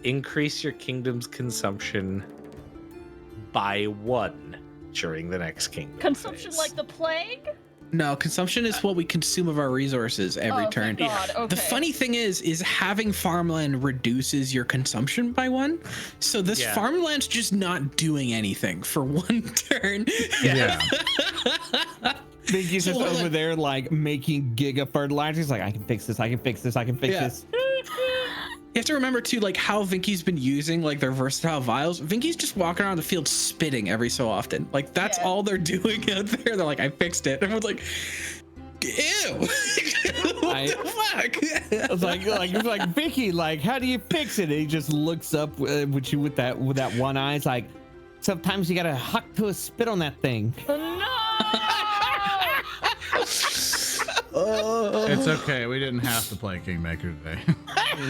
Increase your kingdom's consumption by 1 during the next kingdom. Consumption phase. like the plague? No, consumption is what we consume of our resources every turn. Thank God. Okay. The funny thing is having farmland reduces your consumption by 1. So this farmland's just not doing anything for 1 turn. Yeah. Vinky's just over there like making giga fertilizers. Like, I can fix this. this. You have to remember too, like how Vinky's been using like their versatile vials. Vinky's just walking around the field spitting every so often. Like that's all they're doing out there. They're like, I fixed it. Everyone's like, ew. What the fuck? It's like Vinky, like, how do you fix it? And he just looks up with you with that one eye. It's like, sometimes you gotta huck to a spit on that thing. It's okay. We didn't have to play Kingmaker today.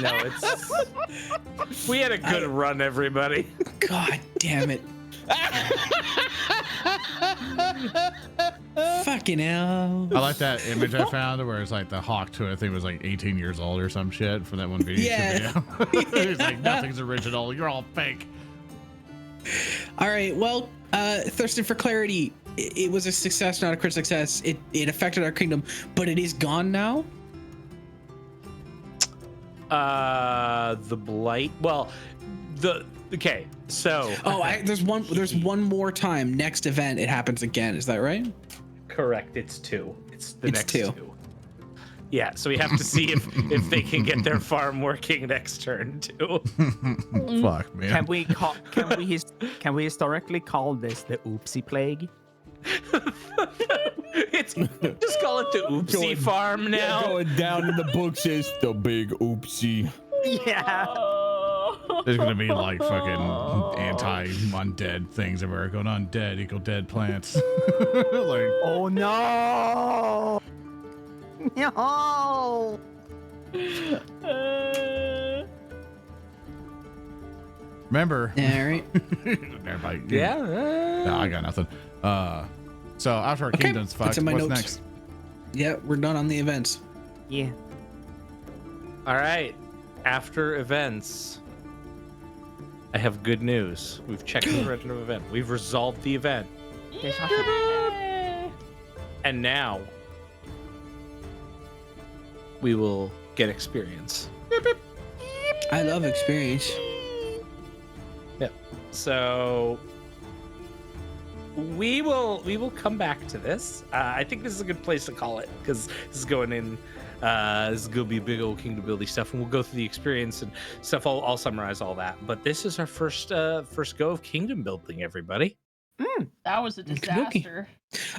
No, it's. We had a good run, everybody. God damn it. Fucking hell. I like that image I found where it's like the hawk to it. I think it was like 18 years old or some shit from that one video. It's like, nothing's original. You're all fake. All right. Well, Thurston, for clarity, it was a success, not a crit success. It affected our kingdom, but it is gone now. The blight. Well, okay. So. There's one more time. Next event, it happens again. Is that right? Correct. It's 2. It's the next 2. 2. Yeah. So we have to see if they can get their farm working next turn too. Fuck, man. Can we historically call this the Oopsie plague? It's just call it the Oopsie farm now. Going down in the books is the big Oopsie. Yeah. There's gonna be like fucking anti-undead things everywhere. Going undead equal dead plants. Like, Oh no! No! remember? All right. Everybody, Yeah. No, I got nothing. So after our kingdoms fight, That's in my what's notes. next? Yeah, we're done on the events. Yeah. All right. After events, I have good news. We've checked the random event. We've resolved the event. And now we will get experience. I love experience. Yep. So we will come back to this. I think this is a good place to call it because this is going in. This is gonna be big old kingdom building stuff, and we'll go through the experience and stuff. I'll summarize all that. But this is our first go of kingdom building, everybody. That was a disaster.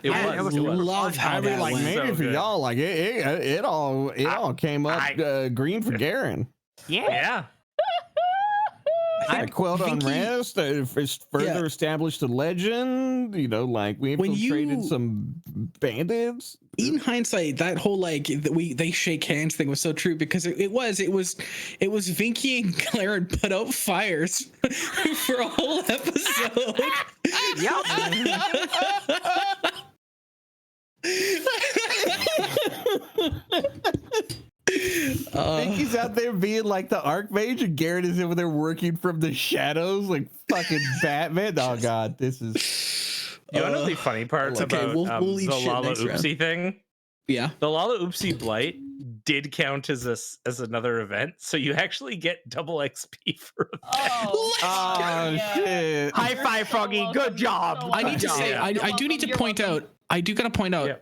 I love how I mean, that like went. maybe So for good. y'all, like it all came up green for Geren. Yeah. I quelled Vinky- unrest. Further established the legend. You know, like we When infiltrated you- some bandits. In hindsight, that whole like they shake hands thing was so true because it was Vinky and Claren put out fires for a whole episode. Vinky's out there being like the Archmage, and Geren is over there working from the shadows like fucking Batman. Oh god, this is. You want to know the funny parts okay, about we'll the leave shit next round. Lalaoopsie thing? Yeah. The Lalaoopsie Blight did count as another event, so you actually get double XP for it. Oh shit! High five, Froggy. Good job. I need to say, I do need to point out, I do gotta point out,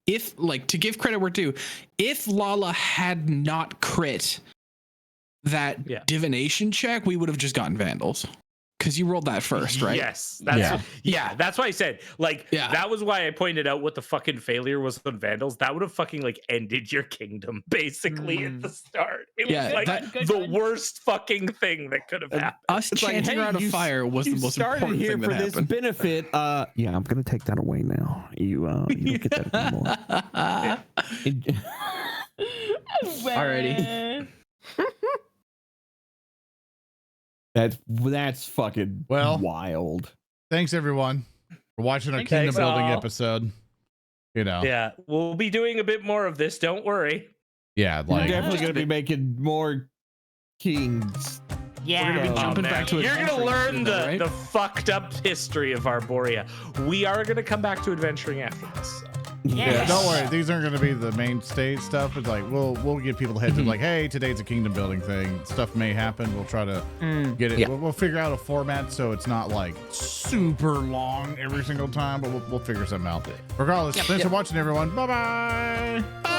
if like to give credit where due, if Lala had not crit that divination check, we would have just gotten Vandals. Because you rolled that first, right? Yes. That's why I said, like, that was why I pointed out what the fucking failure was on Vandals. That would have fucking, like, ended your kingdom, basically, at the start. It was, like, the worst fucking thing that could have happened. Us chanting around a fire was the most important here thing for that this happened. benefit. Yeah, I'm gonna take that away now. You don't get that anymore. Alrighty. That's fucking wild. Thanks everyone for watching our Thanks, kingdom building all. episode. You know. Yeah, we'll be doing a bit more of this. Don't worry. Yeah, We're like definitely gonna be making more kings. We're gonna be jumping back to. You're gonna learn the fucked up history of Arborea. We are gonna come back to adventuring after this. Yeah, don't worry. These aren't going to be the mainstay stuff. It's like we'll give people the heads up. Like, hey, today's a kingdom building thing. Stuff may happen. We'll try to get it. Yeah. We'll figure out a format so it's not like super long every single time. But we'll figure something out. Regardless, thanks for watching, everyone. Bye-bye. Bye.